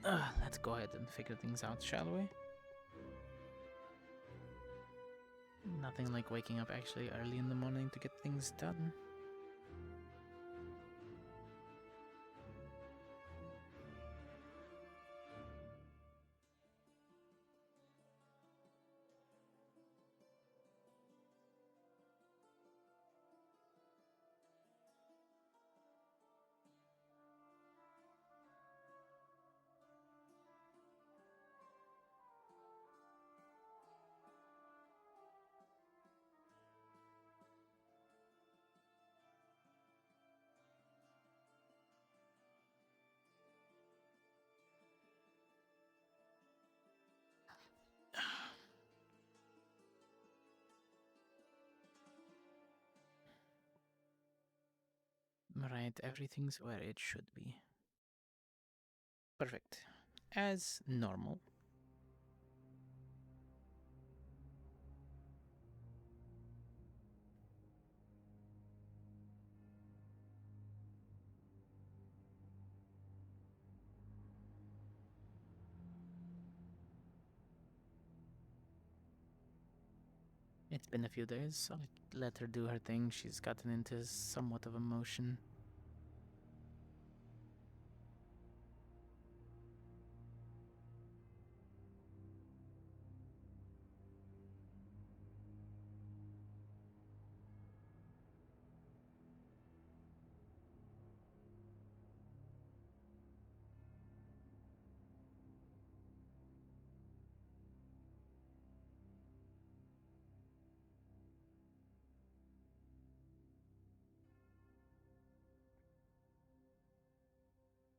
Let's go ahead and figure things out, shall we? Nothing like waking up actually early in the morning to get things done. Right, everything's where it should be. Perfect. As normal. It's been a few days. I'll let her do her thing. She's gotten into somewhat of a motion.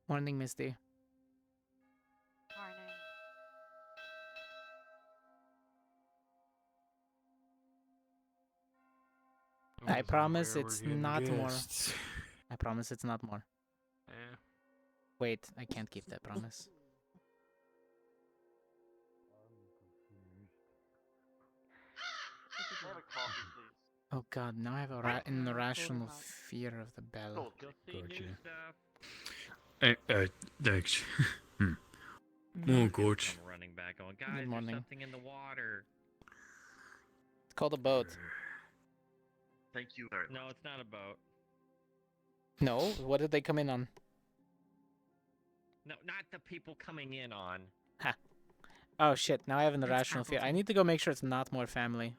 Morning, Misty. Morning. I promise We're it's getting not more. guests. I promise it's not more. Eh. Wait, I can't keep that promise. Have a coffee, please. Oh god, now I have an irrational fear of the bell. Cool. Gotcha. stuff. Thanks. Mm. More coach. I'm running back on. Guys, there's morning. something in the water. It's called a boat. Thank you very much. No, it's not a boat. No? What did they come in on? No, not the people coming in on. Oh shit, now I have an It's irrational fear. I Appleton. need to go make sure it's not more family.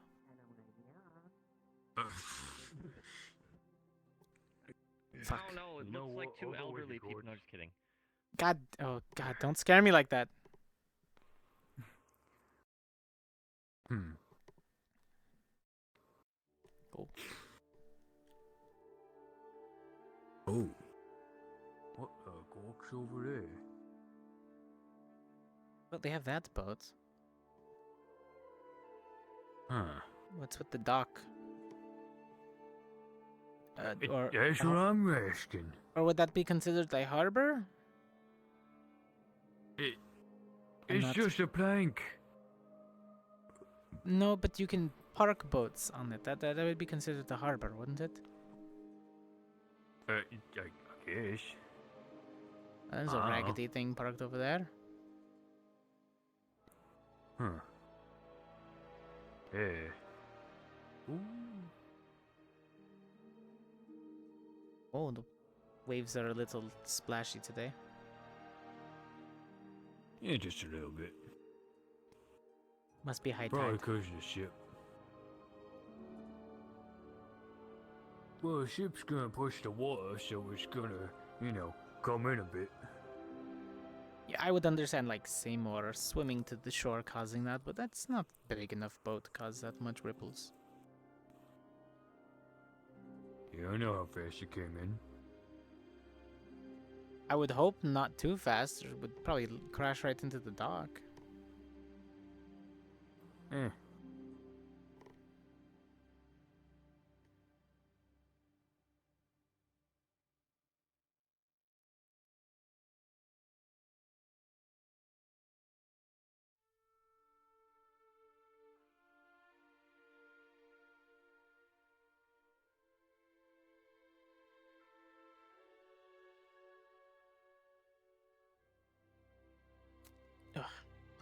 Fuck. Oh no, it You know looks like what? two I'll go with elderly you, people. Gord. No, just kidding. God, oh god, don't scare me like that. Cool. Oh. What the gawk's over there? Well, they have that boat. Huh. What's with the dock? That's Or what I'm asking. would that be considered a harbor? I'm It's not- just a plank. No, but you can park boats on it. That would be considered a harbor, wouldn't it? I guess. There's a raggedy thing parked over there. Huh. Yeah. Ooh. Oh, the waves are a little splashy today. Yeah, just a little bit. Must be high Probably tide. because of the ship. Well, the ship's gonna push the water, so it's gonna, come in a bit. Yeah, I would understand like Seymour swimming to the shore causing that, but that's not big enough boat to cause that much ripples. Yeah, I know how fast it came in. I would hope not too fast, or it would probably crash right into the dock. Eh.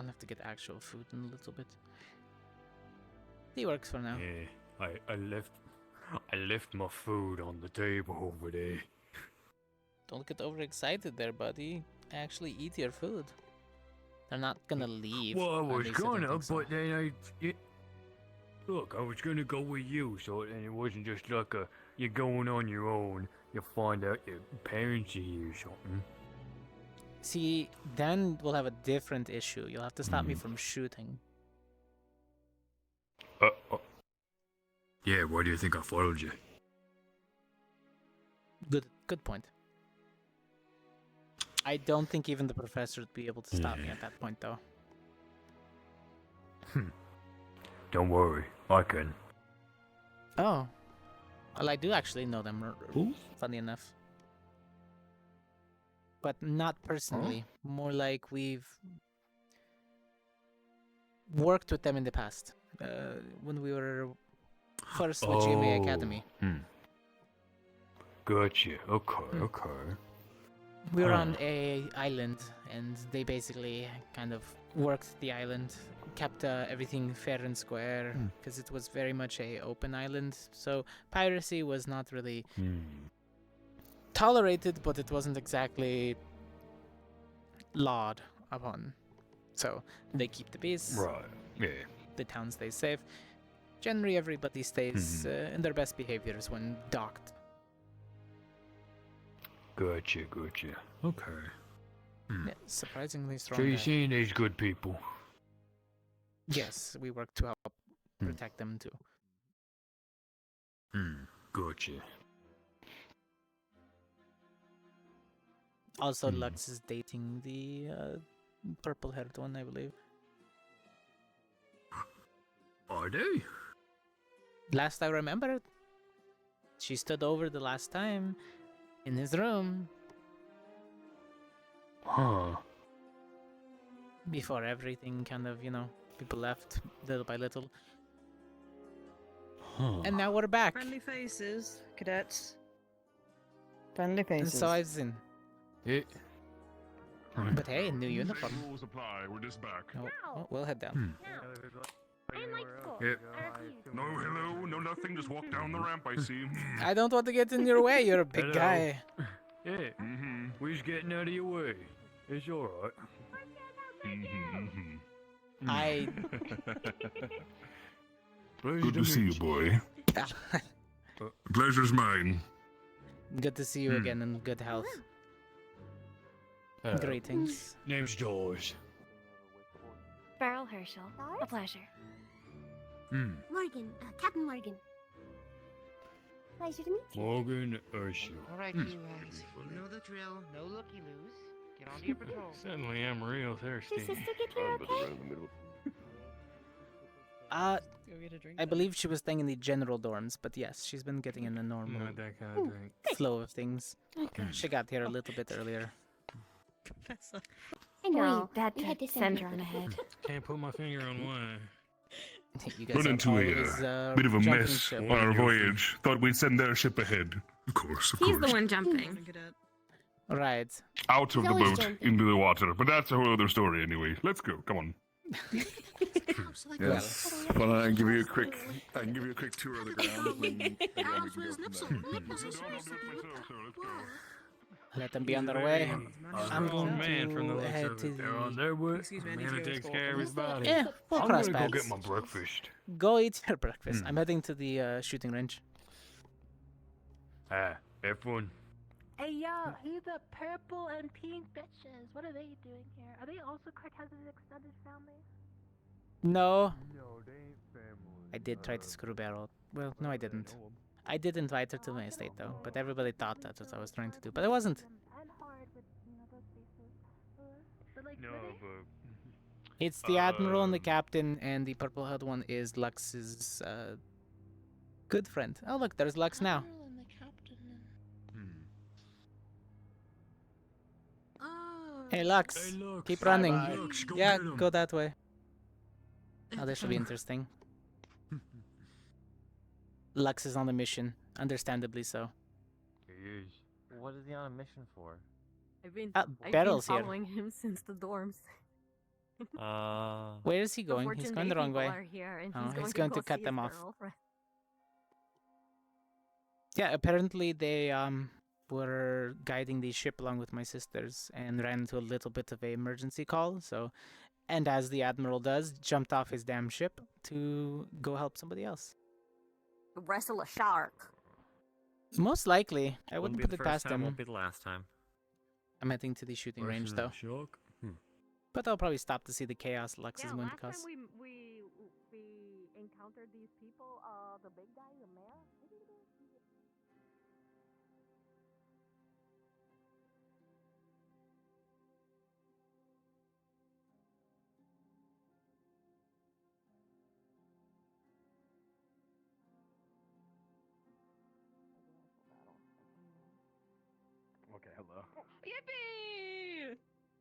I'll have to get actual food in a little bit. He works for now. Yeah, I left my food on the table over there. Don't get overexcited there, buddy. Actually eat your food. They're not gonna leave. Well, I At was least I don't gonna, think so. but then look, I was gonna go with you, so and it wasn't just like you're going on your own. You find out your parents are here or something. See, then we'll have a different issue. You'll have to stop me Mhm. from shooting. Yeah, why do you think I followed you? Good point. I don't think even the professor would be able to stop me at that point, though. Don't worry, I can. Oh. Well, I do actually know them, Who? funny enough. But not personally. More like we've worked with them in the past. When we were first with GMA Academy. Gotcha. Okay. We were on a island, and they basically kind of worked the island, kept everything fair and square, because it was very much a open island. So piracy was not really tolerated, but it wasn't exactly laud upon. So they keep the peace. Right. Yeah. The town stays safe. Generally, everybody stays in their best behaviors when docked. Gotcha. Okay. Yeah, surprisingly strong. So you're guy. seeing these good people? Yes, we work to help protect them too. Gotcha. Also, Lux is dating the purple-haired one, I believe. Are they? Last I remembered, she stood over the last time in his room Huh. before everything kind of, people left little by little. Huh. And now we're back. Friendly faces, cadets. Friendly faces. So I've seen. It. But hey, new uniform. Rules apply. We're just back. Oh, we'll head down. Yep. No hello, no nothing. Just walk down the ramp. I see. I don't want to get in your way. You're a big Hello. guy. Yeah. We're just getting out of your way. It's alright. I. Good to see you, boy. Pleasure's mine. Good to see you again in good health. Greetings. Name's George. Beryl Herschel. A pleasure. Morgan, Captain Morgan. Pleasure to meet you. Morgan Herschel. All right, you know the drill. No looky-loos. Get on to your patrol. Suddenly I'm real Your thirsty. sister get here okay? I believe she was staying in the general dorms, but yes, she's been getting in the normal Not that kind of thing. flow of things. She got here a little bit earlier. Professor. I know. We had we had to to send send her on her. ahead. Can't put my finger on why. You guys Run are into always, a bit of a jumping mess ship. on our voyage. Thought we'd send their ship ahead. Of course. He's the one jumping. Cadet. Right. Out of He's the always boat jumping. into the water. But that's a whole other story anyway. Let's go. Come on. Yes. Well, I can give you a quick tour of the grounds. When we can go from there. Let's go. Let them be on their way. I'm Oh, going man, from the to looks head of to it. They're on the... their way. Excuse me, I need Man to who go takes to care of his body. Yeah, we'll I'm cross gonna go paths. get my breakfast. Go eat your breakfast. I'm heading to the shooting range. Ah, F1. Hey yo, who the purple and pink bitches? What are they doing here? Are they also Cortez's extended family? No, No, they ain't family. I did try to screw Beryl. Well, no, I didn't. I did invite her to my estate though, but everybody thought that's what I was trying to do, but I wasn't. And hard with, those faces. But like, No, were they? but It's the admiral and the captain, and the purple-haired one is Lux's good friend. Oh look, there's Lux now. Hey Lux, Hey, look. keep running. Bye-bye. Lux, go Yeah, get 'em. go that way. Oh, this should be interesting. Lux is on a mission, understandably so. He is. What is he on a mission for? I've been Beryl's here. following him since the dorms. Where is he going? He's going the wrong way. Are here, and Oh, he's he's going going to to go cut see them his off. girlfriend. Yeah, apparently they were guiding the ship along with my sisters and ran into a little bit of an emergency call. So, and as the admiral does, jumped off his damn ship to go help somebody else. Wrestle a shark. Most likely, I Won't wouldn't be put the it first past time, him. won't be the last time. I'm heading to the shooting range Wrestling though, shark? but I'll probably stop to see the chaos Lux is Yeah, going to last time cause. we encountered these people, the big guy, the mayor. Okay, hello. Yippee!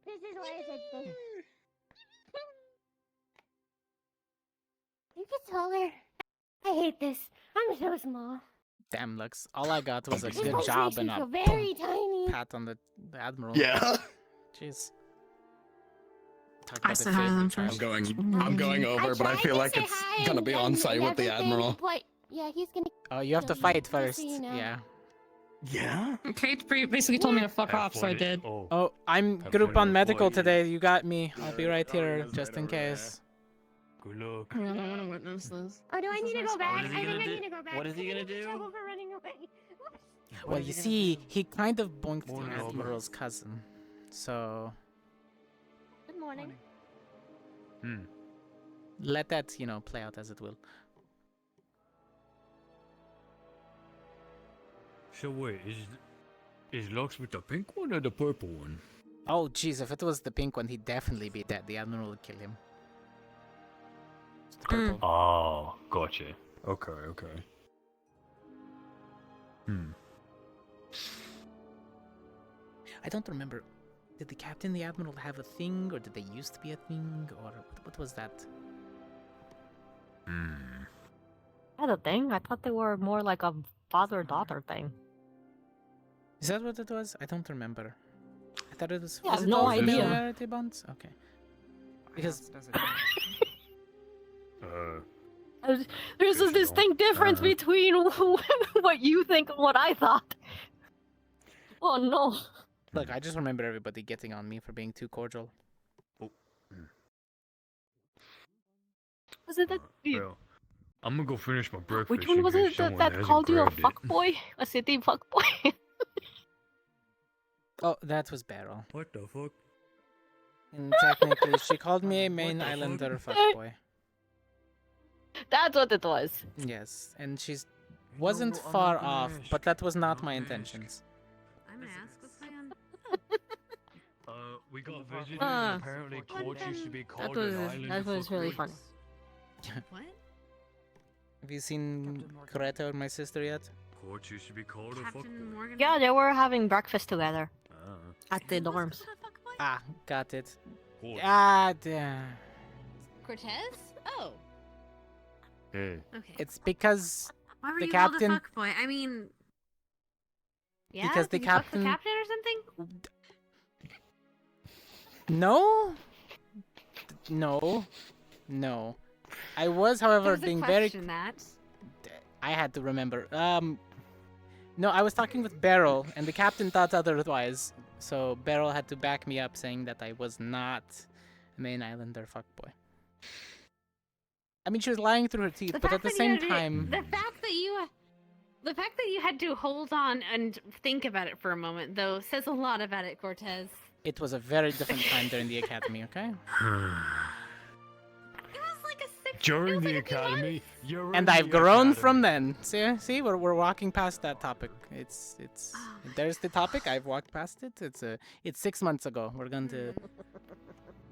This is why I said thing. You get taller. I hate this. I'm so small. Damn, Lux. All I got was a This good place job makes me and a feel very tiny. pat on the admiral. Yeah. Jeez. Talk I about the said hi to them favorite first. child. I'm going over, but I tried feel to like say it's hi gonna be on and site with the everything, admiral. But yeah, he's gonna. Oh, you have to So fight just so first. you know. Yeah. Yeah. Kate basically told me to fuck Have off, so fun I at- did. Oh, I'm Have group fun on with medical what? today. You got me. I'll be right Oh, here yes, just right in over there. case. Good luck. I don't want to witness this. Oh, do I This need is to my go spot. back? What is he I think gonna I do? need to go back. What is he gonna do? Trouble for running away. Well, you see, he kind of boinked the Morning, Albert. admiral's cousin. So Good morning. let that, play out as it will. So wait, is Lux with the pink one or the purple one? Oh, jeez, if it was the pink one, he'd definitely be dead. The admiral would kill him. It's the purple. Oh, gotcha. Okay. I don't remember. Did the captain and the admiral have a thing, or did they used to be a thing, or what was that? That's a thing. I thought they were more like a father-daughter thing. Is that what it was? I don't remember. I thought it was. I Was have it no all idea. familiarity bonds? Okay. Because There's a Guess distinct difference Uh-huh. between what you think and what I thought. Oh no. look, I just remember everybody getting on me for being too cordial. Was it that? Well, I'm gonna go finish my breakfast. Which one in was case it someone that hasn't called you a grabbed it. fuckboy? A city fuckboy? Oh, that was Beryl. What the fuck? And technically, she called me a main What the islander fuck? fuckboy. That's what it was. Yes, and she's wasn't far off, but that was not my intentions. I'm gonna ask what's going on. We got visitors. Ah. And apparently, courts used to be That called was an island. that was really fun. What? Have you seen Greta or my sister yet? Courts used to be called a Captain fuckboy. Morgan? Yeah, they were having breakfast together Ah. at the dorms. Ah, got it. Courts. Ah, damn. Cortez? Oh, Hey. okay. It's because Why were the you captain- called a fuckboy? I mean, yeah, Because the did you fuck captain- the captain or something? no, no. I was, however, There was a being very. question that. I had to remember. No, I was talking with Beryl, and the captain thought otherwise. So Beryl had to back me up, saying that I was not a main islander fuckboy. I mean, she was lying through her teeth, but at the same time, the fact that you had to hold on and think about it for a moment, though, says a lot about it, Cortez. it was a very different time during the academy. Okay, It was like a six. During it was the like a few academy, you're and in I've the grown academy. from then. See, we're walking past that topic. It's Oh my there's the topic. I've walked past it. It's 6 months ago. We're going to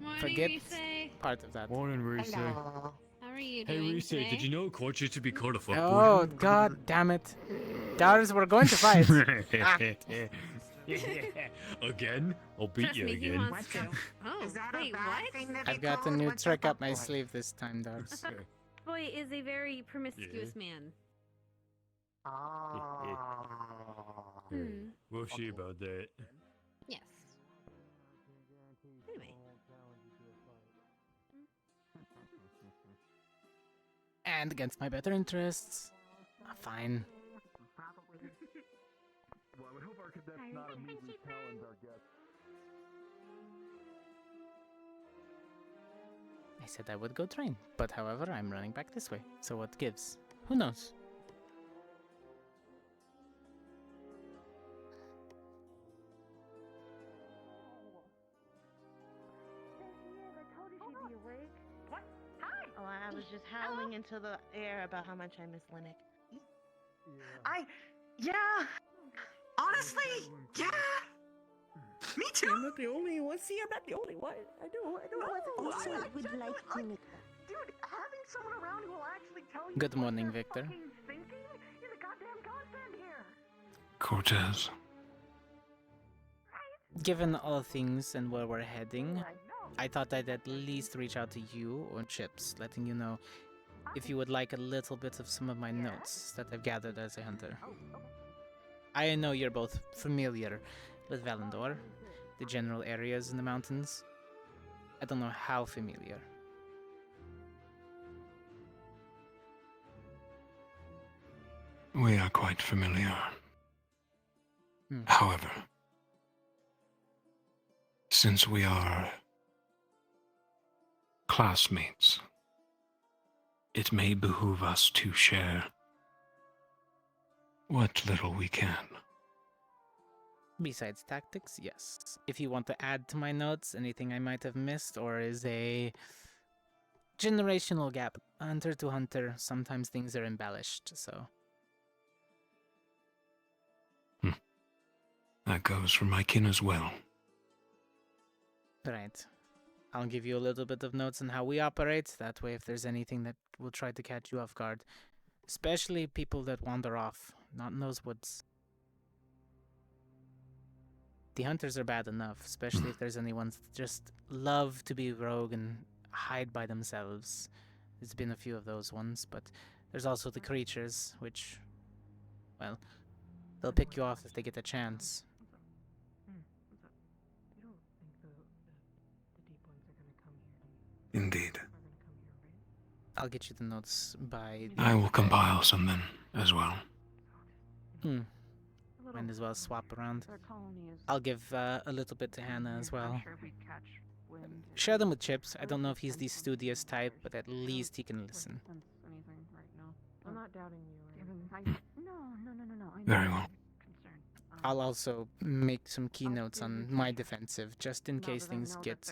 Morning, forget Rise. part of that. Morning, Reese. How are you Hey, doing Reese, today? did you know courts used to be called a fuckboy? Oh God, damn it, Dars, we're going to fight. Again? I'll beat Trust you me, he again. wants to. Oh, Is that wait, a bad what? thing that I've they got a call new it? trick up my Boy. sleeve this time, Dars. Boy is a very promiscuous man. Oh. Hmm. We'll see about that. Yes. Anyway. and against my better interests. Fine. Well, I would hope our cadets not immediately challenge our guests. I said I would go train, but however, I'm running back this way. So what gives? Who knows? Oh, I was just howling into the air about how much I miss Linux. Yeah. Honestly, yeah. Me too. I'm not the only one. See, I'm not the only one. I know. Also, I would like to make dude, having someone around who will actually tell you Good what morning, they're Victor. fucking thinking is a goddamn godsend here. Cortez. Given all things and where we're heading, I thought I'd at least reach out to you or Chips, letting you know if you would like a little bit of some of my notes that I've gathered as a hunter. I know you're both familiar with Valendor, the general areas in the mountains. I don't know how familiar. We are quite familiar. Hmm. However, since we are classmates, it may behoove us to share what little we can. Besides tactics, yes. If you want to add to my notes anything I might have missed or is a generational gap, hunter to hunter, sometimes things are embellished, so... That goes for my kin as well. Right. I'll give you a little bit of notes on how we operate, that way if there's anything that will try to catch you off guard. Especially people that wander off, not in those woods. The hunters are bad enough, especially if there's any ones that just love to be rogue and hide by themselves. There's been a few of those ones, but there's also the creatures, which, well, they'll pick you off if they get a chance. Indeed. I'll get you the notes by... I will compile some then, as well. Might as well swap around. I'll give a little bit to Hannah as well. Share them with Chips. I don't know if he's the studious type, but at least he can listen. I'm not doubting you. No. Very well. I'll also make some keynotes on my defensive, just in case things get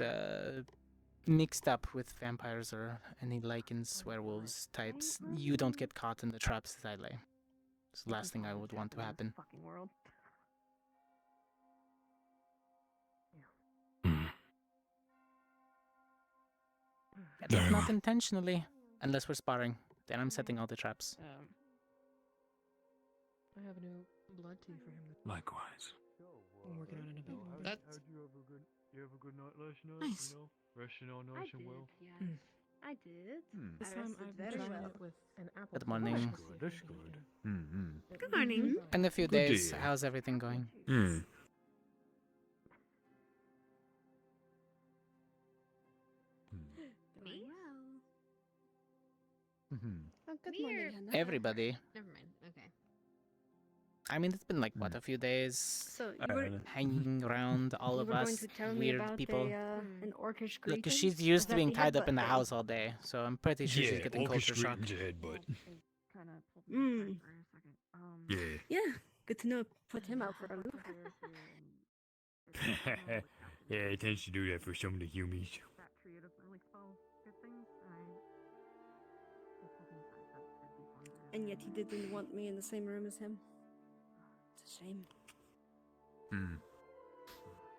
mixed up with vampires or any lycans, werewolves types. You don't get caught in the traps that I lay. It's the last thing I would want to happen. At least not intentionally, unless we're sparring. Then I'm setting all the traps. I have a new blood tea for him. Likewise. I'm working on it a bit. That's You have a good night last night? nice. You know, resting all nice and well. Yes. I did. This time I've been trying it with an apple. Good morning. That's good. Good morning. In a few Good days, day. how's everything going? Me? Oh, good Me morning, or- Hannah. Everybody. Never mind. Okay. I mean, it's been like, what, a few days? So you were, Hanging around, all you of were going us, to tell me weird about people. an orcish Look, greeting? 'cause she's Was used to that being the tied up in the headbutt house all day, so I'm pretty sure she's getting culture shock. ahead, but Mm. yeah. Yeah, good to know. Put him out for a loop. Yeah, it tends to do that for some of the humies. And yet he didn't want me in the same room as him. It's a shame.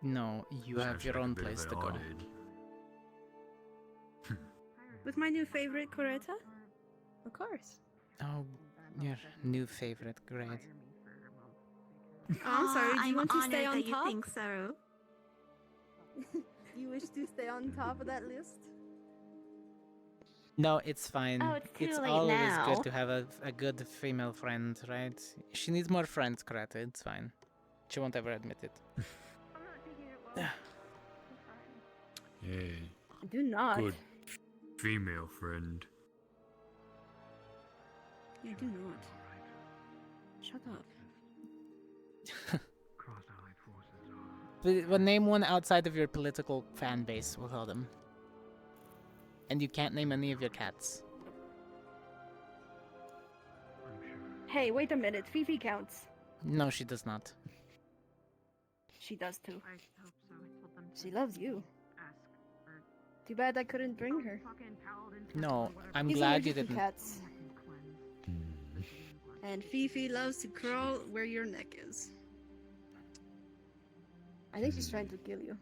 No, you have your own place to go. With my new favorite, Coretta? Of course. Oh, your new favorite, great. Oh, I'm sorry, do you want to stay on that top? You think so? You wish to stay on top of that list? No, it's fine. Oh, it's too late always now. good to have a good female friend, right? She needs more friends, Greta. It's fine. She won't ever admit it. Yeah, Do not. good female friend. Yeah, do not. Shut up. But name one outside of your political fan base, we'll call them. And you can't name any of your cats. Hey, wait a minute. Fifi counts. No, she does not. She does too. I hope so. I told them to She loves you. ask for Too bad I couldn't bring her. fucking paladin. No, I'm He's glad you allergic to didn't. cats. And Fifi loves to crawl where your neck is. I think she's trying to kill you.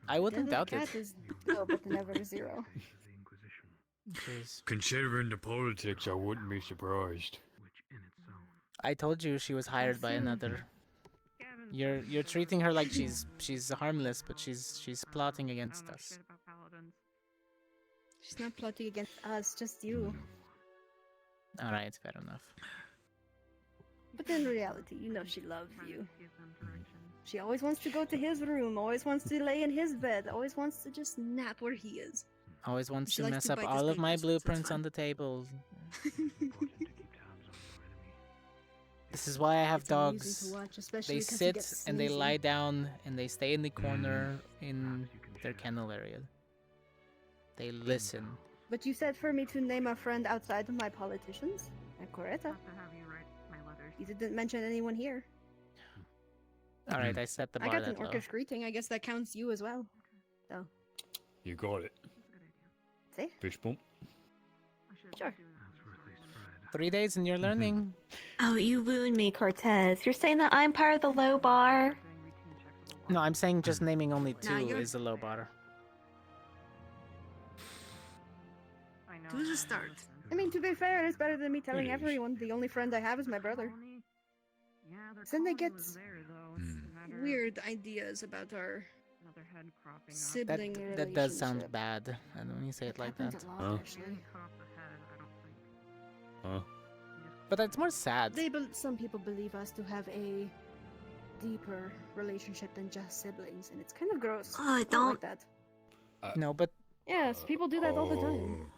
I wouldn't The doubt it. cat is no, but never zero. Jeez. Considering the politics, I wouldn't be surprised. I told you she was hired by another. You're treating her like she's harmless, but she's plotting against us. She's not plotting against us, just you. All right, fair enough. But in reality, you know she loves you. She always wants to go to his room, always wants to lay in his bed, always wants to just nap where he is. Always wants She to likes mess to up bite his all of my fingers, so it's blueprints fine. on the table. This is why I have It's amusing dogs. to watch, especially They 'cause he sit gets and they sneezy. lie down and they stay in the corner in their kennel area. They listen. But you said for me to name a friend outside of my politicians? I'm Coretta. You didn't mention anyone here. All right, I set the I bar got an that low. orcish greeting. I guess that counts you as well. So, You got it. see? Fish bump. Sure. 3 days and you're learning. Oh, you ruined me, Cortez. You're saying that I'm part of the low bar? No, I'm saying just naming only two Nah, you're- is a low bar. Two's a start. I mean, to be fair, it's better than me telling It is. everyone the only friend I have is my brother. Then they get weird ideas about our sibling That does sound relationship. bad, and when you say it like Happens that. a lot, Huh? actually. Huh? But that's more sad. Some people believe us to have a deeper relationship than just siblings, and it's kind of gross. Oh, I like don't- that. No, but Yes, people do that all the time. Oh.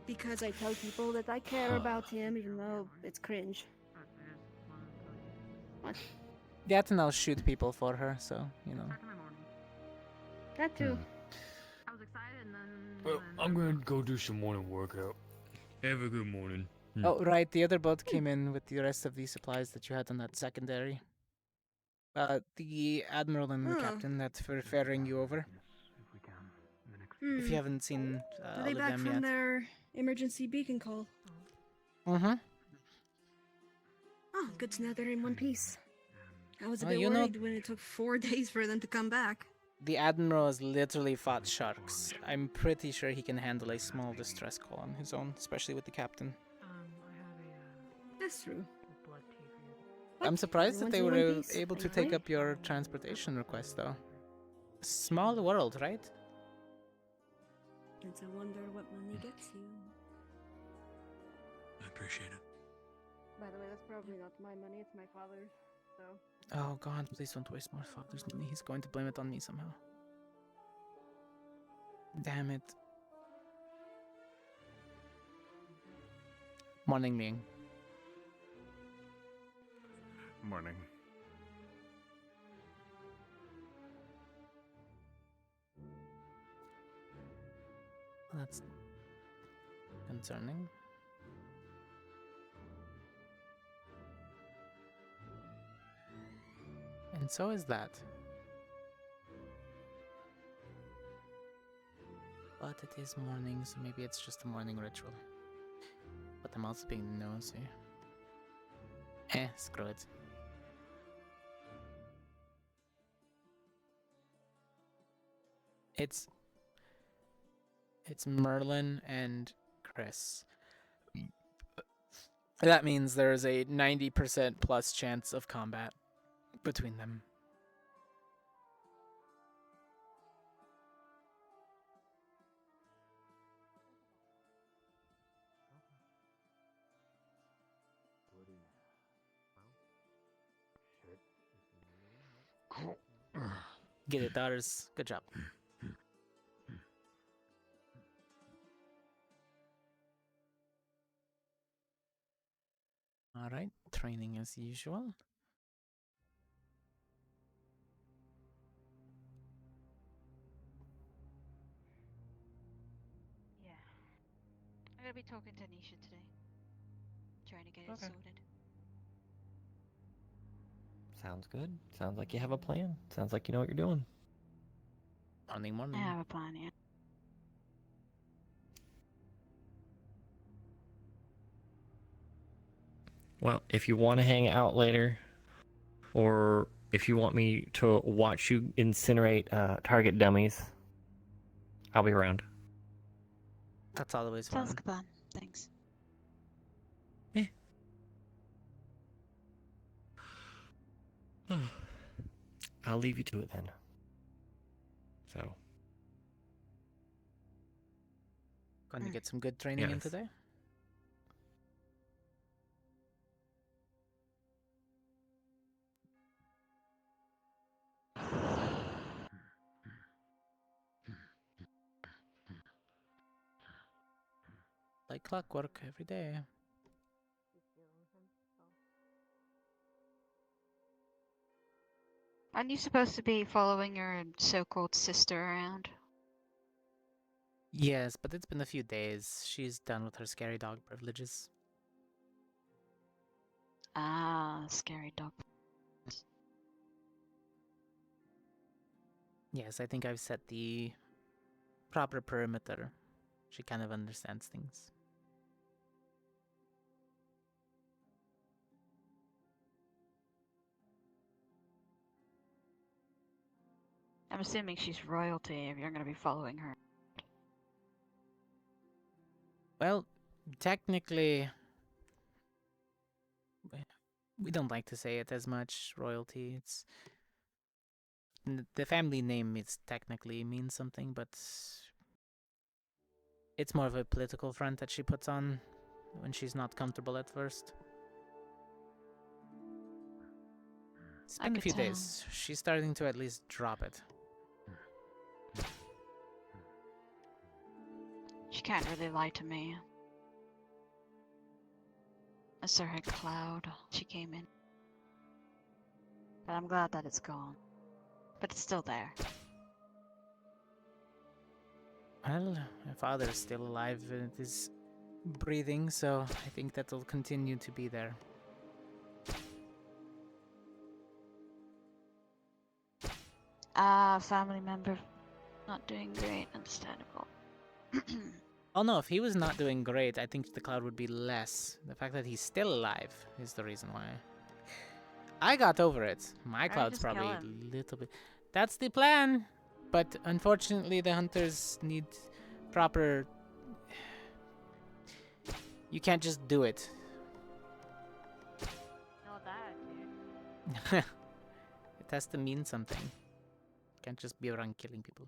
Because I tell people that I care about him, even though it's cringe. What? yeah, and I'll shoot people for her, so, you know. That too. I was excited and then. Well, I'm gonna go do some morning workout. Have a good morning. Oh, right, the other boat came in with the rest of the supplies that you had on that secondary. The admiral and the Oh. captain that were ferrying you over. If you haven't seen Are all they of back them from yet. their emergency beacon call? Mm-hmm. Oh, good to know they're in one piece. I was a Well, bit you know- worried when it took 4 days for them to come back. The admiral has literally fought sharks. I'm pretty sure he can handle a small distress call on his own, especially with the captain. That's true. I'm surprised that they Everyone's in were one piece, able to take thankfully. up your transportation request, though. Small world, right? It's a wonder what money gets you. I appreciate it. By the way, that's probably not my money, it's my father's, so... Oh god, please don't waste more father's money. He's going to blame it on me somehow. Damn it. Morning, Ming. Morning. That's concerning. And so is that. But it is morning, so maybe it's just a morning ritual. But I'm also being nosy. Screw it. It's Merlin and Chris. That means there's a 90% plus chance of combat between them. Get it, daughters. Good job. Alright, training as usual. Yeah. I'm gonna be talking to Nisha today. Trying to get it Okay. sorted. Sounds good. Sounds like you have a plan. Sounds like you know what you're doing. Morning, I morning. have a plan, yeah. Well, if you want to hang out later, or if you want me to watch you incinerate target dummies, I'll be around. That's always Sounds fun. like a plan. Thanks. I'll leave you to it then. So. Going to get some good training in Yes. today? Like clockwork every day. Aren't you supposed to be following your so-called sister around? Yes, but it's been a few days. She's done with her scary dog privileges. Ah, scary dog. Yes, I think I've set the proper perimeter. She kind of understands things. I'm assuming she's royalty if you're gonna be following her. Well, technically, we don't like to say it as much, royalty. It's the family name is technically means something, but it's more of a political front that she puts on when she's not comfortable at first. It's been a few days. She's starting to at least drop it. She can't really lie to me. I saw her cloud. She came in. But I'm glad that it's gone. But it's still there. Well, my father is still alive and is breathing, so I think that'll continue to be there. Family member not doing great. Understandable. Oh no, if he was not doing great, I think the cloud would be less. The fact that he's still alive is the reason why. I got over it. My cloud's just kill probably him. a little bit... That's the plan! But unfortunately, the hunters need proper... You can't just do it. Know that, dude. It has to mean something. Can't just be around killing people.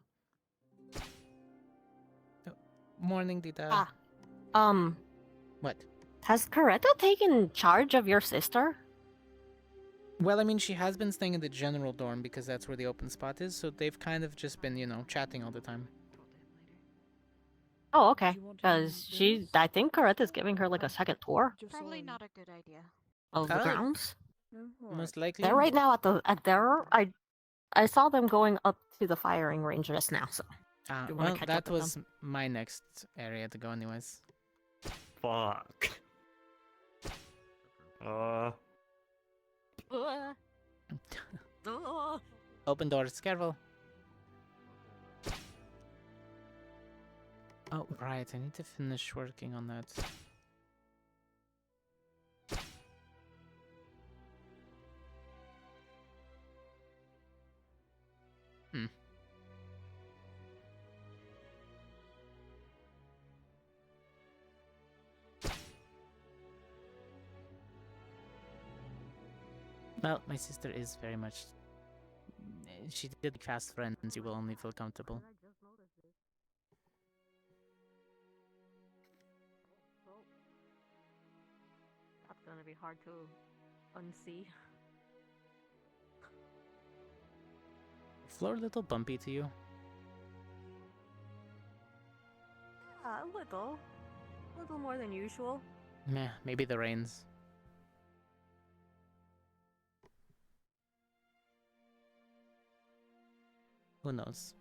Oh, morning, Dita. What? Has Coretta taken charge of your sister? Well, I mean, she has been staying in the general dorm because that's where the open spot is, so they've kind of just been, you know, chatting all the time. Oh, okay. Because I think Coretta's giving her like a second tour Probably not a good idea. of the grounds. Most likely. They're right now at their. I saw them going up to the firing range just now. So. You wanna Well, catch that up with was them? my next area to go, anyways. Fuck. Open doors, careful. Oh, right, I need to finish working on that. Well, my sister is very much... She did fast friends, you will only feel comfortable. That's gonna be hard to unsee. Floor a little bumpy to you? A little more than usual. Meh, maybe the rains. Who knows?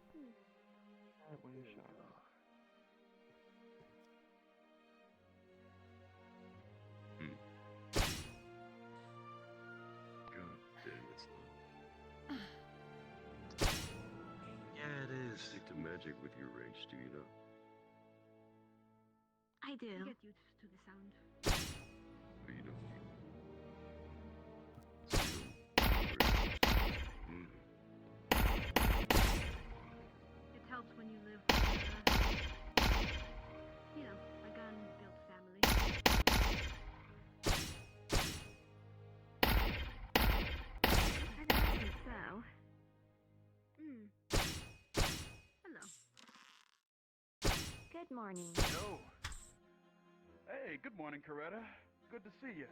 God damn, it's not. Yeah, it is. Stick to magic with your race, do you know? I do. Get used to the sound. Or you don't. It helps when you live with, a gun-built family. So. Hello. Good morning. Yo. Hey, good morning, Coretta. Good to see you.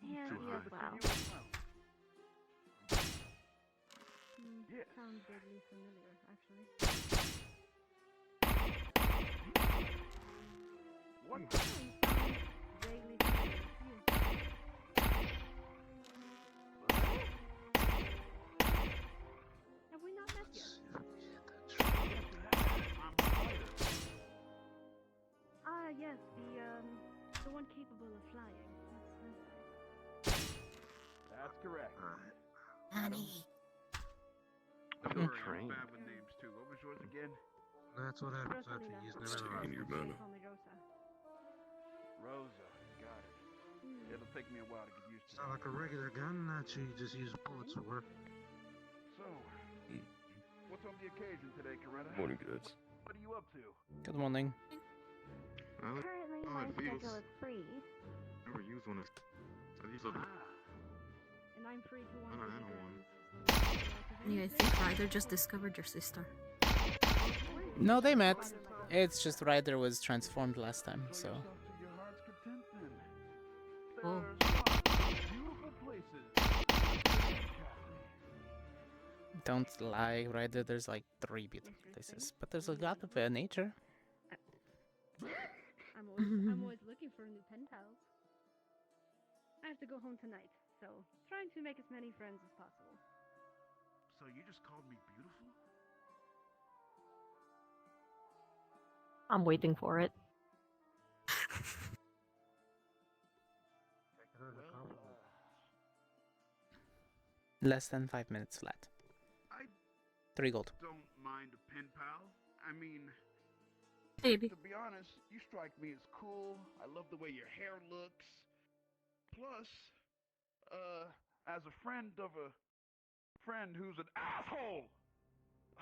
Yeah, Too you high. as well. You as well. Yes. Sounds vaguely familiar, actually. What? Vaguely familiar. Have we not met yet? Ah, yes, the one capable of flying. That's correct. Honey. Don't worry, I'm bad with names too. What was yours again? That's what happens after you use never your mana. Call me Rosa. Rosa, got it. It'll take me a while to get used to It's not like a regular gun that you just use bullets for. So, what's on the occasion today, Coretta? Morning, guys. What are you up to? Good morning. Currently, my schedule is free. Never use one of these. And I'm free to I want don't to want. Yeah, I think Ryder just discovered your sister. No, they met. It's just Ryder was transformed last time, so. Oh. Beautiful places. Don't lie, Ryder. There's like 3 beautiful places, but there's a lot of nature. I'm always looking for new pen pals. I have to go home tonight, so trying to make as many friends as possible. So you just called me beautiful? I'm waiting for it. Less than 5 minutes flat. I 3 gold. don't mind a pen pal. I mean, Baby. to be honest, you strike me as cool. I love the way your hair looks. Plus, as a friend of a friend who's an asshole.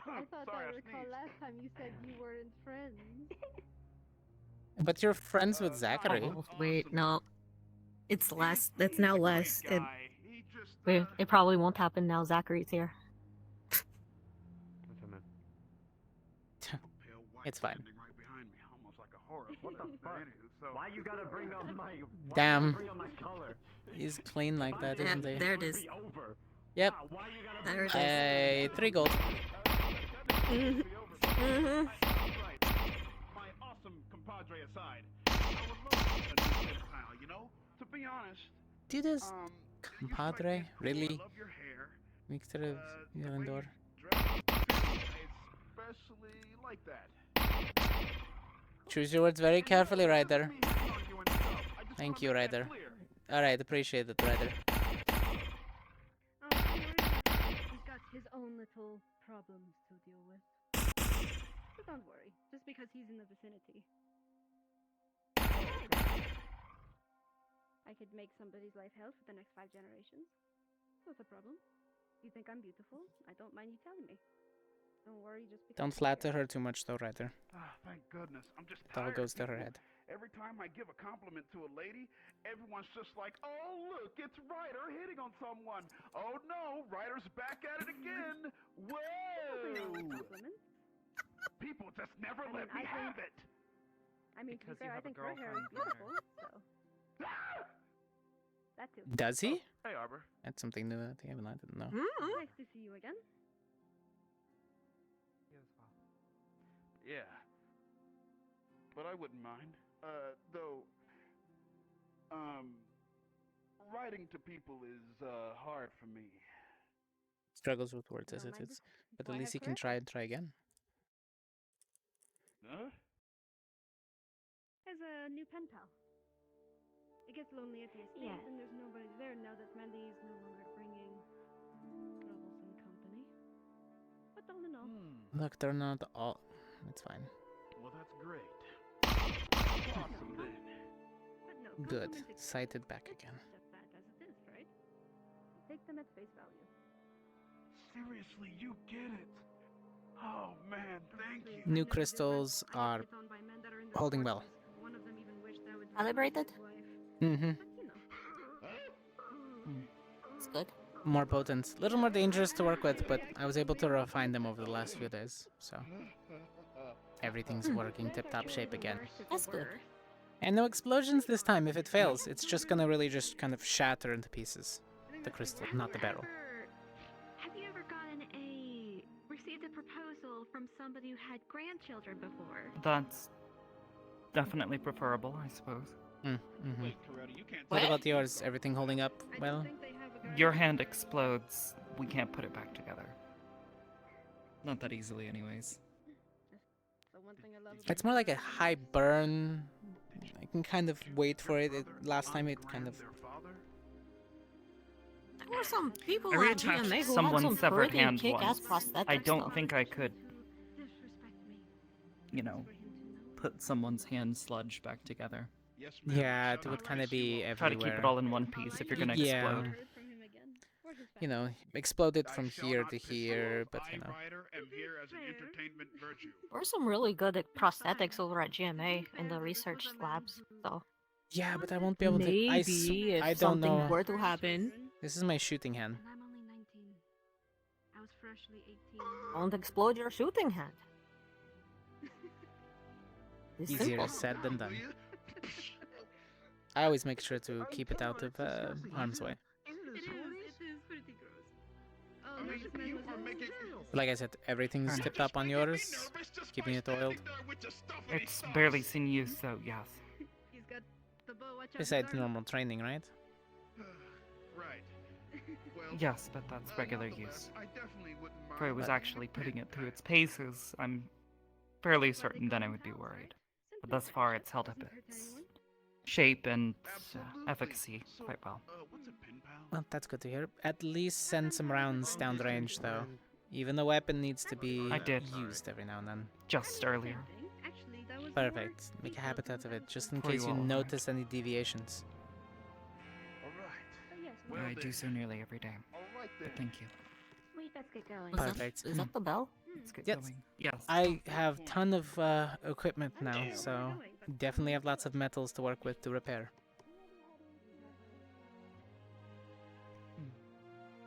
I thought Sorry, I I recall sneezed. last time you said you weren't friends. But you're friends with Zachary. Oh, wait, no. It's less. That's now less. It, He just, Wait, it probably won't happen now Zachary's here. It's fine. right behind me, almost like a horror. What the fuck? Anywho, so Why you gotta bring up my? Damn. Bring up my color? He's clean like that, yeah, isn't he? there it is. Yep. Why you gotta There it is. Hey, 3 gold. Mhm. My awesome compadre aside, I would love a new pen pal, you know? To be honest, Dude is you compadre? strike me as cool. Really? I love your hair. Victor of The way you Yelendor. dress, especially like that. Choose your words very carefully, Ryder. Thank you, Ryder. Alright, appreciate it, Ryder. He's got his own little problems to deal with. So don't worry, just because he's in the vicinity. I could make somebody's life hell for the next 5 generations. What's the problem? You think I'm beautiful? I don't mind you telling me. Don't worry, just because. Don't flatter her too much, though, Ryder. Ah, thank goodness. I'm just It all tired. goes to her people. head. Every time I give a compliment to a lady, everyone's just like, "Oh, look, it's Ryder hitting on someone. Oh no, Ryder's back at it again. Whoa!" People just never let me have it. I mean, to be Because you fair, I have a think her hair is girlfriend, beautiful, so. That too. Does he? Hey, Arbor. That's something new that I didn't know. Nice to see you again. Yeah. But I wouldn't mind. Though, writing to people is, hard for me. struggles with words as it is, but at least he can try and try again. Huh? Has a new pen pal. It gets lonely at the estate, and there's nobody there now that Mandy is no longer bringing troublesome company. But all in all, Look, they're not all. It's fine. Well, that's great. Awesome then. but no, Good. compliments Sighted back again. just that as it is, right? Take them at face value. Seriously, you get it. Oh man, thank you. New crystals are holding well. One of them even wished I would Calibrated? Mm-hmm. It's good. More potent. A little more dangerous to work with, but I was able to refine them over the last few days, so everything's working tip-top shape again. That's good. And no explosions this time. If it fails, it's just gonna really just kind of shatter into pieces. The crystal, not the barrel. Have you ever received a proposal from somebody who had grandchildren before? That's definitely preferable, I suppose. Mm-hmm. What about yours? Everything holding up well? Your hand explodes. We can't put it back together. Not that easily, anyways. It's more like a high burn. I can kind of wait for it. Last time it kind of... There were some people I at GMA reattached who had someone's some severed pretty hand kick-ass once. prosthetics. I don't though. think I could, you know, put someone's hand sludge back together. Yeah, it would kind of be everywhere. Try to keep it all in one piece if you're gonna explode. You know, explode it from here to here, but you know. There were some really good prosthetics over at GMA in the research labs, though. Yeah, but I won't be able to. Maybe if I don't something know. were to happen. This is my shooting hand. I'm only 19. I was freshly 18. Don't explode your shooting hand. It's Easier simple. said than done. I always make sure to keep it out of harm's way. It is pretty gross. Oh, no, this man was Like I said, everything's tipped up on yours. Keeping it oiled. It's barely seen use, so yes. He's got the bow watch out Besides his arm. normal training, right? Right. Well, Yes, but that's regular use. I definitely wouldn't mind. If I was actually putting it through its paces, I'm fairly certain then I would be worried. But thus far, it's held up its shape and efficacy quite well. Well, that's good to hear. At least send some rounds down the range, though. Even the weapon needs to be I did. used every now and then. Just earlier. Perfect. Make a habit out of it, just in For case you you all, right. notice any deviations. I do so nearly every day. But thank you. Wait, let's get going. Perfect. Is that the bell? Let's get Yes. going. Yes. I have ton of equipment now, so definitely have lots of metals to work with to repair.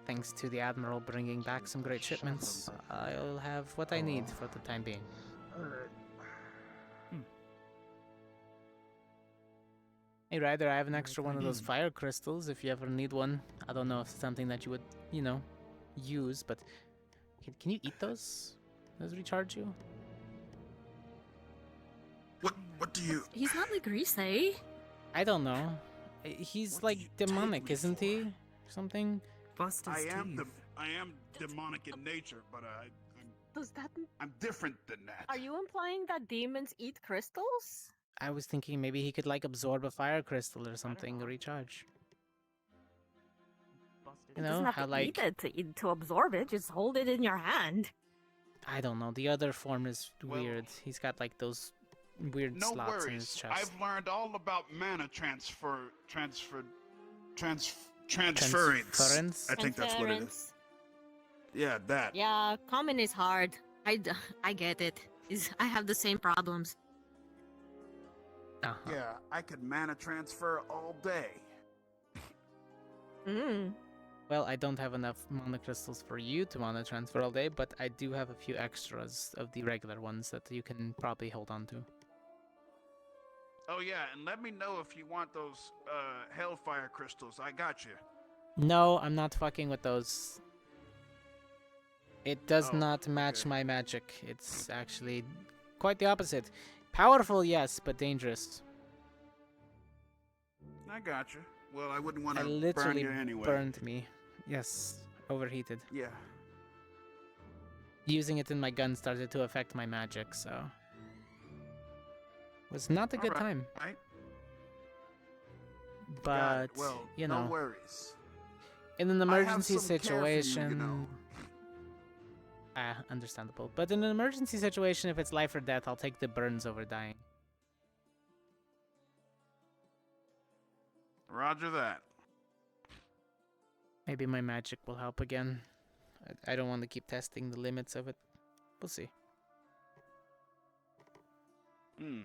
Thanks to the Admiral bringing back some great shipments, I'll have what I need for the time being. Hey Ryder, I have an extra one of those fire crystals if you ever need one. I don't know if it's something that you would, you know, use, but can you eat those? Does it recharge you? What do you... He's not like Grisei. I don't know. He's like demonic, isn't he? Or something? I am demonic in nature, but Does that... I'm different than that. Are you implying that demons eat crystals? I was thinking maybe he could like absorb a fire crystal or something, recharge. You He doesn't know, have how to like... eat it to absorb it. Just hold it in your hand. I don't know, the other form is weird. He's got like those weird No slots in his worries. chest. I've learned all about mana transference. Transference? I think that's what it is. Yeah, that. Yeah, common is hard. I get it. I have the same problems. Yeah, I could mana transfer all day. Well, I don't have enough mana crystals for you to mana transfer all day, but I do have a few extras of the regular ones that you can probably hold on to. Oh yeah, and let me know if you want those hellfire crystals. I got you. No, I'm not fucking with those. It does not match my magic. It's actually quite the opposite. Powerful, yes, but dangerous. I got you. Well, I wouldn't want I to burn literally you anyway. burned me. Yes, overheated. Yeah. using it in my gun started to affect my magic, so it was not a good time. Right. But Well, you know, no worries. in an I have emergency some care for you, situation, you know. understandable. But in an emergency situation, if it's life or death, I'll take the burns over dying. Roger that. Maybe my magic will help again. I don't want to keep testing the limits of it. We'll see. Hmm.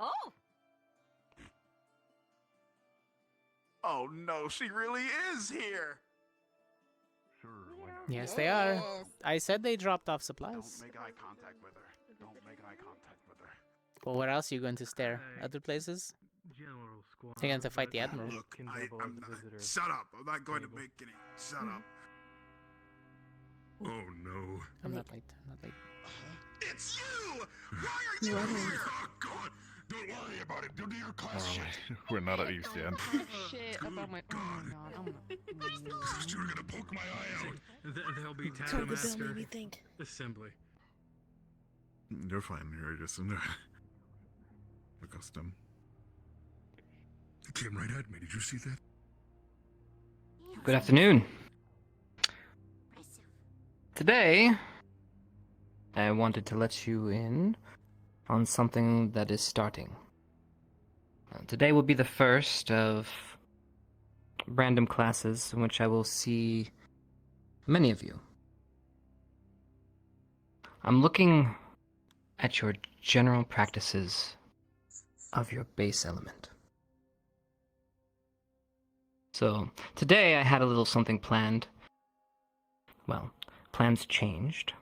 Oh! Oh no, she really is here. Sure. Yes, they are. I said they dropped off supplies. Don't make eye contact with her. Don't make eye contact with her. Well, where else are you going to stare? Other places? General Squad. You're going to fight the Admiral. Look, I'm not. Shut up. I'm not going to make any. Shut up. Oh no. I'm not late. I'm not late. It's you! Why are you here? Oh god! Don't worry about it. Do your class shit. We're not at ease yet. Shit about my. Oh my god, I'm You were gonna poke my eye out. They'll be Target taskmaster don't make me think. assembly. You're fine. You're just accustomed. It came right at me. Did you see that? Good afternoon. Today, I wanted to let you in on something that is starting. Today will be the first of random classes in which I will see many of you. I'm looking at your general practices of your base element. So, today I had a little something planned. Well, plans changed,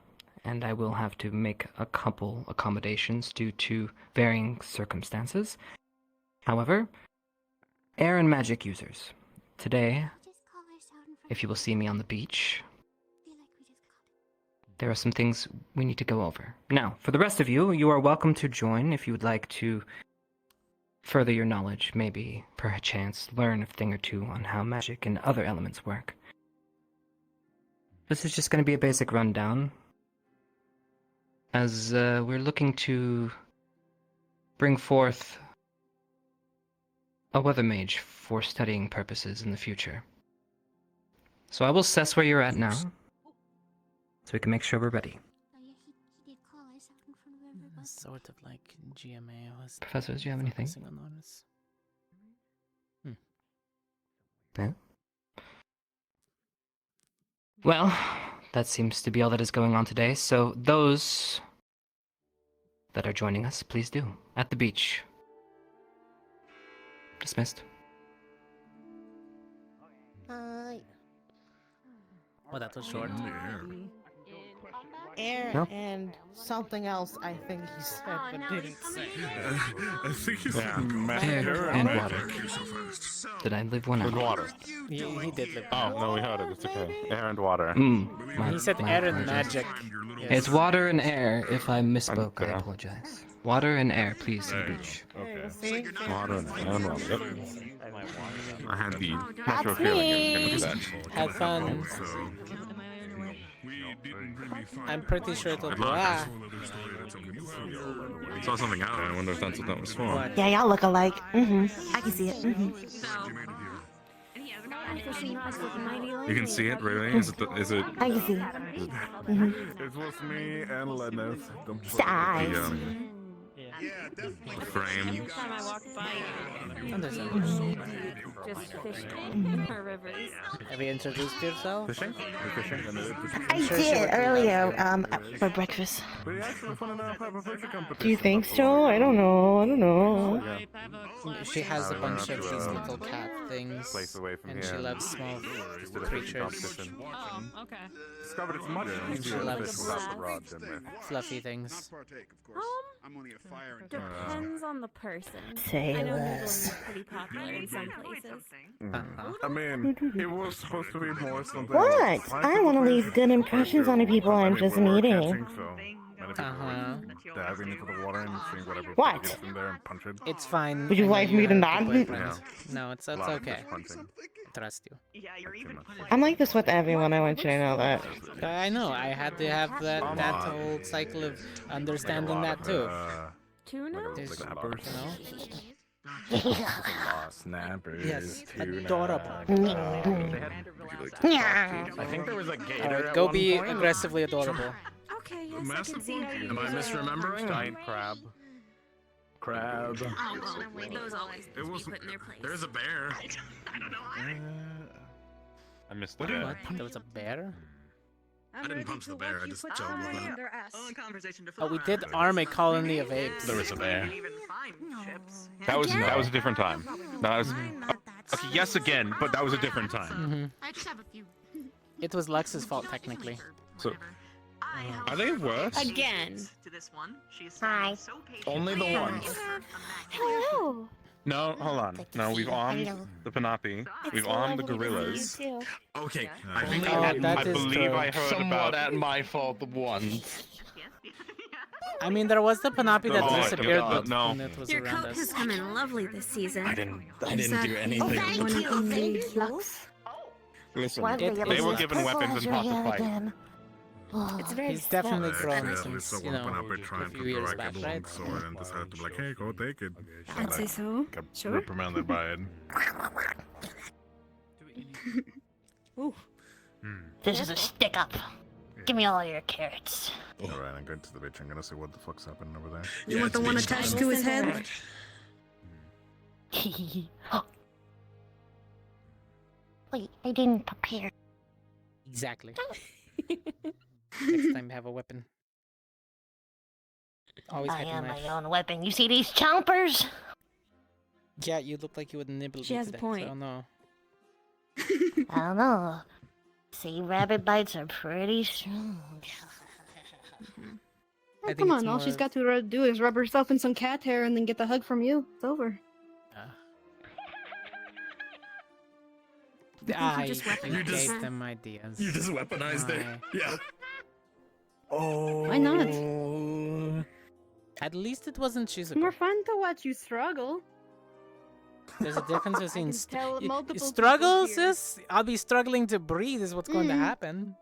and I will have to make a couple accommodations due to varying circumstances. However, air and magic users, today, if you will see me on the beach, there are some things we need to go over. Now, for the rest of you, you are welcome to join if you would like to further your knowledge, maybe, perchance, learn a thing or two on how magic and other elements work. This is just going to be a basic rundown, as we're looking to bring forth a weather mage for studying purposes in the future. So I will assess where you're at now, so we can make sure we're ready. Sort of like GMA was. Professors, do you have anything? focusing on honors. Yeah? Well, that seems to be all that is going on today, so those that are joining us, please do. At the beach. Dismissed. Well, that was short. Air Nope. and something else, I think he said, but didn't say. I think you Yeah. said Air and water. Did I leave one out? And water. He did live. Oh, no, we heard it. It's okay. Air and water. He said air and magic. It's water and air. If I misspoke, I apologize. Water and air, please, to the beach. Okay. Water and air and water. Yep. I had the natural feeling you were going to do that. Have fun. I'm pretty sure it'll be. I saw something out. I wonder if that's what that was for. What? Yeah, y'all look alike. I can see it. You can see it, really? Is it? I can see it. It was me and Lennis. Stars. The frame. Time I walked by Just fishing for rivers. Have you introduced yourself? Fishing? I did earlier, for breakfast. Do you think so? I don't know. She has a bunch of these little cat things, and she loves small creatures. Oh, okay. Discovered it's much And she easier to loves fish without the rod than with. fluffy things. I'm only a fire and Depends on the person. Say I know less. noodling is pretty popular in some places. I mean, it was supposed to be more something. What? I want to leave good impressions on the people I'm just meeting. kind of diving into the water and seeing whatever What? gets in there and punch it. It's fine. Would you I know like me to have a not? boyfriend. Yeah. No, it's A lot of okay. fist punching. I trust you. Yeah, you're even I'm like this with everyone. I want you to know that. I know. I had to have that whole cycle of understanding that too. Tuna? Like snappers. You know? Snappers. Yes, Tuna. adorable. Yeah. I think there was a gator Alright, at go one be point. aggressively adorable. Okay, A yes, I massive can see how you Am I misremembering? Giant crab. Crab. Oh, well, those always It was. put in their place. There's a bear. I don't know. I missed What? that. There was a bear? I'm I didn't ready punch to the bear, watch I you just put jumped someone with in it. their ass. All in conversation to Oh, we did arm a colony of apes. There was a bear. even find ships. That was a different time. No, that was. Okay, yes again, but that was a different time. I just have a few. It was Lux's fault, technically. So, are they worse? Again. To this one, she's Hi. so patient. Only the ones. Hello. No, hold on. No, we've armed the Panapi. We've armed the gorillas. Okay, I think Oh, I that is believe true. I heard Somewhat about. at my fault once. I mean, there was the Panapi that Oh, disappeared, God, but no. when it was Your around coat us. has come in lovely this season. I didn't do Oh, anything. thank you, Lux. Listen, Why It they were is- given weapons and taught to fight. It's very He's definitely I grown accidentally since, saw you one know, Panapi a trying few to years drag back, a long right? sword and decided to be like, hey, go take it. I'd say so. Got Sure. reprimanded by it. Ooh. This is a stick up. Give me all your carrots. Alright, I'm going to the beach. I'm gonna see what the fuck's happening over there. You want the one attached to his head? Wait, I didn't prepare. Exactly. Next time, have a weapon. Always I have a am knife. my own weapon. You see these chompers? Yeah, you look like you would nibble She me has to a death, point. so no. I don't know. See, rabbit bites are pretty strong. Oh, think come it's on, all she's more- got to do is rub herself in some cat hair and then get the hug from you. It's over. I just you weaponized gave it. them ideas. You just weaponized it. Why? Yeah. Oh. Why not? At least it wasn't Shizuko. More fun to watch you struggle. There's a difference between tell multiple people struggle, here. sis. I'll be struggling to breathe. Is what's going to Mm. happen.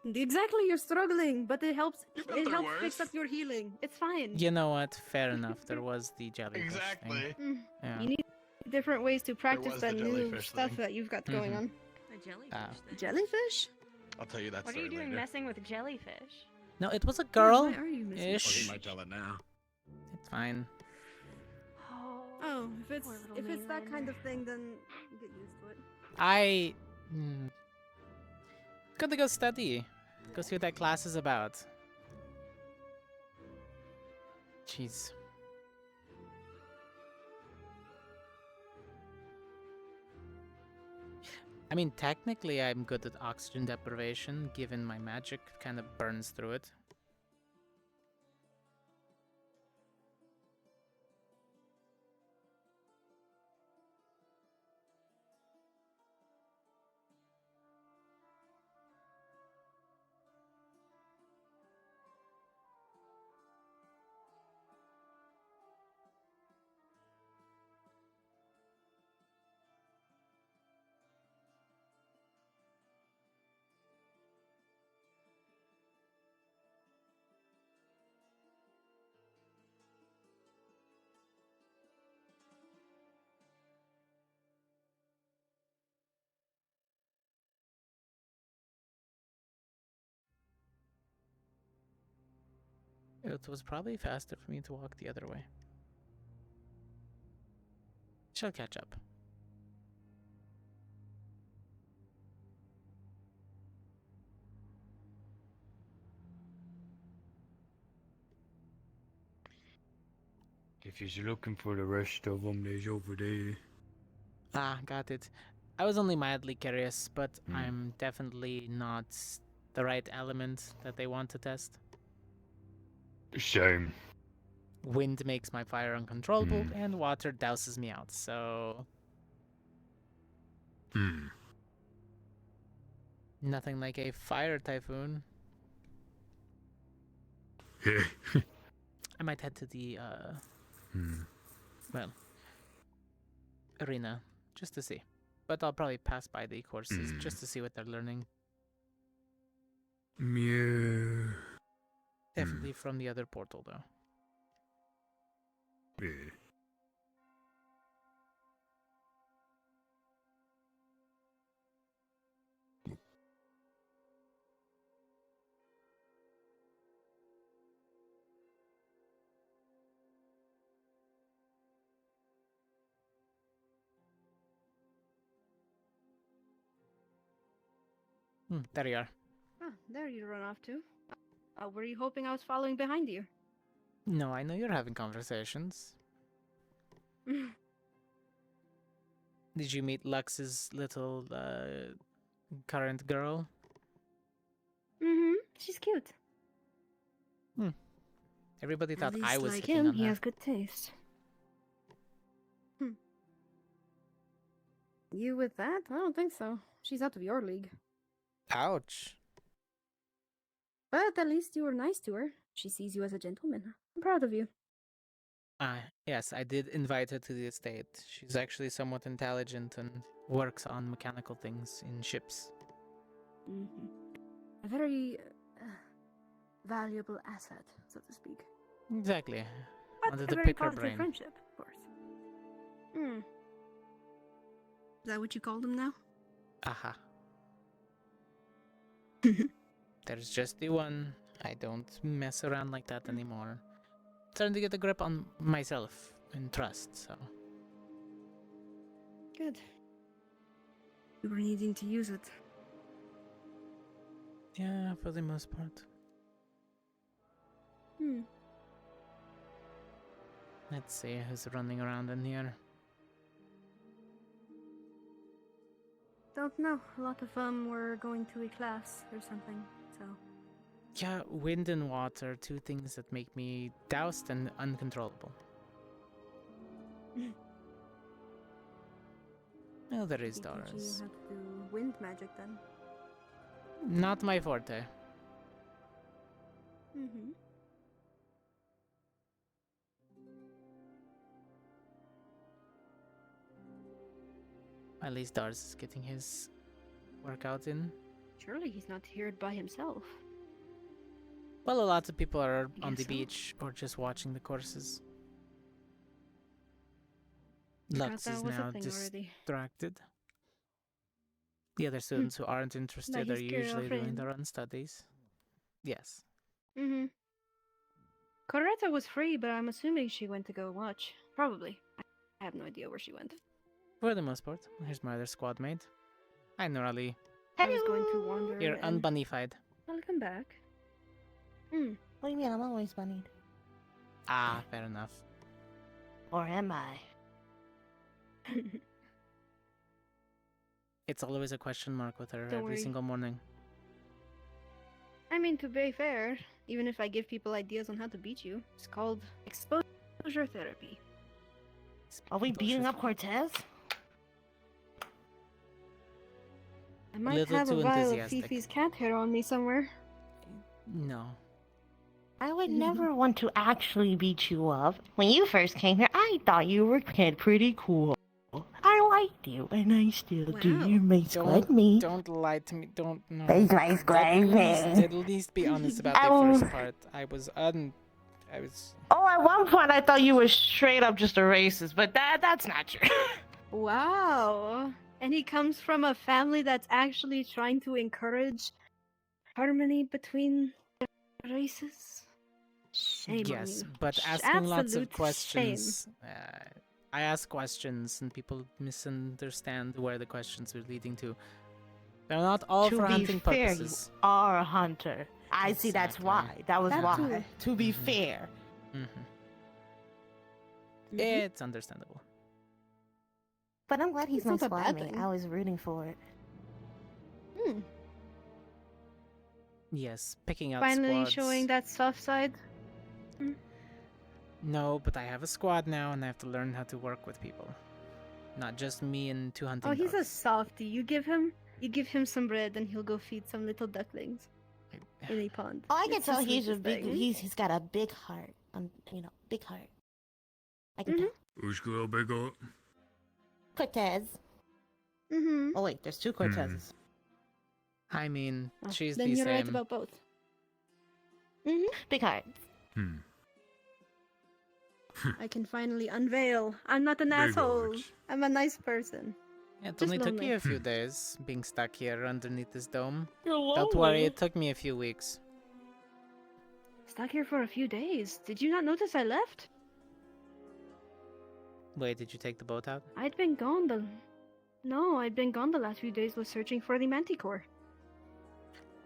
Exactly, you're struggling, but it helps. felt It the helps worst. fix up your healing. It's fine. You know what? Fair enough. There was the jellyfish Exactly. thing. Yeah. You need different ways to practice was the that new jellyfish stuff thing. that you've got going Mhm. on. A jellyfish. Ah. Jellyfish? I'll tell you that What are story you doing later. messing with jellyfish? No, it was a girl. Why are you missing? Well, he Ish. might tell it now. It's fine. Oh, if it's Poor little if it's that Maylin. kind of thing, then get used to it. I gotta go study. Go see what that class is about. Jeez. I mean, technically, I'm good at oxygen deprivation, given my magic kind of burns through it. It was probably faster for me to walk the other way. She'll catch up. If you're looking for the rest of them, there's over there. Ah, got it. I was only mildly curious, but I'm definitely not the right element that they want to test. Same. Wind makes my fire uncontrollable, and water douses me out, so... Nothing like a fire typhoon. I might head to the well, arena just to see. But I'll probably pass by the courses just to see what they're learning. Yeah. Definitely from the other portal, though. Yeah. There you are. Ah, there you run off to. Were you hoping I was following behind you? No, I know you're having conversations. Did you meet Lux's little current girl? Mm-hmm. She's cute. Everybody thought At least I was like hitting him, on he her. has good taste. You with that? I don't think so. She's out of your league. Ouch. But at least you were nice to her. She sees you as a gentleman. I'm proud of you. Yes, I did invite her to the estate. She's actually somewhat intelligent and works on mechanical things in ships. Mm-hmm. A very valuable asset, so to speak. Exactly. But Wanted a to very pick her positive brain. friendship, of course. Is that what you called him now? Aha. There's just the one. I don't mess around like that anymore. Starting to get a grip on myself and trust, so. Good. You were needing to use it. Yeah, for the most part. Let's see who's running around in here. Don't know. A lot of them were going to a class or something, so. Yeah, wind and water, two things that make me doused and uncontrollable. Well, there is He teach you Doris. how to do wind magic then. Not my forte. Mm-hmm. At least Doris is getting his workout in. Surely he's not here by himself. Well, a lot of people are on the so. beach or just watching the courses. Forgot Lux that is was a now thing already. distracted. The other students who aren't interested are his usually doing girlfriend. their own studies. Yes. Mm-hmm. Coretta was free, but I'm assuming she went to go watch. Probably. I have no idea where she went. For the most part. Here's my other squad mate. Hi, Norali. I was going to wander. You're and... unbunnified. Welcome back. What do you mean? I'm always bunnied. Ah, fair enough. Or am I? It's always a question mark with her Don't every worry. single morning. I mean, to be fair, even if I give people ideas on how to beat you, it's called exposure therapy. Are we beating up Cortez? I might Little have a too vial of enthusiastic. Fifi's cat hair on me somewhere. No. I would never want to actually beat you up. When you first came here, I thought you were pretty cool. I liked you, and I still do. You may squad me. Don't lie to me. Don't. No. Please may squad me. At least be honest about the first part. I was. Oh, at one point I thought you were straight up just a racist, but that's not true. Wow. And he comes from a family that's actually trying to encourage harmony between races. Shame on Yes, you. but asking lots of Absolute questions. I ask questions and people misunderstand where the questions are leading to. They're not all To for be hunting fair, purposes. you are a hunter. I see. That's why. That was That why. too. To be fair. It's understandable. But I'm glad he's It's my not a squad bad mate. thing. I was rooting for it. Yes, picking out Finally squads. showing that soft side. No, but I have a squad now and I have to learn how to work with people. Not just me and two hunting Oh, he's a dogs. softie. You give him some bread and he'll go feed some little ducklings. in a pond. Oh, I can It's the tell he's a sweetest big. thing. He's got a big heart. Big heart. I can tell. Who's got a big heart? Cortez. Mm-hmm. Oh wait, there's two Cortezes. I mean, she's Then the you're same. right about both. Mm-hmm. Big heart. I can finally unveil. I'm not an asshole. I'm a nice person. Yeah, it Just only took lonely. you a few days being stuck here underneath this dome. You're Don't worry, lonely. it took me a few weeks. Stuck here for a few days. Did you not notice I left? Wait, did you take the boat out? I'd been gone the... No, I'd been gone the last few days was searching for the Manticore.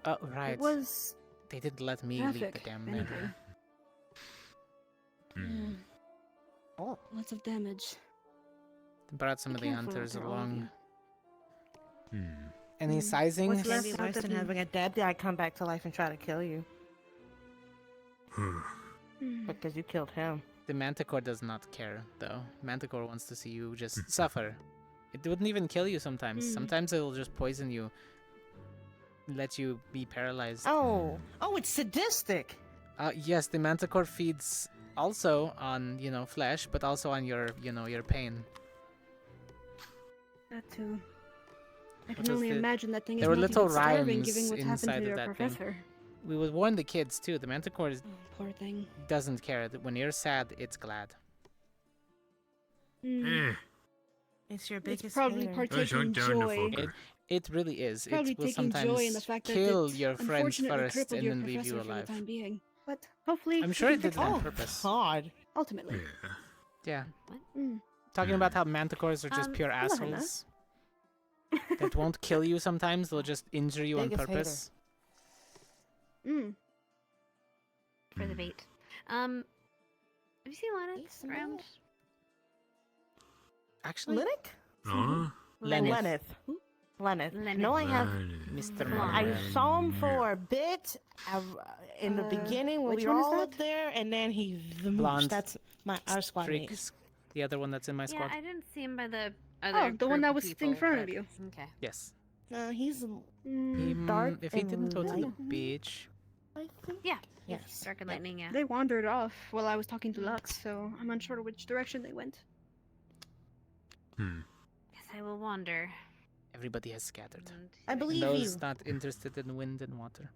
Oh, right. It was... They didn't let me leave the traffic, damn if map. anything. Oh. Lots of damage. They brought some Be of the careful hunters out there, all of along. you. Any sizing? What's left worse than having a dead guy come back to life and try to kill you? Because you killed him. The Manticore does not care, though. Manticore wants to see you just suffer. It wouldn't even kill you sometimes. Sometimes it'll just poison you. Let you be paralyzed. Oh, it's sadistic. Yes, the Manticore feeds also on, flesh, but also on your pain. That too. I What can was only the- imagine that thing is There were not little even starving, rhymes given what's happened inside to of your that professor. thing. We would warn the kids too. The Manticore Poor thing. doesn't care. When you're sad, it's glad. It's your It's biggest probably hater. partaking joy. It really is. Probably It will taking sometimes joy in the fact that kill it your friends unfortunately first crippled and your then leave professor you for the alive. time being. But hopefully, I'm we sure can it did fix it on that. purpose. God. Ultimately. Yeah. Mm. Talking about how Manticores are just pure Hello, Hannah. assholes. That won't kill you sometimes, they'll just injure you on Biggest purpose. Mm. For the bait. Have you seen Lennox around? Actually, Linux? Huh? Lenneth. Lenneth. No, I have. Mr. I Moran. saw him for a bit in the beginning when which we were one is all that? up there, and then he Blonde. That's our squad mate. Streaks. The other one that's in my Yeah, squad. I didn't see him by the other the one group that of was people, in front of but- you. Okay. Yes. He's Mm. If he didn't go to the light. beach. I think. Yeah. Yes. Dark and Lightning, yeah. They wandered off while I was talking to Lux, so I'm unsure which direction they went. Guess I will wander. Everybody has scattered. I believe Those you. not interested in wind and water.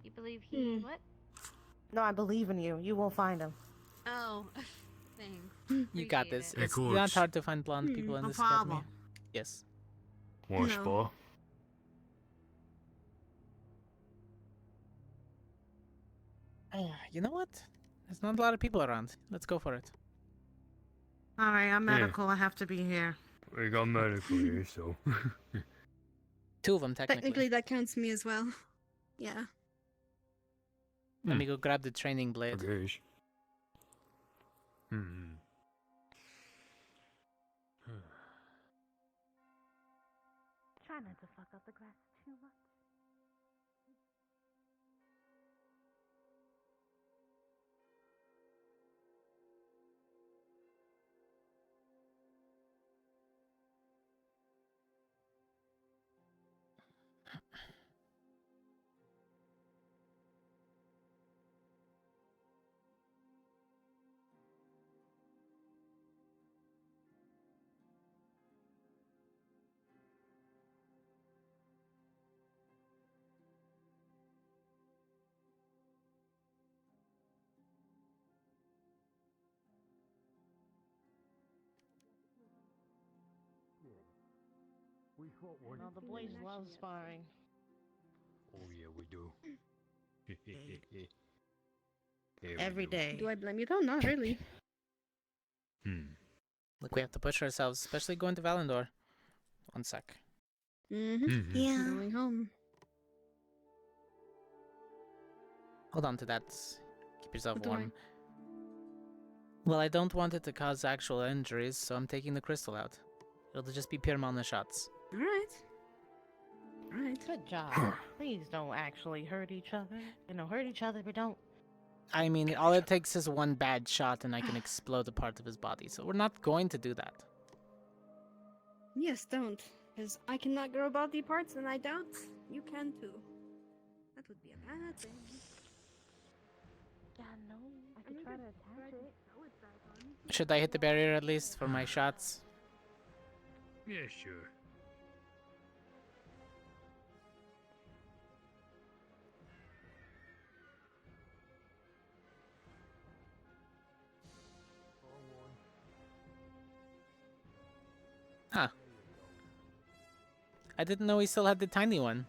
You believe he what? No, I believe in you. You will find him. Oh, thanks. You got Appreciate this. it. It's course. not hard to find blonde people in No this academy. problem. Yes. Wash No. bar. You know what? There's not a lot of people around. Let's go for it. All right, I'm Yeah. medical. I have to be here. We got medical here, so. Two of them, technically. Technically, that counts me as well. Yeah. Let me go grab the training blade. Okay. Try not to fuck up the grass too much. We fought one. No, the boys love sparring. Oh yeah, we do. Every day. Do I blame you though? Not really. Look, we have to push ourselves, especially going to Valendor. One sec. Mm-hmm. Yeah. Going home. Hold on to that. Keep yourself What do I- warm. Well, I don't want it to cause actual injuries, so I'm taking the crystal out. It'll just be pure mana shots. Alright. Alright. Good job. Please don't actually hurt each other. Hurt each other, but don't. I mean, all it takes is one bad shot and I can explode a part of his body, so we're not going to do that. Yes, don't. Because I cannot grow body parts, and I doubt you can too. would be a bad thing. Yeah, no. I could try to attach it. Should I hit the barrier at least for my shots? Yeah, sure. Huh. I didn't know he still had the tiny one.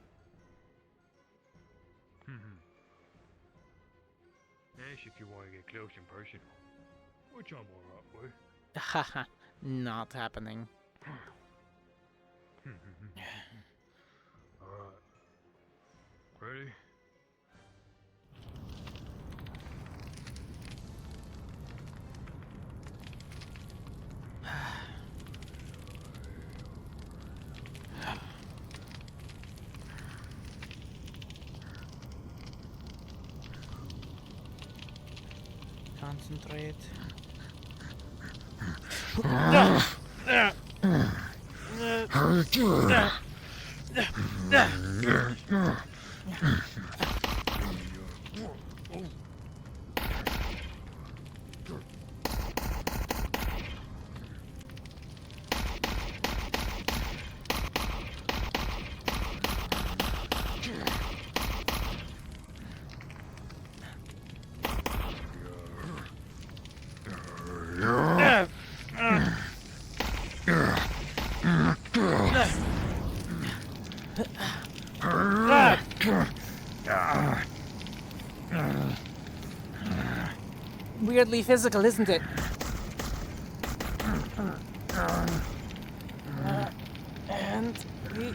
That's if you want to get close and personal. Which I'm alright with. Haha, not happening. Alright. Ready? Concentrate. Weirdly physical, isn't it? And we...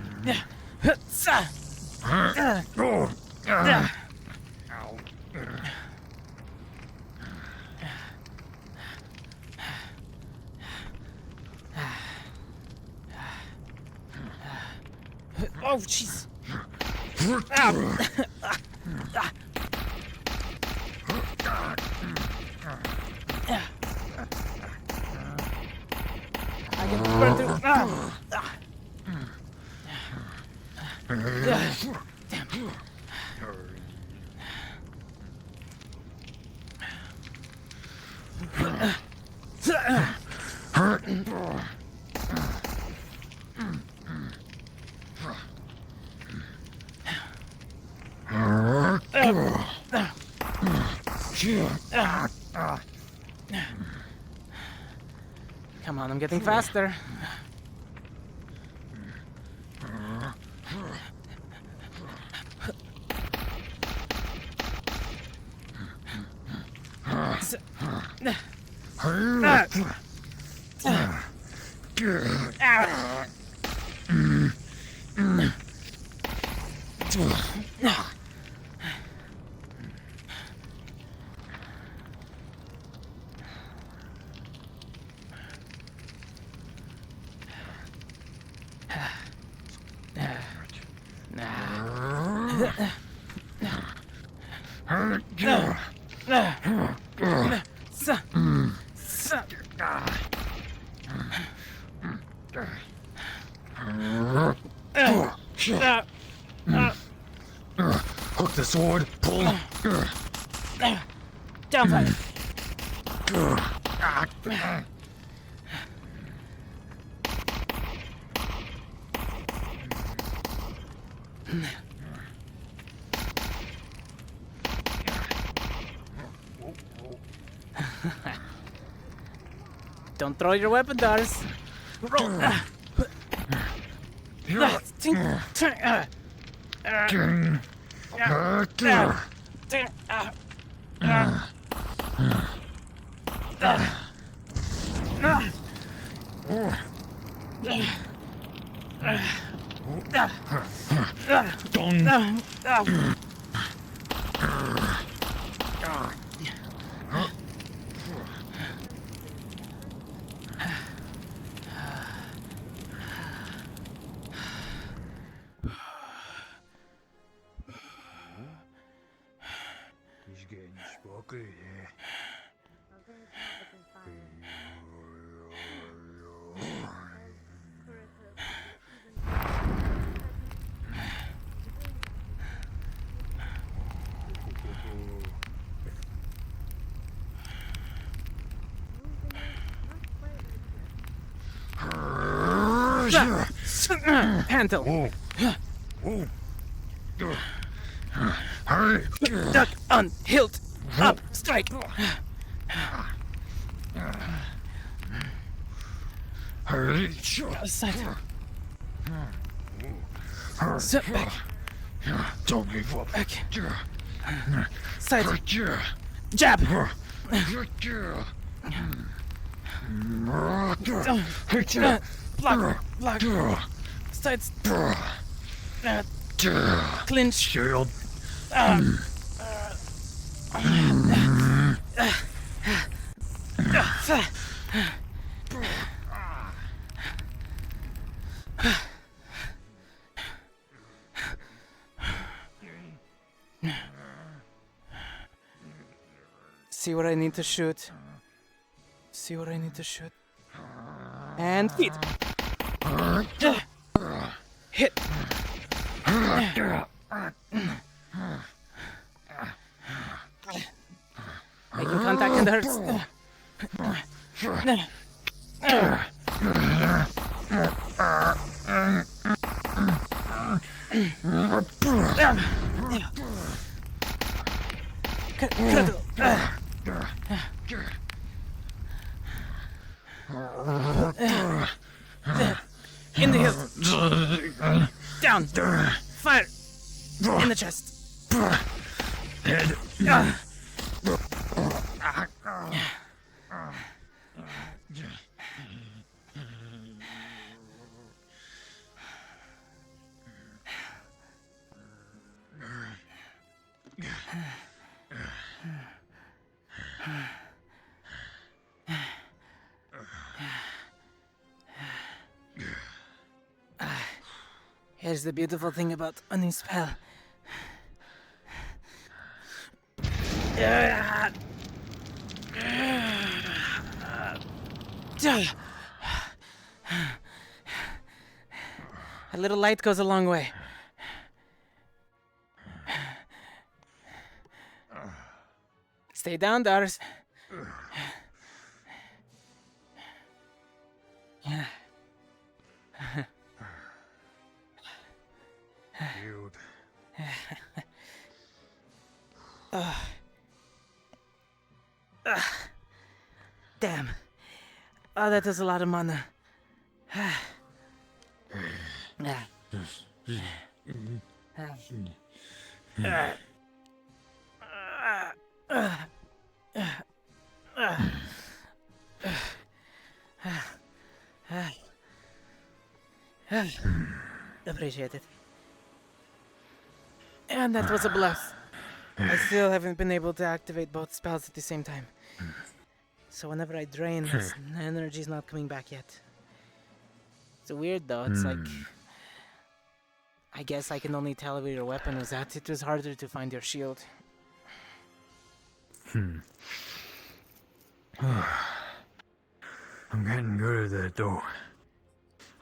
Oh, jeez. I can burn through. Damn. Come on, I'm getting faster. Hook the sword, pull. Down. Don't throw your weapon, daughters. Roll. He's getting sparkly there. Handle. Hurry. Duck on hilt. Up. Strike. Hurry. Side. Sit back. Don't give up. Back. Side. Jab. Block. Sides. Clinch. Shield. See what I need to shoot. And feet. Hit. Making contact and hurts. Critical. In the hill. Down. Fire. In the chest. Head. Here's the beautiful thing about a new spell. A little light goes a long way. Stay down, Dars. Shield. Damn. Oh, that does a lot of mana. Appreciate it. And that was a bluff. I still haven't been able to activate both spells at the same time. So whenever I drain, the energy's not coming back yet. It's weird though, it's like... I guess I can only tell where your weapon was at. It was harder to find your shield. I'm getting good at that though.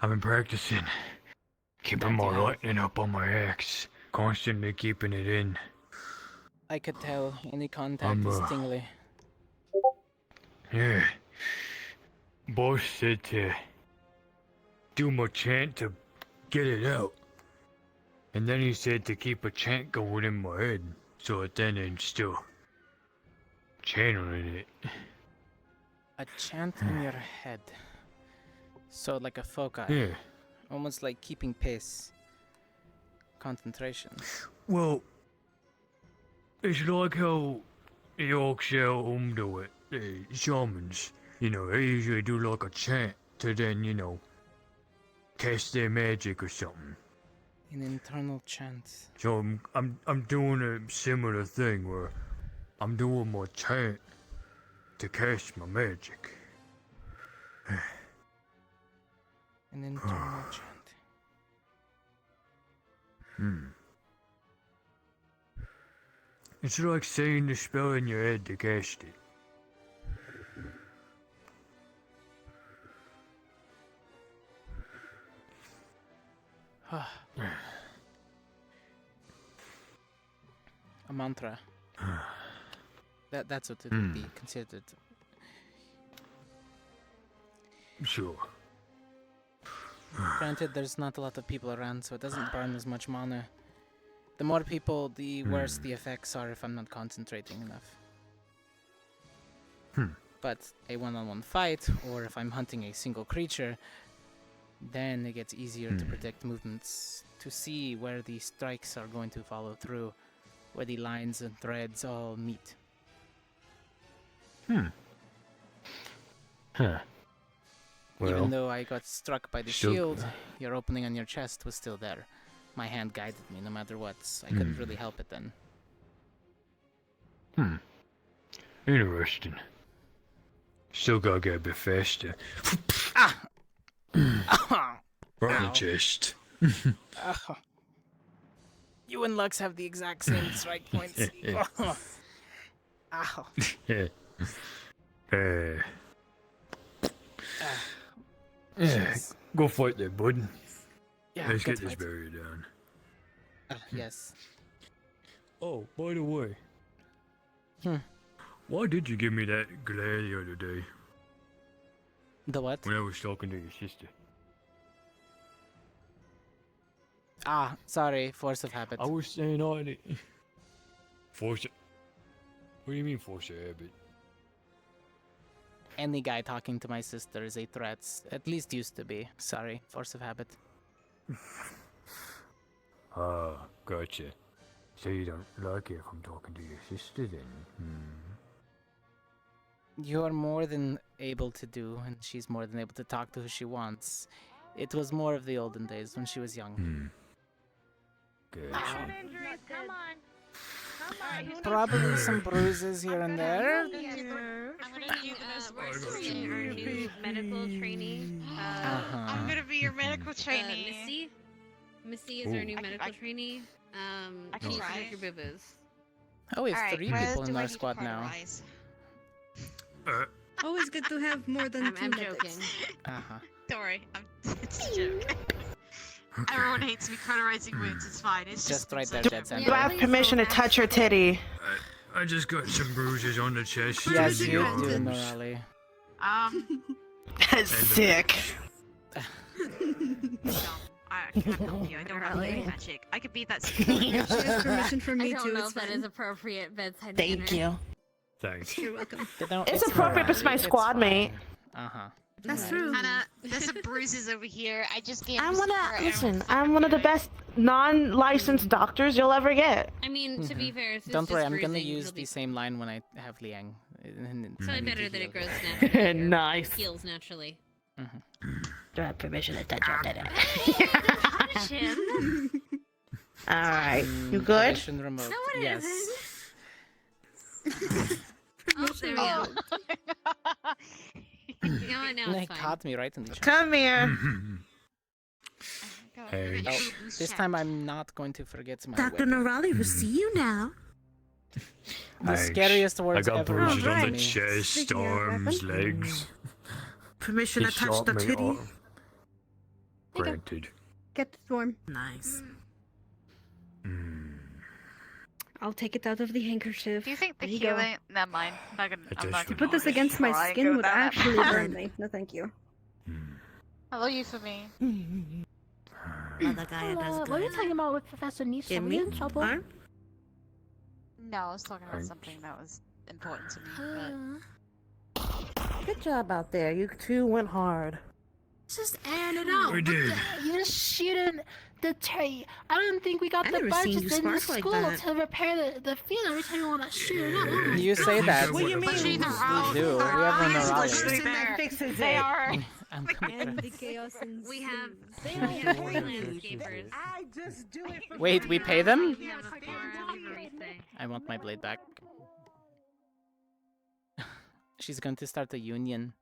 I've been practicing. Keeping my lightning up on my axe. Constantly keeping it in. I could tell any contact is tingly. Yeah. Boss said to do my chant to get it out. And then he said to keep a chant going in my head. So that then I'm still channeling it. A chant in your head. So like a foci. Yeah. Almost like keeping pace. Concentration. Well, it's like how the Yorkshire do it. The shamans, they usually do like a chant to then, cast their magic or something. An internal chant. So I'm doing a similar thing where I'm doing my chant to cast my magic. An internal chant. It's like saying the spell in your head to cast it. A mantra. That's what it would be considered. Granted, there's not a lot of people around, so it doesn't burn as much mana. The more people, the worse the effects are if I'm not concentrating enough. But a one-on-one fight, or if I'm hunting a single creature, then it gets easier to predict movements, to see where the strikes are going to follow through, where the lines and threads all meet. Huh. Well, Even though I got struck by the still- shield, your opening on your chest was still there. My hand guided me no matter what. I couldn't really help it then. Interesting. Still gotta get a bit faster. Right in the chest. You and Lux have the exact same strike points. Ow. Yeah. Jeez. Go fight there, bud. Yeah, Let's go get this fight. barrier down. Yes. Oh, by the way. Hmm. Why did you give me that glare the other day? The what? When I was talking to your sister. Sorry, force of habit. I was saying all the... Force it. What do you mean force of habit? Any guy talking to my sister is a threat. At least used to be. Sorry, force of habit. Gotcha. So you don't like it if I'm talking to your sister then? You're more than able to do, and she's more than able to talk to who she wants. It was more of the olden days when she was young. Gotcha. Injuries, come on. Come on. Probably some bruises here and there. I'm gonna be our new medical trainee. I'm gonna be your medical trainee. Missy is our new Ooh. medical trainee. I can She's try. your boo-boos. Oh, we have Alright, 3 where people in do I our need to squad now. cauterize? Always good to have more than two I'm medics. joking. Don't worry, it's a joke. Everyone hates me cauterizing wounds, it's fine. It's Just right there, such dead a- center. Do I have permission to touch her titty? I just got some bruises on the chest. Yes, and the you do, arms. Norali. That's sick. I can't help you. I don't have any magic. I could be that. She has permission from me I don't too. know It's if that fine. is appropriate bedside Thank manner. you. Thanks. You're welcome. It's appropriate for my squad mate. That's true. Hannah, there's some bruises over here. I just gave I'm you some one of for listen. I'm one of the best non-licensed doctors you'll ever get. I mean, to be fair, it's Don't just worry, I'm bruising. gonna use It'll the be same line when I have Liang. probably better that it grows naturally. or Nice. Heals naturally. Do I have permission to touch her titty? Touch him. All right, you good? Permission remote. No, it Yes. isn't. Oh, there we go. You know what? Now They it's fine. caught me right in the chest. Come here. Hey. Oh, this time I'm not going to forget my Dr. weapon. Norali will see you now. The scariest I words got ever bruises written on to the me. chest, Speaking of arms, weapon. legs. Permission He to touch shot the me titty. all- There you go. Granted. Get this warm. Nice. I'll take it out of the handkerchief. Do you think the There you go. healing? Never mind. I'm not gonna. I'm not To gonna put this do against my Oh, I skin go would down that actually path. burn me. No, thank you. Hello, you for me. Other guy What does are you good. talking about with Professor Nisha? Give Were me you in trouble? arm. No, I was talking about something that was important to me. Good job out there. You two went hard. Just airing it out. We did. You're shooting the tree. I don't think we got I the never seen budget you in the spark like school that. to repair the field every time you want to shoot it up. You say that. What do you mean? We do. We have a Person Norali. that fixes They it. are. I'm gonna And the chaos ensues. We have They three landscapers. I just do it for Wait, we pay them? We have a farm, we have a Rice. I want my blade back. She's going to start a union.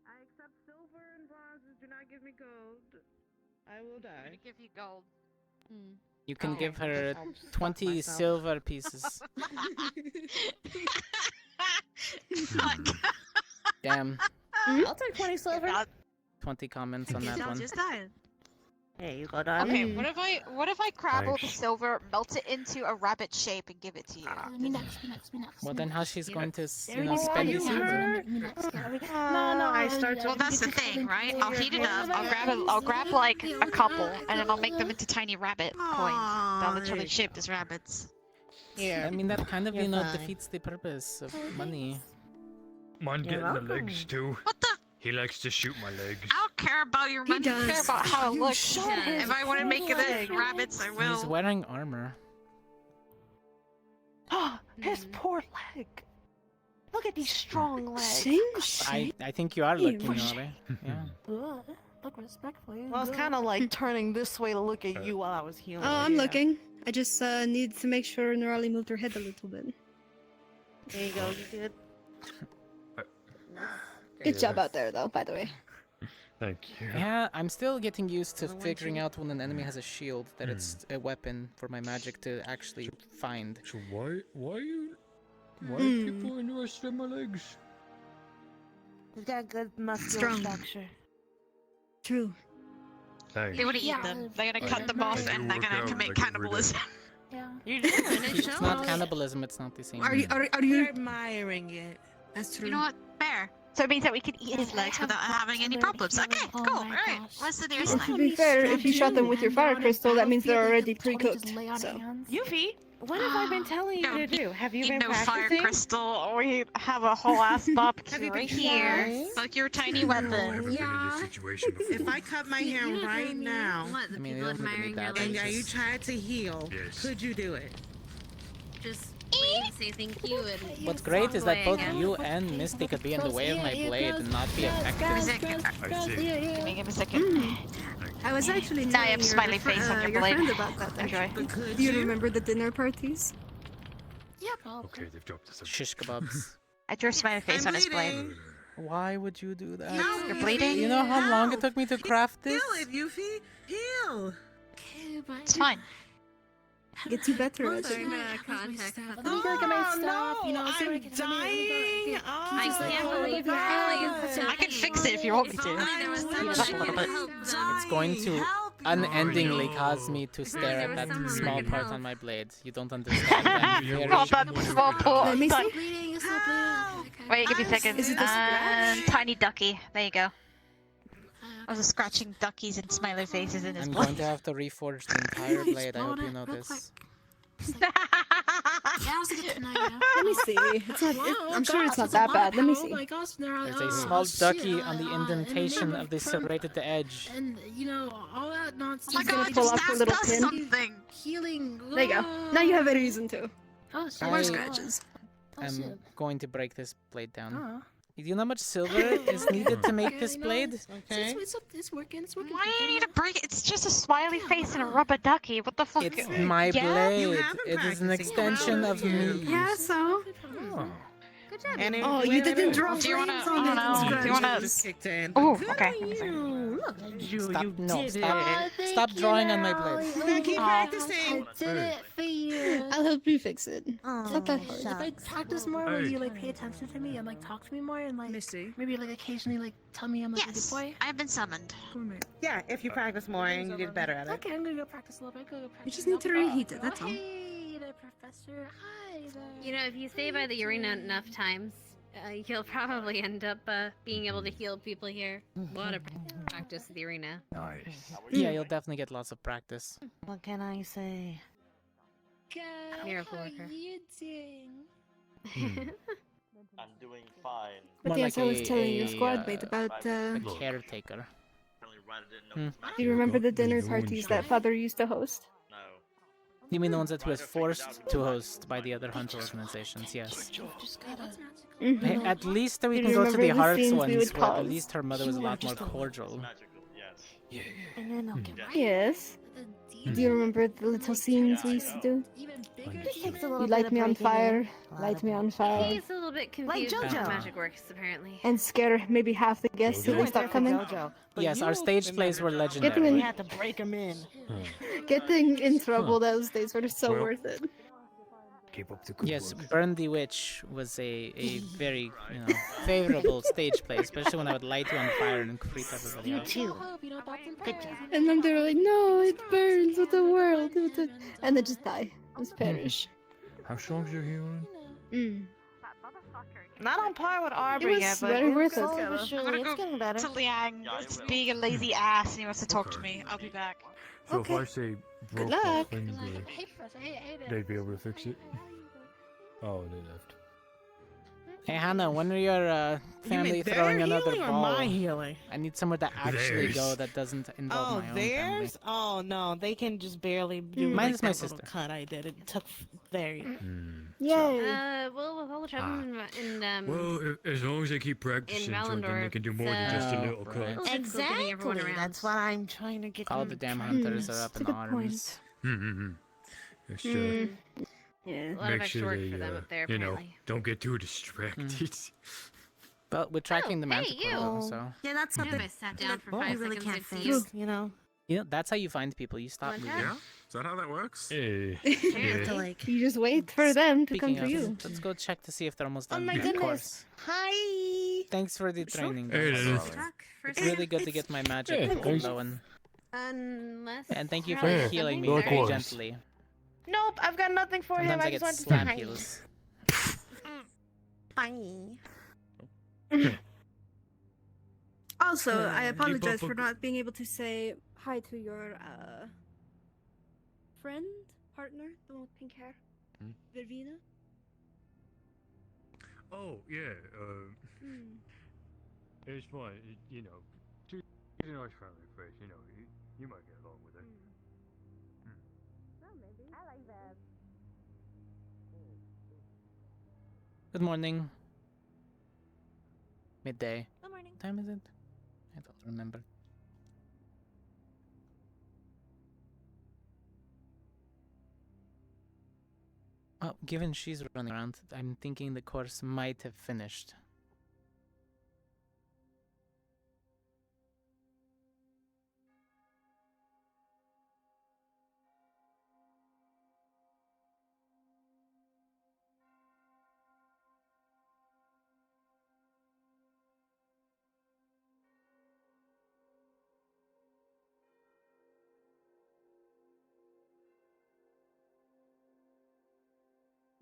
I accept silver and bronzes. Do not give me gold. I will I'm die. gonna give you gold. You can Okay. give her I'll just fuck 20 myself. silver pieces. Damn. I'll take 20 silver. 20 comments on that I'll one. just die. There you go, darling. Okay, what if I grab all the Thanks. silver, melt it into a rabbit shape, and give it to you? Me next. Well, then how she's going to There spend you the go. silver? Me next. No, I start. Well, that's the thing, right? I'll heat it up. I'll grab like a couple, and then I'll make them into tiny rabbit coins. They'll literally shaped as rabbits. I mean, that kind of, You're fine. defeats the purpose of money. Mine You're getting the welcome. legs too. What the? He likes to shoot my legs. I don't care about your money. I care about how it looks. shot his If I want to make it leg. into rabbits, I He's will. wearing armor. His poor leg. Look at these strong legs. Same shit. I think you are Hey, looking, what's- Ollie. Yeah. Look respectfully. Well, I was kind of like turning this way to look at you while I was healing. Oh, I'm looking. I just need to make sure Nerali moved her head a little bit. There you go. You did. Good job out there, though, by the way. Thank you. Yeah, I'm still getting used to figuring out when an enemy has a shield that it's a weapon for my magic to actually find. So why are people interested in my legs? He's got good muscular Strong. structure. True. Thanks. They would eat them. They're gonna cut them off, and they're gonna commit cannibalism. Yeah. You're doing it, It's not cannibalism, it's not the same. Are you? You're admiring it. That's true. You know what? Fair. So it means that we can eat his legs without having any problems. Okay, Oh cool. my Alright, gosh. what's the Well, nearest to thing? be fair, if you shot them with your fire crystal, that means they're already pre-cooked. So. Yuffie, what have I been telling you to do? Have you been No fire practicing? crystal. We have a whole ass barbecue right here. It's like your tiny weapon. Never been in this situation before. If I cut my hair right now, What, the I mean, people you don't admiring need your that, and legs? you tried to heal, Yes. could you do it? Just wait and say thank you and What's great is that away both again. you and Misty could be in the way of my blade and not be affected. I see. Give me a second. I was actually Now you telling have smiley face on your blade. friend about that. Enjoy. Actually. Do you remember the dinner parties? Okay, they've dropped the subject. Shish kebabs. I drew a smiley face on his blade. Why would you do that? You're bleeding? You know how long it took me to craft this? Yuffie. Heal. Okay, but It's fine. Gets you better at Sorry, it. no context. Let me go get my stuff. You know, so I I'm can dying. I can't believe you I can fix it if you want me to. There was Speed it up a little bit. It's going to unendingly cause me to stare at that Someone small really part help. on my blade. You don't understand. I'm very Not that small port. Let me see. bleeding. It's not bleeding. Okay. Wait, give me a second. Is it a scratch? Tiny ducky. There you go. I was scratching duckies and smiley faces in his I'm blade. going to have to reforge the entire blade. I hope you know this. Yeah, I was good tonight, you know? Let me see. It's not. Wow, I'm sure it's gosh, not it's that a bad. Let me lot. see. Oh my gosh, there are, There's a small shit, ducky on the in the indentation name of the serrated edge. And, you know, all that nonsense. Oh my gonna god, pull just off the ask little us pin. something! Healing. There you go. Now you have a reason to. Oh, shit. More I- scratches. Oh, I'm shit. going to break this blade down. Oh. Do you know how much silver is needed to make this Okay, no, blade? it's working. It's working. Why do you need to break it? It's just a smiley face and a rubber ducky. What the fuck? It's my Yeah? blade. It is an extension of me. Yeah, so. Good job. And Oh, you didn't draw Do you wanna- flames I on don't it. know. and Do you wanna- scratches. Just kicked in. Oh, Good okay. for you. Look at you. Stop! You No! did Stop! it. Stop drawing on my blade. Now keep I practicing. did it for you. I'll help you fix it. Oh, It's not that hard. if I practice more, will you like pay attention to me and like talk to me more and like Missy. maybe like occasionally like tell me I'm like a good Yes, boy? I've been summoned. Come here. Yeah, if you practice more and you get better at it. Okay, I'm gonna go practice a little bit. You just need to reheat it, that's all. Hey there, Professor. Hi there. You know, if you stay by the arena enough times, you'll probably end up being able to heal people here. A lot of practice at the arena. Nice. Yeah, you'll definitely get lots of practice. What can I say? Miracle worker. you doing? I'm doing fine. But More yes, like I was telling your a, squad mate about. a caretaker. Apparently Ryder didn't know his Do you remember the dinner Ruined parties stuff. that Father used to host? No. You mean the ones that he was forced to host by the other hunter organizations? Yes. Just gotta. Mhm. At least we Do can you go to the remember the Hearts scenes we ones, would where at cause? least her mother was a lot more Just a- cordial. Magical, yes. Yeah. And then I'll get Yes. The Do you remember the little scenes we used to do? This takes a little You bit light of me on breaking in. fire, A lot light of me on fire, He's a little bit confused on how JoJo. magic works, apparently. and scare maybe half the guests till You they weren't there stop for coming. JoJo, but Yes, you our stage plays were remember Getting we legendary. had to break them in. Getting in trouble those days were so Well, worth it. Keep up the good Yes, work. Burn the Witch was a very, favorable stage play, especially when I would light you on fire and creep everybody You out. too. Good job. And then they were like, no, it burns with the world. And then just die. Just perish. How strong's your healing? Not on par with Arbor was yet, but very worth it. slowly but I'm surely gonna it's go getting better. to Liang. Yeah, I Just will. being a lazy ass and he wants to talk to me. I'll be back. So if I say broke my luck. finger, I hate this. I hate it. they'd be able to fix it? Oh, they left. Hey Hannah, when are your family throwing another healing or ball? my healing? I need somewhere to actually go Theirs. that doesn't involve Oh, my own family. theirs? Oh no, they can just barely do Mine like is my that little sister. cut I did. It took very. Yay. Well, with all the troubles in Well, as long as they keep practicing, so then they Valandor, can do more than just a so- little right. cut. difficult getting everyone Exactly. around. That's what I'm trying to get. All them the to damn try. hunters are up That's in a good arms. Mm-hmm. Just, Yeah. A lot of make extra sure work they, for them up there, you know, apparently. don't get too distracted. But we're tracking the hey, manticore, you. though, so Yeah, that's You know, something if I sat down for that 5 we really seconds, can't I'd see fix, you. you know? that's how you find people. You stop Like moving. that? Yeah? Is that how that works? Hey. You have to like. You just wait for them to come Speaking for of, you. let's go check to see if they're almost Oh done my with the goodness. course. Hi. Thanks for the training, Hey, guys. Dennis. It's really good to get my magic Yeah, thanks. flowing. Unless. And thank you for Charlie has healing something me there. very Likewise. gently. Nope, I've got nothing for him. Sometimes I I get just wanted to say slam hi. heals. Bye. Also, I Keep apologize up for a- not being able to say hi to your friend, partner, the one with pink hair, Vervina. Oh, yeah, it's fun. You know, she's a nice family face, you know. You might get along with her. Good morning. Midday. Good morning. What time is it? I don't remember. Well, given she's running around, I'm thinking the course might have finished.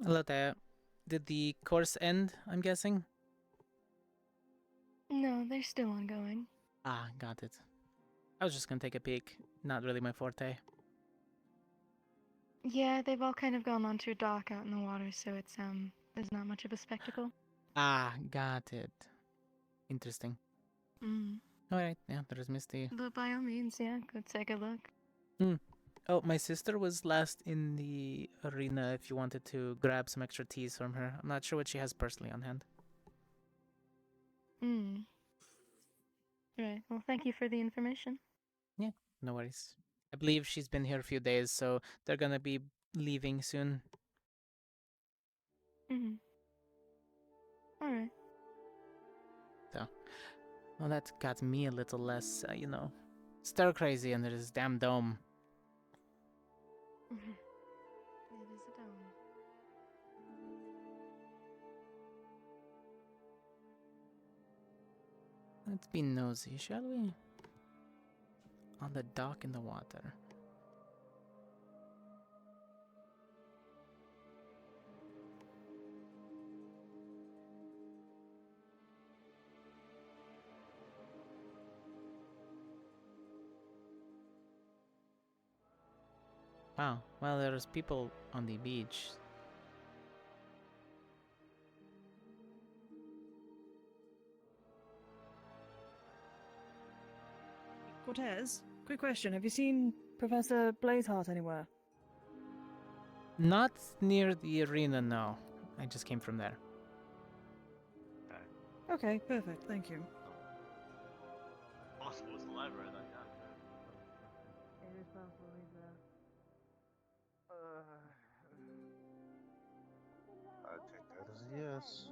Hello there. Did the course end, I'm guessing? No, they're still ongoing. Ah, got it. I was just gonna take a peek. Not really my forte. Yeah, they've all kind of gone onto a dock out in the water, so it's there's not much of a spectacle. Ah, got it. Interesting. Alright, yeah, there's Misty. But by all means, yeah, go take a look. Oh, my sister was last in the arena if you wanted to grab some extra teas from her. I'm not sure what she has personally on hand. Right, well, thank you for the information. Yeah, no worries. I believe she's been here a few days, so they're gonna be leaving soon. Alright. So, well, that got me a little less, stir crazy under this damn dome. It is a dome. Let's be nosy, shall we? On the dock in the water. Wow, well, there's people on the beach. Cortez, quick question. Have you seen Professor Blazeheart anywhere? Not near the arena, no. I just came from there. Okay, perfect. Thank you. Possible it's the library then, yeah. It is possible he's this.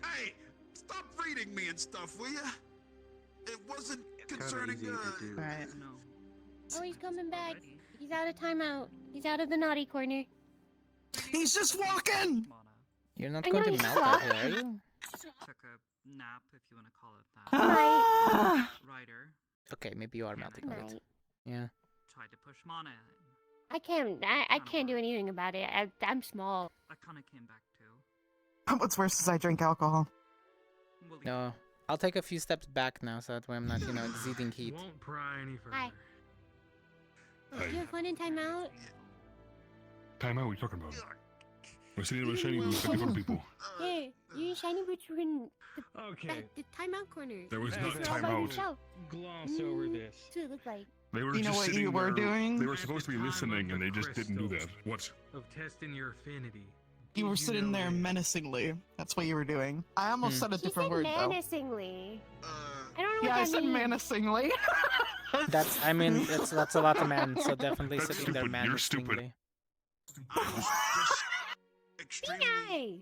Hey, stop reading me and stuff, will ya? It wasn't concerning, Right. Oh, he's coming back. He's out of timeout. He's out of the naughty corner. He's just walking! You're not I going know to he's melt walking. out here, are you? Took a nap, if you want to call it that. Ryder Okay, maybe you are melting out. Right. Yeah. tried to push Mana in. I can't do anything about it. I'm small. I kind of came back too. What's worse is I drink alcohol. No. I'll take a few steps back now so that way I'm not, exceeding heat. Won't pry any further. Hi. You have fun in timeout? Time out, what are you talking about? We're sitting with shiny boots looking for people. Hey, you and Shiny Boots were in Okay. the timeout corner. There was You no guys were all by timeout. yourself. Gloss over this. That's what it looked like. They were You know just what sitting you were there. doing? They were supposed to be listening, and they just didn't do that. What? Of testing your affinity. You were Did sitting know there this? menacingly. That's what you were doing. I almost said a She different said word though. menacingly. I don't know Yeah, what I that said means. menacingly. That's a lot of men, so definitely That's sitting there stupid. You're stupid. menacingly. Be nice.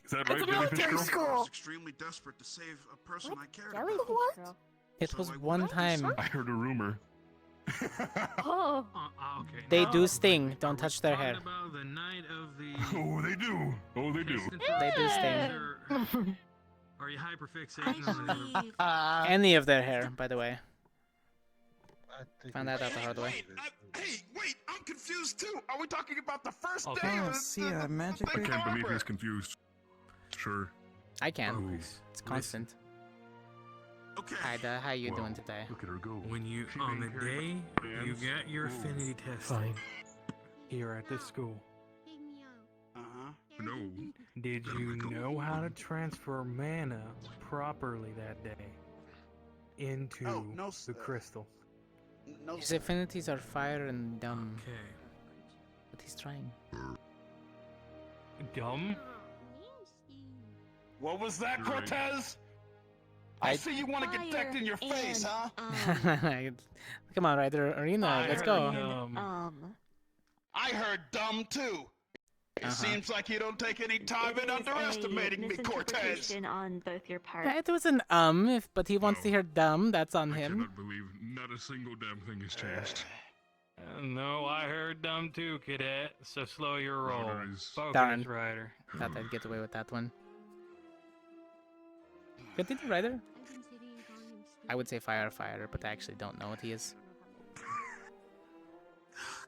Is that It's right, a Jellyfish military Girl? I school. was extremely desperate to save a person I cared about. Jellyfish girl. It was one time. I heard a rumor. Oh. Okay. They now, do sting. Don't touch their talking hair. about the night of the Oh, they do. Oh, they do. They do sting. Are you hyperfixated on the other? Any of their hair, by the way. Found that out the hard way. Hey, wait, I'm confused too. Are we talking about the first Okay. day Oh, or see a magic I can't believe he's confused. Sure. I can. Oh, It's constant. Okay. Hi, how you Wow. doing today? Look at her go. When you She on being the carried day by you fans. got your Whoa. affinity test Fine. here at this school, Uh-huh. No. did you know how to transfer mana properly that day into Oh, no, the crystal? No, His affinities are fire and dumb, Okay. but he's trying. Dumb? What was that, You're right. Cortez? I I- see you want to get decked in your face, huh? Come on, Ryder Arena, let's go. I heard dumb too. It seems like you don't take any time in underestimating me, Cortez. On both your parts. That was an but he wants to hear dumb, that's on I him. cannot believe not a single damn thing has changed. No, I heard dumb too, cadet. So slow your roll. Ryder is- Focus, Darn. Ryder. Thought I'd get away with that one. Continue, Ryder. I would say firefighter, but I actually don't know what he is.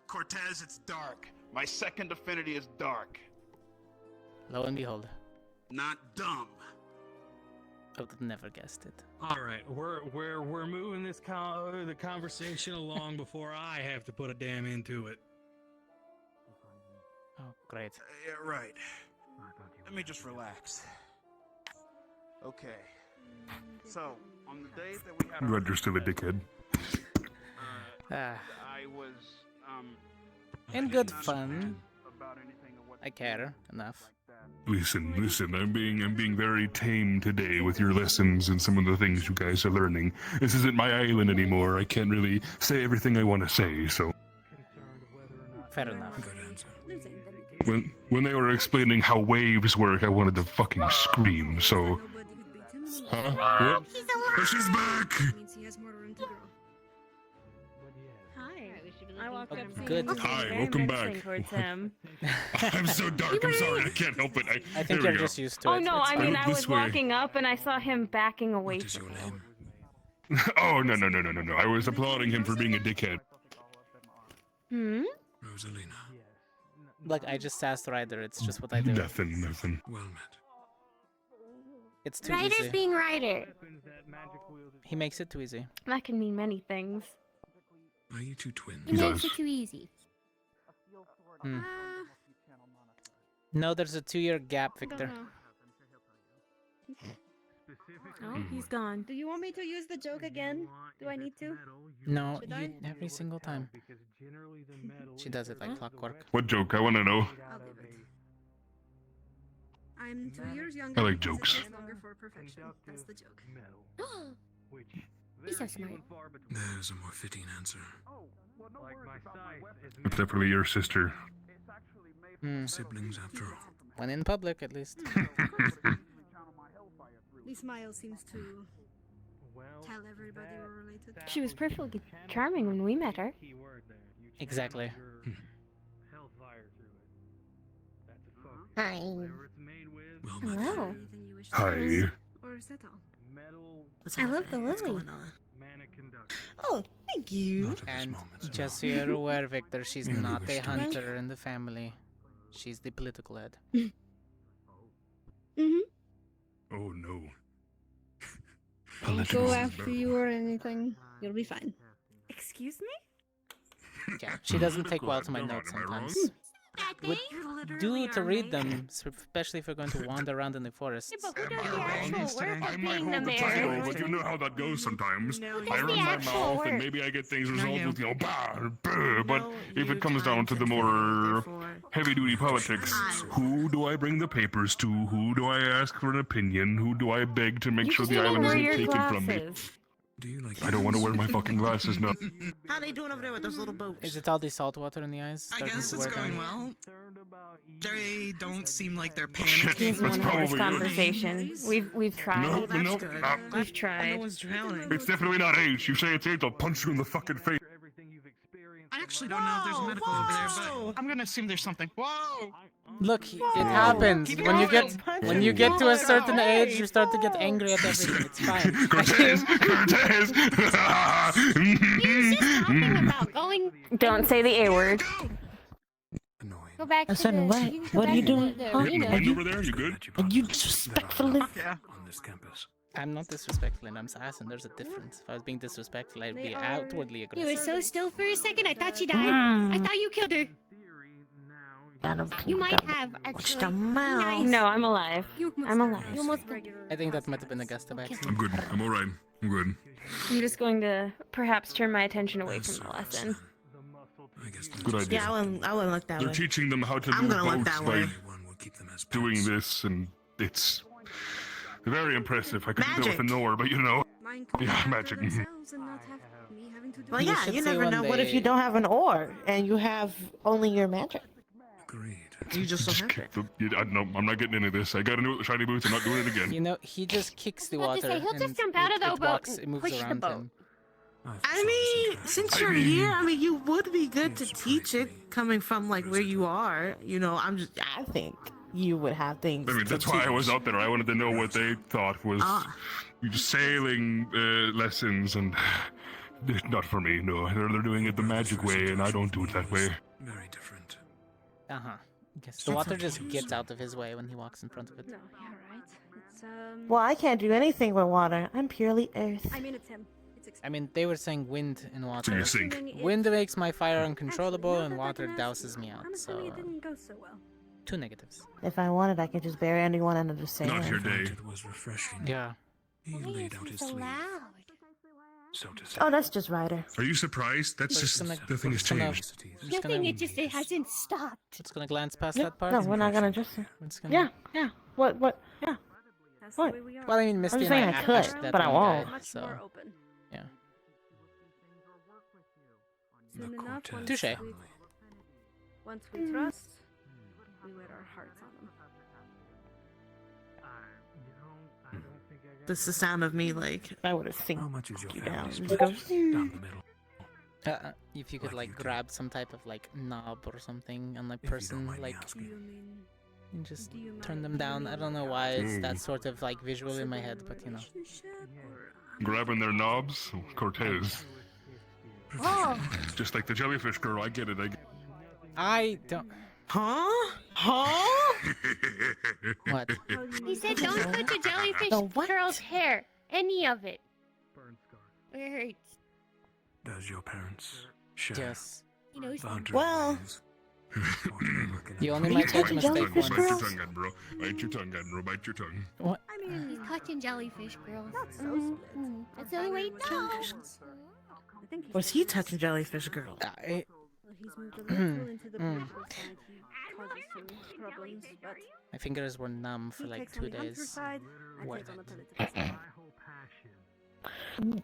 Cortez, it's dark. My second affinity is dark, Lo and behold, not dumb. I would have never guessed it. All right, we're moving this the conversation along before I have to put a damn into it. Oh, great. Yeah, right. Let me just relax. Okay. So, on the day that we had our Glad you're still a dickhead. Ah, I was, in good not fun. about anything of what I care enough. Listen, I'm being very tame today with your lessons and some of the things you guys are learning. This isn't my island anymore. I can't really say everything I want to say, so Fair enough. when they were explaining how waves work, I wanted to fucking scream, so huh? What? Oh, she's back! Hi. I walked up to Good. you. Hi, Very welcome menacing back. towards him. I'm so dark, I'm sorry, I can't help it. I think there we you're go. just used to it. Oh no, It's I fine. mean Look I was this way. walking up and I saw him backing away from me. Oh, no. I was applauding him for being a dickhead. Hmm? Rosalina. Look, I just asked Ryder. It's just what I do. Nothing. Well met. It's too Ryder's easy. being Ryder. He makes it too easy. That can mean many things. Are you two twins? He does. too easy. Hmm. No, there's a 2-year gap, Victor. Oh, he's gone. Do you want me to use the joke again? Do I need to? No, Should I? every single time. She does it like clockwork. What joke? I want to know. I'm 2 years younger. I like because it jokes. takes longer for perfection. That's the joke. He's so smart. There's a more fitting answer. It's definitely your sister. Hmm. Siblings after all. When in public, at least. The smile seems to tell everybody we're related. She was perfectly charming when we met her. Exactly. Hi. Hello. Hi. Or is that all? I love the lily. Oh, thank you. And just so you're aware, Victor, she's not a hunter in the family. She's the political head. Mm-hmm. Oh no. Won't go after you or anything. You'll be fine. Excuse me? Yeah, she doesn't take well to my notes sometimes. Would do to read them, especially if you're going to wander around in the forest. I might hold the title, but you know how that goes sometimes. I run my mouth, and maybe I get things resolved with, bah, brr, but if it comes down to the more heavy-duty politics, who do I bring the papers to? Who do I ask for an opinion? Who do I beg to make sure the island isn't taken from me? I don't want to wear my fucking glasses now. How they doing over there with those little boats? Is it all the salt water in the eyes? I guess it's going well. They don't seem like they're Shit, panicking. that's probably This conversation. We've tried. No, that's no, good. We've tried. No one's drowning. it's definitely not AIDS. You say it's AIDS, I'll punch you in the fucking face. I actually don't know if there's a medical over there, but I'm gonna assume there's something. Whoa! Look, it happens. Keep When you going. get to a certain age, you start to get angry at everything. It's fine. Cortez! Cortez! About going. Don't say the A word. Go back to Son, the. what? You can go What are back you to doing? the Huh? arena. Wind over there? You good? Are you disrespectful? Yeah. On this campus. I'm not disrespectful and I'm assassin. There's a difference. If I was being disrespectful, I'd be outwardly You aggressive. were so still for a second. I thought she died. I thought you killed her. You might have actually. Nice. No, I'm alive. I'm alive. You almost. I think that might have been a gust of accident. I'm good. I'm alright. I'm good. I'm just going to perhaps turn my attention away from the lesson. Good idea. Yeah, I wouldn't look that They're way. teaching them how to I'm do gonna look boats that by way. doing this, and it's very impressive. I couldn't do it with an oar, but you know. Yeah, magic. Well, yeah, should you say never one know. What if you don't have an oar and you have only your magic? You just so happy. No, I'm not getting into this. I gotta do it with shiny boots. I'm not doing it again. You know, he just kicks the I was water. about to say, he'll just and jump out of the boat walks, and it moves push the around boat. him. I mean, since you're here, I mean, you would be good to teach it coming from like where you are. You know, I think you would have things. I mean, that's why I was out there. I wanted to know what they thought was sailing lessons, and not for me. No, they're doing it the magic way, and I don't do it that way. Very different. Uh-huh. Yes, the water just gets out of his way when he walks in front of it. No, you're right. It's Well, I can't do anything with water. I'm purely earth. I mean, it's him. I mean, they were saying wind and water. So you sink. Wind makes my fire uncontrollable, and water douses me out. So, it didn't go so well. two negatives. If I wanted, I could just bury anyone under the sand. Not your day. It was refreshing. Yeah. He laid out his So sleeve. loud. So to say. Oh, that's just Ryder. Are you surprised? That's just the thing has changed. Nothing. It just it hasn't stopped. Just gonna glance past Yeah, that part. no, we're not gonna just. It's gonna- Yeah, yeah. What? Yeah. What? Well, I mean, Misty I'm just and saying I I could, ashed that but I one won't. guy, Much so more open. yeah. Soon enough, Touche. Once we trust, we wear our hearts on them. That's the sound of me like. I would have sink How much is your you family down. split? Just go. Down the middle. If you could like grab some type of like knob or something on a person, like and just turn them down. I don't know why it's that sort of like visual in my head, but you know. Grabbing their knobs, Cortez. Oh. Just like the jellyfish girl. I get it. I don't. Huh? Huh? What? He said, "Don't touch a jellyfish girl's hair. Any of it. It hurts." Does your parents share? Yes. You know, the hunter Well. ways? You only Are might you make touching mistake jellyfish Bite once. your girls? tongue, bro. Bite your tongue, bro. Bite your tongue. What? I mean, he's touching jellyfish girls. So That's the only way to know. I think Was he touching jellyfish girl? I, he's moved a little into the political side. He causes some problems, but my fingers were numb for he like takes 2 on the hunter days. side, I Worth take on the it. political side.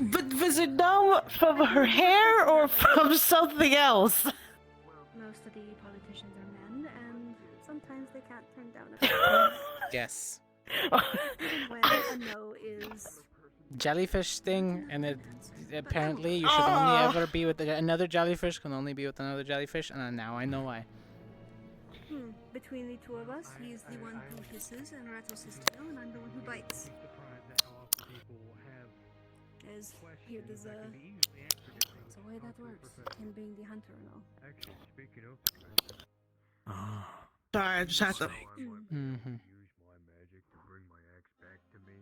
But was it now from her hair or from something else? Most of the politicians are men, and some sometimes they can't turn down a favor. Yes. When a no is Jellyfish thing, and it apparently you should only ever be with another jellyfish. Can only be with another jellyfish, and now I know why. Between the two of us, he's the one who hisses and rattles his tail, and I'm the one who bites. As here, there's a way that works. Him being the hunter and all. Sorry, I just had to.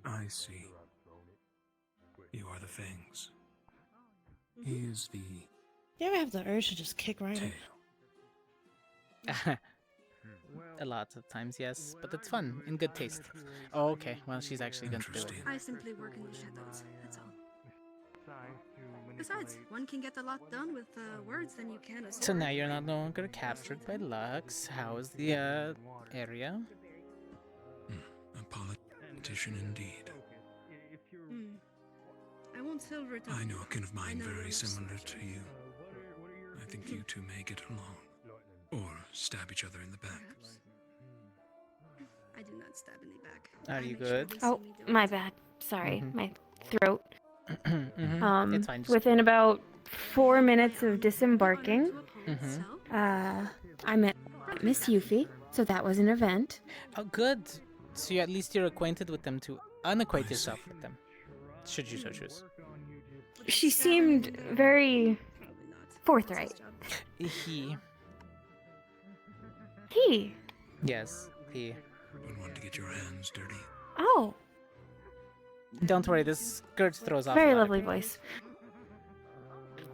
I see. You are the fangs. He is the You ever have the urge to just kick Ryder? A lot of times, yes, but it's fun, in good taste. Oh, okay, well, she's actually going to do it. I simply work in the shadows, that's all. Besides, one can get a lot done with words than you can a sword. So now you're not no longer captured by Lux. How is the area? a politician indeed. I want silver to... I know a kin of mine very similar to you. I think you two may get along. Or stab each other in the back. I do not stab in the back. Are you good? Oh, my bad. Sorry, my throat. It's fine. Within about 4 minutes of disembarking, I met Miss Yuffie, so that was an event. Oh, good. So at least you're acquainted with them to unacquaint yourself with them, should you so choose. She seemed very forthright. He. Yes, he. Don't want to get your hands dirty. Oh. Don't worry, this skirt throws off. Very lovely voice.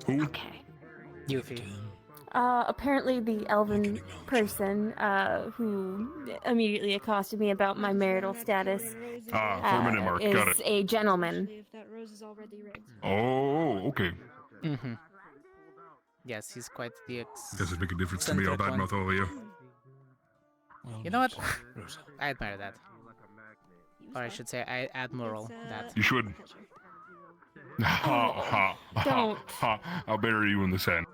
Who? Okay. Yuffie. Apparently the elven person who immediately accosted me about my marital status 4 minute mark. Got is it. a gentleman. If that rose is already red. Oh, okay. Yes, he's quite the Doesn't make a difference to me. I'll eccentric one. badmouth all of you. You know what? I admire that. Or I should say, I admiral that. You should. Ha ha Don't. ha. I'll bury you in the sand.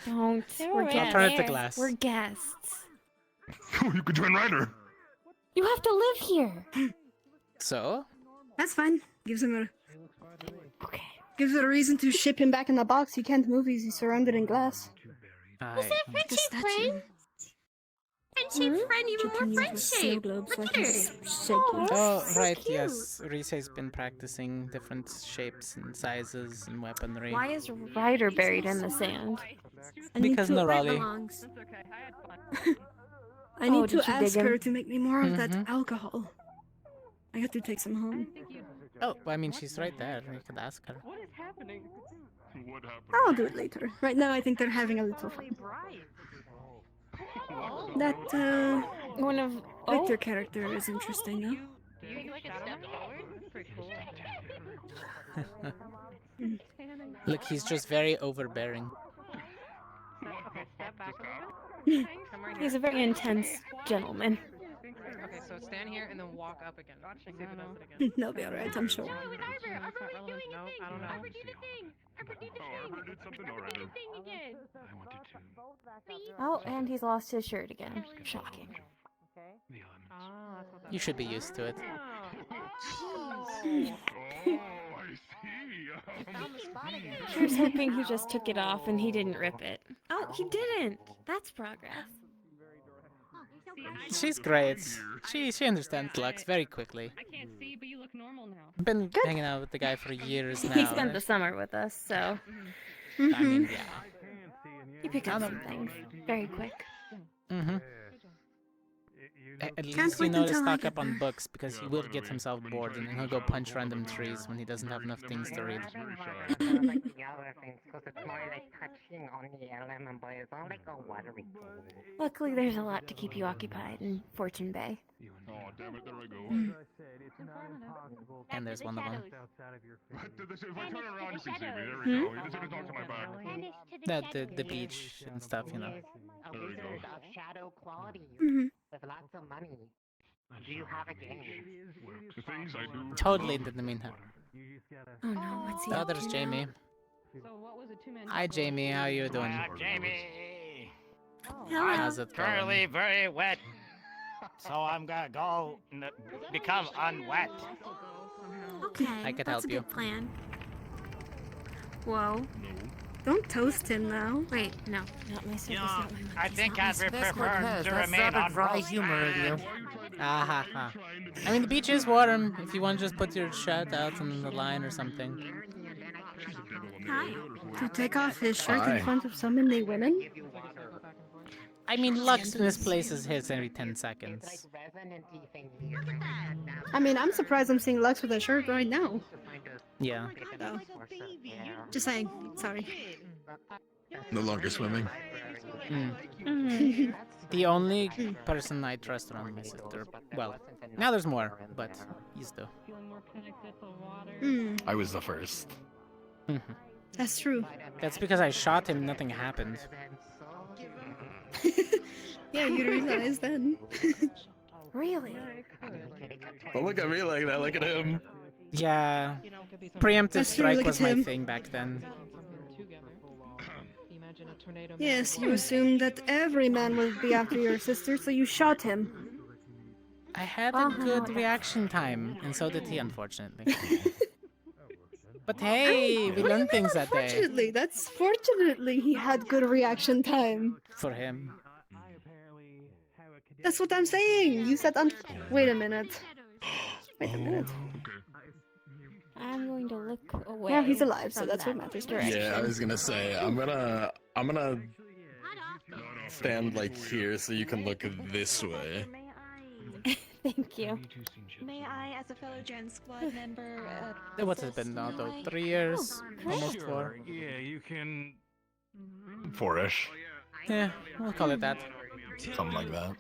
Don't. We're I'll guests. turn it to glass. We're guests. You could join Ryder. You have to live here. So? That's fine. Gives him a... Okay. Gives it a reason to ship him back in the box. He can't move. He's surrounded in glass. Was that friendship friend? Friendship friend, even more friendship. Look at her. Oh, right, yes. Risei's been practicing different shapes and sizes and weaponry. Why is Ryder buried in the sand? Because Norali. I need did to you dig ask him? her to make me more of that alcohol. I have to take some home. Oh, I mean, she's right there. You could ask her. What is happening? What happened? I'll do it later. Right now, I think they're having a little fun. That, one of Victor character is interesting, huh? Do you like a step forward? That's pretty cool. Look, he's just very overbearing. Okay, step back a little bit. Come right He's a very intense gentleman. Okay, so stand here and then walk up again. See if it does it again. They'll be alright, I'm sure. Arbor was doing a thing! I don't know. Arbor did a thing! Arbor did a thing! Arbor did something. Arbor Alright. did a thing again! I wanted to. Oh, and he's lost his shirt again. Shocking. You should be used to it. Oh, I see. I was hoping he just took it off and he didn't rip it. Oh, he didn't. That's progress. She's great. She understands Lux very quickly. I can't see, but you look normal now. Been hanging out with the guy for years now. He spent the summer with us, so I mean, yeah. he picked up some things very quick. At least you know to stock up on books because he will get himself bored and then he'll go punch random trees when he doesn't have enough things to read. Luckily, there's a lot to keep you occupied in Fortune Bay. Oh, damn it, there I go. And there's one of them. If I turn around, you can see me. There we go. You just have to talk to my back. The beach and stuff, you know. There we go. Shadow quality with lots of money. Do you have a game? The things I do. Totally didn't mean her. Oh no, what's he Oh, up there's to Jamie. So what was a two-man Hi, Jamie. How you doing? Jamie. How's it going? Currently very wet, so I'm gonna go become unwet. Okay, I could that's help a you. good plan. Whoa. Don't toast him now. Wait, no. Not my You know, I think I'd prefer to remain not a dry unroasted. humor of you. Ha. I mean, the beach is warm. If you want to just put your shirt out on the line or something. To take off his shirt Hi. in front of so many women? I mean, Lux misplaces his every 10 seconds. I mean, I'm surprised I'm seeing Lux with a shirt right now. Yeah. Oh. Just saying. Sorry. No longer swimming. The only person I trust around my sister. Well, now there's more, but used to. I was the first. That's true. That's because I shot him, nothing happened. Yeah, you realize then. Really? Don't look at me like that, look at him. Yeah. Preemptive That's true, strike look was at my him. thing back then. Yes, you assumed that every man would be after your sister, so you shot him. I had a good reaction time, and so did he, unfortunately. But hey, we learned things that day. Fortunately, he had good reaction time. For him. That's what I'm saying. You said wait a minute. Wait a minute. I'm going to look away. Yeah, he's alive, so that's what matters. Yeah, I was gonna say, I'm gonna stand like here so you can look this way. Thank you. May I, as a fellow Gen Squad member, What's it been now, though? 3 years? Almost 4? Yeah, you can. 4-ish. Yeah, we'll call it that. Something like that.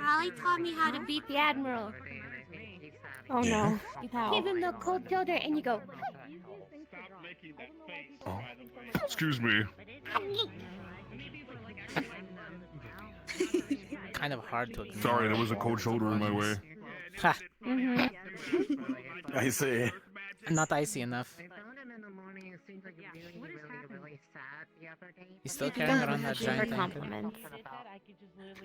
Holly taught me how to beat the Admiral. Oh no. Give him the cold shoulder and you go. Oh. Excuse me. Kind of hard to ignore. Sorry, there was a cold shoulder in my way. Ha! I see. Not icy enough. You still carrying around that giant anchor?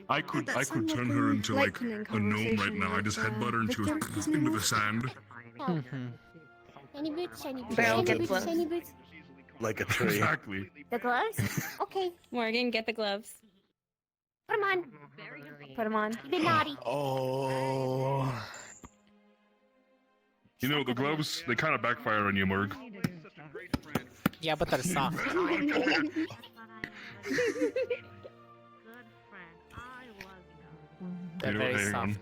I could turn her into like a gnome right now. I just headbutt her into the sand. Shiny boots, shiny boots, Barrel shiny get boots, blown. shiny boots. Like a tree. Exactly. The gloves? Okay. Morgan, get the gloves. Put them on. Put them on. You've been naughty. Oh. You know, the gloves, they kind of backfire on you, Morg. Yeah, but they're soft. They're very soft.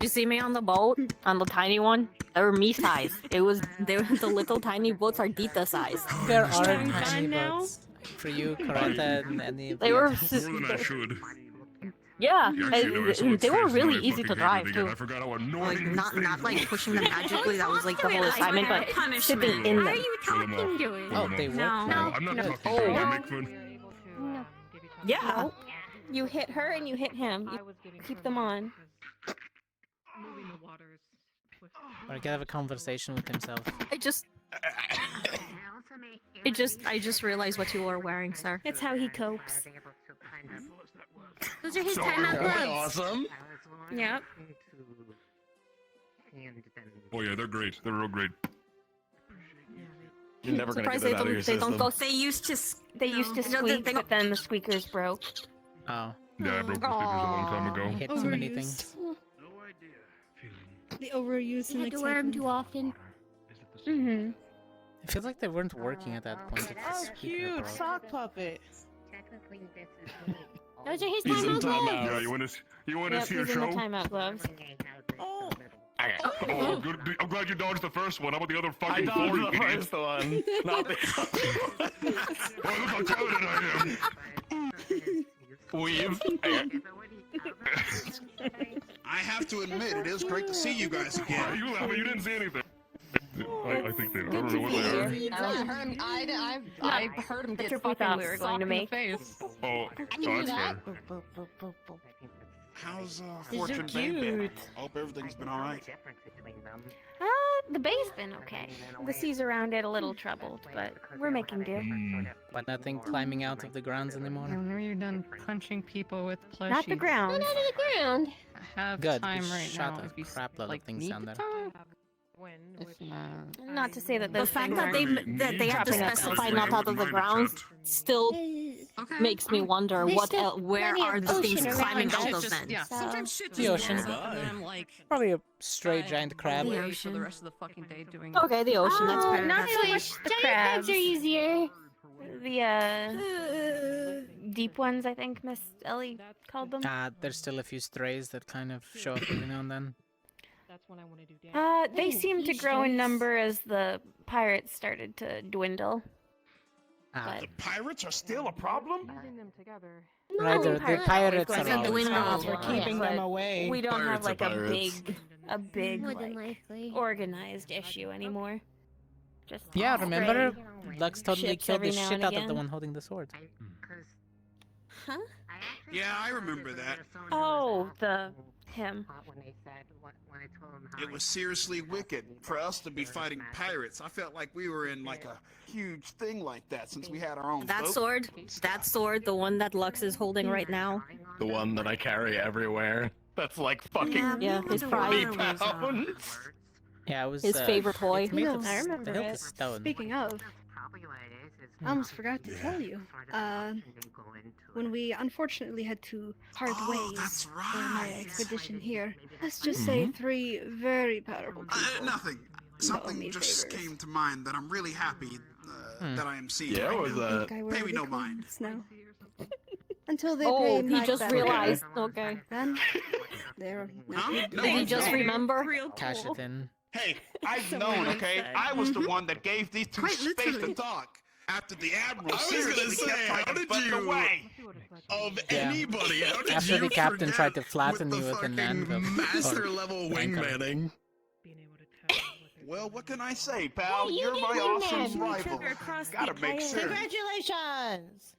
You see me on the boat, on the tiny one? They were me size. The little tiny boats are Dita size. There are tiny boats. For you, Coretta, and any of They the were others. More than I should. Yeah, Actually, I saw its they were face really and I easy to fucking drive hated it again. too. I forgot how annoying Like these not things like were. pushing them magically. That was like the whole assignment, but sitting in them. Are you talking to it? Oh, they work. No. I'm not No. talking to you. I make fun. No. Yeah. No. You hit her and you hit him. You keep them on. Or he could have a conversation with himself. I just realized what you were wearing, sir. That's how he copes. Those are his Sorry, timeout that was gloves. awesome. Yep. Oh yeah, they're great. They're real great. You're never gonna get Surprised that out of your they don't system. go. They used to No, squeak, but then the squeakers broke. Oh. Yeah, I broke the speakers a long time ago. Hit too many things. The overuse You and had to wear them too often. Mm-hmm. I feel like they weren't working at that point. If the Oh, speaker cute broke. sock puppet. Those are his He's in timeout gloves. timeout. Yeah, you want to Yep, see a he's in the show? timeout gloves. Oh, Oh, good. I'm glad you dodged the first one. How about the other I fucking dodged 40? the first one, not the other one. Boy, look how talented I am. Weave. I have to admit, it is great to see you guys Why are again. you laughing? You didn't see anything. I think they are. I don't know what they are. I heard him get fucking we were going to make. Oh, I oh, knew that's that. fair. How's They're so Fortune Bay been? cute. Hope everything's been alright. The bay's been okay. The seas around it a little troubled, but we're making do. But nothing climbing out of the grounds anymore. When you're done punching people with plushies. Not the ground. Not the ground. I have Good. time We right shot now. a If you crap load like, of things need down the there. time. Not to say that The those fact things that aren't they have to cropping up specify elsewhere. not out of the ground still makes me wonder There's what still where plenty are of the things ocean climbing around out us. of then? Yeah, So- sometimes shit The just ocean. blows up, and I'm like, Probably a stray giant crab. away The for ocean. the rest of the fucking day doing. Okay, the ocean. That's fair. Not That's so fair. much the crabs are easier. The deep ones, I think Miss Ellie called them. There's still a few strays that kind of show up every now and then. That's when I want to do damage. They seem to grow in number as the pirates started to dwindle. The pirates are still a problem? Using them together. Right, the pirates are Wasn't always dwindle. problems. We're keeping them But away. we don't have Pirates are like pirates. a big More than like, likely. organized issue anymore. Just Yeah, remember? stray Lux totally ships killed every the now shit and out of the again. one holding the sword. Huh? Yeah, I remember that. Oh, him. It was seriously wicked for us to be fighting pirates. I felt like we were in like a huge thing like that since we had our own That boat. sword, the one that Lux is holding right now. The one that I carry everywhere. That's like fucking Yeah, his 40 pride. pounds. Yeah, it was His favorite toy. It's made No, of I remember built it. of stone. Speaking of, I almost forgot to tell you. When we unfortunately had to part ways for my expedition here, let's just say 3 very powerful people. Nothing. me Something just favors. came to mind that I'm really happy that I am seeing. Yeah, right what was now. that? I wear Pay me no the mind. coins now. Until they Oh, pay he my just back. realized. Okay. Then they're Huh? No, Did he just no. remember? Cash it in. Hey, I've Someone known, once okay? said. I was the one that gave these two Quite space literally. to talk after the Admiral I was gonna seriously say, kept trying how to did butt you- away. Of Yeah. anybody, how did After you the captain forget tried to flatten with you the with an fucking anvil. master Or level anchor. wingmanning? Well, what can I say, pal? Hey, you You're did my win, awesome man. rival. Gotta make sure. Congratulations!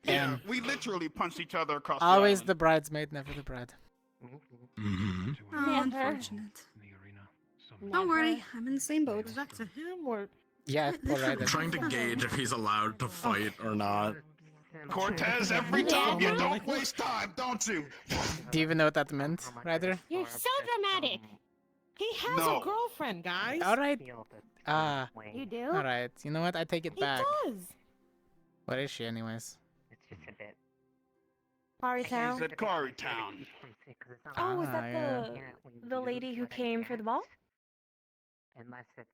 Yeah, we literally punched each other across Always the the bridesmaid, never the bride. Mm-hmm. Oh, Never. unfortunate. Don't worry, I'm in the same boat. Was that to him or? Yeah, poor I'm Ryder. trying to gauge if he's allowed to fight or not. Cortez, every time you don't waste time, don't you? Do you even know what that meant, Ryder? You're so dramatic. He has No. a girlfriend, guys. Alright. You do? Alright. You know what? I take it He back. does. What is she, anyways? Party town. He's at Quarry Town. Oh, was that yeah. the lady who came for the ball? Unless it's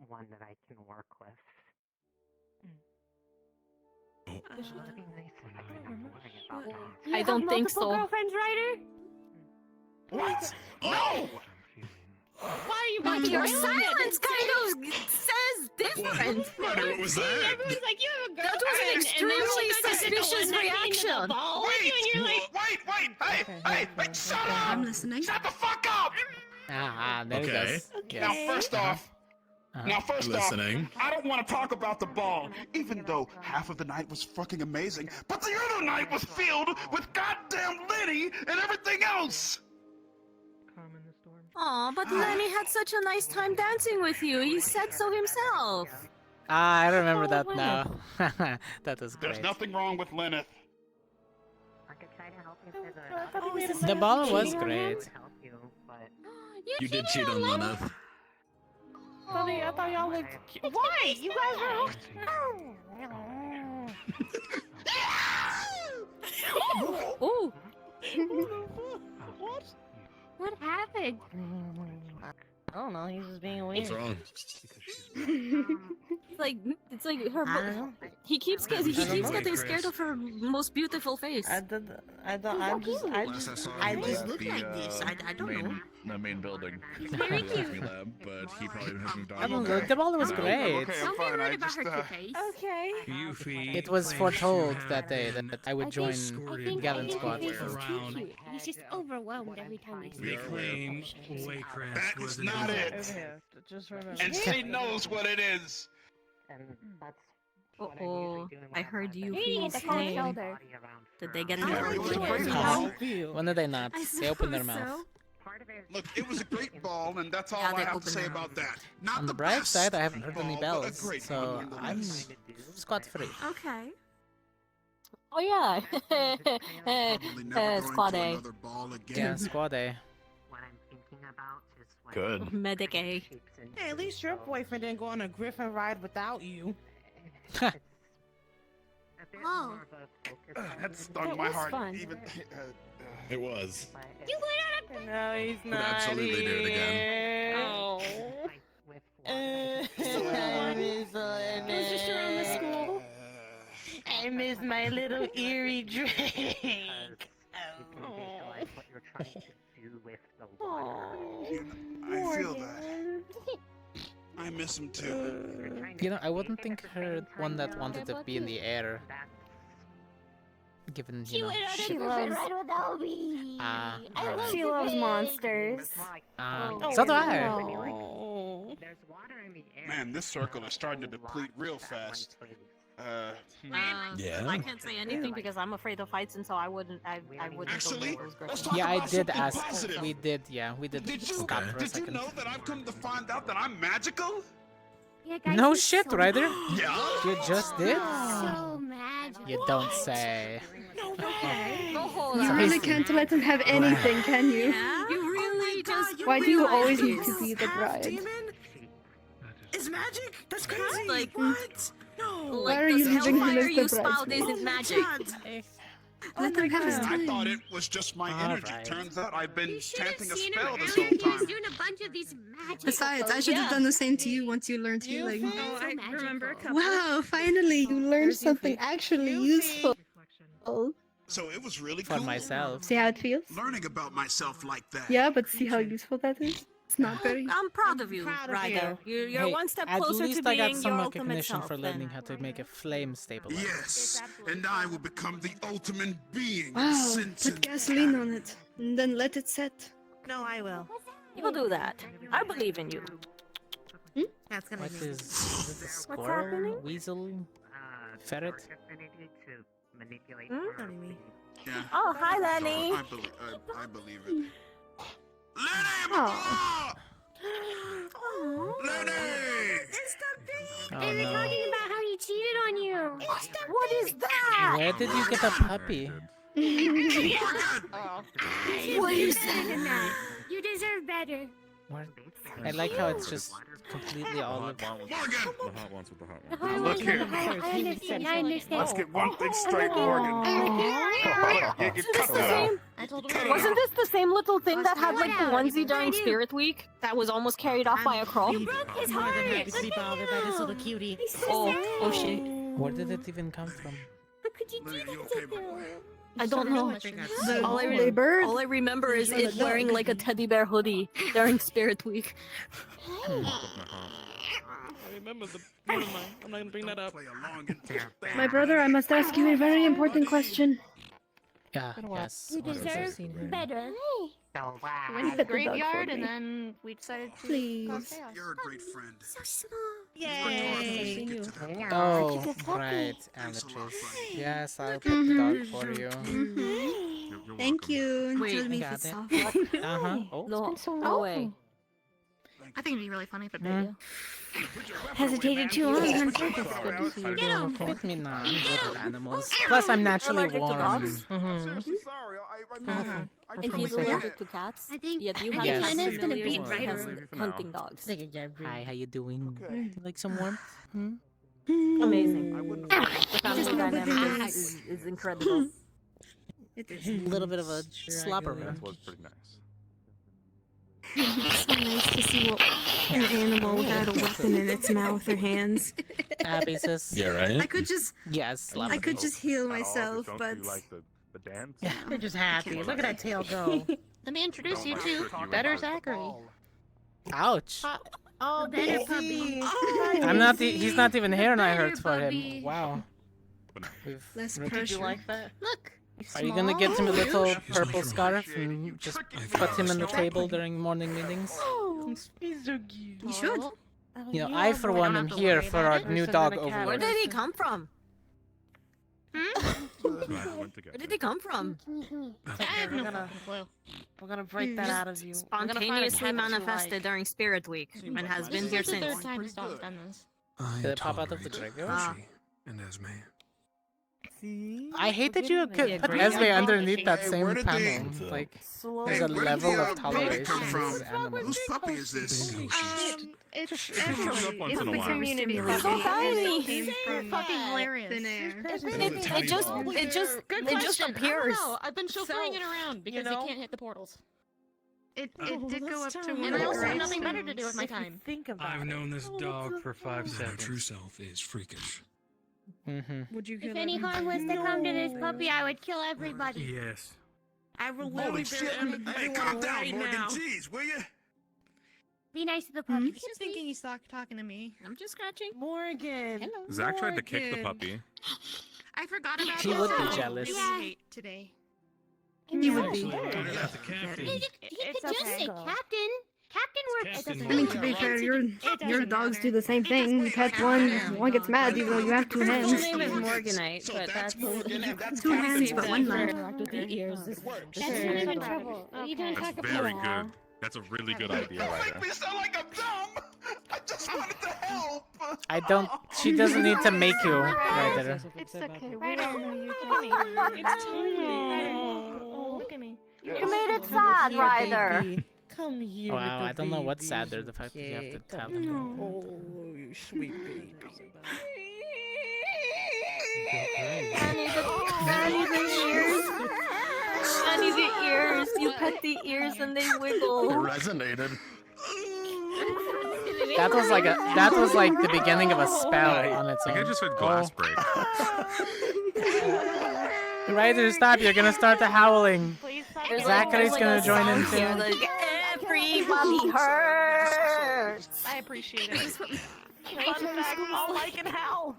one that I can work with. It'd be nice if I didn't have to worry about that. I don't think multiple so. girlfriends, Ryder? What? No! Why are you But biting your my lip? silence kind of says different. Ryder, what was that? Everyone's like, you have a That girlfriend. was an and then extremely she goes into the suspicious one that came to the reaction. ball with you, and you're like, Wait, shut up! I'm listening. Shut the fuck up! There he Okay. goes. Now, Yes. first off, Listening. I don't want to talk about the ball, even though half of the night was fucking amazing, but the other night was filled with goddamn Lenny and everything else! Aw, but Lenny had such a nice time dancing with you. He said so himself. I remember that now. That was There's great. nothing wrong with Lenneth. I could try to help you figure The ball was great. help you, but You did cheat on Lenneth. I thought y'all looked cute. Why? You guys are. Ooh. What? What happened? I don't know. He's just being weird. What's wrong? It's like her. I don't know. He keeps I don't know. getting scared of her most beautiful face. I just look like this. I don't know. The main building. Very cute. Lab, but he probably hasn't I don't know. The ball was great. Okay, I'm Don't be fine. I rude about just, her cute face. Okay. Yuffie It was foretold that day that I would join Gallant I Squad. think he's too around. cute. He's just overwhelmed every time he They sees claim Waycraft That was is an not evil. it. Just remember. And she knows what it is. and that's Uh-oh. I heard you You feel need to get the cold pain. shoulder. Did they get Yeah, their it was a great Huh? ball. When did they not? I They opened their suppose mouth. so. Look, it was a great ball, and that's all Yeah, I they have to opened say their about that. Not On the the bright best side, I haven't heard any ball, but a bells, great so one I'm nonetheless. scot-free. Okay. Oh yeah. Probably never going Squad to A. another ball again. Yeah, squad A. What I'm thinking about is what Good. Medic A. Hey, at least your boyfriend didn't go on a griffin ride without you. Oh. That stung That my was heart. fun. Even It was. You went on a... No, he's Would not absolutely do it again. Oh. I miss Was just around the school. I miss my little eerie drink. I feel that. I miss him too. You know, I wouldn't think her one that wanted to be in the air. Given, you know, She loves... She loves monsters. So do I. Oh. Man, this circle is starting to deplete real fast. Yeah. I can't say anything because I'm afraid of heights, and so I wouldn't. I wouldn't. Actually, go near those let's griffins. talk Yeah, I about did something ask. positive. We did, yeah, we did stop for a Did you second. know that I've come to find out that I'm magical? Yeah, guys, No he's shit, so Ryder. Yeah. You just did? So magical. You don't say. You really can't let him have anything, can you? You really just... Why do you always need to be the bride? It's magic? That's crazy. Like, what? No. Why like are you the using him hellfire as you the spout bridesmaid? isn't magic. Let him have his I time. thought it was just my energy. Alright. Turns out I've been You should have chanting a seen spell him this earlier. whole He was time. doing a bunch of these magic. Besides, I should have done the same to you once you learned healing. Oh, I remember a couple. Wow, finally you learned something actually useful. So it was really For cool. myself. See how it feels? Learning about myself like that. Yeah, but see how useful that is? It's not very... I'm proud of you, proud of Ryder. You're Hey, one step at closer least to I got being some your ultimate recognition self. for learning then. how to make a flame stabilizer. Yes, and I will become the ultimate being. Wow, since put gasoline on it, and then let it set. No, I will. You'll do that. I believe in you. That's gonna What be... is it? A squirrel? Weasel? Ferret? Yeah. Oh, hi, Lenny. I believe it. Oh. Lenny! Oh They were no. talking about how he cheated on you. What is that? Where did you get a puppy? What is that? You deserve better. Where? I like how it's just completely all of... The hot ones with the hot ones. Look here. I understand. I understand. Let's get one thing straight, Morgan. You cut that out. Wasn't this the same little thing that had like the onesie during Spirit Week that was almost carried off by a crow? You broke his More heart. than happy to be bothered by this little cutie. Oh shit. Where did it even come from? How could you do Lenny, you that okay, to my them? boy? I don't know. The bird? All I remember is it wearing like a teddy bear hoodie during Spirit Week. I remember the... Never mind. I'm not gonna bring that up. Play along and My brother, I must ask you a very important question. Yeah, yes. You deserve better. So, When Went you to the pet the dog graveyard for and me. then we decided to Please. cause chaos. You're a great friend. So small. Yay! Get to that point. Oh, Keep it happy. right, Thanks a lot, amateurs. buddy. Yes, I'll pet the dog for you. Mm-hmm. Thank you. Wait, Tell me if got it's it. soft. Uh-huh. Oh. No way. I think it'd be really funny if it Hmm. did. Hesitated too long on purpose. Get him! Pet me now. I'm good with animals. Plus, I'm naturally Allergic to warm. dogs? Seriously sorry. I And he's allergic to cats? I think Yet you have Yes. cats Hannah's gonna familiars beat who Ryder. has hunting dogs. Hi, how you doing? Do you like some warmth? Hmm? Amazing. The Just family a little bit dynamic nice. is incredible. It is. A little bit of a slapper. was pretty nice. It's so nice to see what an animal without a weapon in its mouth or hands. Happy sis. Yeah, right? I could just, Yes, I slapper. could just heal myself, but the dance? You're just happy. Look at that tail go. Let me introduce you to Better Zachary. Ouch. Oh, Better puppy. I'm not. He's not even here, and I Better hurt for puppy. him. Wow. We've less really- pressure. You like that? Look. Are you gonna get him a little She's purple not scarf and just put him on the table during morning meetings? He's so cute. You should. You know, I for one am here for our new dog Overlord. Where did he come from? Where did he come from? We're gonna break that out of you. Spontaneously manifested during Spirit Week and has been here since. Third time this dog's done this. Did it pop out of the graveyard? And Esme. I hate that you put Esme underneath that same panel. Like, there's a level of toleration. Whose puppy is this? It's the community It's so tiny. fucking hilarious. It just appears. I've been chauffeuring it around because you can't hit the portals. It did go up to one And of I the also have graves. nothing better to do with my time. I've known this dog for 5 seconds. Her true self is freakish. Would you If any harm was to come to this puppy, I would kill everybody. Yes. I will Holy shit! Hey, calm down, Morgan. Jeez, will you? Be nice to the puppy. I keep thinking he's talking to me. I'm just scratching. Morgan. Hello. Zach tried to kick the puppy. I forgot about He would be jealous. today. He would be. You could just say captain. Captain works. I mean, to be fair, your dogs do the same thing. You pet one gets mad even though you have two hands. His name is Morganite, but that's 2 hands but 1 mouth. with the ears. That's not even trouble. You didn't talk about Very good. That's a really good idea right there. You sound like I'm dumb. I just wanted to help. I don't. She doesn't need to make you, Ryder. It's okay. We all know you It's can. Look at me. You made it sad, Ryder. Come here. Wow, I don't know what's sadder, the fact that you have to tell him. Oh, you sweet baby. Fanny the ears. Fanny the ears. You pet the ears and they wiggle. It resonated. That was like the beginning of a spell on its I own. think I just heard glass break. Ryder, stop! You're gonna start the howling. Zachary's gonna join in too. Everybody hurts. I appreciate it. Fun fact, all I can howl.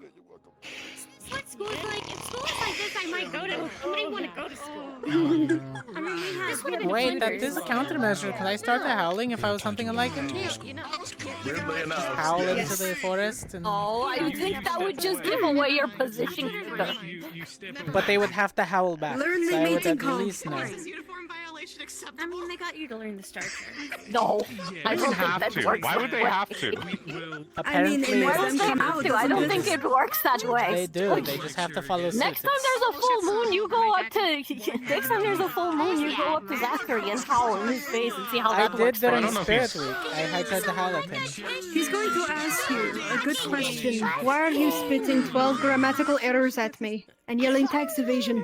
What school's like? If school is like this, I might go to. I might want to go to school. I mean, we had. Wait, that is a countermeasure. Could I start the howling if I was something like him? You know. Weirdly enough. Howl into the forest and. Oh, I think that would just give away your position. But they would have to howl back. Learn so the I would mating at call. least know. Uniform violation acceptable. I mean, they got you to learn the starter. No, I don't think have that to. works. Why would they have to? Apparently, Why would they have to? I don't think it works that way. they do. They just have to follow suit. Next time there's a full moon, you go up to. Next time there's a full moon, you go up to Zachary and howl in his face and see how I that did works. during for him. Spirit Week. I tried to howl at him. He's going to ask you a good question. Why are you spitting 12 grammatical errors at me and yelling tax evasion?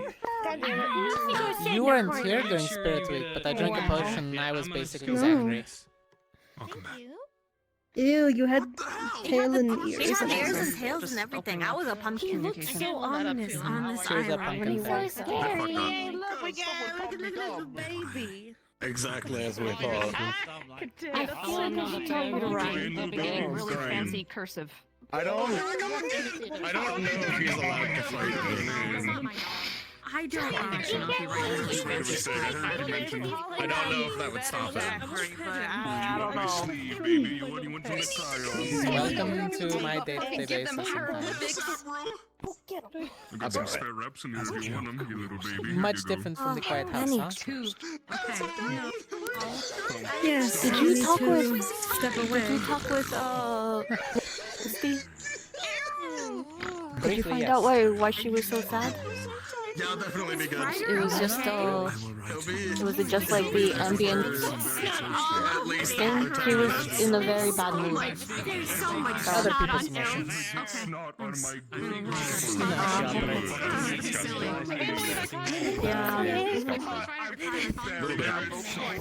You weren't here during Spirit Week, but I drank a potion and I was basically Zachary. Welcome back. Ew, you had tail and She ears. had and ears everything. and tails and everything. I was a pumpkin. He looked so ominous on this She was a island when he pumpkin was face. scary. Look at the little baby. Exactly as we thought. I feel like I should tell you to run. I'll be getting really fancy cursive. I don't know if he's allowed to fight me. I don't actually know if you write this. I don't know if that would stop him. I don't know. Welcome to my day-to-day basis sometimes. I got some spare reps in here if you want them, you little baby. Much different from the quiet house, huh? Yes, Did I you need talk to with? step Did away. you talk with Steve? Did you Briefly, find yes. out why she was so sad? Yeah, I'll definitely be good. It was just was it just like the ambient thing? He was in a very bad mood. There's so much Other snot people's on him. emotions. Snot on my Yeah.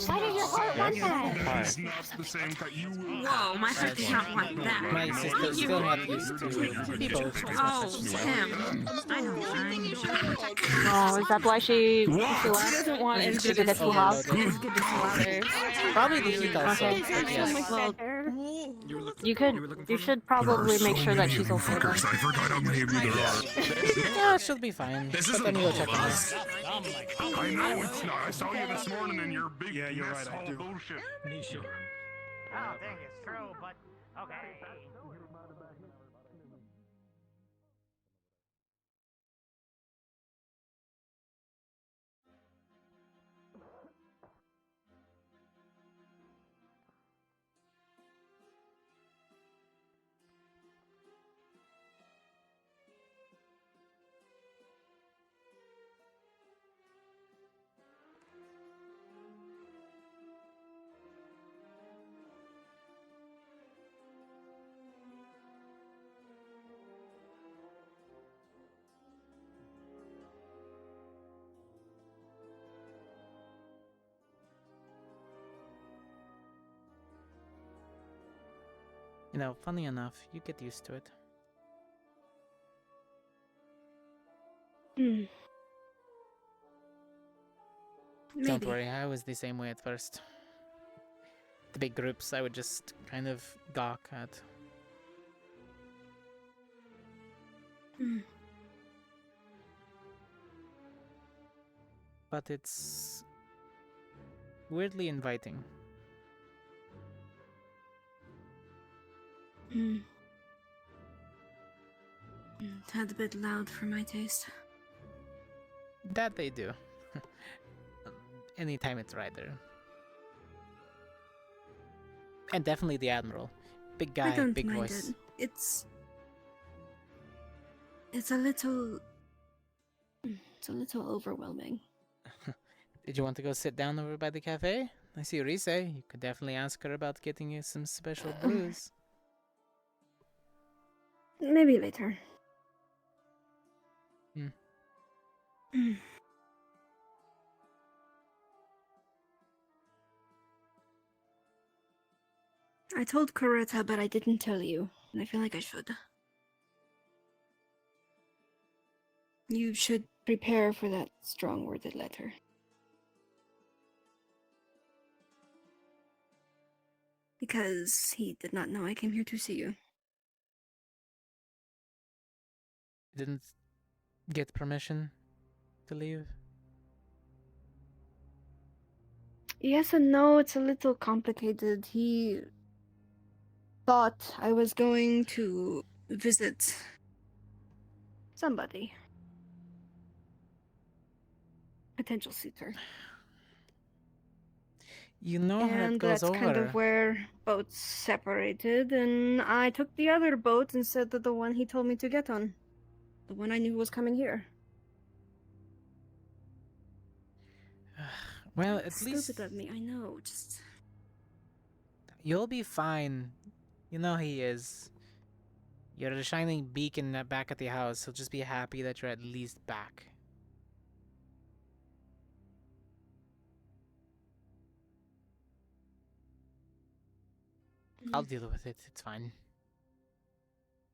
Why did your heart want that? Snot's the same kind. You Whoa, my heart did not want that. My sister still not used to both. Oh, Tim. I don't mind. Oh, is that why she left? Doesn't want Did as she good get as too hot? Probably the heat also. Okay. But yes. Well, you should probably make sure that she's okay. fuckers, I forgot how many of you there are. Yeah, she'll be fine. This But isn't then you go all check of on her. us. I know it's not. I saw you this morning in your big mess hall of bullshit. Oh, dang, it's true, but You know, funny enough, you get used to it. Don't Maybe. worry, I was the same way at first. The big groups I would just kind of gawk at. But it's weirdly inviting. Tad a bit loud for my taste. That they do. Anytime it's Ryder. And definitely the Admiral. Big guy, I don't big mind voice. it. It's a little overwhelming. Did you want to go sit down over by the cafe? I see Rise. You could definitely ask her about getting you some special brews. Maybe later. I told Coretta, but I didn't tell you, and I feel like I should. You should prepare for that strong-worded letter. Because he did not know I came here to see you. Didn't get permission to leave? Yes and no, it's a little complicated. He thought I was going to visit somebody. Potential suitor. You know how it goes that's over. kind of where boats separated, and I took the other boat instead of the one he told me to get on. The one I knew was coming here. Well, at least Stupid of me, I know, just... you'll be fine. You know he is. You're a shining beacon back at the house. He'll just be happy that you're at least back. I'll deal with it. It's fine.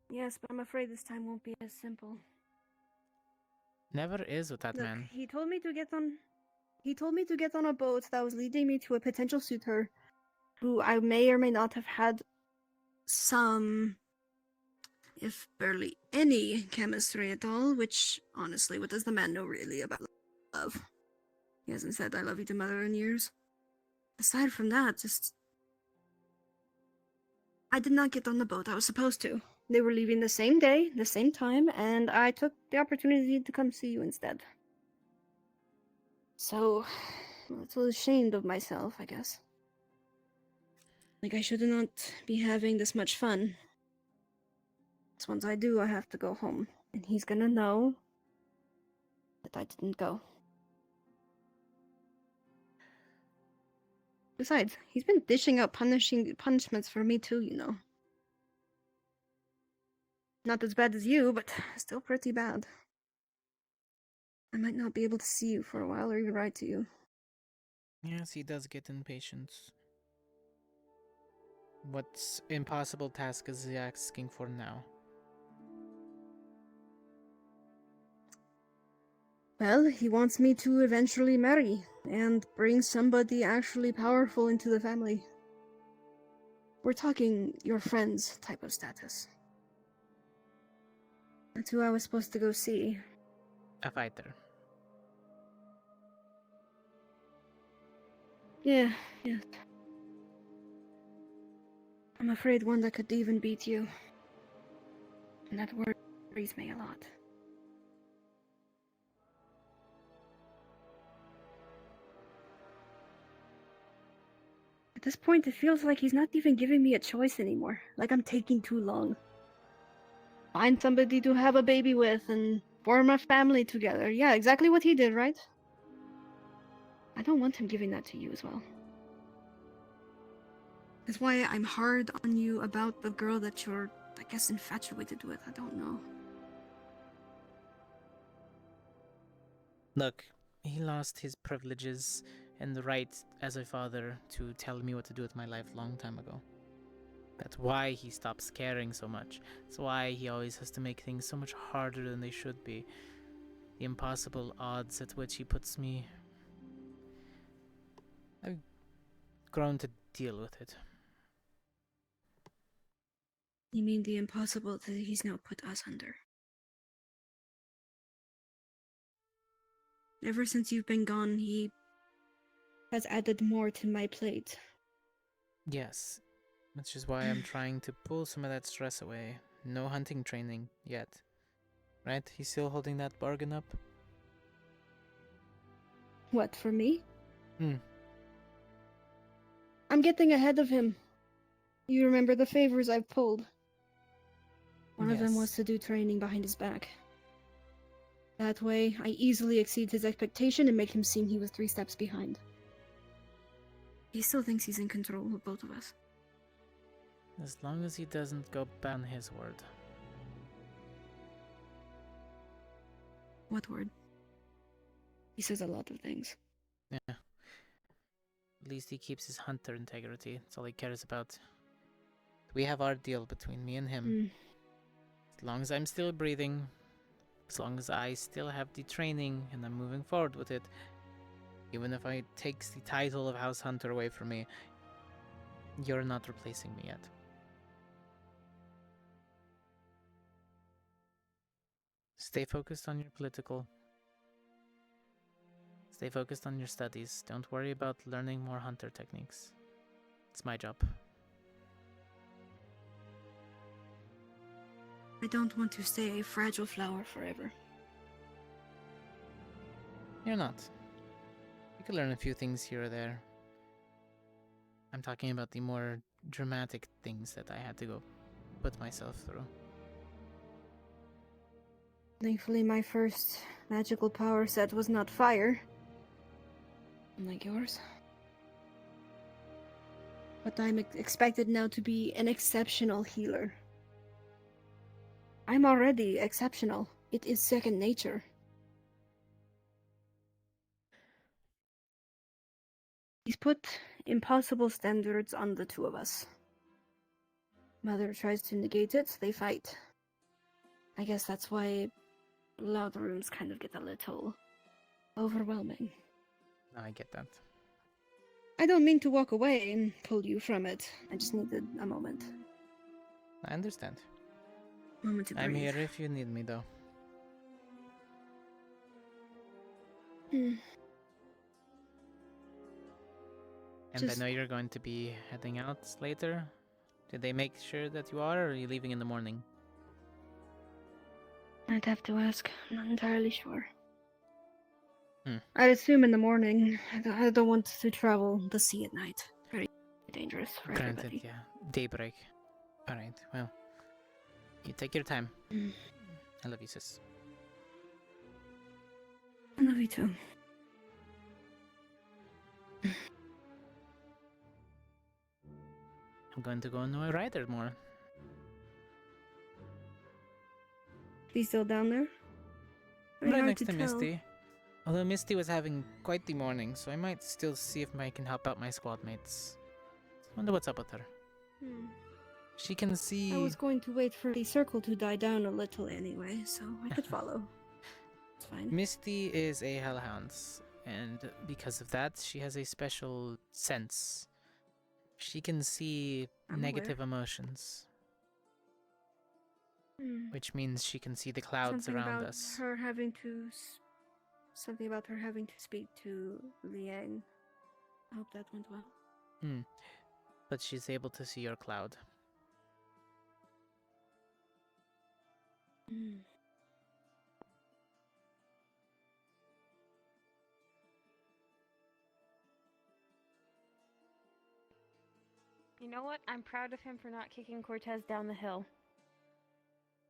Yes, but I'm afraid this time won't be as simple. Never is with that Look, man. he told me to get on a boat that was leading me to a potential suitor who I may or may not have had some, if barely any, chemistry at all, which, honestly, what does the man know really about love? He hasn't said I love you to mother in years. Aside from that, just... I did not get on the boat I was supposed to. They were leaving the same day, the same time, and I took the opportunity to come see you instead. So, I was a little ashamed of myself, I guess. Like I should not be having this much fun. Because once I do, I have to go home. And he's gonna know that I didn't go. Besides, he's been dishing out punishments for me too, you know. Not as bad as you, but still pretty bad. I might not be able to see you for a while or even write to you. Yes, he does get impatient. What impossible task is he asking for now? Well, he wants me to eventually marry and bring somebody actually powerful into the family. We're talking your friends type of status. That's who I was supposed to go see. A fighter. Yeah. I'm afraid one that could even beat you. And that worries me a lot. At this point, it feels like he's not even giving me a choice anymore. Like I'm taking too long. Find somebody to have a baby with and form a family together. Yeah, exactly what he did, right? I don't want him giving that to you as well. That's why I'm hard on you about the girl that you're, I guess, infatuated with. I don't know. Look, he lost his privileges and the right as a father to tell me what to do with my life long time ago. That's why he stops caring so much. That's why he always has to make things so much harder than they should be. The impossible odds at which he puts me. I've grown to deal with it. You mean the impossible that he's now put us under? Ever since you've been gone, he has added more to my plate. Yes, which is why I'm trying to pull some of that stress away. No hunting training yet. Right? He's still holding that bargain up? What, for me? Hmm. I'm getting ahead of him. You remember the favors I've pulled. One of them was to do training behind his back. That way, I easily exceed his expectation and make him seem he was 3 steps behind. He still thinks he's in control of both of us. As long as he doesn't go back on his word. What word? He says a lot of things. Yeah. At least he keeps his hunter integrity. That's all he cares about. We have our deal between me and him. As long as I'm still breathing, as long as I still have the training and I'm moving forward with it, even if it takes the title of House Hunter away from me, you're not replacing me yet. Stay focused on your political. Stay focused on your studies. Don't worry about learning more hunter techniques. It's my job. I don't want to stay a fragile flower forever. You're not. You could learn a few things here or there. I'm talking about the more dramatic things that I had to go put myself through. Thankfully, my first magical power set was not fire. Unlike yours. But I'm expected now to be an exceptional healer. I'm already exceptional. It is second nature. He's put impossible standards on the two of us. Mother tries to negate it, they fight. I guess that's why loud rooms kind of get a little overwhelming. I get that. I don't mean to walk away and pull you from it. I just needed a moment. I understand. Moment to breathe. I'm here if you need me, though. Hmm. And I know you're going to be heading out later. Did they make sure that you are, or are you leaving in the morning? I'd have to ask. I'm not entirely sure. Hmm. I'd assume in the morning. I don't want to travel the sea at night. Very dangerous for Granted, everybody. yeah. Daybreak. Alright, well. You take your time. I love you, sis. I love you too. I'm going to go on a rider more. He's still down there? Very Right hard next to tell. Misty. Although Misty was having quite the morning, so I might still see if I can help out my squad mates. Wonder what's up with her. She can see. I was going to wait for the circle to die down a little anyway, so I could follow. It's fine. Misty is a hellhound, and because of that, she has a special sense. She can see negative emotions, which means she can see the clouds Something around about us. her having to... Something about her having to speak to Liang. I hope that went well. But she's able to see your cloud. You know what? I'm proud of him for not kicking Cortez down the hill.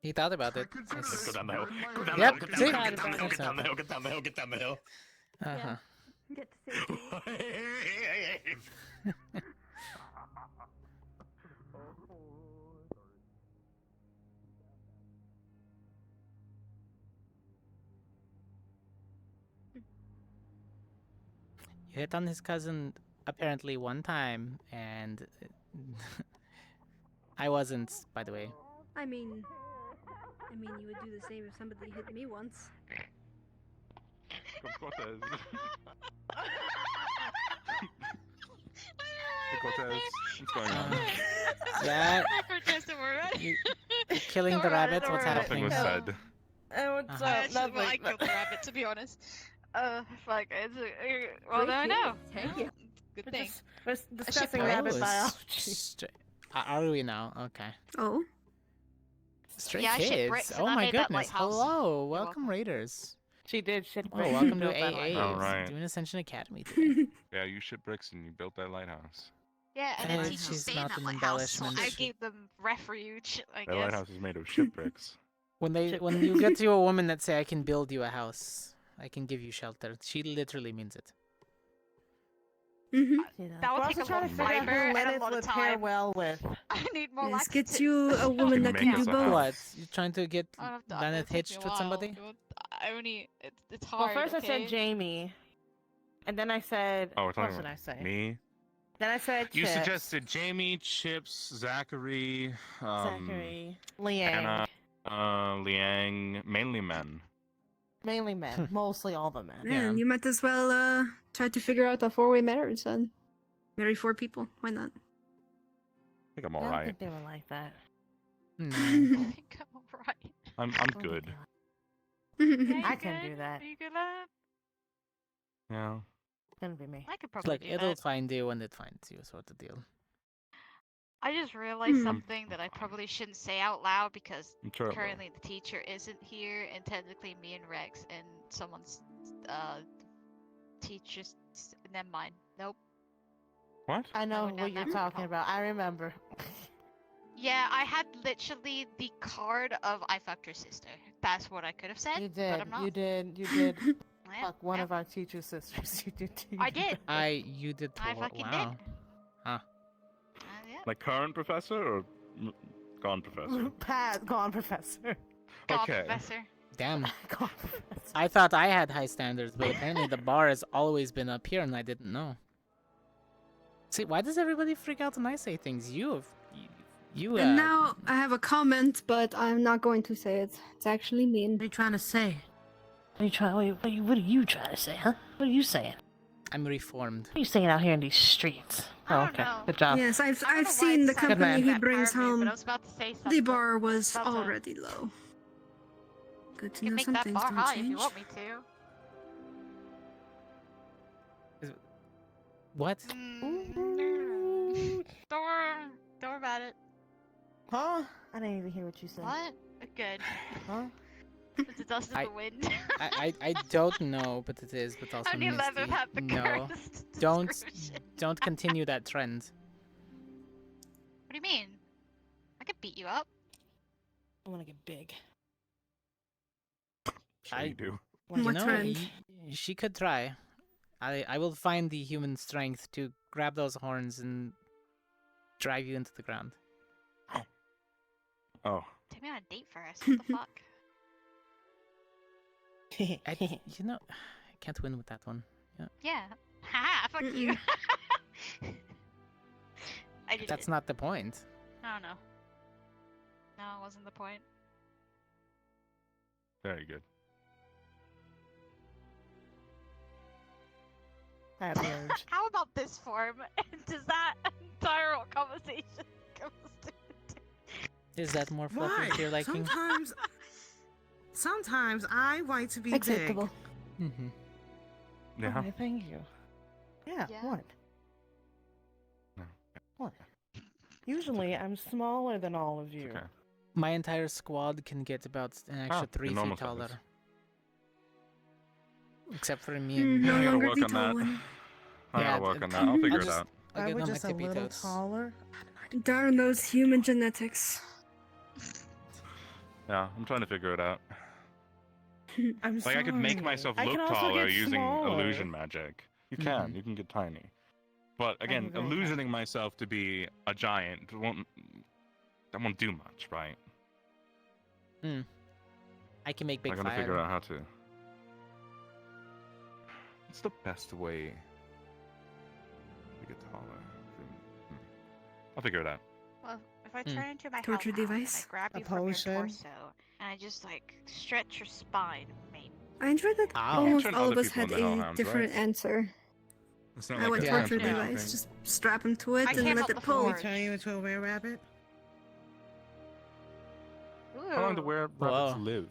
He thought about it. Let's go down the hill. Go down Yep, the hill. Get see? down the hill. Get down the hill. Get down the hill. Get down the hill. Uh-huh. Get to safety. You hit on his cousin apparently one time, and I wasn't, by the way. I mean, you would do the same if somebody hit me once. Cortez. Hey, Cortez, what's going on? That Cortez, don't worry about it. you killing the rabbits. What's Nothing happening? was said. What's Uh-huh. up? Nothing. Well, I killed the rabbit, to be honest. Fuck. Well, now I know. Thank you. Good thing. We're discussing Oh, rabbit it's biology. Are we now? Okay. Oh. Stray Yeah, I shit kids. bricks Oh and I my made that goodness. lighthouse. Hello. Welcome, Raiders. She did shit Oh, bricks. welcome to Built that AA. lighthouse. All right. Doing Ascension Academy today. Yeah, you shit bricks and you built that lighthouse. Yeah, and Eh, the teachers she's stay in not that an lighthouse, so I embellishment. gave them refuge, I That guess. lighthouse is made of shit bricks. When you get to a woman that say, "I can build you a house, I can give you shelter," she literally means it. That would We're take also a trying lot to of figure out fiber who and a Lennox lot of would pair time. well with. I need more Let's laxatives. get you a woman that can do both. What? You trying to get I don't have to- Lenneth it'll take me hitched a with while. somebody? It's Well, hard. first I said okay? Jamie, and then I said, Oh, we're what talking else did I about say? me. Then I said You Chips, suggested Jamie, Chips, Zachary, Zachary, Liang. Anna, Liang, mainly men. Mainly men, mostly all the men. Yeah, and you might as well try to figure out a four-way marriage then. Marry 4 people. Why not? I think I'm I don't alright. think they were like that. I think I'm alright. I'm good. I can do that. Are you good, lad? Yeah. Couldn't be me. I could probably Look, do it'll that. find you when it finds you, sort of deal. I just realized something that I probably shouldn't say out loud because I'm sure it will. currently the teacher isn't here, and technically me and Rex and someone's teachers. Never mind. Nope. What? I know went down what you're that talking about. I remember. Yeah, I had literally the card of I fucked her sister. That's what I could have said. You But did. I'm not. You did. You did. Yeah, Fuck one yeah. of our teacher sisters. You did. I did. You did. I fucking wow. did. Huh. Yeah. Like current professor or gone professor? Pat, gone professor. God, Okay. Professor. Damn. Gone professor. I thought I had high standards, but apparently the bar has always been up here, and I didn't know. See, why does everybody freak out when I say things? You. And now I have a comment, but I'm not going to say it. It's actually mean. What are you trying to say? What are you trying to say, huh? What are you saying? I'm reformed. What are you saying out here in these streets? Oh, okay. Good job. Yes, I've seen the company man. he brings But I home. was about to say The something. bar was About to- already low. Good to You can know make some that things bar don't high if you change. want me to. What? Don't worry about it. Huh? I didn't even hear what you said. What? Good. Huh? It's the dust of the wind. I don't know, but it is. But also Only 11 Misty. have the No, cursed don't continue that trend. What do you mean? I could beat you up. I want to get big. I do. You What know, trend? she could try. I will find the human strength to grab those horns and drive you into the ground. Oh. Take me on a date first. What the fuck? You know, I can't win with that one. Yeah. Yeah. Haha, fuck you. I did That's it. not the point. I don't know. No, it wasn't the point. Very good. I have the urge. How about this form? Does that entire conversation goes to? Is that more fluffy Why? to your liking? Sometimes I like to be Acceptable. big. Mm-hmm. Yeah. Okay, thank you. Yeah, Yeah. what? No. What? Usually I'm smaller than all of you. Okay. My entire squad can get about an extra 3 the feet normal taller. size. Except for me and I gotta longer work the on tall that. one. I gotta work on that. I'll figure it out. I'll I get was on my just a tippy little toes. taller. Darn those human genetics. Yeah, I'm trying to figure it out. I'm Like, I could make myself I look can also taller get using smaller. illusion magic. You can. You can get tiny. But again, very illusioning myself to be a giant won't do much, right? I can make big I gotta fire. figure out how to. What's the best way to get taller? I'll figure it out. Well, if I turn into my Torture hellhound and device? I grab A you from your potion? torso, and I just like stretch your spine, maybe. I enjoyed that Ow. almost Turn all of other us people had into a hellhounds, different right? answer. It's not I like went a torture transformation device. thing. Just strap him to it I and came let up it with pull. We turn you into a were-rabbit? How long do were-rabbits Whoa. live?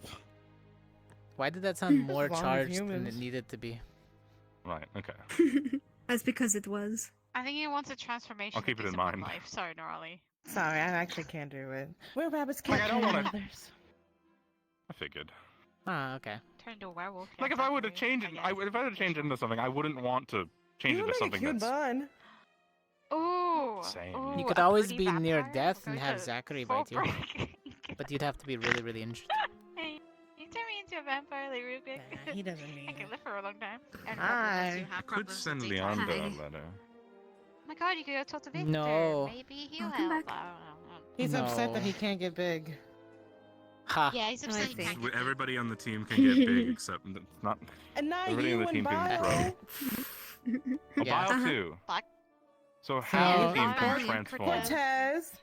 Why did that sound more As long as charged than it humans. needed to be? Right, okay. That's because it was. I think he wants a transformation. I'll keep that it gives in him more mind. Life. Sorry, Norley. Sorry, I actually can't do it. Were-rabbits Like, can't I don't kill wanna- others. I figured. Ah, okay. Turn into a werewolf. Like, if I were to change it, if I were to change it into something, I wouldn't want to change You it to make a something cute that's bun. Ooh. same. Ooh, You could a always pretty be near vampire death will and go have to Zachary full bite you. break. But you'd have to be really, really injured. Hey, you turn me into a vampire like real quick. Nah, he doesn't need I can it. live for a long time. And Hi. you have Could problems send with daytime. Leander a Hi. letter. Oh my god, you could go talk to Victor. No. Maybe he'll Welcome help. back. I don't know. He's upset that No. he can't get big. Ha. Yeah, he's upset. he can't get big. Everybody on the team can get big except It's not. And now Everybody on you the and team can Bio. Oh, Yeah. Bile too. Black. So half Oh. the team can Bile, transform. Cortez.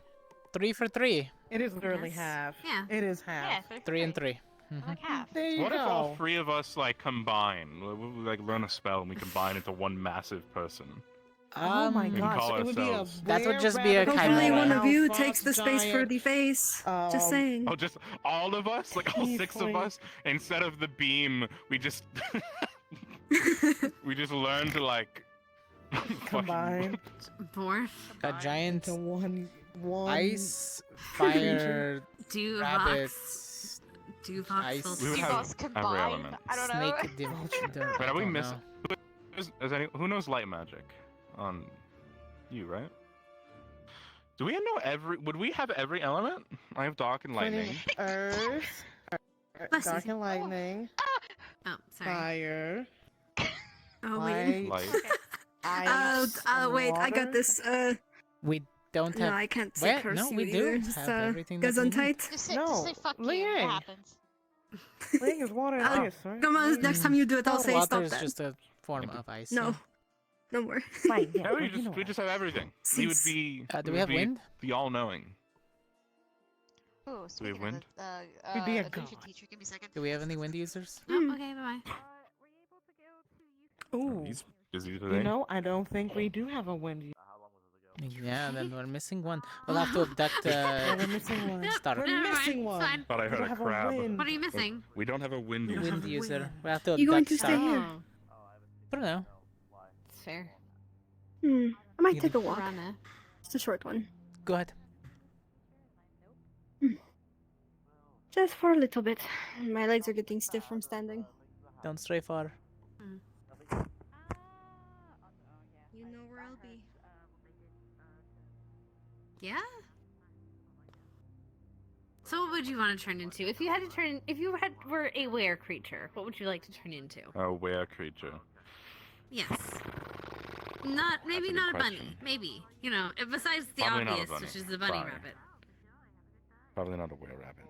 3 for 3. It is literally Yes. half. Yeah. It is half. Yeah, 3 and 3. Like half. There you What go. if all three of us like combine? We like learn a spell and we combine into one massive person. Oh my Um, We can gosh, call it would be a ourselves- That would just be a were-rabbit chimera. Hopefully one of you fox takes the space for giant. the face. Just saying. Oh, just all of us, like all 6 of Easily. us. Instead of the beam, we just we just learn to like Combine Morph. A giant to one ice, fire, Duvox. rabbits, Duvox ice, will We would have Duvox every combined. element. I don't know. snake dimension. Wait, are we missing? Who knows light magic? On you, right? Do we know every? Would we have every element? I have dark and lightning. Earth, Bless you. dark and lightning, Oh, sorry. fire, Oh wait. light, Light. ice, Wait, I got water. this. We don't No, have. I can't say Where? curse No, you we do either. Just have everything that goes we on need. tight. Just say, No, just say fuck you. Liang. What happens? Ling is water and ice, right? Come on, next time you do it, I'll say Water stop is that. just a form of ice. No, yeah. no more. Right, yeah, Yeah, we you know just have everything. We would Since- be. Do we we have would be wind? The all-knowing. Oh, Do we have speaking of wind? We'd be a illusion god. teacher, give me a second. Do we have any wind users? Hmm. Oh, okay, bye bye. Ooh, He's busy today. you know, I don't think we do have a wind. Yeah, then we're missing one. We'll have to abduct We're missing one. Star. We're Never mind, missing it's one. fine. Thought I We heard don't a have crab. wind. What are you missing? We don't have a wind user. Wind user. We'll have to You going abduct to stay Star. here? I don't know. It's fair. I might You take a walk. Piranha. Just a short one. Go ahead. Just for a little bit. My legs are getting stiff from standing. Don't stray far. You know where I'll be. Yeah? So what would you want to turn into? If you had to turn, were a were creature, what would you like to turn into? A were creature. Yes. Not, maybe a good not a bunny. question. Maybe. You know, besides the Probably not a obvious, bunny. which is the bunny Sorry. rabbit. Probably not a were rabbit.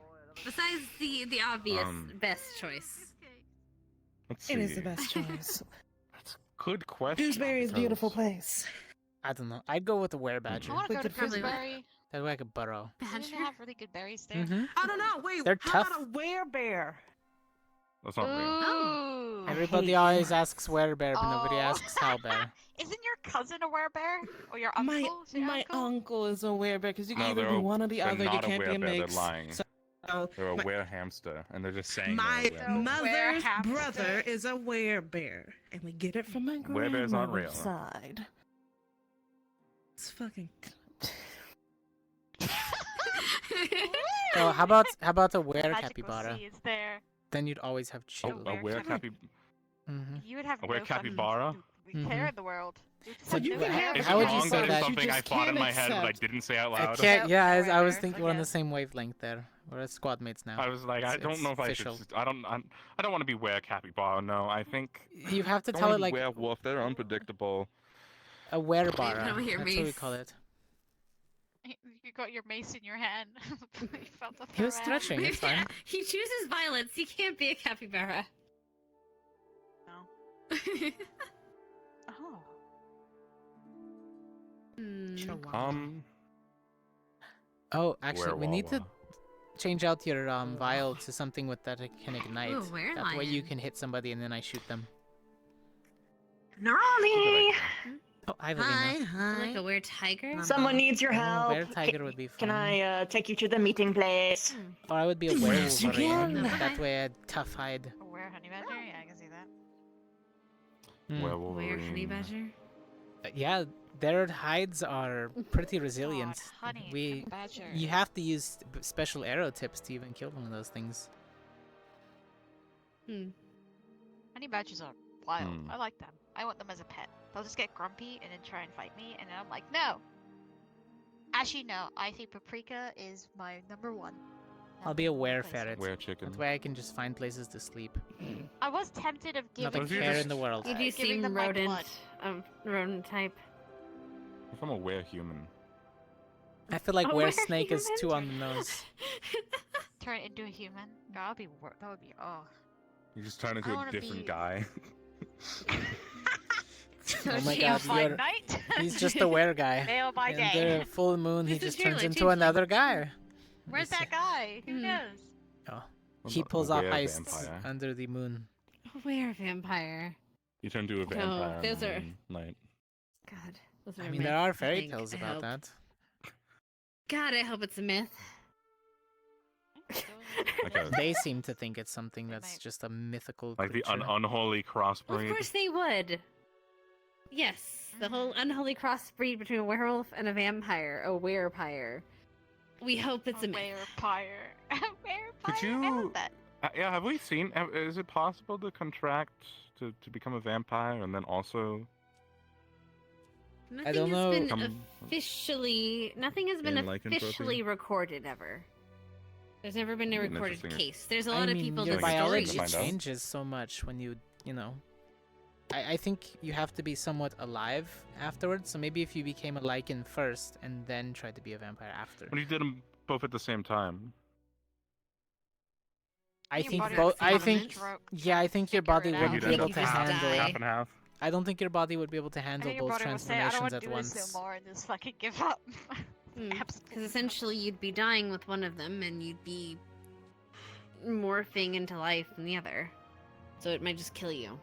Besides the obvious best choice. Let's see. It is the best choice. Good question. Dewsbury is a beautiful because- place. I don't know. I'd go with the were-badger. I want to go to Probably Gooseberry. That way I could burrow. Didn't they have really good berries there? Mm-hmm. I don't know. Wait, They're how tough. about a werebear? That's not real. Ooh. Everybody always asks were-bear, but nobody Oh. asks how-bear. Isn't your cousin a werebear? Or your uncle? Is it your My uncle? uncle is a werebear because you can No, either they're be a- one or the they're other. You not a can't be a werebear, they're mix. lying. So, They're a my- were hamster, and they're just saying My they're a were. mother's Werehamster. brother is a werebear, and we get it from my Werebears aren't real. grandmother's side. It's fucking. Oh, how about a were Magical capybara? sea is there. Then you'd always have chill. A were You would have a were no fucking capybara? care in the world. You just But have no care. Is it how would you wrong say that it's that? something I thought in my head but I didn't say out loud? I was thinking we're on the same wavelength there. We're squad mates now. I was like, I don't know if official. I should. I don't want to be were capybara. No, I think You have to I don't tell wanna it be like werewolf. They're unpredictable. a werebara. Come here, That's what we Mace. call it. You got your mace in your hand. You felt the He was threat. stretching. It's fine. He chooses violence. He can't be a capybara. No. Oh. Oh, actually, we need to Werewolf. change out your vial to something with that it can ignite. Ooh, were That way you lion. can hit somebody and then I shoot them. Nani! Oh, hi, Hi, Levina. hi. Like a weird tiger? Someone needs your Oh, help. were-tiger would be fun. Can I take you to the meeting place? Or I would be a Yes, you werewolf. can. That way I'd tough hide. A were honey badger? Yeah, I can see that. Werewolf. Were honey badger? Yeah, their hides are pretty resilient. honey badger. You have to use special arrow tips to even kill one of those things. Honey badgers are wild. I like them. I want them as a pet. They'll just get grumpy and then try and fight me, and then I'm like, no. Actually, no. I think Paprika is my number one. I'll be a were-ferret. Were-chicken. That way I can just find places to sleep. I was tempted of Not giving. a care in the world. You do giving seem them my rodent, blood. rodent type. If I'm a were-human. I feel like A were-snake is were-human? too on the nose. Turn into a human. That would be. That would be. Oh. You just turn I into a wanna different be- guy. Oh my Male god, by you're... night. he's just a were guy. Male by And day. the full moon, he This is just true, turns I into changed another guy. Where's that guy? Who knows? Oh. What He about pulls a off were-vampire? heists under the moon. Were vampire. You turn into a vampire. those are- Night. God, those are I mean, there are myths, I fairy think. tales I about hope. that. God, I hope it's a myth. They seem to think it's something that's just a mythical Like the creature. unholy crossbreed. Of course they would. Yes, the whole unholy crossbreed between a werewolf and a vampire, a werepire. We hope it's a myth. Werepire. Could you? Yeah, have we seen? Is it possible to contract to become a vampire and then also? Nothing don't has know. been officially. Nothing has been In lycanthropy? officially recorded ever. There's never been a An recorded interesting- case. There's a I lot of mean, people your that biology stories. changes so much when you know. I think you have to be somewhat alive afterwards. So maybe if you became a lichen first and then tried to be a vampire after. When you did them both at the same time. I Your think body both. would I have think. to Yeah, I think your body it wouldn't You'd be end able up to half handle. and half. I don't think your body would be able to I handle think your both body would say, I don't transformations want to at do once. this no more and just fucking give up. Because essentially you'd be dying with one of them and you'd be morphing into life in the other. So it might just kill you.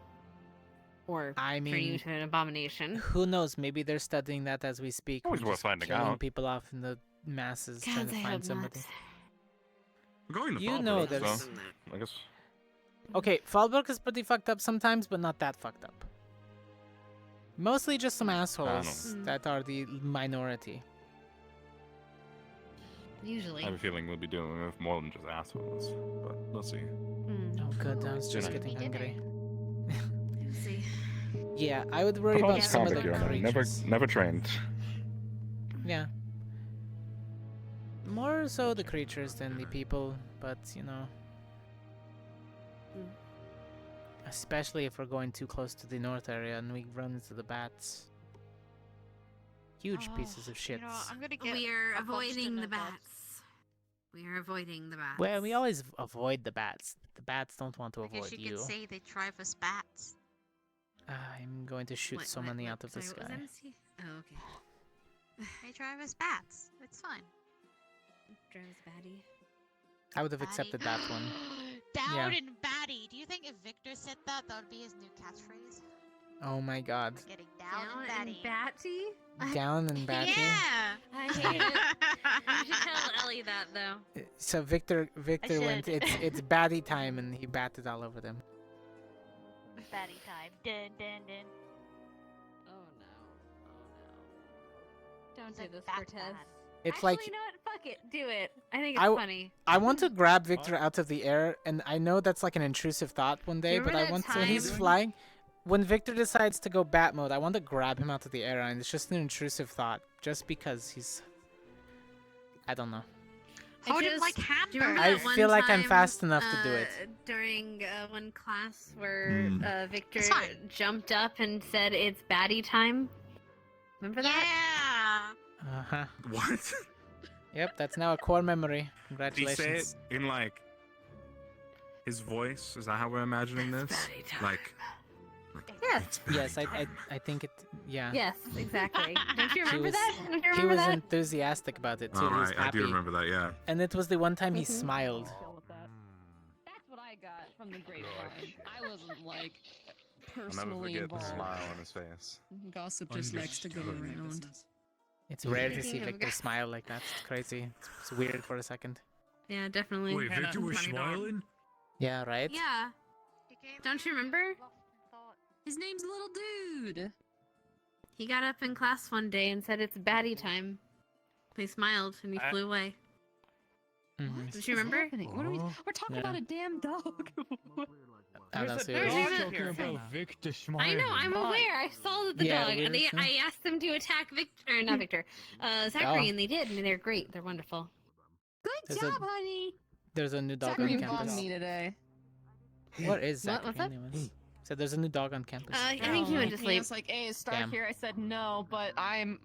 Or I turn you mean, into an abomination. who knows? Maybe they're studying that as we speak. Always We're worth just finding killing out. people off in the masses trying God, to I find hope somebody. not. We're going to You Fallbrook, know so there's. I guess. Okay, Fallbrook is pretty fucked up sometimes, but not that fucked up. Mostly just some assholes know. that are the minority. Usually. I have a feeling we'll be dealing with more than just assholes, but let's see. Oh, good. I was just Dinner. getting hungry. Let's see. Yeah, I would worry But about it's some of the complicated. creatures. Never trained. Yeah. More so the creatures than the people, but you know. Especially if we're going too close to the north area and we run into the bats. Huge pieces of shit. You know, I'm gonna get We're a bunch to avoiding the know that. bats. We are avoiding the bats. Well, we always avoid the bats. The bats don't want to I guess avoid you you. could say they thrive as bats. I'm going to shoot so many out of the Sorry, what sky. was that? Oh, okay. They thrive as bats. It's fine. Drives baddie. I would have accepted that one. Down Yeah. and batty. Do you think if Victor said that, that would be his new catchphrase? Oh my god. We're getting down, and batty. Down and batty. Yeah. I hate it. You should tell Ellie that though. So Victor went, should. it's batty time, and he batted all over them. Batty time. Dun dun dun. Oh no. Oh no. Don't He's do a this, bat Cortez. man. It's Actually, like you know what? Fuck Fuck it, do it. I think it's funny. I want to grab Victor out of the air, and I know that's like an intrusive thought one day, but I want to. When he's flying, when Victor decides to go bat mode, I want to grab him out of the air, and it's just an intrusive thought, just because he's. I don't know. How did like happen? I feel like I'm fast enough to do it. During one class where Victor jumped up and said it's baddie time. Remember that? Yeah. Uh-huh. What? Yep, that's now a core memory. Did he say Congratulations. it in like his voice? Is that how we're imagining this? Like. Yes. Yes, I think it. Yeah. Yes, exactly. Don't you remember was- that? Don't you He remember was that? enthusiastic about it too. All He was right, I happy. do remember that. Yeah. And it was the one time he smiled. That's what I got from the grapevine. I wasn't like I'll never personally forget the involved. smile on his face. Gossip just likes to go around. It's rare to see Speaking of Victor guys- smile like that. It's crazy. It's weird for a second. Yeah, definitely. Wait, Victor was smiling? Yeah, right? Yeah. Don't you remember? His name's Little Dude. He got up in class one day and said it's baddie time. He smiled and he flew away. Mhm. Don't you remember? What are we? We're talking Yeah. about a damn dog. Oh, that's There's serious. a- about Victor I know, I'm aware. I saw the Yeah, dog. we And were- I asked them to attack Victor, not Victor, Zachary, Oh. and they did, and they're great. They're wonderful. Good There's job, a- honey. There's a new dog Zachary on bombed campus. me today. What is Zachary What's that? anyways? So there's a new dog on campus. I think he went to He sleep. was like, "Hey, is Stark Damn. here?" I said, "No, but I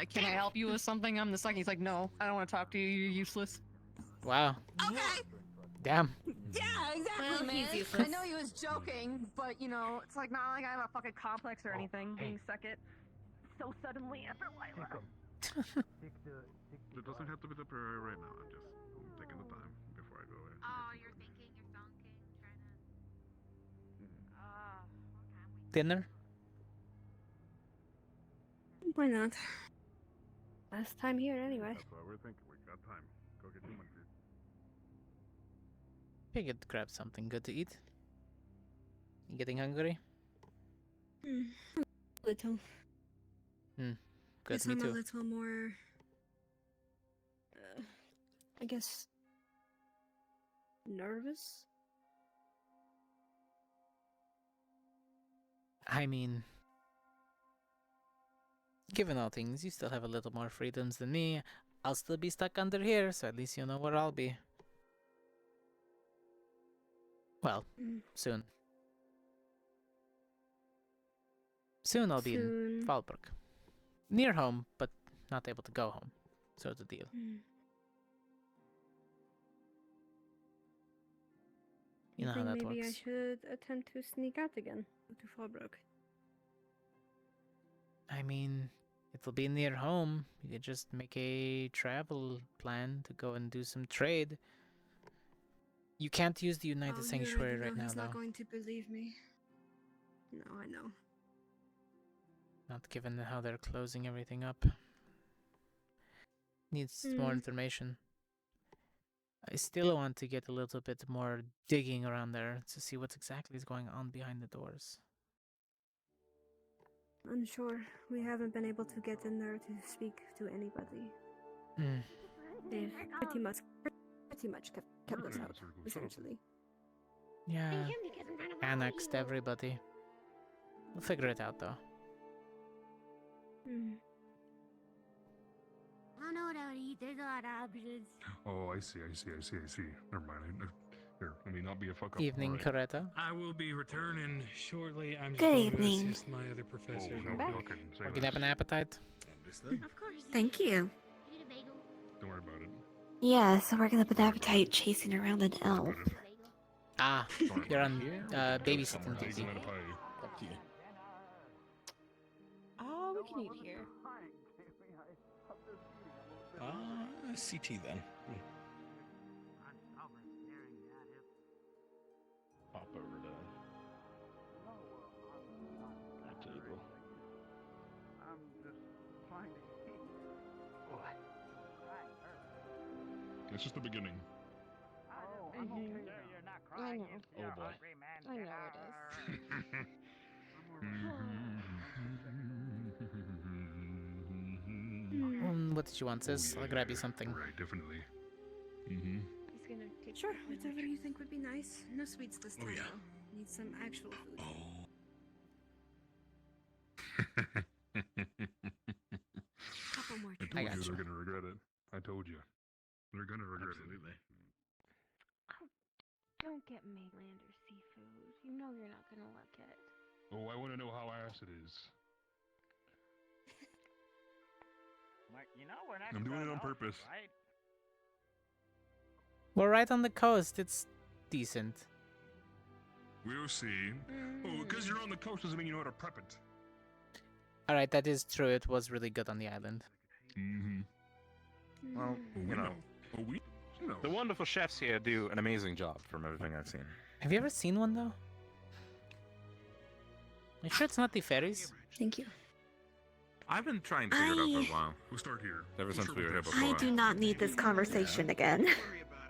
can I help you with something?" I'm the second. He's like, "No, I don't want to talk to you. You're useless." Wow. Okay. Damn. Yeah, exactly, Well, man. he's useless. I know he was joking, but you know, it's like not like I have a fucking complex or anything. Being second so suddenly after Lila. It doesn't have to be the prayer right now. I'm just taking the time before I go in. Oh, you're thinking, you're dunking, trying to. Dinner? Why not? Last time here, anyway. That's what we're thinking. We got time. Go get human food. You could grab something good to eat. You getting hungry? Little. Good, Guess me I'm a too. little more. I guess. Nervous? I mean, given all things, you still have a little more freedoms than me. I'll still be stuck under here, so at least you know where I'll be. Well, soon. Soon I'll be in Soon. Fallbrook. Near home, but not able to go home. So the deal. You know how that maybe works. I should attempt to sneak out again to Fallbrook. I mean, it'll be near home. You could just make a travel plan to go and do some trade. You can't use the United Sanctuary right now, He's not though. going to believe me. No, I know. Not given how they're closing everything up. Needs more information. I still want to get a little bit more digging around there to see what exactly is going on behind the doors. Unsure. We haven't been able to get in there to speak to anybody. Mm. They've pretty much kept us out, essentially. Yeah, annexed everybody. We'll figure it out, though. I don't know what I would eat. There's a lot of options. Oh, I see. Never mind. Here, let me not be a fuck up. Evening, All right. Coretta. I will be returning shortly. I'm just Good going evening. to assist my other professors. Oh, no, okay, say You less. have an appetite? Of course. Thank you. Don't worry about it. Yeah, so we're gonna put appetite chasing around an elf. Ah, you're on babysitting Taking duty. out a pie. Oh, we can eat here. CT then. Pop over to that table. It's just the beginning. I know. Oh boy. I know it is. What What did you want, sis? I'll grab you something. Right, definitely. Mm-hmm. He's gonna take Sure, whatever you think would be nice. No sweets this time, though. Need some actual food. Couple more. I told you they're gonna regret it. I told you. They're gonna regret it. Oh, don't get Mainlander seafood. You know you're not gonna like it. Oh, I want to know how ass it is. You know, we're not I'm doing it on going purpose. right? We're right on the coast. It's decent. We'll see. Oh, because you're on the coast doesn't mean you know how to prep it. Alright, that is true. It was really good on the island. Mm-hmm. Well, you know. The wonderful chefs here do an amazing job from everything I've seen. Have you ever seen one, though? You sure it's not the fairies? Thank you. I've been trying to figure it out for a while. We'll start here. Ever since we were here before. I do not need this conversation again.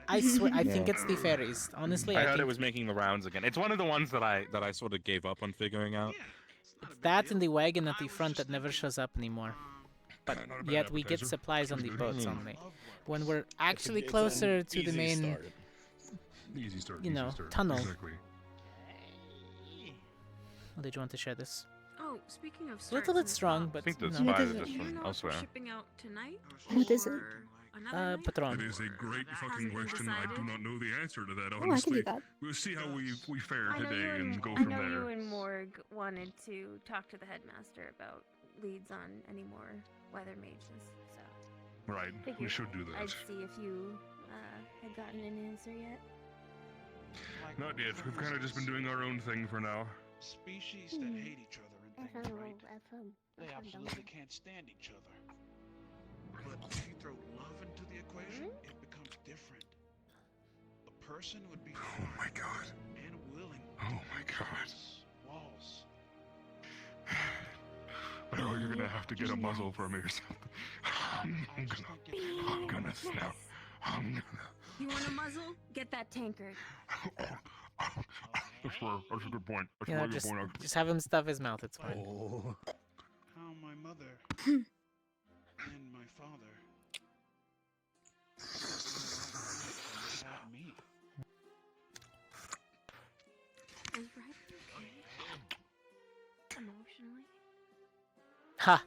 I swear, I think it's the fairies. Honestly, I I heard think it was making the rounds again. It's one of the ones that I sort of gave up on figuring out. it's that and the wagon at the front that never shows up anymore. But yet we get supplies on the boats only. When we're actually closer to the main, Easy start. you know, easy start. tunnel. Exactly. Oh, did you want to share this? Oh, speaking of It's a little bit strong, but I think the you know. spies are do just you from know if elsewhere. we're shipping out tonight? What is it? or another night? Patron. That is a great fucking question. I do not know the answer to that, Oh, I can honestly. do that. We'll see how we fare I know today you and go I from know there. you and Morg wanted to talk to the headmaster about leads on any more weather mages, so Right, we figured should do that. I'd see if you had gotten an answer yet. Not yet. We've kind of just been doing our own thing for now. Species that hate each other and things, right? They absolutely can't stand each other. But if you throw love into the equation, it becomes different. A person would be Oh my god. and willing Oh my god. walls. Oh, you're gonna have to get a muzzle for me or something. I'm gonna snap. I'm gonna. You want a muzzle? Get that tankard. That's a good point. That's You a know, really good point. just have him stuff his mouth. It's fine. How my mother and my father without me. Is Ryder okay? Emotionally? Ha!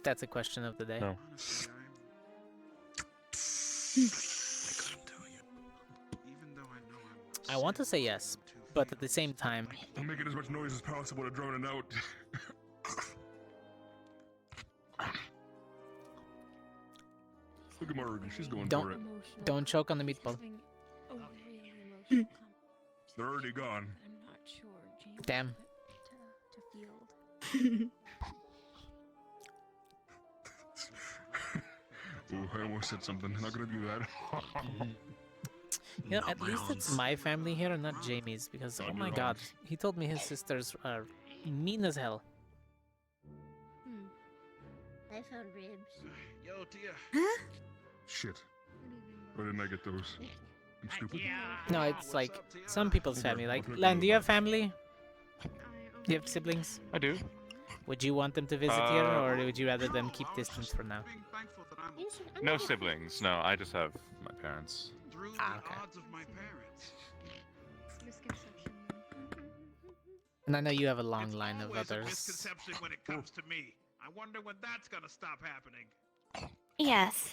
That's a question of the day. No. I want to say yes, but at the same time, I'm making as much noise as possible to drown it out. Look at Morgan, she's going for it. don't choke on the meatball. Oh, really emotional They're already gone. I'm not sure James Damn. to field. Oh, I almost said something. Not gonna do that. You know, at least it's my family here and not Jamie's, because oh my god, he told me his sisters are mean as hell. I found ribs. Yo, Tia. Shit. Why didn't I get those? I'm stupid. No, it's like some people's family. Like, Len, do you have family? Do you have siblings? I do. Would you want them to visit here, or would you rather them keep distance for now? No siblings. No, I just have my parents. Ah, okay. Odds of my parents. Misconception. And I know you have a long line of Always a others. misconception when it comes to me. I wonder when that's gonna stop happening. Yes,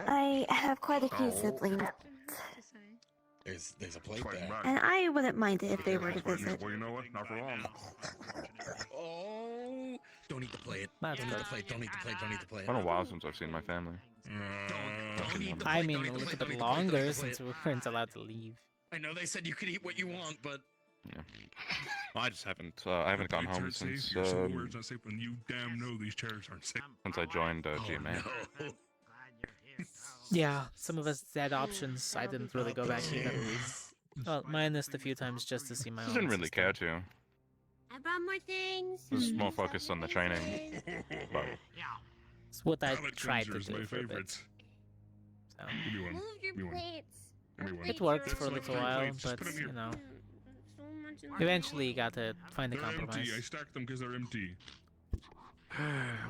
I have quite a few siblings, There's a plate there. and I wouldn't mind it if they were to visit. Well, you know what? Not for long. Oh! Don't eat the plate. That's Don't eat good. the plate. Don't eat the plate. Don't eat the plate. It's been a while since I've seen my family. Don't eat the plate. I mean, don't a eat the little plate, bit don't eat the plate, longer don't eat the since plate. we weren't allowed to leave. I know they said you could eat what you want, but Yeah. Well, I just haven't. I haven't gone home since Your soul words not safe, and you damn know these chairs aren't safe. since I joined GMA. no. Yeah, some of us had options. I didn't really go back either. Well, minus the few times just to see my I own didn't really sister. care to. I brought more things. This is more focused on the training. But It's what I Palate tried to cleanser's do my for a bit. favorite. So. Give me one. Move your Give me one. plates. Give me one. It worked That's for a like little 3 while, plates. Just but put 'em here. you know, So much in eventually you got to find a They're compromise. empty. I stacked them because they're empty.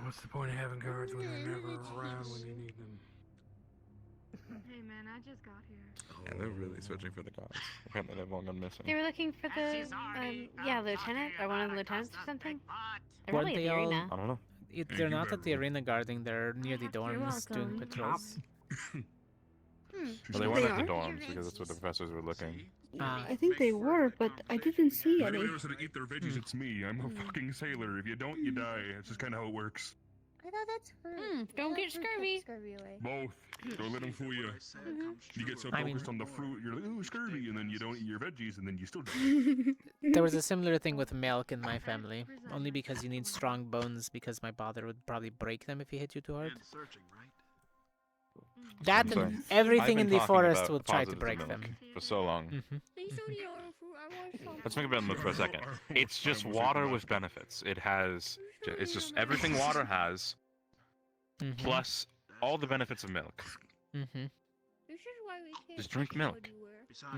What's the point of having cards when they're never around when you need them? Hey man, I just got here. Yeah, they're really searching for the cards. Apparently they've all gone missing. They were looking for the, lieutenant or one of the lieutenants or something. They're Weren't probably at they the all? arena. I don't know. They're not at the arena guarding. They're near the dorms doing welcome. patrols. Well, they weren't at the dorms because that's where the professors were looking. I think they were, but I didn't see If any. anyone knows how to eat their veggies, it's me. I'm a fucking sailor. If you don't, you die. It's just kind of how it works. I thought that's her. Don't get scurvy. Both. Don't let them fool you. You get so focused on the fruit, you're like, ooh, scurvy, and then you don't eat your veggies, and then you still die. There was a similar thing with milk in my family, only because you need strong bones, because my father would probably break them if he hit you too hard. That I'm and sorry. everything I've in been the talking forest about will the try to positives of break milk them. for so long. Mm-hmm. Let's think about milk for a second. It's just water with benefits. It's just everything water has, plus all the benefits of milk. Mm-hmm. Just drink milk.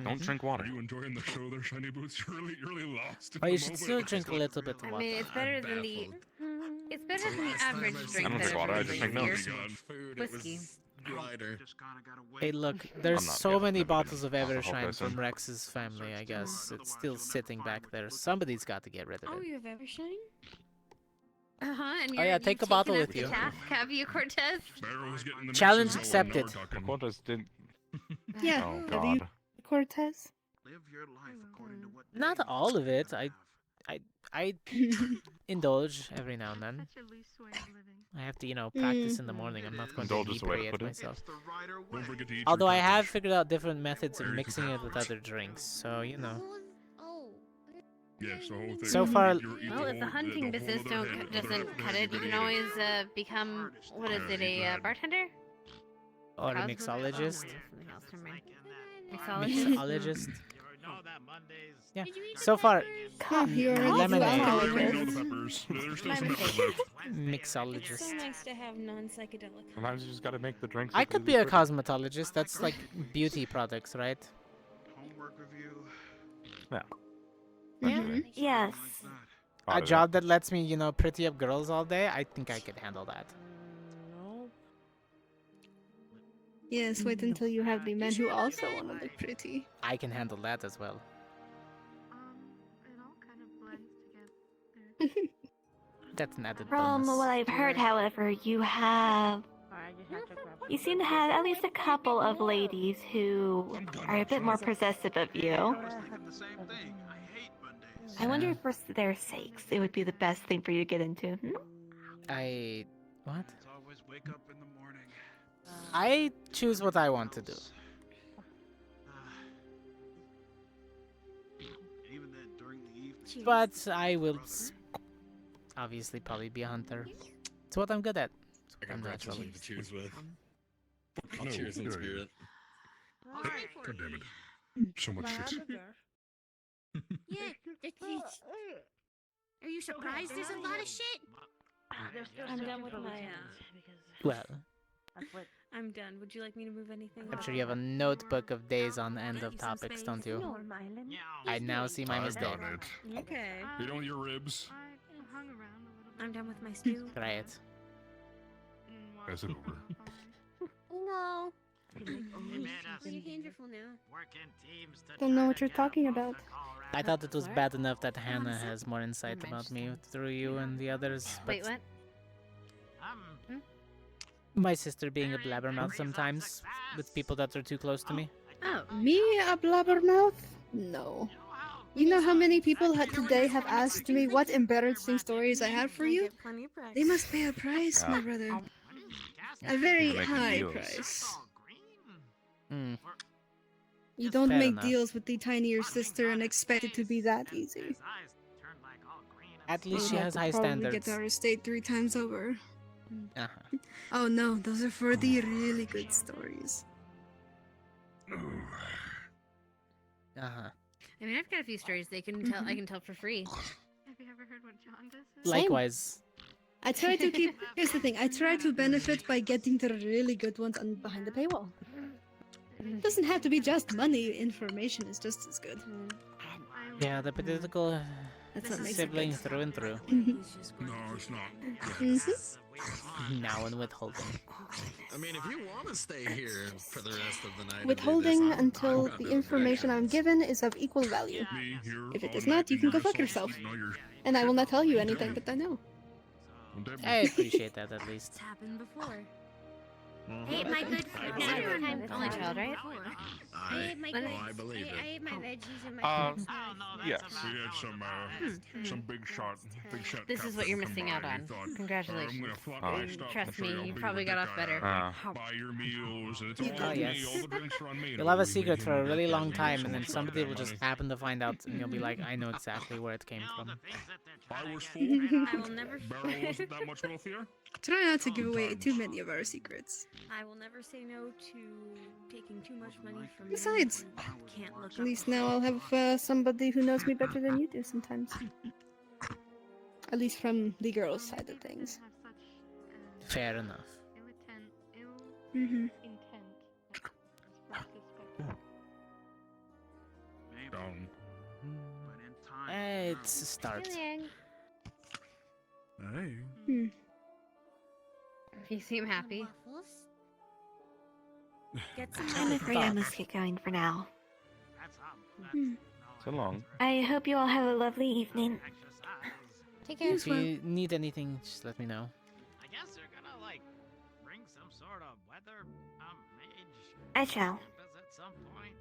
Don't drink water. Are you enjoying the show there, Shiny Boots? You're really lost at Oh, the you should moment. still drink a little bit of I water. mean, it's better than the. It's better than the average drink I don't that drink water, I just drink everybody milk. drinks. Whiskey. Hey, look, there's so many bottles of Evershine from Rex's family, I guess. It's still sitting back there. Somebody's got to get rid of Oh, it. you have Evershine? And Oh, yeah, you're take a taking bottle us with to you. task, have you, Cortez? Challenge accepted. Cortez didn't. Yeah. Oh Have you, God. Cortez? Not all of it. I indulge every now and then. I have to, practice in the morning. I'm not going to Indulge is the way to inebriate put it. myself. Don't forget to eat Although your I have cabbage. figured out different methods of mixing it with other drinks, so Yes, the whole thing. So far- Eat the Well, if the whole- hunting whole business other doesn't head cut it, you can always become, what is it, a bartender? or a Cosmo- mixologist. Something else, never mind. Mixologist? Mixologist. Yeah. So far, You're a lemonade. I already know the peppers. There's still some peppers left. Mixologist. So nice to have non-psychedelic. Sometimes you just gotta make the drinks. I as could good be as a you cosmetologist. That's like beauty products, right? Homework review. Yeah. Yes. A job that lets me, pretty up girls all day. I think I could handle that. Yes, wait until you have the men who also want to look pretty. I can handle that as well. It all kind of blends together. That's an added From bonus. what I've heard, however, you seem to have at least a couple of ladies who are a bit more possessive of you. I wonder if for their sakes, it would be the best thing for you to get into. What? Always wake up in the morning. I choose what I want to do. Even then, during the evening. But I will obviously probably be a hunter. It's what I'm good at. It's what I'm Congrats naturally. to cheers with. I'll No, cheers in yeah, spirit. God damn it. So much shit. Yeah, are you surprised there's a lot of shit? I'm done with my, Well, I'm done. Would you like me to move anything? I'm sure you have a notebook of days on end of topics, don't you? I now see my I've mistake. got it. Okay. You don't your ribs. I hung around a little bit. I'm done with my stew. Try it. Pass it over. No. Your hands are full now. Don't know what you're talking about. I thought it was bad enough that Hannah has more insight about me through you and the others, but Wait, what? my sister being a blabbermouth sometimes with people that are too close to me. Oh, me a blabbermouth? No. You know how many people today have asked me what embarrassing stories I have for you? They must pay a price, my brother. A very Making high deals. price. Hmm. You don't Fair make enough. deals with the tinier sister and expect it to be that easy. At least she We'll have has to high probably standards. get our estate 3 times over. Uh-huh. Oh no, those are for the really good stories. Uh-huh. I mean, I've got a few stories I can tell for free. Have you ever heard what John does? Likewise. I try to keep. Here's the thing. I try to benefit by getting the really good ones behind the paywall. It doesn't have to be just money. Information is just as good. Yeah, the political That's what makes it sibling good. through and through. No, it's not. now and withholding. I mean, if you want to stay here for the rest of the night, Withholding I'm until got the no information I'm given is of equal value. If it is not, you can go fuck yourself. And I will not tell you anything that I know. I appreciate that at least. It's happened before. I ate my good food. Only child, right? I believe it. I ate my veggies and my fruits. Yes. We had some big shot. This is what you're missing out on. Congratulations. Trust me, you probably got off better. Buy your meals, and it's all Oh on yes. me. All the drinks are on me. You'll have a secret for a really long time, and then somebody will just happen to find out, and you'll be like, I know exactly where it came from. I was full. I will never Barrel wasn't that much wealthier. Try not to give away too many of our secrets. I will never say no to taking too much money from Besides, you. Can't look At least now I'll have somebody who knows me better than you do sometimes. At least from the girls' side of things. Fair enough. Mm-hmm. Down. It's a start. Hey. You seem happy. I'm afraid I must get going for now. So long. I hope you all have a lovely evening. Take care. If you need anything, just let me know. I guess they're gonna like bring some sort of weather mage I shall. at some point.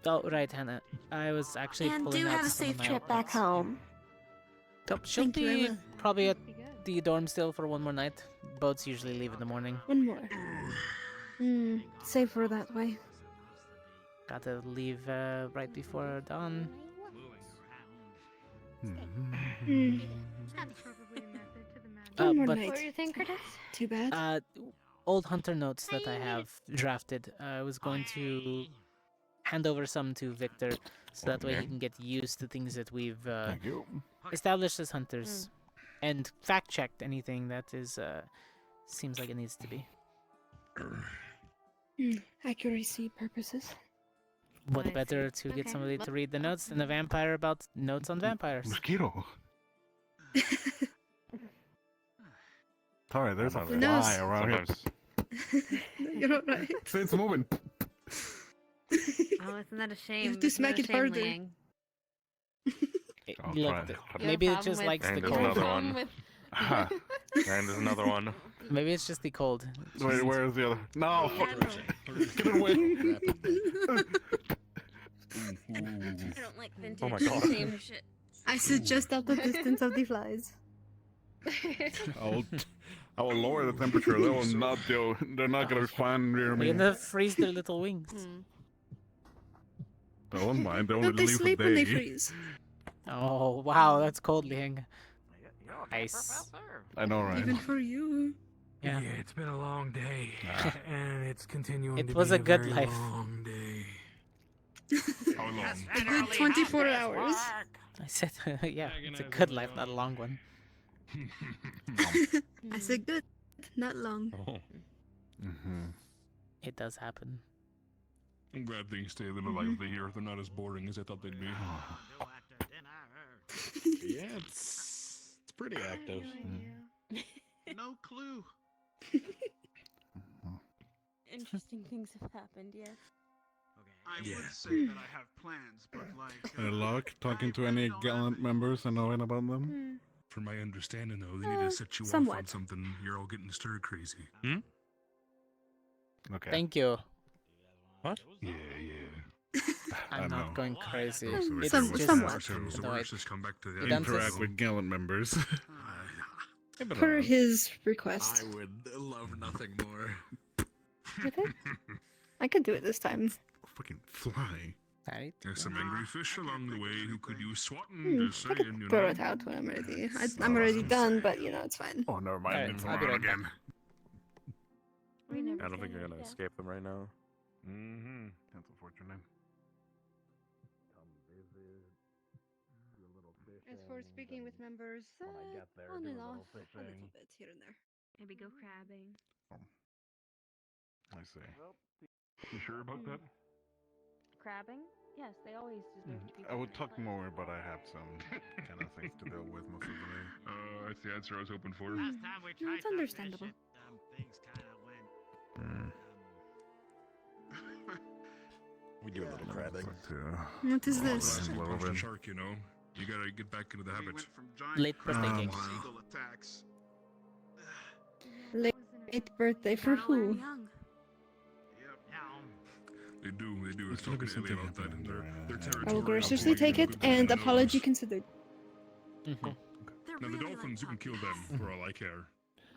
Oh, right, Hannah. I was actually And pulling do out have a some of safe my trip back outfits. home. She'll Thank you, I be will. probably at the dorm still for one more night. Boats usually leave in the morning. One more. Safer that way. Gotta leave right before dawn. One more but night. What do you think, Curtis? Too bad. Old hunter notes that I have drafted. I was going to hand over some to Victor, so that way he can get used to things that we've established as hunters, and fact-checked anything that is seems like it needs to be. Accuracy purposes. What better to get somebody to read the notes than a vampire about notes on vampires? Mosquito. Sorry, there's a Who fly knows? around here. You're alright. It's moving. Oh, isn't that a shame? have to smack it harder. Liang? Look, maybe it just likes the And there's cold. another one. And there's another one. Maybe it's just the cold. Wait, where's the other? No! Get it away! I don't like vintage. Oh my God. Same shit. I suggest out the distance of the flies. I will lower the temperature. They will not do. They're not gonna find near We're me. gonna freeze their little wings. I won't mind. They Don't only they leave sleep a when they day. freeze? Oh wow, that's cold, Liang. Ice. I know, right? Even for you. Yeah. It's been a long day, and it's continuing It to was be a good very life. long day. How long? A good 24 hours. I said, yeah, it's a good life, not a long one. I said good, not long. It does happen. I'm glad things stay a little lively here. They're not as boring as I thought they'd be. Yeah, it's pretty active. No clue. Interesting things have happened, yes. I would say that I have plans, but like. Luck, talking to any gallant members and knowing about them? From my understanding, though, they need to set you off somewhat. on something. You're all getting stir crazy. Okay. Thank you. What? Yeah. I'm not going crazy. So we It's can just somewhat. Ourselves, the no, worst has come back to the Interact with gallant members. Per his request. I would love nothing more. I could do it this time. Fucking fly. Right? There's some angry fish along the way who could use swatting. Just I saying, could you throw know. it out when I'm ready. I'm already done, but you know, it's fine. Oh, never mind. Alright, It's I'll be tomorrow right back. again. I don't think you're gonna escape them right now. That's unfortunate. As for speaking with members, on and off, a little bit here and there. Maybe go crabbing. I see. You sure about that? Crabbing? Yes, they always deserve to be. I would talk more, but I have some kind of things to deal with most of the day. That's the answer I was hoping for. Last time we tried It's understandable. things kind of went. We do a little crabbing. What is this? A little bit. Shark, you know. You gotta get back into the habit. Late birthday cake. Seagull attacks. Late birthday for who? They do. I was talking to Illy about that in their territory. I will graciously take it, and apology considered. Now the dolphins, you can kill them for all I care.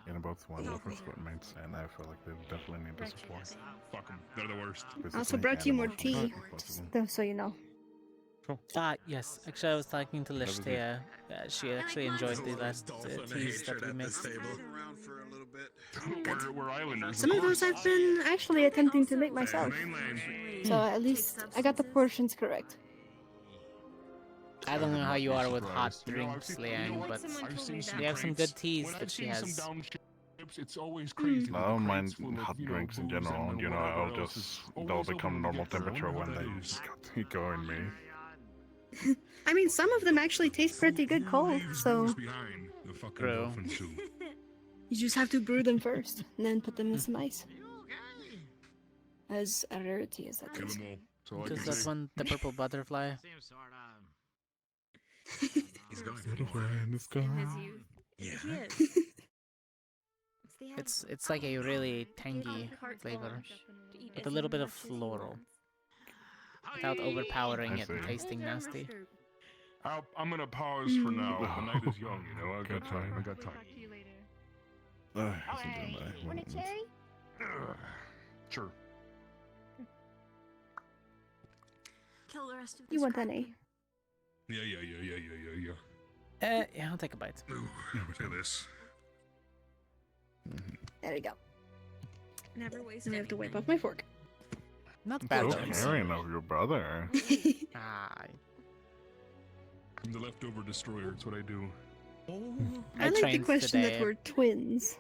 In about one of our squadmates, and I feel like they definitely need the support. Fuck them. They're the worst. I also brought you more tea, just so you know. Yes. Actually, I was talking to Lishtea. She actually enjoyed the last teas that we made. We're islanders. Some of those I've been actually attempting to make myself. So at least I got the portions correct. I don't know how you are with hot drinks, Liang, but we have some good teas that she has. It's always crazy. I don't mind hot drinks in general. You know, they'll become normal temperature when they go in me. I mean, some of them actually taste pretty good cold, so True. you just have to brew them first, and then put them in some ice. As a rarity as that is. Just that one, the purple butterfly. He's going. It's gone. Yeah. It's like a really tangy flavor, with a little bit of floral, without overpowering it and tasting nasty. I'm gonna pause for now. The night is young, you know. I got time. Want a cherry? Sure. Kill the rest of this. You want an A? Yeah. Yeah, I'll take a bite. Ooh, take this. There we go. Never waste. And I have to wipe off my fork. Not bad. So caring of your brother. I'm the leftover destroyer. It's what I do. I like the question that we're twins.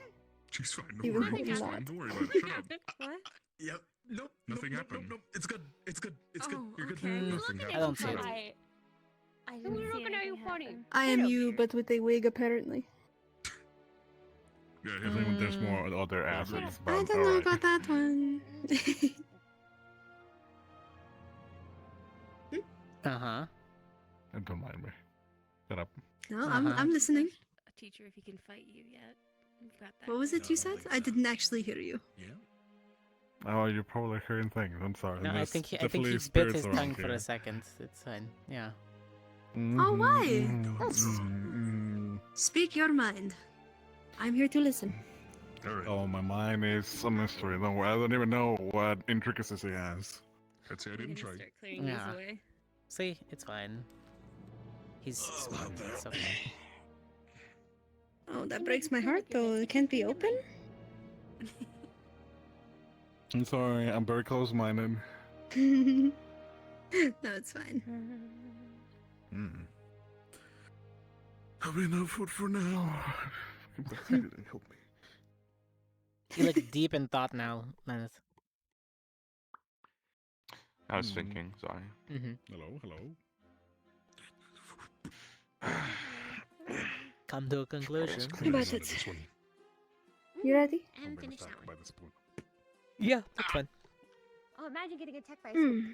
She's fine. Even Don't worry. though She's not. fine. Don't worry about it. Shut up. What? Yep. Nope. Nothing happened. Nope. It's good. It's good. It's good. Oh, You're good. okay. Nothing I don't see it. I didn't see anything happen. I am you, but with a wig, apparently. Yeah, I think there's more other assets. I don't know about that one. Uh-huh. Don't mind me. Shut up. No, I'm listening. A teacher, if he can fight you yet. We've got that. What was it you said? I didn't actually hear you. Yeah. Oh, you're probably hearing things. I'm sorry. No, I There's think he definitely bit spirits his around tongue for here. a second. It's fine. Yeah. Oh, why? Mm. Speak your mind. I'm here to listen. Oh, my mind is a mystery. Don't worry. I don't even know what intricacies he has. I'd say I didn't try. Start clearing these away. See, it's fine. He's smart. It's okay. Oh, that breaks my heart, though. It can't be open? I'm sorry. I'm very close-minded. No, it's fine. Have enough food for now. Help me. You look deep in thought now, Lenneth. I was thinking, sorry. Hello. Come to a conclusion. About it. You ready? I'm finished now. By the spoon. Yeah, that's fine. Oh, imagine getting attacked by a spoon.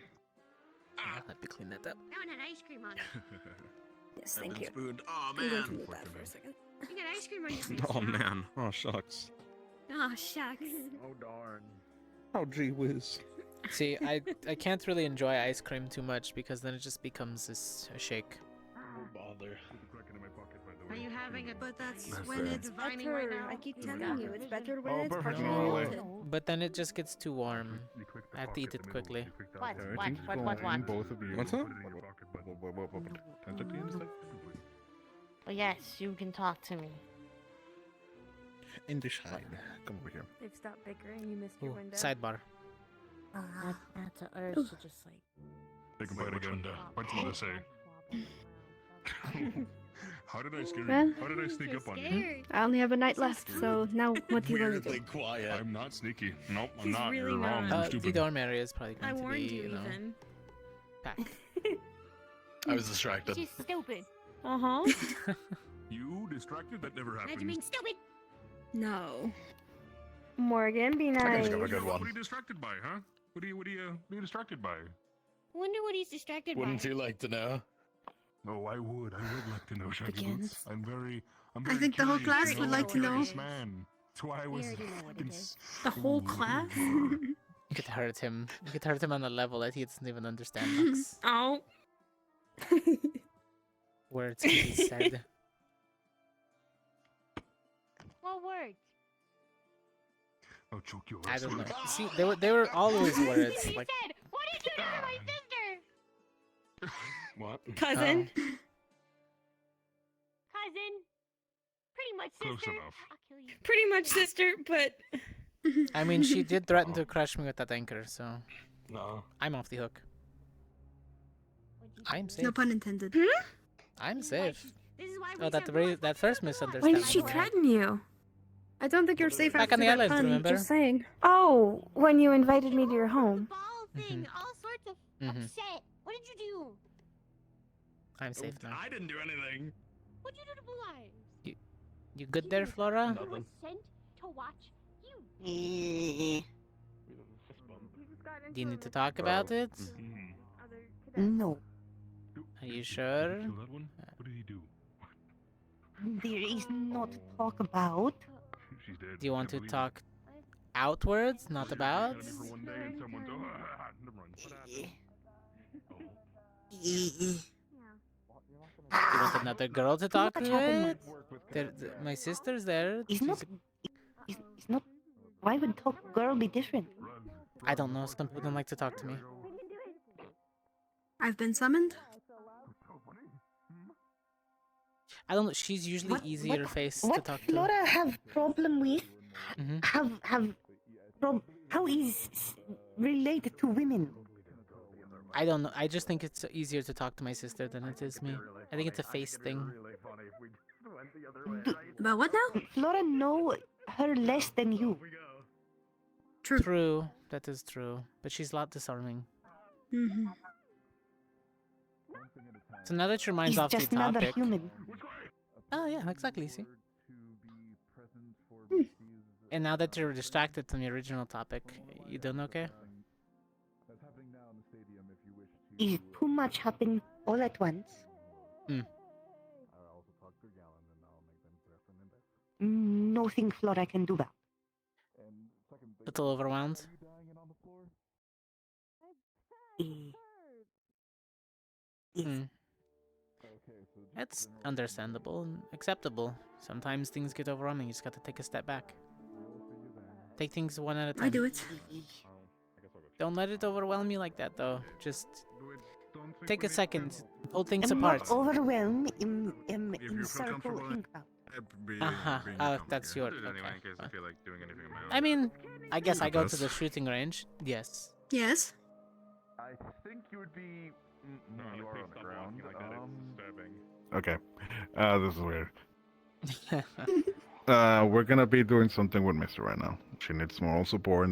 Let me clean that up. That one had ice cream on it. Yes, thank you. Spoon. Oh I'm going to man. move that for a second. You got ice cream on your face. Oh man. Oh shucks. Oh, shucks. Oh darn. Oh gee whiz. See, I can't really enjoy ice cream too much because then it just becomes a shake. Oh bother. Are you having a? But that's That's when it. it's better. I keep telling you, it's better when Oh, it's perfect. partially No, melted. But then it just gets too warm. I have to eat it quickly. What? Both of you. What's up? Oh, yes, you can talk to me. In the shine. Come over here. They've stopped bickering. You missed your Ooh, window. sidebar. That's an urge to just like. Take a bite again. What's going to say? How did I scare Well, you? How did I sneak up on you? I only have a night left, so now what do you want to Weirdly do? quiet. I'm not sneaky. Nope, I'm He's not. really You're wrong. not. You're The stupid. dorm area is probably I going to warned be, you, you know, even. Pack. I was distracted. She's stupid. Uh-huh. You distracted? That never Imagine happened. being stupid. No. Morgan, be I nice. got a good one. What are you distracted by, huh? What are you distracted by? Wonder what he's distracted Wouldn't by. you like to know? Oh, I would like to know, Shaggy Begins. Boots. I'm very I think the whole curious, class you would know, like to I'm a know. curious man. That's why I was. already know what it is. The whole class? You could hurt him. You could hurt him on a level that he doesn't even understand. Max. Oh. Words he said. What words? I'll choke your I ass. don't know. See, they were always words. He Like, said, what did you do to my sister? What? Cousin. Oh. Cousin. Pretty much Close sister. enough. I'll kill you. Pretty much sister, but... I mean, she did threaten to crush me with that anchor, so No. I'm off the hook. I'm safe. No pun intended. I'm safe. This is why Oh, that first Why misunderstanding. did she threaten you? I don't think you're safe Back after on the that island, pun. remember? Just saying. Oh, when you invited me to your home. Mhm. All sorts of Mhm. upset. What did you do? I'm safe now. I didn't do anything. What did you do to Blue Eyes? You good there, Flora? You were sent to watch you. Do you need to talk about it? No, Are you sure? Kill that one? What did he do? there is not to talk about. She's dead. Do you want to Can't believe talk outwards, not about? it. For one day and someone's never mind. Do you want another girl to talk much to happened it? My sister's there. It's not. It's not. Why would talk girl be different? I don't know. Some people don't like to talk to me. I've been summoned? I don't know. She's usually easier face to What talk to. Flora have problem with? Mhm. How is related to women? I don't know. I just think it's easier to talk to my sister than it is me. I think it's a face thing. About what now? Flora know her less than you. True. That is true. But she's a lot disarming. Mm-hmm. So now that your mind's He's off the just another topic. human. Oh yeah, exactly. See. And now that you're distracted from the original topic, you doing okay? Is too much happen all at once? Nothing Flora can do that. Little overwhelmed. That's understandable and acceptable. Sometimes things get overwhelming. You just gotta take a step back. Take things one at a time. I do it. Don't let it overwhelm you like that, though. Just take a second. Pull things I'm apart. not overwhelmed in circle think about. Oh, that's your. Anyway, Okay. in case I feel like doing anything of my own. I mean, I guess I go to Yes. the shooting range. Yes. Yes? I think you would be. No, you are on the ground. Like that is disturbing. Okay. This is weird. We're gonna be doing something with Mister right now. She needs moral support,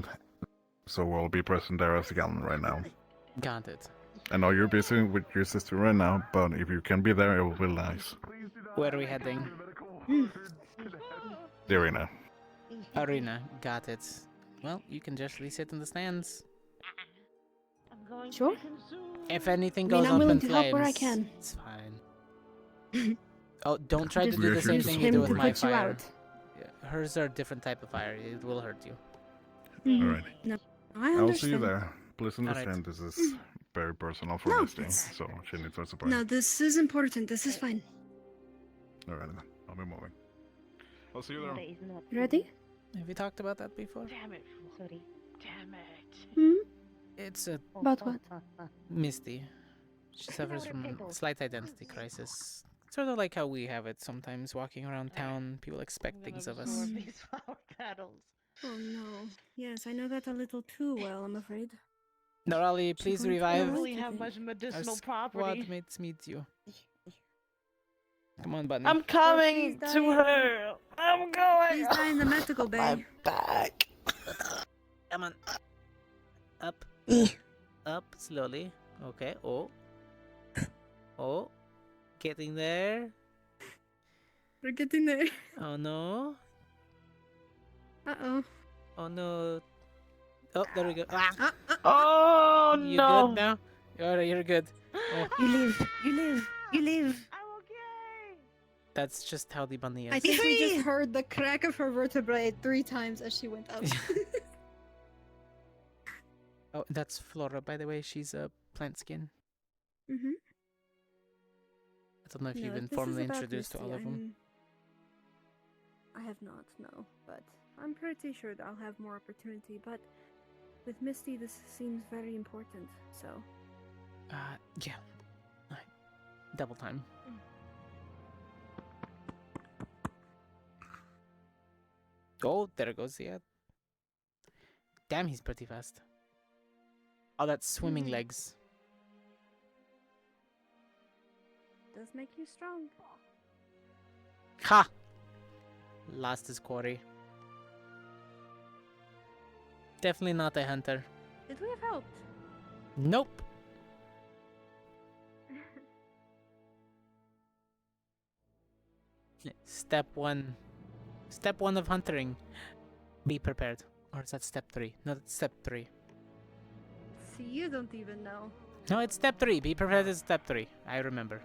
so we'll be present there as a gallon right now. Got it. I know you're busy with your sister right now, but if you can be there, it will be nice. Where are we heading? The arena. Arena. Got it. Well, you can just sit in the stands. Sure. If anything I goes mean, I'm up willing in to flames, help where I can. it's fine. Oh, don't try to Just do the same Reassure thing you do him with to my put you fire. out. Yeah, hers are a different type of fire. It will hurt you. Alright. No, I I'll see you understand. there. Please Alright. understand this is very personal for No, Misty, it's- so she needs our support. No, this is important. This is fine. Alright then. I'll be moving. I'll see you there. You ready? Have you talked about that before? Damn it. Sorry. Damn it. Hmm? It's a About what? Misty. She suffers from a slight identity crisis. Sort of like how we have it sometimes. Walking around town, people expect things of us. These flower petals. Oh no. Yes, I know that a little too well, I'm afraid. Norali, please going to revive. Alright, Really have okay. much Our medicinal squad property. mates meet you. Come on, Bunny. I'm coming please to die. her. I'm going. Please die in the medical bay. Back. Come on. Up. Up, slowly. Okay. Oh. Oh. Getting there. We're getting there. Oh no. Uh-oh. Oh no. Oh, there we go. Ah! Oh You no! good now? You're good. Oh, You live. You live. You live. that's just how the bunny I is. think we just heard the crack of her vertebrae 3 times as she went up. Oh, that's Flora, by the way. She's a plant skin. Mm-hmm. I don't know if No, you've been this is formally about introduced to Misty. all of them. I have not, no. But I'm pretty sure that I'll have more opportunity. But with Misty, this seems very important, so... Yeah. Double time. Oh, there it goes, yeah. Damn, he's pretty fast. Oh, that's swimming legs. Does make you strong. Ha! Lost his quarry. Definitely not a hunter. Did we have helped? Nope. Step 1. Step 1 of huntering. Be prepared. Or is that step 3? No, that's step 3. See, you don't even know. No, it's step 3. Be prepared is step 3. I remember.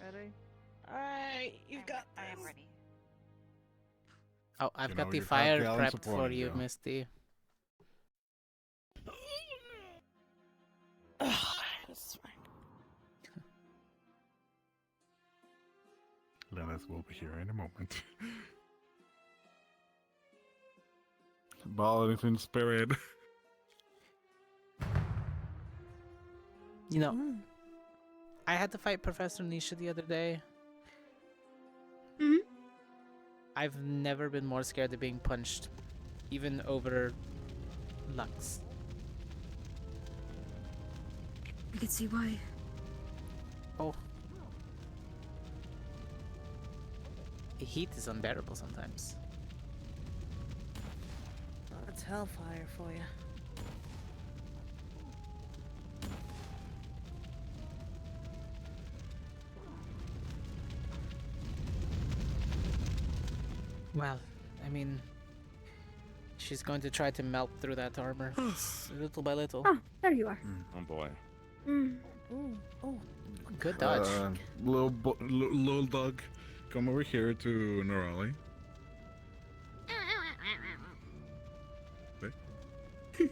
Ready? Alright, you've got this. I am ready. Oh, I've You got know, the you've got fire Galen prepped for supporting you, you. Misty. That's fine. Lennis will be here in a moment. Ball is in spirit. You know, I had to fight Professor Nisha the other day. I've never been more scared of being punched, even over Lux. I can see why. Oh. The heat is unbearable sometimes. Oh, that's hellfire for you. Well, I mean, she's going to try to melt through that armor, little by little. Oh, there you are. Oh boy. Oh. Good dodge. Little dog, come over here to Norali. There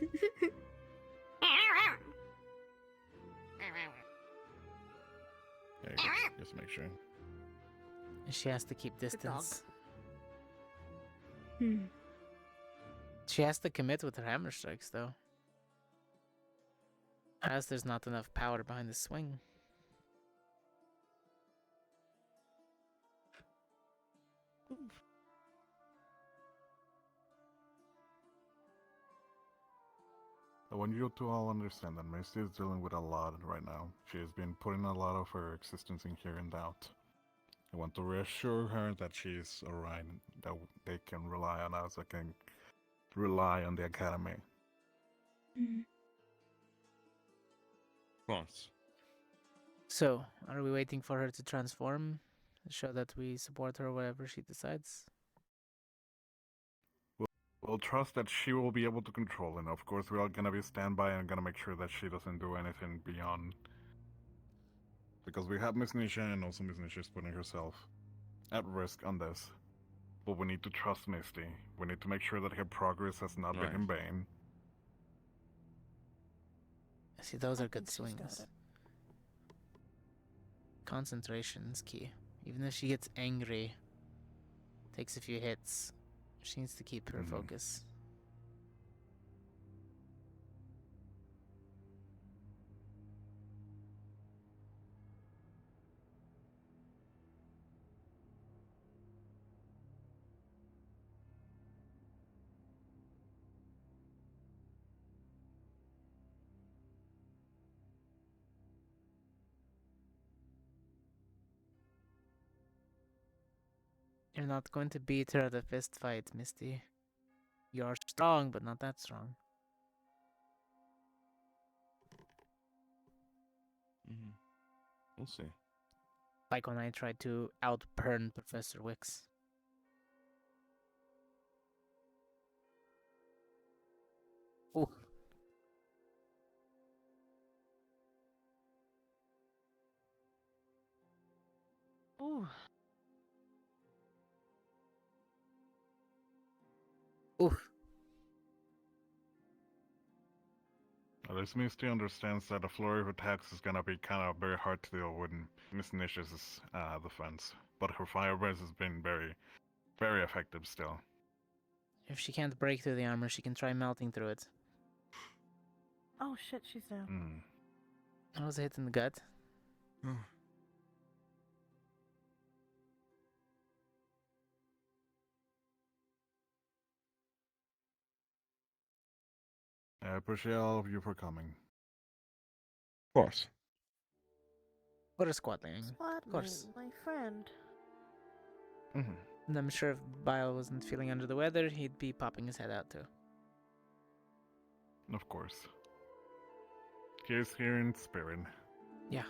you go. Just make sure. She has to keep distance. Hmm. She has to commit with her hammer strikes, though. As there's not enough power behind the swing. I want you to all understand that Misty is dealing with a lot right now. She has been putting a lot of her existence in here in doubt. I want to reassure her that she's alright, that they can rely on us, they can rely on the academy. Of course. So, are we waiting for her to transform? Show that we support her wherever she decides? We'll trust that she will be able to control it. Of course, we're all gonna be standby and gonna make sure that she doesn't do anything beyond. Because we have Miss Nisha, and also Miss Nisha is putting herself at risk on this. But we need to trust Misty. We need to make sure that her progress has not been in vain. See, those are good swings. Concentration is key. Even if she gets angry, takes a few hits, she needs to keep her focus. You're not going to beat her at a fist fight, Misty. You're strong, but not that strong. We'll see. Like when I tried to outburn Professor Wicks. Ooh. Ooh. Oof. At least Misty understands that a flurry of attacks is gonna be kind of very hard to deal with Miss Nish's defense. But her fire breath has been very, very effective still. If she can't break through the armor, she can try melting through it. Oh shit, she's down. That was a hit in the gut. I appreciate all of you for coming. Of course. What a squad thing. Squad Of course. mate, my friend. And I'm sure if Bile wasn't feeling under the weather, he'd be popping his head out too. Of course. He's here in spirit. Yeah.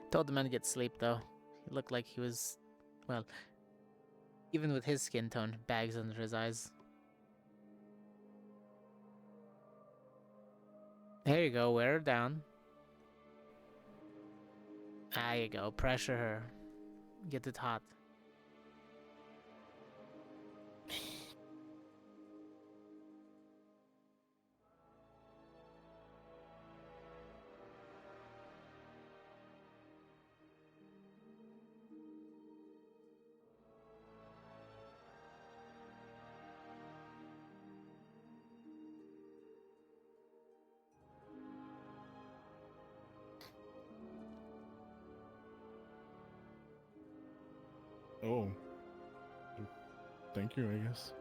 Told the man to get sleep though. He looked like he was, well, even with his skin tone, bags under his eyes. There you go, wear her down. There you go, pressure her. Get it hot. Oh. Thank you, I guess.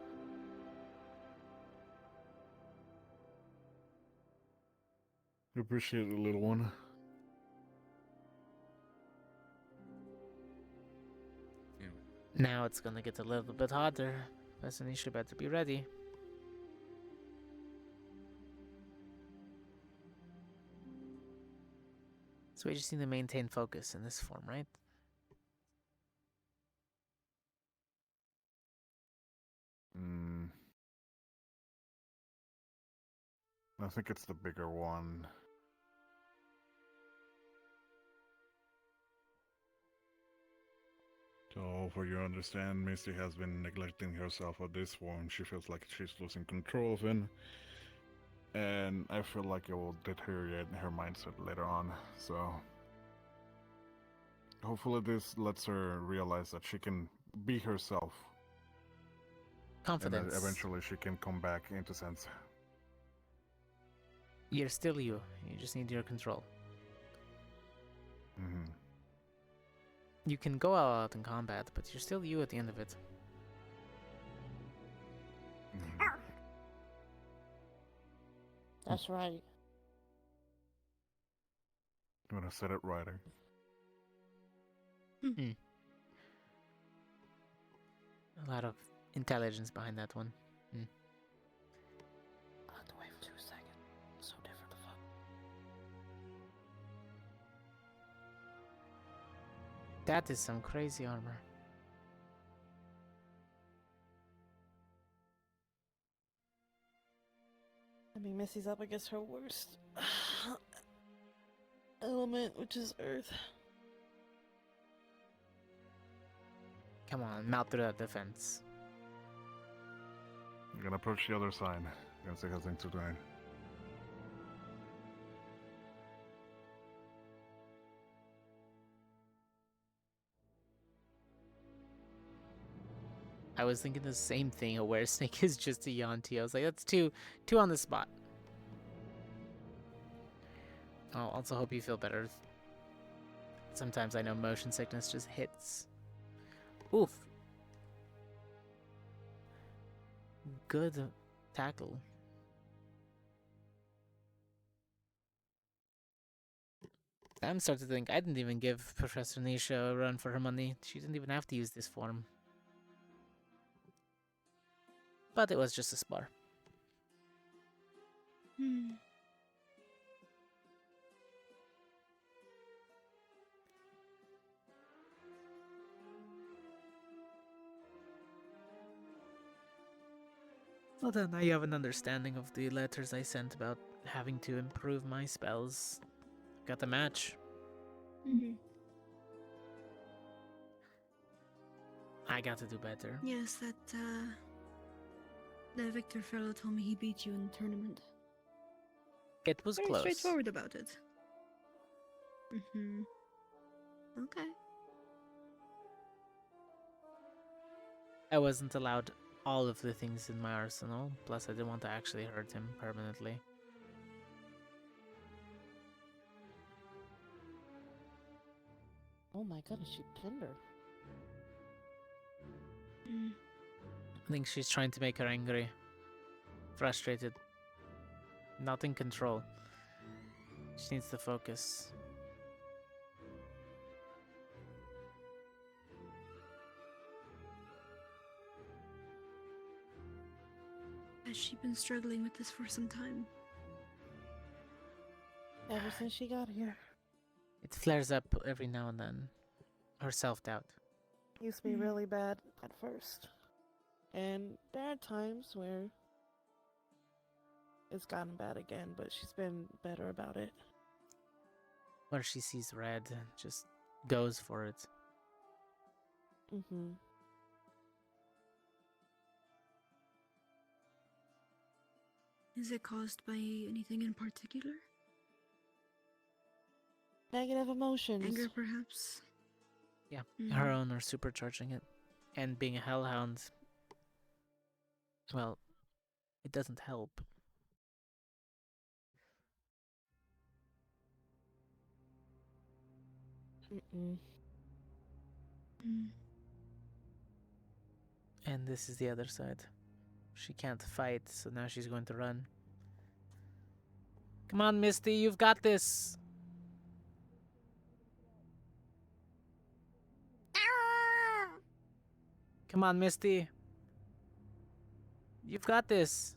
Appreciate the little one. Now it's gonna get a little bit hotter. Vassinisha better be ready. So we just need to maintain focus in this form, right? I think it's the bigger one. So, for you to understand, Misty has been neglecting herself at this form. She feels like she's losing control of him. And I feel like it will deteriorate her mindset later on, so... Hopefully this lets her realize that she can be herself. Confidence. And that eventually she can come back into sense. You're still you. You just need your control. You can go all out in combat, but you're still you at the end of it. That's right. You wanna set it right? A lot of intelligence behind that one. I'll have to wait for 2 seconds. So different the fuck. That is some crazy armor. I mean, Missy's up against her worst element, which is Earth. Come on, mount through that defense. I'm gonna approach the other side. Gonna see how things are doing. I was thinking the same thing. A Were Snake is just a Yanti. I was like, that's two on the spot. I'll also hope you feel better. Sometimes I know motion sickness just hits. Oof. Good tackle. I'm starting to think I didn't even give Professor Nisha a run for her money. She didn't even have to use this form. But it was just a spar. Hmm. Well then, now you have an understanding of the letters I sent about having to improve my spells. Got the match. Mm-hmm. I got to do better. Yes, that Victor fellow told me he beat you in the tournament. It was Very close. straightforward about it. Mm-hmm. Okay. I wasn't allowed all of the things in my arsenal, plus I didn't want to actually hurt him permanently. Oh my goodness, she pinned her. I think she's trying to make her angry. Frustrated. Not in control. She needs to focus. Has she been struggling with this for some time? Ever since she got here. It flares up every now and then. Her self-doubt. Used to be really bad at first. And there are times where it's gotten bad again, but she's been better about it. Where she sees red, just goes for it. Mm-hmm. Is it caused by anything in particular? Negative emotions. Anger, perhaps? Yeah, her own are supercharging it. And being a hellhound, well, it doesn't help. Mm-mm. And this is the other side. She can't fight, so now she's going to run. Come on, Misty, you've got this. Come on, Misty. You've got this.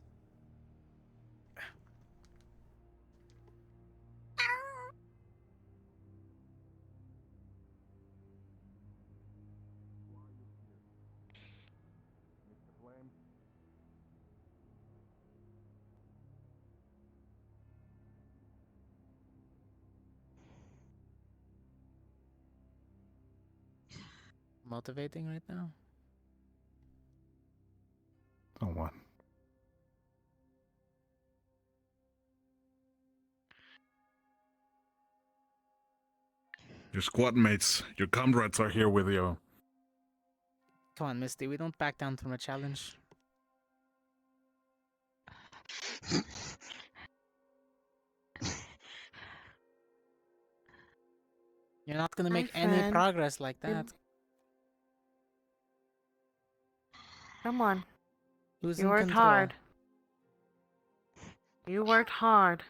Motivating right now? Oh, what? Your squad mates, your comrades are here with you. Come on, Misty, we don't back down from a challenge. You're not gonna make any progress like that. Come on. Who's You in worked control? hard. You worked hard.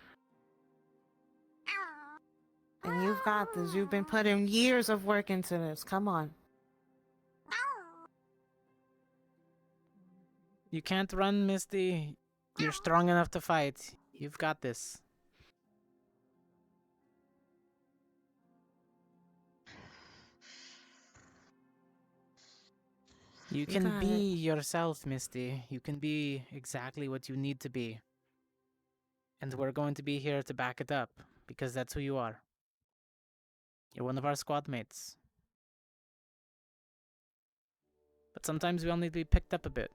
And you've got this. You've been putting years of work into this. Come on. You can't run, Misty. You're strong enough to fight. You've got this. You can be yourself, Misty. You can be exactly what you need to be. And we're going to be here to back it up, because that's who you are. You're one of our squad mates. But sometimes we all need to be picked up a bit.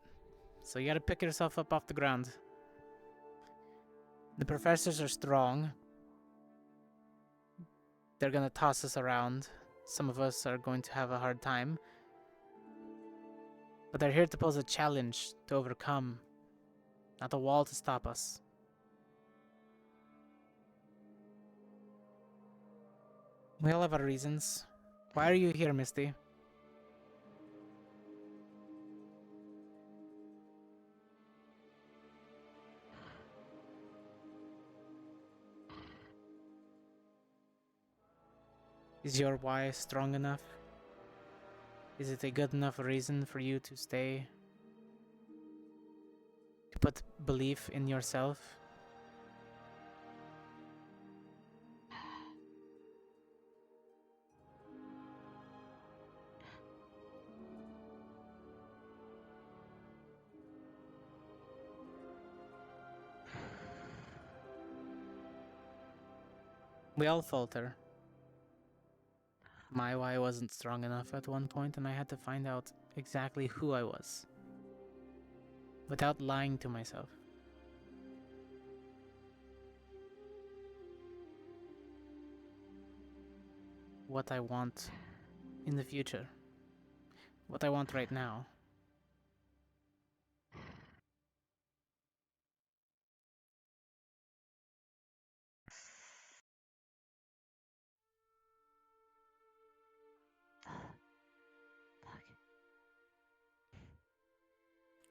So you gotta pick yourself up off the ground. The professors are strong. They're gonna toss us around. Some of us are going to have a hard time. But they're here to pose a challenge to overcome, not a wall to stop us. We all have our reasons. Why are you here, Misty? Is your why strong enough? Is it a good enough reason for you to stay? To put belief in yourself? We all falter. My why wasn't strong enough at one point, and I had to find out exactly who I was. Without lying to myself. What I want in the future. What I want right now.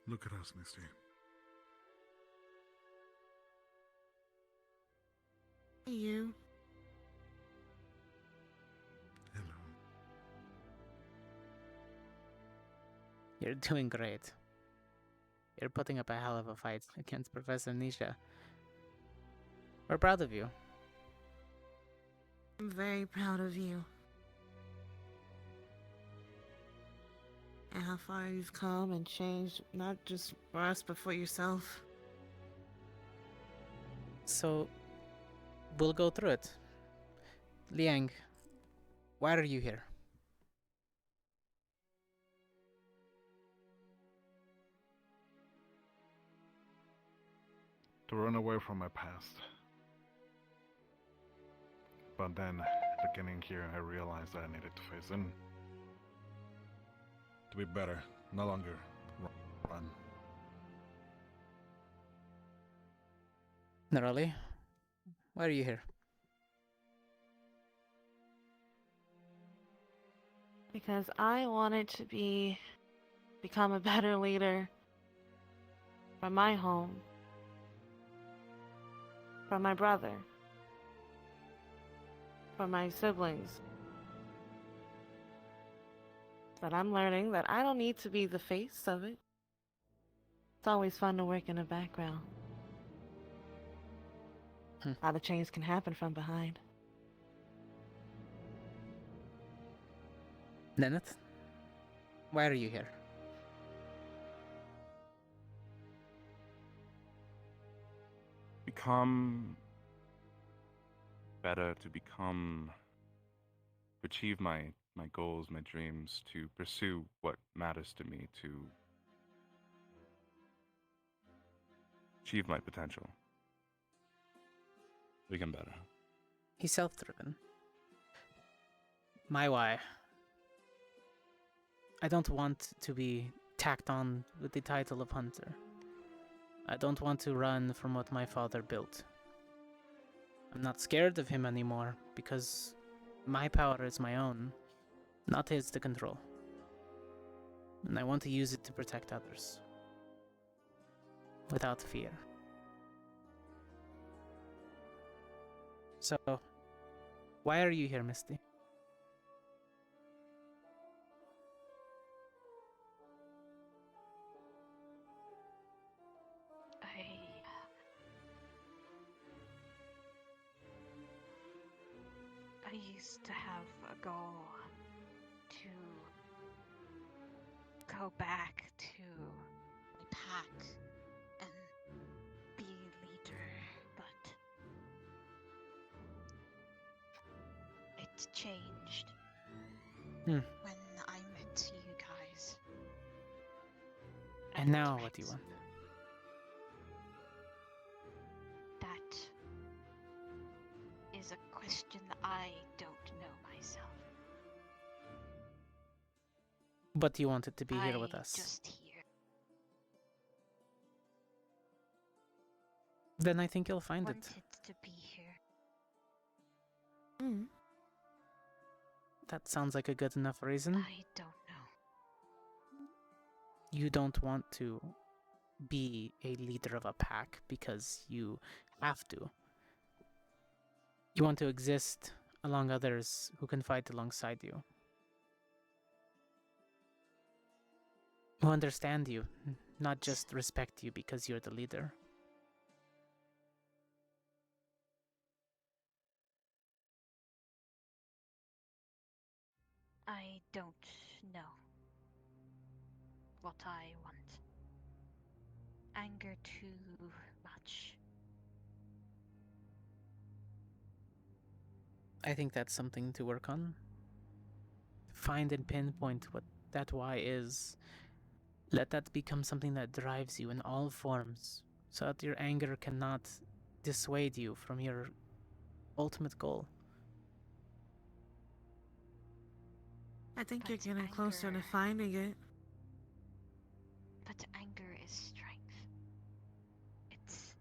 Look at us, Misty. Hey, you. Hello. You're doing great. You're putting up a hell of a fight against Professor Nisha. We're proud of you. I'm very proud of you. And how far you've come and changed, not just for us, but for yourself. So, we'll go through it. Liang, why are you here? To run away from my past. But then, beginning here, I realized that I needed to face in. To be better, no longer run. Nerali, why are you here? Because I wanted to become a better leader for my home, for my brother, for my siblings. But I'm learning that I don't need to be the face of it. It's always fun to work in the background. A lot of change can happen from behind. Neneth, why are you here? Become better, to achieve my goals, my dreams, to pursue what matters to me, to achieve my potential. Become better. He's self-driven. My why. I don't want to be tacked on with the title of hunter. I don't want to run from what my father built. I'm not scared of him anymore because my power is my own, not his to control. And I want to use it to protect others. Without fear. So, why are you here, Misty? I used to have a goal to go back to my pack and be leader, but it changed when I met you guys. And now what do you want? That is a question I don't know myself. But you wanted to be here with us. Just here. Then I think you'll find it. Wanted to be here. That sounds like a good enough reason. I don't know. You don't want to be a leader of a pack because you have to. You want to exist along others who can fight alongside you. Who understand you, not just respect you because you're the leader. I don't know what I want. Anger too much. I think that's something to work on. Find and pinpoint what that why is. Let that become something that drives you in all forms, so that your anger cannot dissuade you from your ultimate goal. I think you're getting closer to finding it. But anger is strength. It's...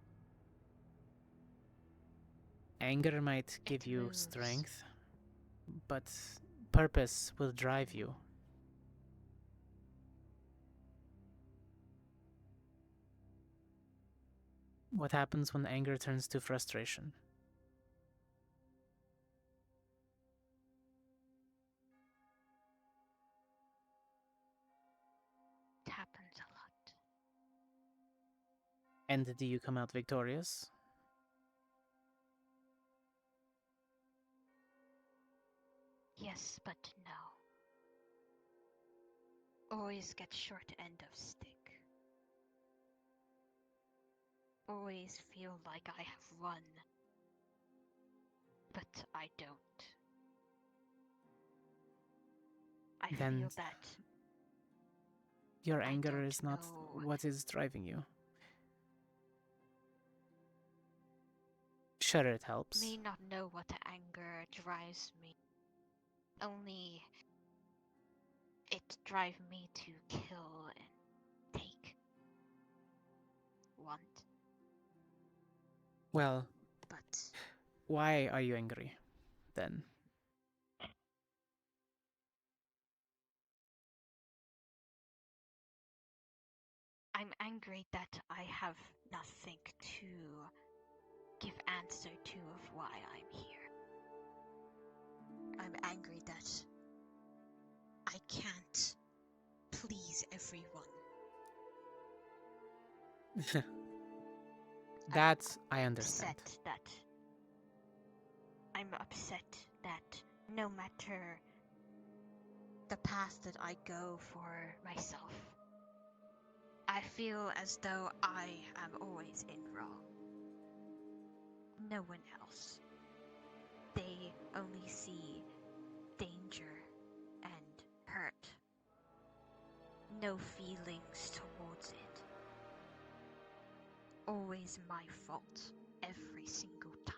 Anger might give you strength, but purpose will drive you. What happens when anger turns to frustration? It happens a lot. And do you come out victorious? Yes, but no. Always get short end of stick. Always feel like I have won. But I don't. I Then feel that your anger is not what is driving you. Sure, it helps. May not know what anger drives me. Only it drives me to kill and take. Want. Well, but why are you angry, then? I'm angry that I have nothing to give answer to of why I'm here. I'm angry that I can't please everyone. That I understand. I'm upset that no matter the path that I go for myself, I feel as though I am always in wrong. No one else. They only see danger and hurt. No feelings towards it. Always my fault, every single time.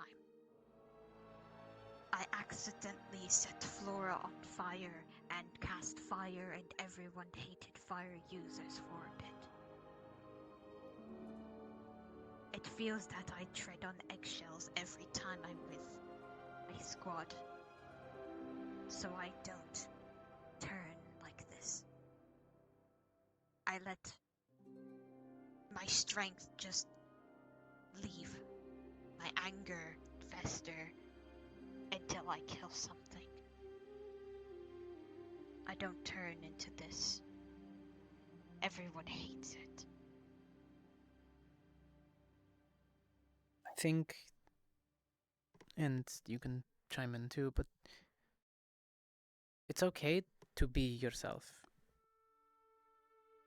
I accidentally set Flora on fire and cast fire, and everyone hated fire users for a bit. It feels that I tread on eggshells every time I'm with my squad, so I don't turn like this. I let my strength just leave, my anger fester until I kill something. I don't turn into this. Everyone hates it. I think, and you can chime in too, but it's okay to be yourself.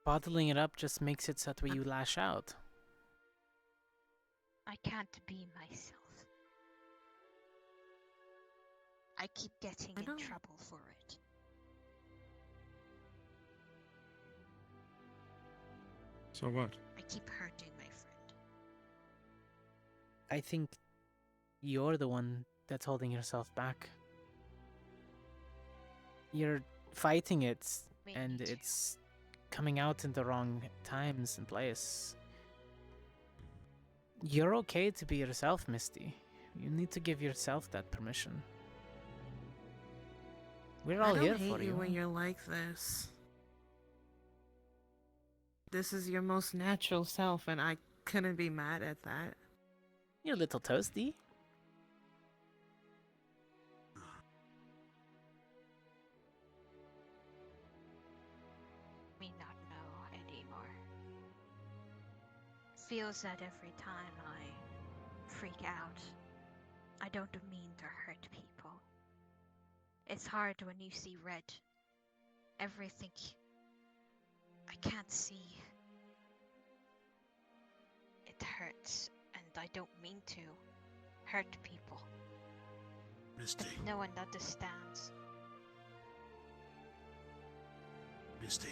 Bottling it up just makes it so that way you lash out. I can't be myself. I keep getting in trouble for it. So what? I keep hurting my friend. I think you're the one that's holding yourself back. You're fighting it, and it's coming out in the wrong times and place. You're okay to be yourself, Misty. You need to give yourself that permission. We're all here for you. I don't hate you when you're like this. This is your most natural self, and I couldn't be mad at that. You're a little toasty. Me not know anymore. Feels that every time I freak out, I don't mean to hurt people. It's hard when you see red. Everything I can't see. It hurts, and I don't mean to hurt people. Misty. No one understands. Misty.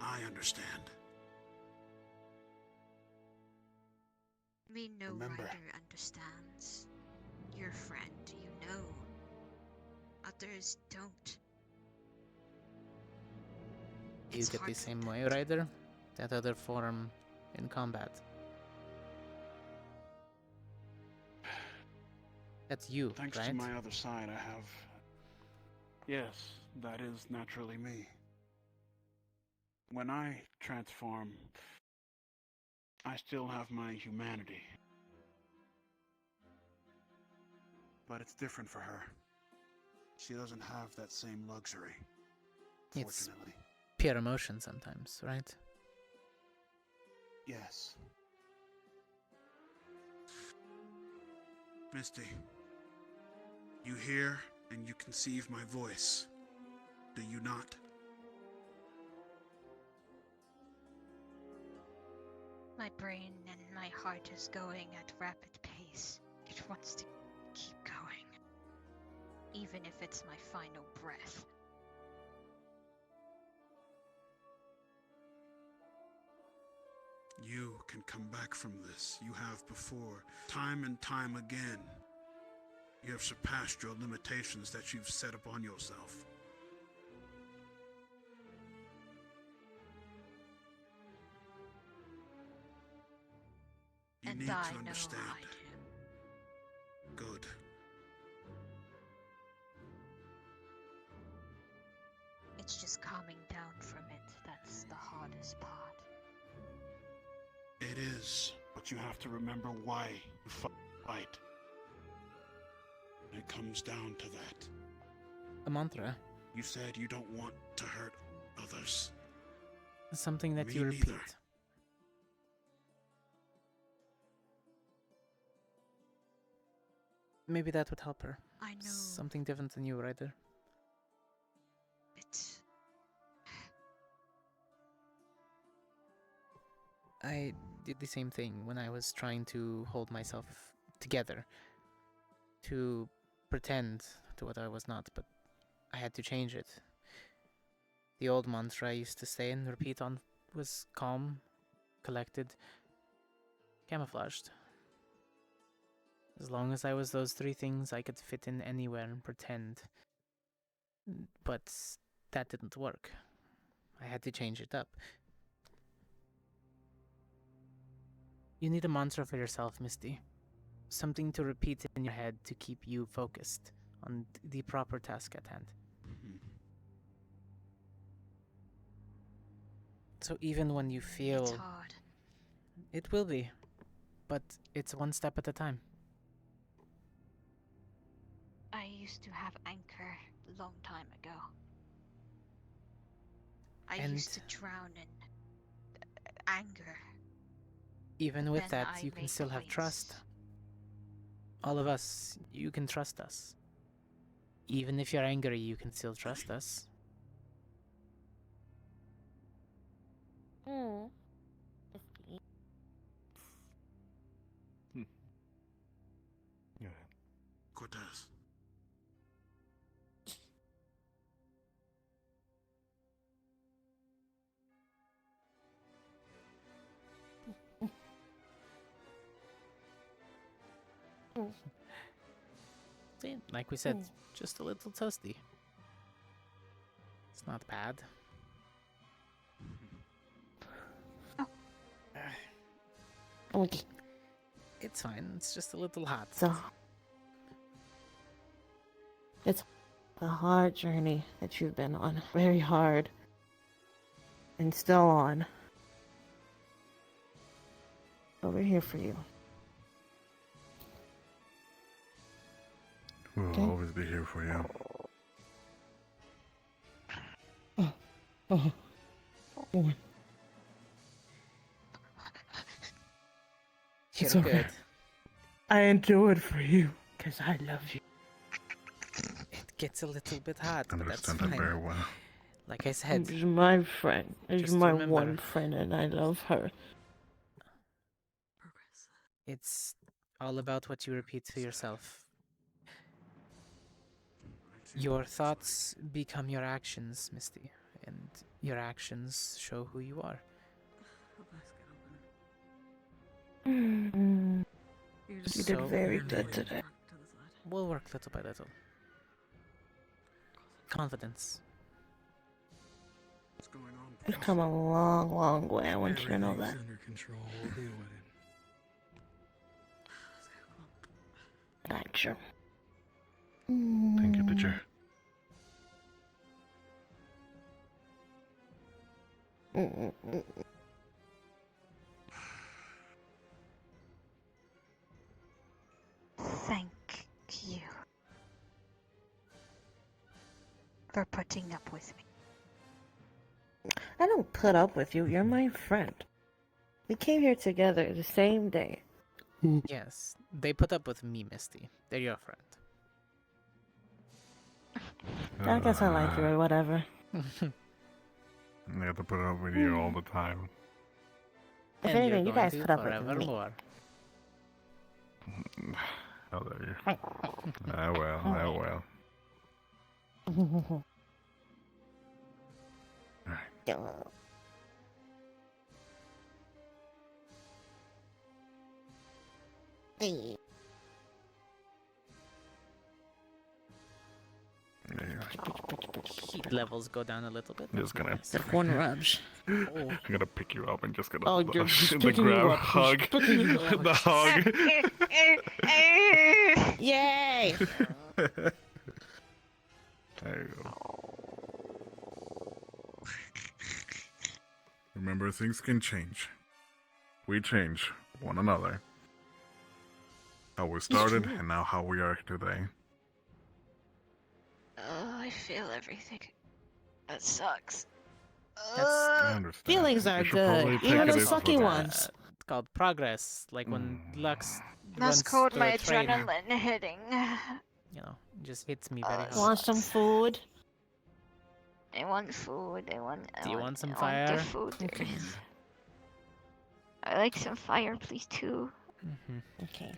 I understand. Me no Remember. rider understands. Your friend, you know. Others don't. You It's get the hard same for way, Ryder? That other form in combat. That's you, Thanks right? to my other side, I have... Yes, that is naturally me. When I transform, I still have my humanity. But it's different for her. She doesn't have that same luxury, It's fortunately. pure emotion sometimes, right? Yes. Misty, you hear and you conceive my voice, do you not? My brain and my heart is going at rapid pace. It wants to keep going. Even if it's my final breath. You can come back from this. You have before, time and time again. You have surpassed your limitations that you've set upon yourself. You And need I to know understand. I do. Good. It's just calming down from it that's the hardest part. It is, but you have to remember why you fight. It comes down to that. A mantra. You said you don't want to hurt others. Something that Me you repeat. neither. Maybe that would help her. I know. Something different than you, Ryder. It's... I did the same thing when I was trying to hold myself together. To pretend to what I was not, but I had to change it. The old mantra I used to say and repeat on was calm, collected, camouflaged. As long as I was those three things, I could fit in anywhere and pretend. But that didn't work. I had to change it up. You need a mantra for yourself, Misty. Something to repeat in your head to keep you focused on the proper task at hand. So even when you feel... It's hard. It will be. But it's one step at a time. I used to have anchor a long time ago. I used to drown in anger. Even with Then that, I you can made still the have waves. trust. All of us, you can trust us. Even if you're angry, you can still trust us. Hmm. Yeah. Cortez. See, like we said, just a little toasty. It's not bad. Okay. It's fine, it's just a little hot. So, it's a hard journey that you've been on. Very hard. And still on. But we're here for you. We'll Okay. always be here for you. Oh. You're It's okay. good. I endured for you, because I love you. It gets a little bit hot, but that's Understand that fine. very well. Like I said, She's my friend. She's just my remember- one friend, and I love her. it's all about what you repeat to yourself. Your thoughts become your actions, Misty, and your actions show who you are. You did So- very good today. We'll work little by little. Confidence. What's going on? We've come a long, long way. I want you to know that. Everything's under control. We'll deal with it. Gotcha. Thank you, teacher. Thank you for putting up with me. I don't put up with you. You're my friend. We came here together the same day. Yes, they put up with me, Misty. They're your friend. I guess I like you or whatever. I have to put up with you all the time. If And anything, you're you going guys to put up with me. forevermore. How dare you? Ah well, ah well. Hey. Heat levels go down a little bit. Just gonna. The corn rubs. Oh. I'm gonna pick you up and just gonna. Oh, you're the picking grab, you up. hug, He's picking you up. the hug. Yay! There you go. Remember, things can change. We change one another. How we started and now how we are today. Oh, I feel everything. That sucks. I understand. Feelings are You should probably good, take even the it as sucky what- ones. It's called progress, like when Lux That's runs called through my a train, adrenaline hitting. You know, it just hits me very hard. Want some food? I want food. Do you want some I want fire? the food. I like some fire, please, too. Okay.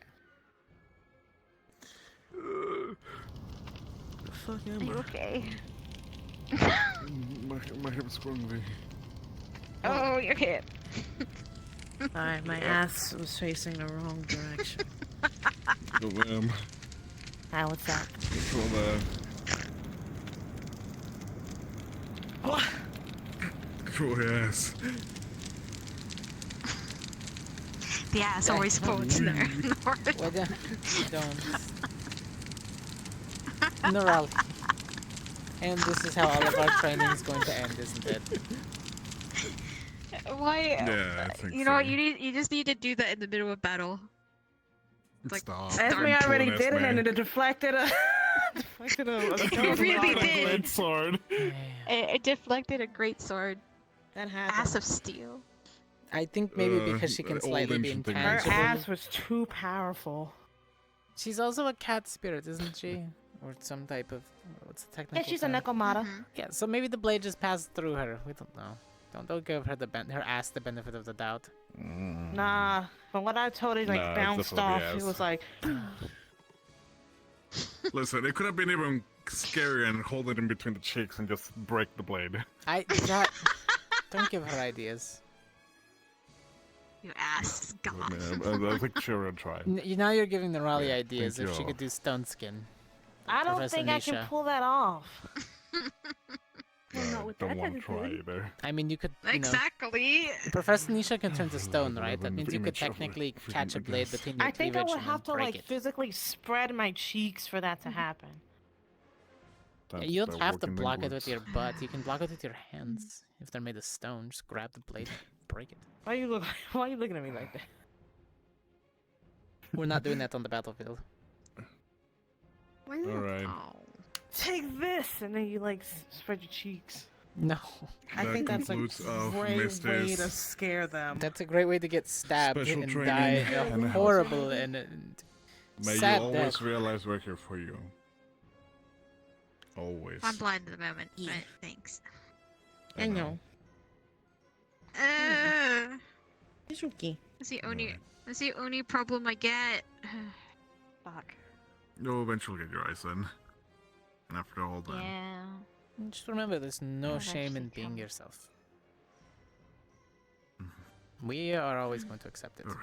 Fuck Are you okay? my hip's sprung. Oh, you're okay. Sorry, my ass was facing the wrong direction. The limb. Ah, what's that? Control that. What? Control your ass. The ass always quotes there. Well, don't. Neural. And this is how all of our training is going to end, isn't it? Why? Yeah, I think You know what? You just need to do that in the middle of battle. It's like Stop. Esme already did it, and it. it deflected a. deflected a. It really did. Great sword. It deflected a great sword. That happened. Ass of steel. I think maybe because she can old slightly be ancient thing. Her intangible. ass was too powerful. She's also a cat spirit, isn't she? Or some type of... What's the technical Yeah, she's a term? Nekomata. Yeah, so maybe the blade just passed through her. We don't know. Don't give her her ass the benefit of the doubt. Nah, from what I told her, like Nah, it's bounced definitely off. ass. It was like. Listen, it could have been even scarier and hold it in between the cheeks and just break the blade. Don't give her ideas. Your ass is gone. I think Shira tried. Now you're giving the Raleigh Yeah, ideas thank if she you. could do stone skin. I don't Professor think I can Nisha. pull that off. not with Don't that want to try attitude. either. I mean, you could. You know, Exactly. Professor Nisha can turn to stone, right? That an means you could image of technically freaking catch a blade guess. between your I think I cleavage would and have to then break like it. physically spread my cheeks for that to happen. Yeah, you don't have to block it with your butt. You can block it with your hands. If they're made of stone, just grab the blade and break it. Why are you looking at me like that? We're not doing that on the battlefield. Why not? Alright. Take this, and then you like spread your cheeks. No. I That think that's a concludes of great way Misty's to scare them. That's a great way to get stabbed Special and training die and a health. horrible and May sad you always death. realize we're here for you. Always. I'm blind at the moment, but thanks. I know. It's okay. That's the only problem I get. Fuck. You'll eventually get your eyes in. And after the whole time. Yeah. Just remember, there's no That shame in actually being counts. yourself. We are always going to accept it. Alright.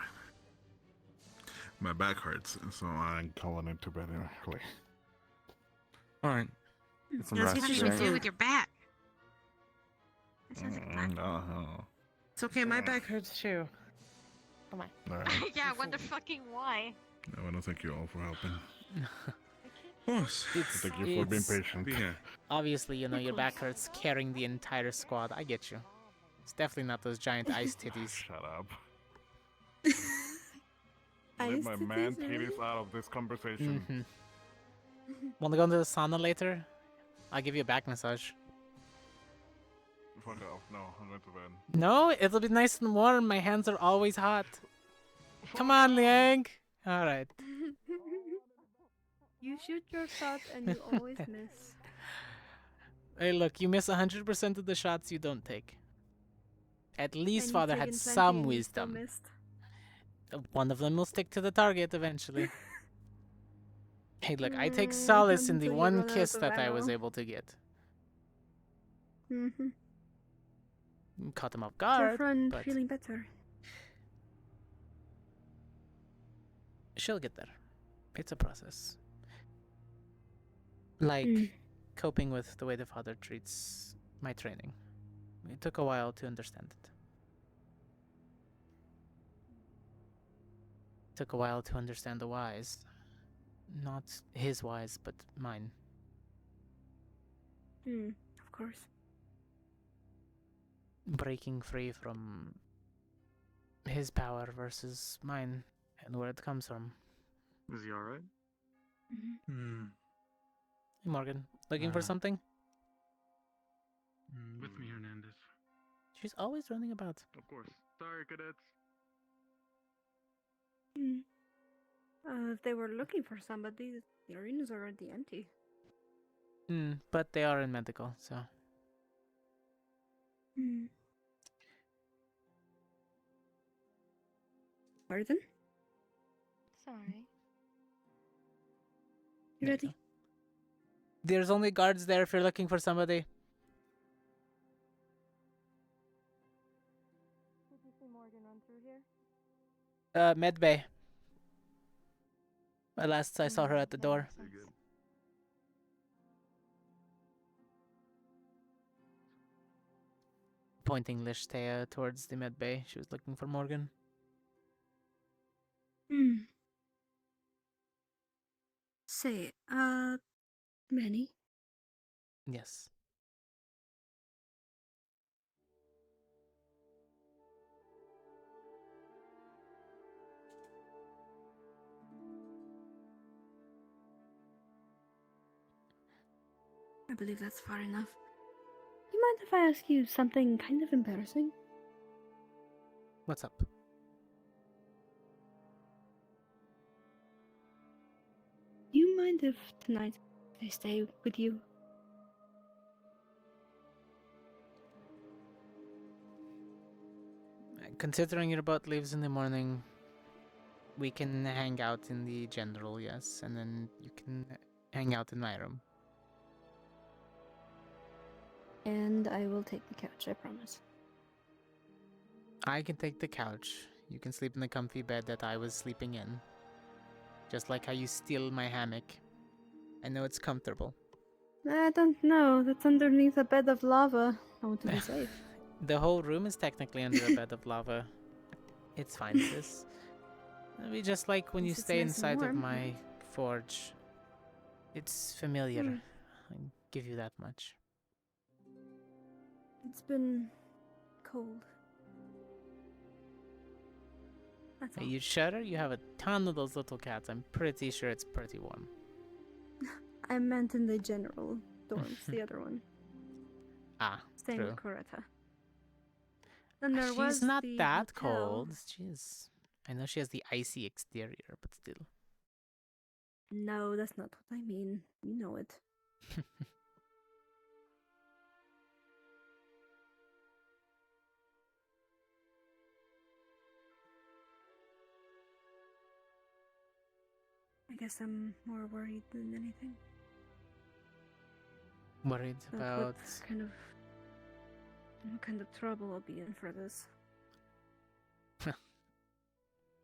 My back hurts, so I'm calling into bed early. Alright. Get some What rest. should we do with your back? No. It's okay, my back hurts too. Come on. Alright. Yeah, I wonder fucking why. I want to thank you all for helping. Of course. Thank you for being patient. Yeah. Obviously, you know, your back hurts carrying the entire squad. I get you. It's definitely not those giant ice titties. Shut up. Ice Leave my man titties, really? titties out of this conversation. Wanna go into the sauna later? I'll give you a back massage. Fuck off. No, I'm going to bed. No, it'll be nice and warm. My hands are always hot. Come on, Liang. Alright. You shoot your shot and you always miss. Hey, look, you miss 100% of the shots you don't take. At least And you've Father had taken plenty some and you still wisdom. missed. One of them will stick to the target eventually. Hey, look, I take Mm, solace in the until you one run out kiss of that I was ammo. able to get. Mm-hmm. Caught him off Is your guard, friend but feeling better? she'll get there. It's a process. Like coping with the way the Father treats my training. It took a while to understand it. Took a while to understand the whys. Not his whys, but mine. Of course. Breaking free from his power versus mine and where it comes from. Is he alright? Hey, Morgan, looking for something? With me, Hernandez. She's always running about. Of course. Sorry, cadets. If they were looking for somebody, the arena's already empty. But they are in medical, so. Pardon? Sorry. You ready? There's only guards there if you're looking for somebody. Did you see Morgan run through here? Med Bay. Last I saw her at the door. Pointing Lishtea towards the med bay. She was looking for Morgan. Say, Manny? Yes. I believe that's far enough. You mind if I ask you something kind of embarrassing? What's up? Do you mind if tonight I stay with you? Considering your boat leaves in the morning, we can hang out in the general, yes, and then you can hang out in my room. And I will take the couch, I promise. I can take the couch. You can sleep in the comfy bed that I was sleeping in. Just like how you steal my hammock. I know it's comfortable. I don't know. That's underneath a bed of lava. I want to be safe. The whole room is technically under a bed of lava. It's fine, sis. It'll be just like when you Yes, it's stay nice and inside of warm. my forge. It's familiar. I give you that much. It's been cold. That's Hey, all. you shudder? You have a ton of those little cats. I'm pretty sure it's pretty warm. I meant in the general dorms, the other one. Ah, Staying true. with Coretta. Then there was She's not the that hotel. cold. She's. I know she has the icy exterior, but still. No, that's not what I mean. You know it. I guess I'm more worried than anything. Worried about... What kind of trouble I'll be in for this.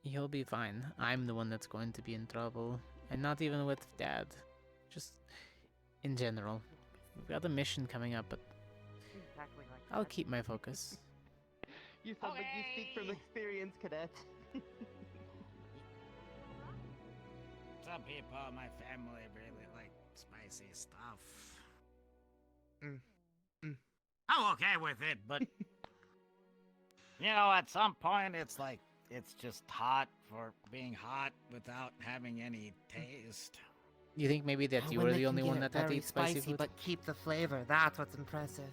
You'll be fine. I'm the one that's going to be in trouble. And not even with Dad. Just in general. We've got a mission coming up, but I'll keep my focus. You sound like you speak from experience, Cadet. Some people in my family really like spicy stuff. I'm okay with it, but you know, at some point it's like it's just hot for being hot without having any taste. You think maybe that you were the only one that had to eat spicy food? But keep the flavor. That's what's impressive.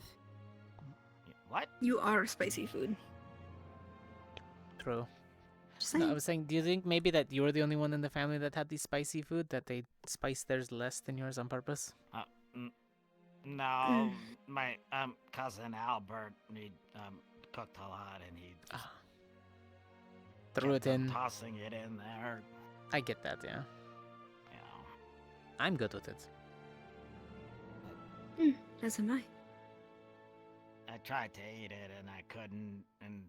What? You are spicy food. True. No, I was saying, do you think maybe that you were the only one in the family that had the spicy food, that they spiced theirs less than yours on purpose? No, my cousin Albert, he cooked a lot and he threw it in. Tossing it in there. I get that, yeah. You know. I'm good with it. As am I. I tried to eat it and I couldn't, and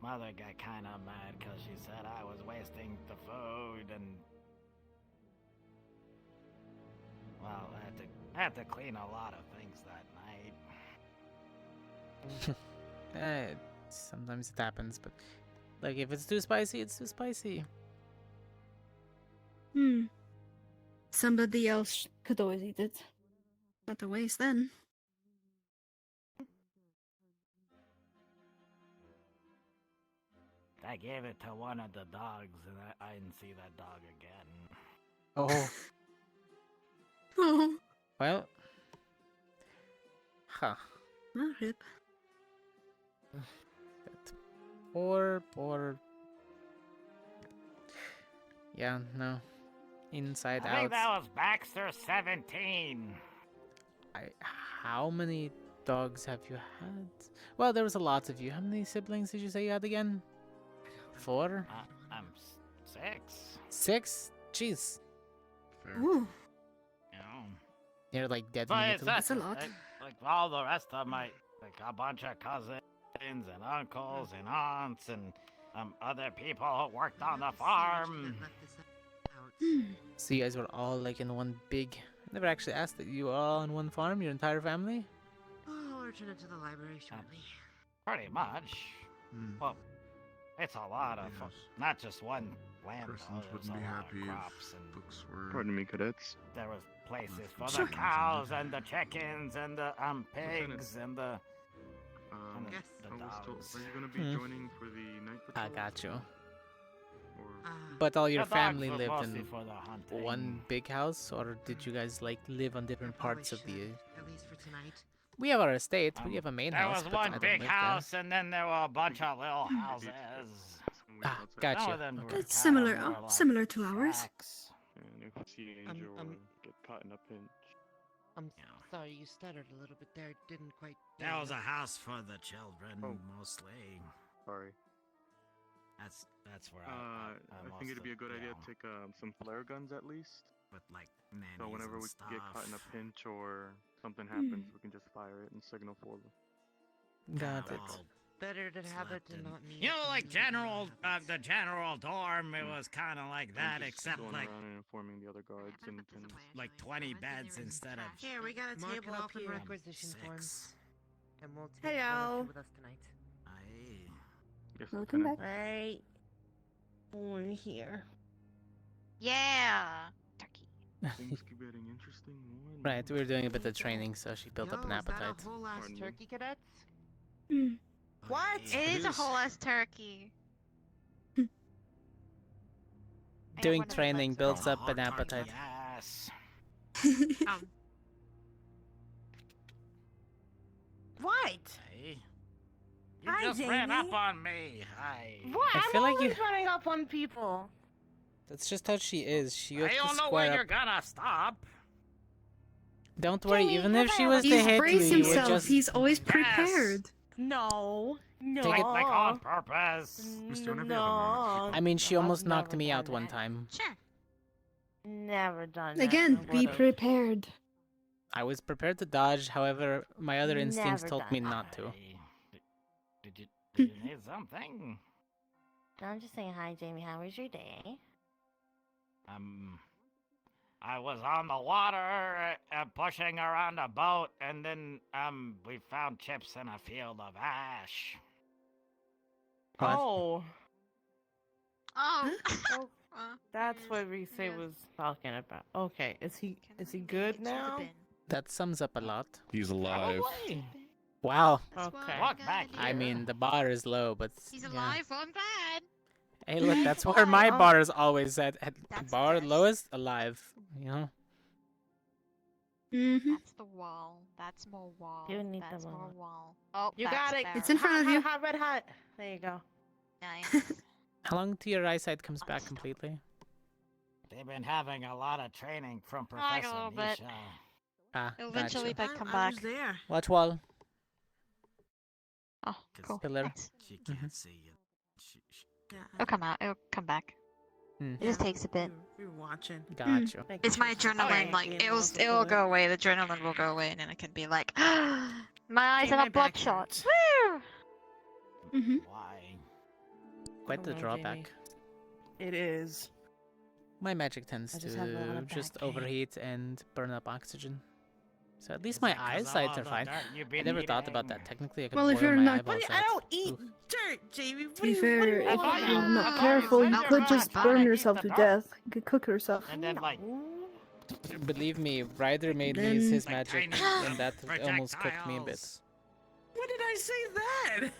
Mother got kind of mad because she said I was wasting the food, and well, I had to clean a lot of things that night. Sometimes it happens, but like if it's too spicy, it's too spicy. Somebody else could always eat it. Not a waste then. I gave it to one of the dogs, and I didn't see that dog again. Oh. Oh. Well. Huh. Oh, rip. Poor. Yeah, no. Inside I out. think that was Baxter 17. How many dogs have you had? Well, there was a lot of you. How many siblings did you say you had again? 4? I'm 6. 6? Jeez. Ooh. You know. You're like dead But minutes. That's a lot. Like all the rest of my, like a bunch of cousins and uncles and aunts and other people who worked on the farm. So you guys were all like in one big... I never actually asked that you were all on one farm, your entire family? Oh, we're turning to the library shortly. Pretty much. Well, it's a lot of, not just one land. Persons wouldn't be happy crops if books were... Pardon me, cadets. There was places for the cows and the chickens and the pigs and the Yes. the dogs. Are you going to be joining for the night patrol? I got you. But all your The family dogs were lived mostly in for the hunting. one big house, or did you guys like live on different parts of the... At least for tonight. We have our estate, we have a main There house, was but I one don't big live house, and then there were a bunch of little houses. Some Gotcha. of them were It's kinda similar, more like similar to ours. shacks. And if you see Angel get caught in a pinch. I'm sorry, you stuttered a little bit there. Didn't quite. There was a house for the children, mostly. Sorry. That's where I think it'd be a good idea to take some flare guns at least. With like nannies So whenever and we stuff. get caught in a pinch or something happens, we can just fire it and signal for them. Got it. Better to have it and not need. You know, like the general dorm, it was kind of like that, except going like around and informing the other guards and like 20 beds instead of. Here, we got a Mark table it up off in here. requisition 6. forms. And we'll take Hello. furniture with us tonight. Yes, Welcome back. Right. We're here. Yeah. Things keep getting interesting. Right, we were doing a bit of training, so she built up an appetite. Is that a whole ass turkey, cadets? What? It is a whole ass turkey. Doing training builds up an appetite. Yes. What? Hey. You Hi, just ran Jamie. up on me. Hi. What? I I'm feel like always you- running up on people. That's just how she is. She I has to don't know square when up. you're gonna stop. Don't worry, Jamie, even if she come was on. to He's hit you, braced you would himself. just... He's always prepared. No. No. Take it- Like on purpose. No. I mean, she almost I've knocked never me out done one that. time. Sure. Never done that. Again, I be would've. prepared. I was prepared to dodge, however, my other instincts Never told done me that. not to. Did you need something? No, I'm just saying hi, Jamie. How was your day? I was on the water, pushing around a boat, and then, we found chips in a field of ash. What? Oh, Oh. well, that's what Reese was talking about. Okay, is he good now? That sums up a lot. He's alive. Probably. Wow. Okay. Look back here. I mean, the bar is low, but He's yeah. alive. Well, I'm glad. Hey, look, that's Nice where my one. bar is always at That's bar best. lowest, alive. You know. That's the wall. That's more wall. You need That's the more wall. wall. Oh, You that's got it. Barrel. It's in front of you. Hot, red hot. There you go. Nice. How long till your eyesight comes back completely? They've been having a lot of training from Like a Professor little bit. Misha. Ah, It'll eventually gotcha. come back. there. Watch wall. Oh, cool. Pillar. Nice. She can't see you. It'll come out. It'll come back. It just takes a bit. We were watching. Gotcha. It's my adrenaline. Like it'll go away. The adrenaline will go away, and then I can be like, my eyes Okay, are my not back bloodshot. Woo! Why? Quite the Hello, drawback. Jamie. It is. My magic tends I just have a lot to of just back pain. overheat and burn up oxygen. So at least my eyesight are fine. I never thought about that. Technically, I could Well, if boil you're my not- eyeballs I out. don't eat Oof. dirt, Jamie. To be fair, if you're not careful, you could just burn yourself to death. You could cook yourself. And then, like, Believe me, Ryder made me Then- use his Like magic, tiny and that almost cooked me a bit. projectiles. When did I say that?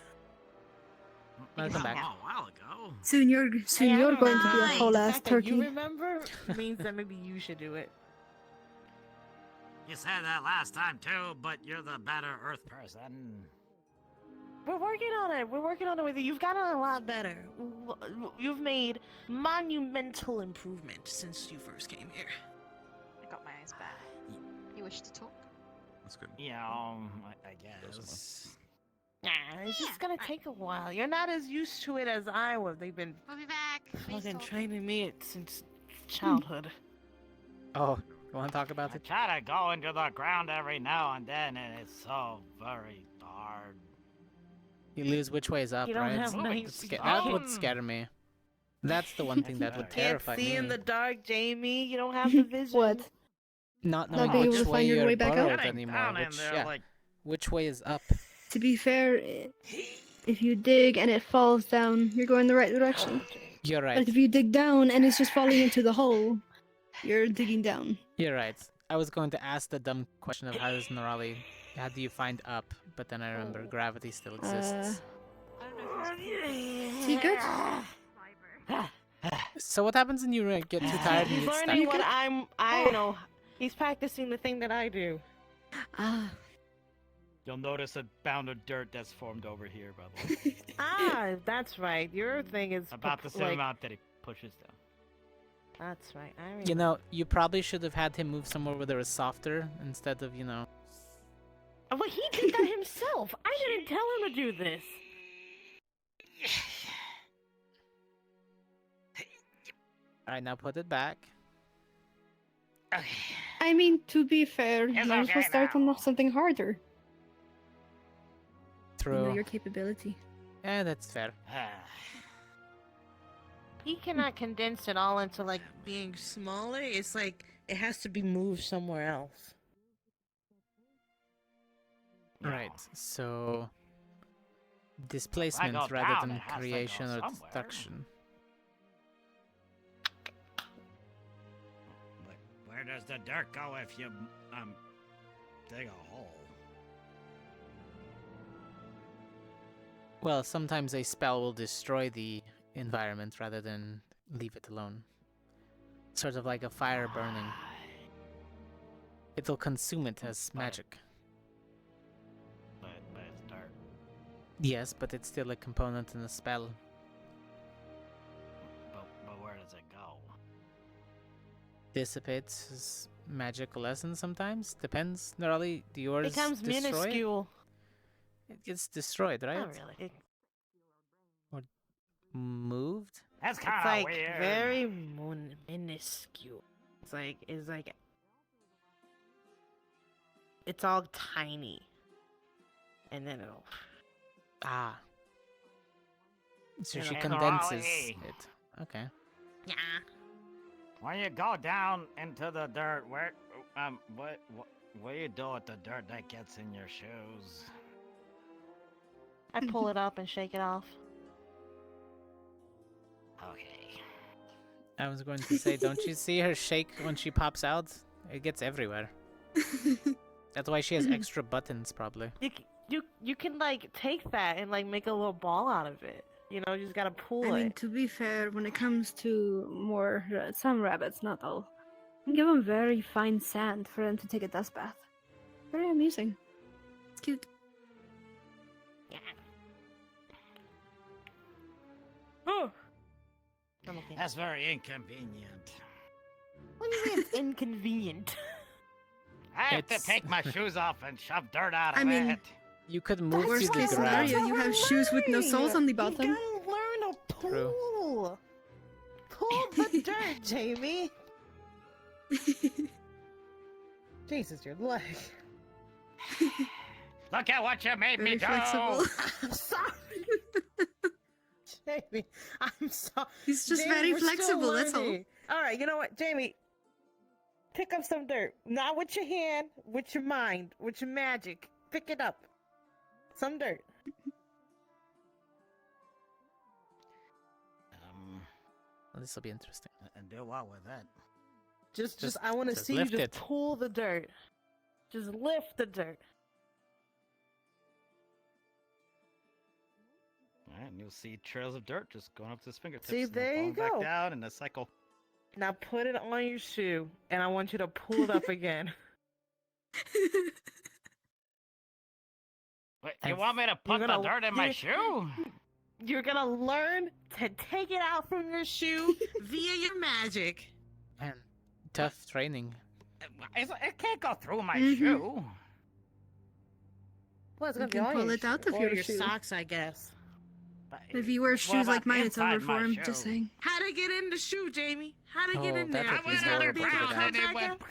I'll come back. A while ago. Soon you're going to be a whole The ass fact that you turkey. remember means that maybe you should do it. You said that last time too, but you're the better Earth person. We're working on it. We're working on it with you. You've gotten a lot better. You've made monumental improvement since you first came here. I got my eyes back. You wish to talk? That's good. You know, I guess. Nah, it's just gonna take a while. You're not as used to it as I was. They've been We'll be back. Please fucking talk. training me since childhood. Oh, you want to talk about I it? try to go into the ground every now and then, and it's so very hard. You lose which way is up, You don't right? have nice That would vision. scare me. That's the one thing that would terrify Can't see me. in the dark, Jamie. You don't have the vision. What? Not Not knowing being able which to way find your you're way back up? burrowed Getting anymore. down in Which, there, yeah, like- which way is up? To be fair, if you dig and it falls down, you're going the right direction. You're But right. if you dig down and it's just falling into the hole, you're digging down. You're right. I was going to ask the dumb question of how do you find up? But then I remember gravity still exists. Is he good? So what happens when you get too tired and He's you get learning stuck? what I know. He's practicing the thing that I do. Ah, You'll notice a mound of dirt that's formed over here, by the way. That's right. Your thing is About the same like, amount that he pushes down. That's right. I remember. You know, you probably should have had him move somewhere where there was softer instead of, you know. Well, he did that himself. I didn't tell him to do this. Alright, now put it back. I mean, to be fair, you might as well okay start on something harder. You know True. your capability. Yeah, that's fair. He cannot condense it all into like being smaller. It's like it has to be moved somewhere else. Right, so displacement go rather down, than it has to go creation or somewhere. destruction. Where does the dirt go if you dig a hole? Well, sometimes a spell will destroy the environment rather than leave it alone. Sort of like a fire burning. It'll consume it as magic. But it's dirt. Yes, but it's still a component in the spell. But where does it go? Dissipates as magical essence sometimes. Depends. Normally, yours Becomes destroy? minuscule. It gets destroyed, right? Not really. Or moved? That's It's kind of like weird. very minuscule. It's like it's all tiny. And then it'll... Ah. So she Hey, condenses Dorothy. it. Okay. Yeah. When you go down into the dirt, what do you do with the dirt that gets in your shoes? I pull it up and shake it off. Okay. I was going to say, don't you see her shake when she pops out? It gets everywhere. That's why she has extra buttons, probably. You can like take that and like make a little ball out of it. You know, you just gotta pull I it. mean, to be fair, when it comes to more some rabbits, not all, you give them very fine sand for them to take a dust bath. Very amusing. It's cute. Oh. That's very inconvenient. What do you mean it's inconvenient? I have to take my shoes off and shove dirt out of I mean, it. You could move to worst the case ground. scenario, you have shoes with no soles on the bottom. You gotta learn to pull. Pull the dirt, Jamie. Jesus, your leg. Look at what you made me Very flexible. do. I'm sorry. Jamie, I'm sorry. He's just Jamie, very we're still flexible, that's all. learning. All right, you know what, Jamie? Pick up some dirt. Not with your hand, with your mind, with your magic. Pick it up. Some dirt. Well, this will be interesting. And do what with that? Just I want to just see you lift just it. pull the dirt. Just lift the dirt. Alright, and you'll see trails of dirt just going up to his fingertips. See, and then there you falling go. Back down in a cycle. Now put it on your shoe, and I want you to pull it up again. Wait, you want me to put the dirt in my shoe? You're gonna learn to take it out from your shoe via your magic. Man, tough training. It can't go through my Mhm. shoe. Well, it's You gonna be can on pull your it out shoe, of or your your shoe. socks, I guess. If you wear shoes like mine, it's over for him. Just saying. How to get in the shoe, Jamie? How to get Oh, in there? that would I be went horrible. underground and it went.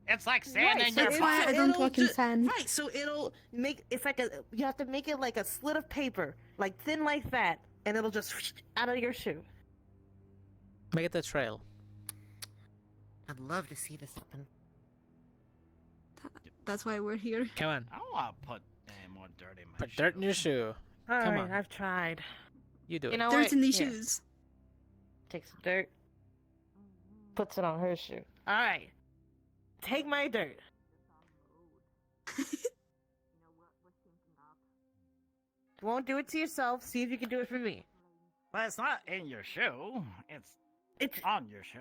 It's like sand in so your That's why pocket. I don't it'll walk in ju- sand. Right, so it'll make it's like you have to make it like a slit of paper, like thin like that, and it'll just out of your shoe. Make it a trail. I'd love to see this happen. That's why we're here. Come on. I don't want to put any more dirt in my Put shoe. dirt in your shoe. All Come right, on. I've tried. You do You it. know Dirt what? in the Here. shoes. Takes some dirt, puts it on her shoe. All right, take my dirt. Won't do it to yourself. See if you can do it for me. But it's not in your shoe. It's on your shoe.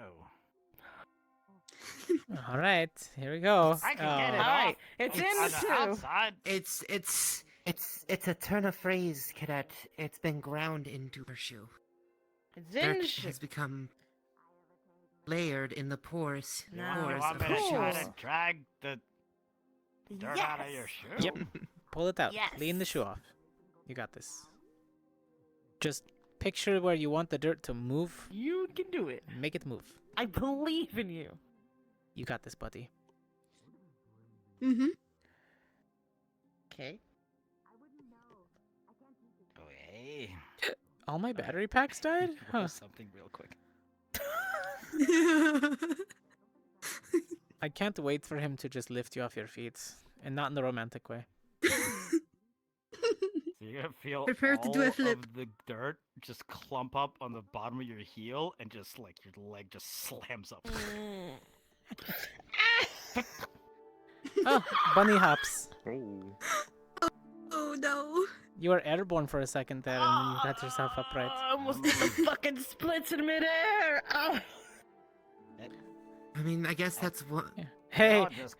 All right, here we go. I can get it All off. right, it's in on the the shoe. outside. It's a turn of phrase, cadet. It's been ground into her shoe. It's in the Dirt shoe. has become layered in the pores. You pores want of me her to try shoes. to drag the dirt out of your shoe? Yep. Pull it out. Yes. Clean the shoe off. You got this. Just picture where you want the dirt to move. You can do it. Make it move. I believe in you. You got this, buddy. Mm-hmm. Okay. Okay. All my battery packs died? Huh. Something real quick. I can't wait for him to just lift you off your feet. And not in the romantic way. So you're gonna feel Prepare to do a all flip. of the dirt just clump up on the bottom of your heel, and just like your leg just slams up. Oh, bunny hops. Oh no. You were airborne for a second there, and then you got yourself upright. I almost did the fucking splits in midair. Oh. I mean, I guess that's what. Hey, Oh, just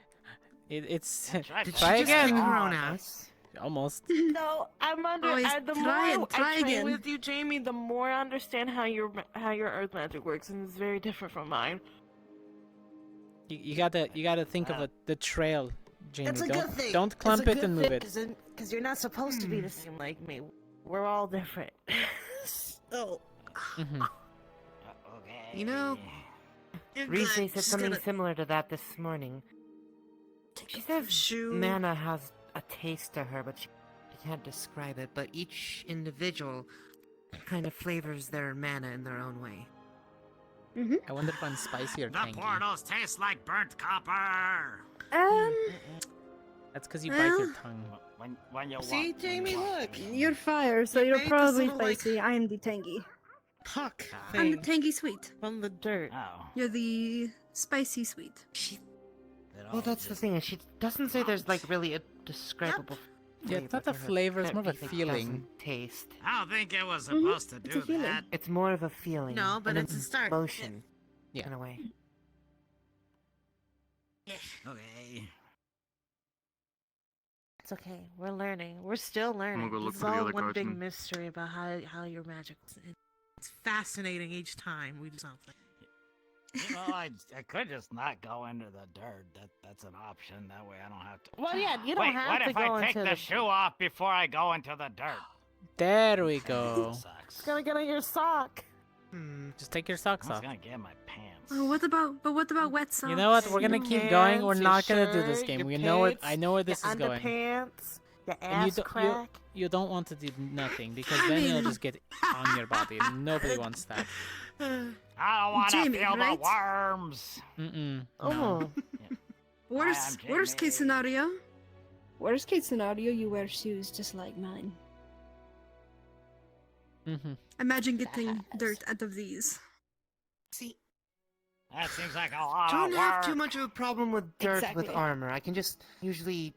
it's Did try she just kick again. her own ass? Almost. No, I'm under. Oh, he's the more trying, try I train again. with you, Jamie, the more I understand how your earth magic works, and it's very different from mine. You gotta think of the trail, Jamie. It's a don't good thing. don't clump it and move it. Because you're not supposed to be the same like me. We're all different. So, Mhm. okay. You know, you're Rize good. said something similar to that this morning. She says mana has a taste to her, but she can't describe it. But each individual kind of flavors their mana in their own way. I wonder if I'm spicy or The tangy. portals taste like burnt copper. That's because you bite your tongue. When you See, walk, Jamie, look. You're fire, so you're made this probably little, like, spicy. I am the tangy. Puck I'm the thing tangy sweet. from the dirt. Oh. You're the spicy sweet. Well, that's the thing. She doesn't say there's like really a describable. Yeah, it's not a flavor, it's more of a feeling. Taste. I don't think it was supposed to do that. It's more of a feeling. No, but and it's a start. Emotion. Yeah. In a way. Okay. It's okay. We're learning. We're still learning. go look It's for the all other one big cartoon. mystery about how your magic. It's fascinating each time we do something. You know, I could just not go into the dirt. That's an option. That way I don't have to. Well, yeah, you don't Wait, have what to if go I take into the shoe off before I go into the dirt? There we go. It's gonna get on your sock. Just take your socks I was off. gonna get my pants. Oh, what about wet socks? You know what? We're gonna keep going. We're Pants, not your gonna do this shirt, game. your We know it. pants, I know where this your is going. Underpants, your And you ass don't, crack. you don't want to do nothing because then you'll just get on your body. Nobody wants that. I don't want to Jamie, feel right? the worms. No. Oh. Worst case scenario. Worst case scenario, you wear shoes just like mine. Imagine getting dirt out of these. See, That seems like a lot don't of have work. too much of a problem with dirt with Exactly. armor. I can just usually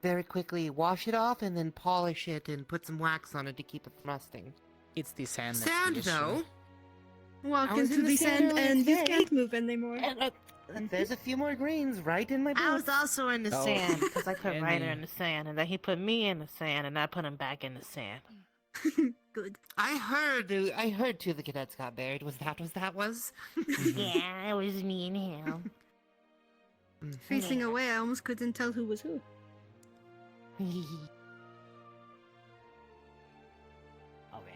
very quickly wash it off and then polish it and put some wax on it to keep it from rusting. It's the sand. that's Sand, the issue. though. Walk I was into in the the sand sand and you today. can't move anymore. And there's a few more grains right in my boots. I was also in the Oh. sand because I put Ryder Any. in the sand, and then he put me in the sand, and I put him back in the sand. Good. I heard two of the cadets got buried. Was that? Yeah, it was me and him. Facing away, I almost couldn't tell who was who.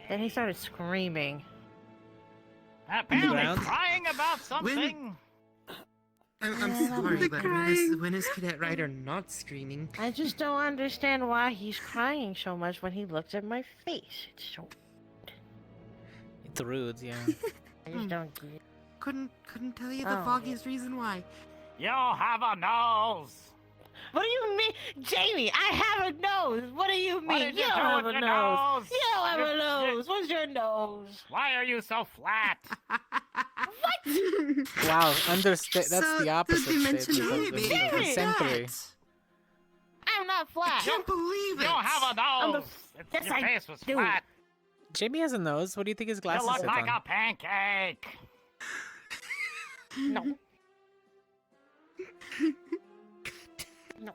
Then he started screaming. Apparently ground? crying about something. I'm sorry, but when is Cadet Ryder not screaming? I just don't understand why he's crying so much when he looks at my face. It's so. It's rude, yeah. I just don't get it. Couldn't tell you the Oh. foggiest reason why. You have a nose. What do you mean? Jamie, I have a nose. What do you mean? What did you don't do have with a your nose. nose? You don't have a You- nose. What's your nose? Why are you so flat? Wow, that's So, the opposite dimensional. statement of the century. I'm not flat. Can't believe You it. don't have a I'm nose. Yes, Your I face was do. flat. Jamie has a nose. What do you think his You glasses look sit like on? a pancake. No. No.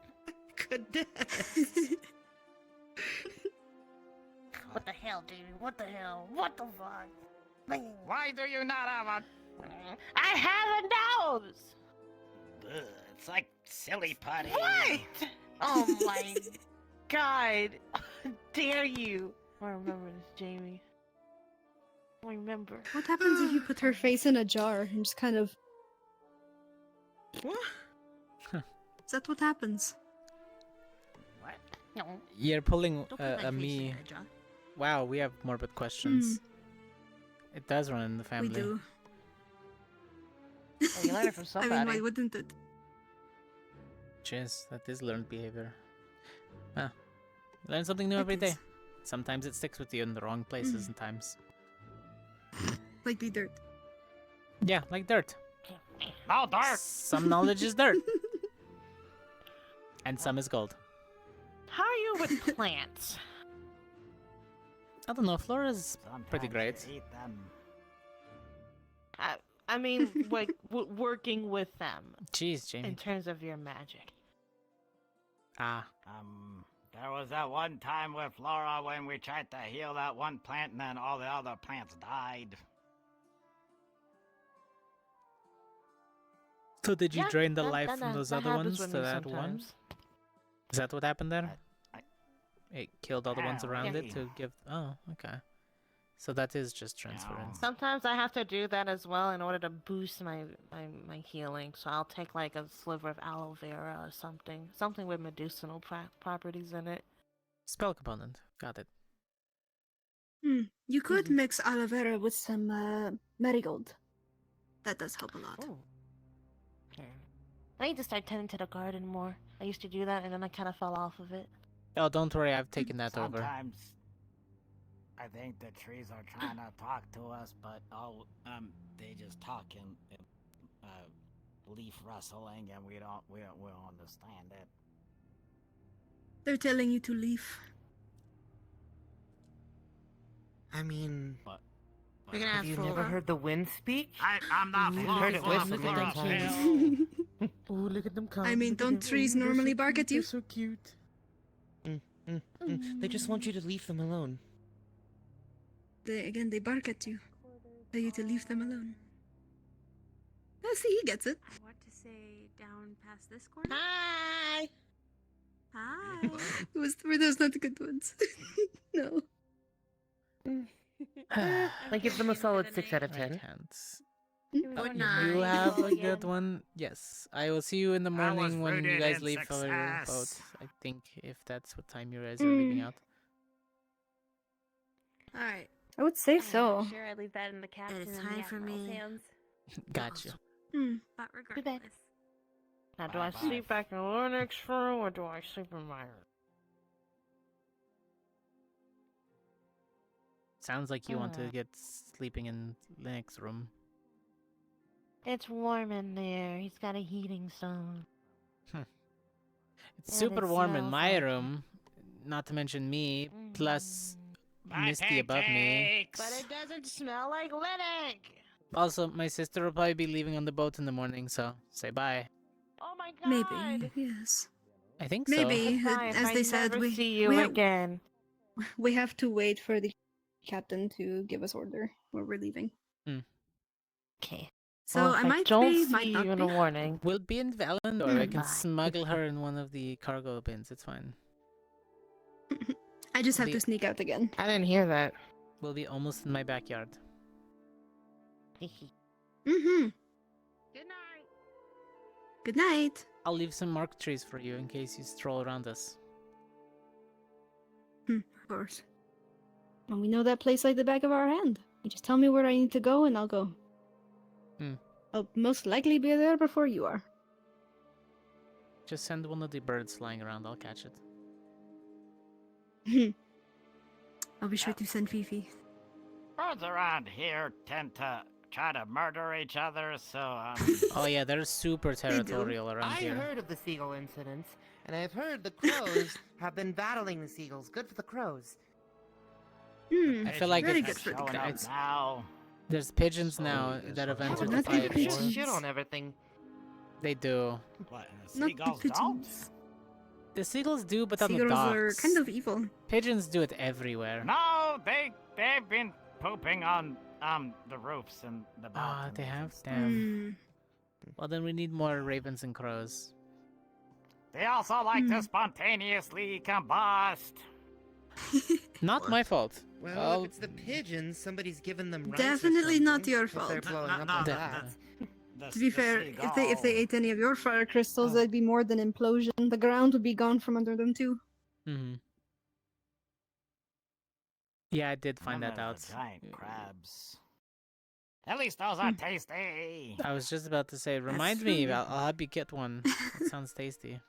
What the hell, Jamie? What the hell? What the fuck? Why do you not have a... I have a nose. Ugh, it's like silly putty. What? Oh my god! Dare you? I remember this, Jamie. I remember. What happens if you put her face in a jar and just kind of... What? Is that what happens? What? No. You're pulling Don't put my a face me. in a jar. Wow, we have morbid questions. It does run in the family. We do. Well, you learn it from I somebody. mean, why wouldn't it? Jeez, that is learned behavior. Ah, you learn something new every day. Sometimes it sticks with you in the wrong places and times. Like the dirt. Yeah, like dirt. No dirt. Some knowledge is dirt. And some is gold. How are you with plants? I don't know, Flora's pretty Sometimes great. you eat them. I mean, like, working with them. Jeez, Jamie. In terms of your magic. Ah. There was that one time with Flora when we tried to heal that one plant and then all the other plants died. So did you Yeah, drain the that- life that- from those that other happens ones with to me that one? sometimes. Is that what happened there? It killed all the ones Yeah, around it really. to give... Oh, okay. So that is just transference. Sometimes I have to do that as well in order to boost my healing. So I'll take like a sliver of aloe vera or something with medicinal properties in it. Spell component. Got it. You could mix aloe vera with some marigold. That does help a lot. Okay. I need to start tending to the garden more. I used to do that and then I kind of fell off of it. Oh, don't worry, I've taken that over. Sometimes I think the trees are trying to talk to us, but they just talk in leaf rustling, and we don't understand it. They're telling you to leave. I mean, Have you never heard the wind speak? I'm not You've heard it whistle many times. Oh, look at them coming. I mean, don't trees normally bark at you? So cute. They just want you to leave them alone. They bark at you. Tell you to leave them alone. Oh, see, he gets it. What to say down past this corner? Hi! Hi! Were those not the good ones? No. I give them a solid 6 out of 10. Oh, you have a good one. Yes, I will see you in the morning when you guys leave for your boat. I think if that's what time you guys are leaving out. Alright. I would say so. Sure, I leave that in the captain It's and time the for admiral's me. hands. Gotcha. But regardless. Now, do I sleep back in Lennox's room or do I sleep in my room? Sounds like you want to get sleeping in Linnex's room. It's warm in there. He's got a heating zone. It's And super it warm in smells my like- room, not to mention me, plus Misty above me. But it doesn't smell like Lennox! Also, my sister will probably be leaving on the boat in the morning, so say bye. Oh my god! Maybe, yes. I think so. Maybe, Goodbye, if as I they said, never we see you we, again. we have to wait for the captain to give us order where we're leaving. Okay. So Well, I if might don't be, see might you not in be. the morning. We'll be in Valand, or I can Bye. smuggle her in one of the cargo bins. It's fine. I just have The- to sneak out again. I didn't hear that. We'll be almost in my backyard. Mm-hmm. Good night. Good night. I'll leave some marked trees for you in case you stroll around us. Of course. And we know that place like the back of our hand. You just tell me where I need to go and I'll go. I'll most likely be there before you are. Just send one of the birds flying around. I'll catch it. I'll be sure to send Fifi. Birds around here tend to try to murder each other, so Oh yeah, they're super territorial around I here. heard of the seagull incidents, and I've heard the crows have been battling the seagulls. Good for the crows. I feel like very it's, good for the showing up it's- now. there's pigeons now that have entered the not the fight. pigeons. Shit on everything. They do. What, and the Not the seagulls don't? pigeons. The seagulls do, but on the Seagulls docks. are kind of evil. Pigeons do it everywhere. No, they've been pooping on the roofs and the Ah, balconies. they have? and stuff. Damn. Well, then we need more ravens and crows. They also like to spontaneously combust. Not my fault. Well, if it's the pigeons, somebody's given them rice or Definitely not something, your if they're fault. blowing up No, on no, that. To be fair, if they ate any of your fire crystals, that'd be more than implosion. The ground would be gone from under them too. Mm-hmm. Yeah, I did find None that of out. the giant crabs. At least those are tasty. I was just about to say, remind me, I'll help you get one. It sounds tasty.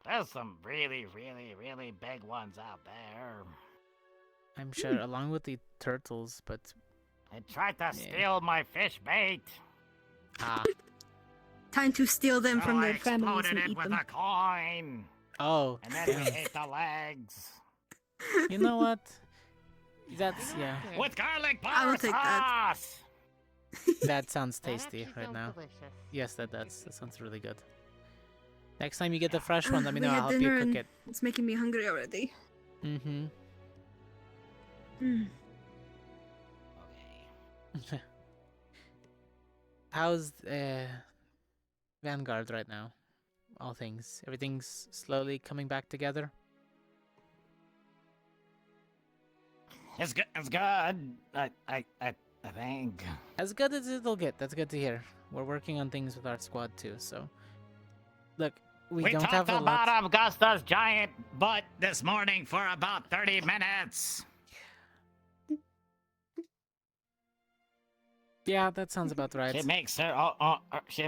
There's some really, really, really big ones out there. I'm sure, along with the turtles, but... They tried to steal my fish bait. Ah. Time to steal them So from I their families exploded and it eat with them. a coin. Oh, And then we damn. ate the legs. You know what? That's, yeah. With garlic I will butter take that. sauce. That sounds That tasty actually right sounds now. delicious. Yes, that does. That sounds really good. Next time you get the fresh one, let me We know. had I'll help you dinner cook and it. it's making me hungry already. Mm-hmm. How's Vanguard right now? All things. Everything's slowly coming back together? It's good. It's good. I think. As good as it'll get. That's good to hear. We're working on things with our squad too. So, look, we don't talked have a about lot. Augusta's giant butt this morning for about 30 minutes. Yeah, that sounds about right. She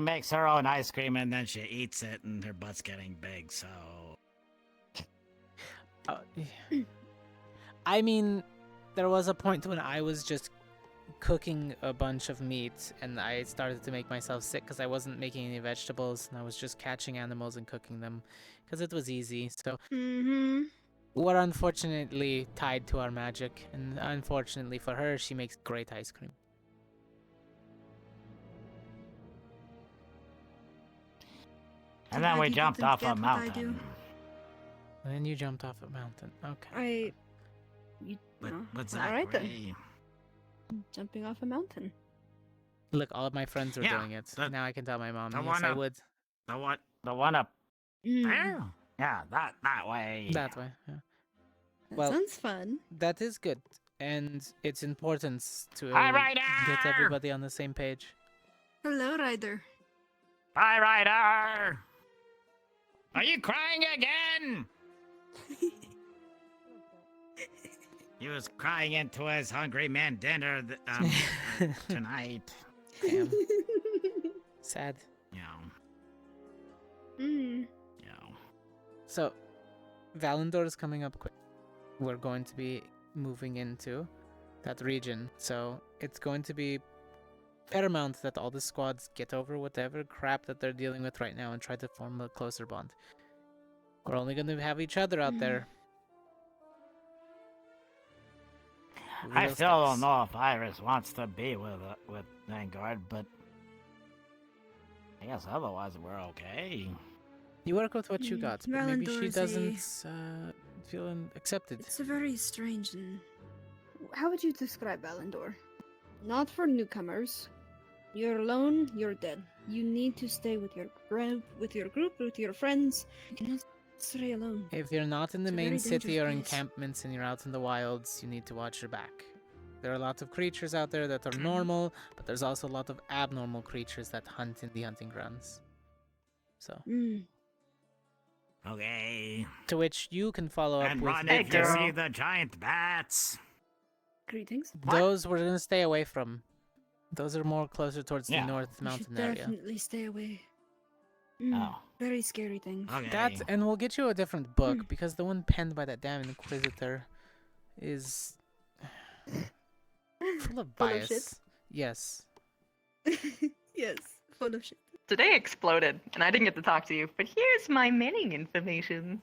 makes her own ice cream and then she eats it, and her butt's getting big. So. I mean, there was a point when I was just cooking a bunch of meat and I started to make myself sick because I wasn't making any vegetables and I was just catching animals and cooking them because it was easy. So we're unfortunately tied to our magic, and unfortunately for her, she makes great ice cream. And then we jumped off a mountain. And then you jumped off a mountain. Okay. What's all that? right then. Jumping off a mountain. Look, all of my friends are doing it. Now I can tell my mom. Yes, I would. The one up there? Yeah, that way. That way, yeah. That sounds fun. That is good. And it's important to Ryder! get everybody on the same page. Hello, Ryder. Hi, Ryder! Are you crying again? He was crying into his hungry man dinner tonight. Damn. Sad. Yeah. So, Valandor is coming up quick. We're going to be moving into that region. So, it's going to be paramount that all the squads get over whatever crap that they're dealing with right now and try to form a closer bond. We're only going to have each other out there. I still don't know if Iris wants to be with Vanguard, but I guess otherwise we're okay. You work with what you got, but maybe she doesn't feel accepted. It's a very strange and... How would you describe Valandor? Not for newcomers. You're alone, you're dead. You need to stay with your group, with your friends. You cannot stay alone. If you're not in the It's a main very city or dangerous place. encampments and you're out in the wilds, you need to watch your back. There are lots of creatures out there that are normal, but there's also a lot of abnormal creatures that hunt in the hunting grounds. So. Okay. To which you can follow up And with... run in to see the giant bats. Greetings. Those we're going to stay away from. Those are more closer towards the north mountain area. Definitely stay away. Very scary things. That, and we'll get you a different book, because the one penned by that damn Inquisitor is full of bias. Full of shit? Yes. Yes, full of shit. Today exploded, and I didn't get to talk to you, but here's my mailing information.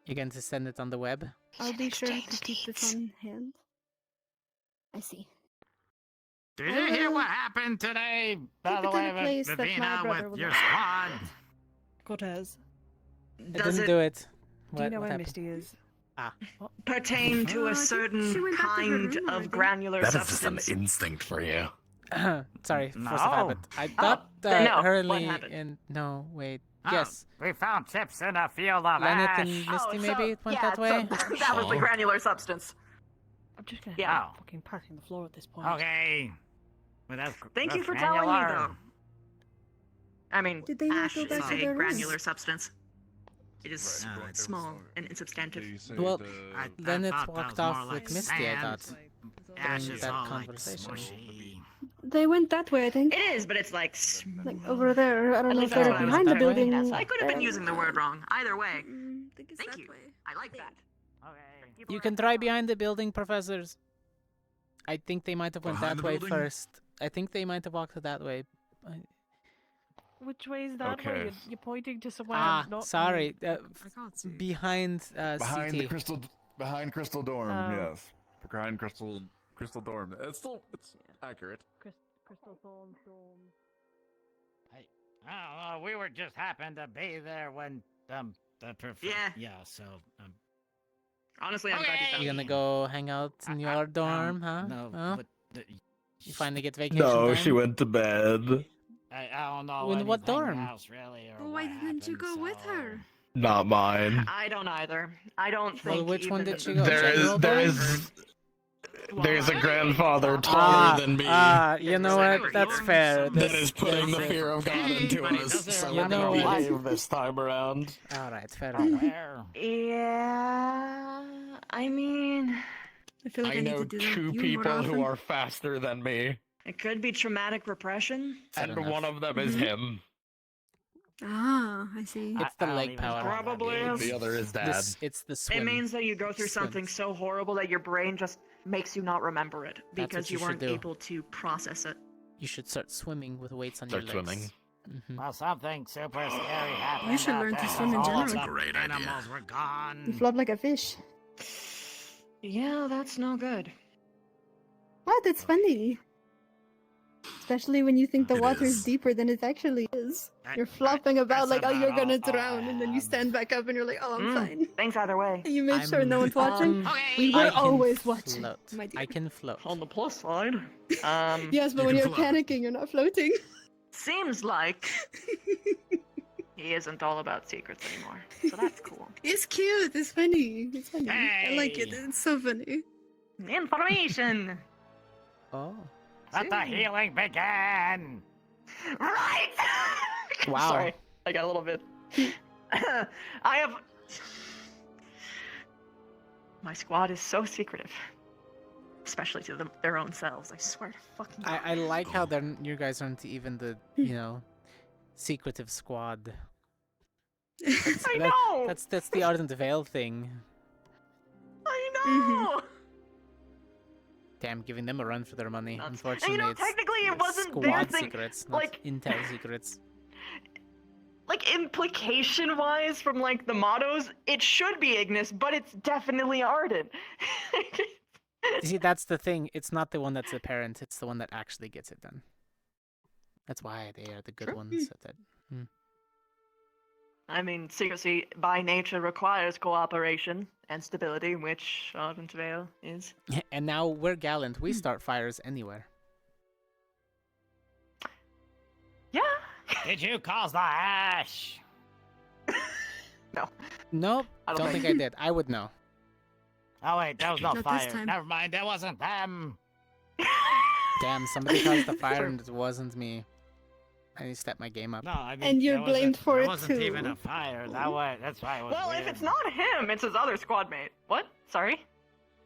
You're going to send it on the web? I'll be sure to keep this on hand. I see. Did you hear what happened today, by the way, with Vivina, with your squad? Cortez. I didn't do it. Do you know What where happened? Misty is? Pertain to a certain kind of granular That is just substance. an instinct for you. Sorry, No. force of habit. I thought then no, what Hurley happened? and... No, wait. Oh, Yes. We found chips in a field of Lenneth ash. and Misty maybe went that way? That was the granular substance. I'm just gonna Yeah. have fucking parking the floor at this point. Okay. Well, Thank you that's for telling me, granular. though. I mean, Did they not ash go is back to a their granular rooms? substance. It is small and insubstantive. Well, I Lenneth thought that walked was more off like with Misty, I sand. thought. Ash During is that all like conversation. smushy. They went that way, I think. It is, but it's like... Like over there. I don't At know least if they're that's what I was behind the interpreting building. it as. I could have been using the word wrong. Either way. Think it's Thank that you. way. I like that. You can try behind the building, professors. I think they might have went Behind that the way building? first. I think they might have walked that way. Which way is that way? Okay. You're pointing to somewhere I'm not... sorry. I can't see. Behind Behind CT. the Crystal Dorm, Oh. yes. Behind Crystal Dorm. It's accurate. Crystal Thorn Storm. I don't know. We were just happened to be there when Yeah. So Honestly, I'm glad you found You gonna me. go hang out in your dorm, huh? No, Huh? but You finally get vacation No, time? she went to bed. I don't know. In what anything dorm? else really, or But why what didn't you go happened, with so- her? not mine. I don't either. I don't think. Well, which one even did she go? There General is then? there's a grandfather taller than me You know what? That's fair. that is putting the fear of God into us. So You we're know gonna what? behave this time around. All right, fair enough. Yeah, I mean, I feel like I, need know to do that two with you more people who often. are faster than me, it could be traumatic repression. and one of them is Mhm. him. Ah, I see. It's the leg power. Probably. The other is Dad. It's the It swim. means that you go through something so horrible that your brain just makes you not remember it That's because what you you should weren't do. able to process it. You should start swimming with weights on Start your legs. swimming. Well, something super scary happened. You should out learn to there. swim in All general. of That's the a great idea. animals were gone. You flop like a fish. Yeah, that's no good. What? It's funny. Especially when you think the It water is is. deeper than it actually is. You're flopping about like, oh, you're gonna drown, and then you stand back up and you're like, oh, I'm fine. Thanks either way. And you make sure no one's watching. We I were can always watching, float. my dear. I can float. On the plus side, Yes, but You when can you're float. panicking, you're not floating. seems like he isn't all about secrets anymore. So that's cool. It's cute. It's funny. It's funny. I like it. Hey. It's so funny. Information. Oh. Let the healing begin. Right. Wow. Sorry, I got a little bit. I have. My squad is so secretive, especially to their own selves. I swear to fucking God. I like how you guys aren't even the secretive squad. I know. That's the Ardent Veil thing. I know. Damn, giving them a run for their money. And Unfortunately, you know, it's technically it wasn't squad their thing. secrets, not Like, intel secrets. like implication-wise from like the mottos, it should be Ignis, but it's definitely Arden. See, that's the thing. It's not the one that's apparent. It's the one that actually gets it done. That's why they are the good ones at that. I mean, secrecy by nature requires cooperation and stability, which Ardent Veil is. And now we're gallant. We start fires anywhere. Yeah. Did you cause the ash? Nope, don't think I did. I would know. Oh wait, that was not Not this fire. time. Never mind, that wasn't them. Damn, somebody caused the fire and it wasn't me. I need to step my game up. No, I mean, And you're that wasn't- blamed for that it wasn't too. even a fire. That's why it was Well, weird. if it's not him, it's his other squad mate. What? Sorry?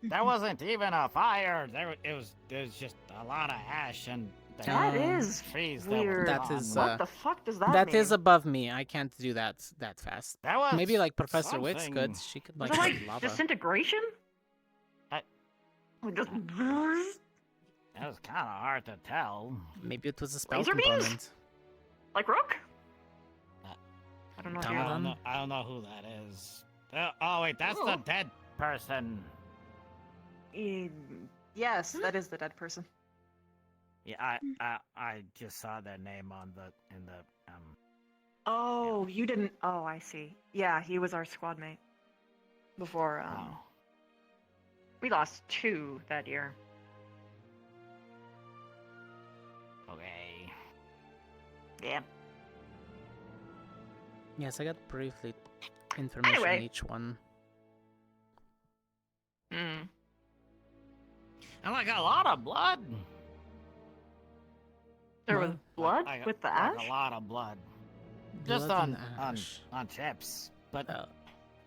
That wasn't even a fire. There's just a lot of ash and That is trees weird. that That were is, gone. What the fuck does that That mean? is above me. I can't do that fast. That was Maybe like Professor Witt's something. good. She could Was like it have like lava. disintegration? Just... That was kind of hard to tell. Maybe it was a spell Laser beams? component. Like Rook? I don't know. if I you're- don't know, I don't know who that is. Oh wait, that's the dead person. Yes, that is the dead person. Yeah, I just saw their name on in the Oh, you didn't. Oh, I see. Yeah, he was our squad mate. Before, we lost 2 that year. Okay. Yeah. Yes, I got briefly information on Anyway. each one. Mm. And like a lot of blood. There was blood Like with the like ash? a lot of blood. Just Blood on and on ash. on Chips, but Oh.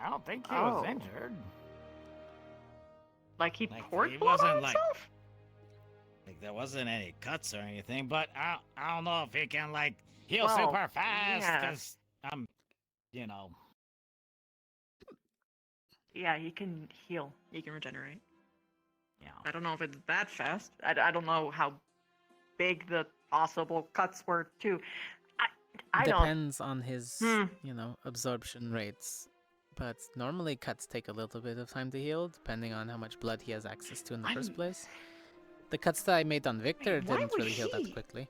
I don't think he was Oh. injured. Like he Like, poured he blood on wasn't, like- himself? Like there wasn't any cuts or anything, but I don't know if he can like heal Well, super fast yeah. because I'm, you know. Yeah, he can heal. He can regenerate. Yeah. I don't know if it's that fast. I don't know how big the possible cuts were too. I don't. Depends on his, absorption rates. But normally cuts take a little bit of time to heal, depending on how much blood he has access to in the first place. The cuts that I made on Victor why didn't would really heal that he? quickly.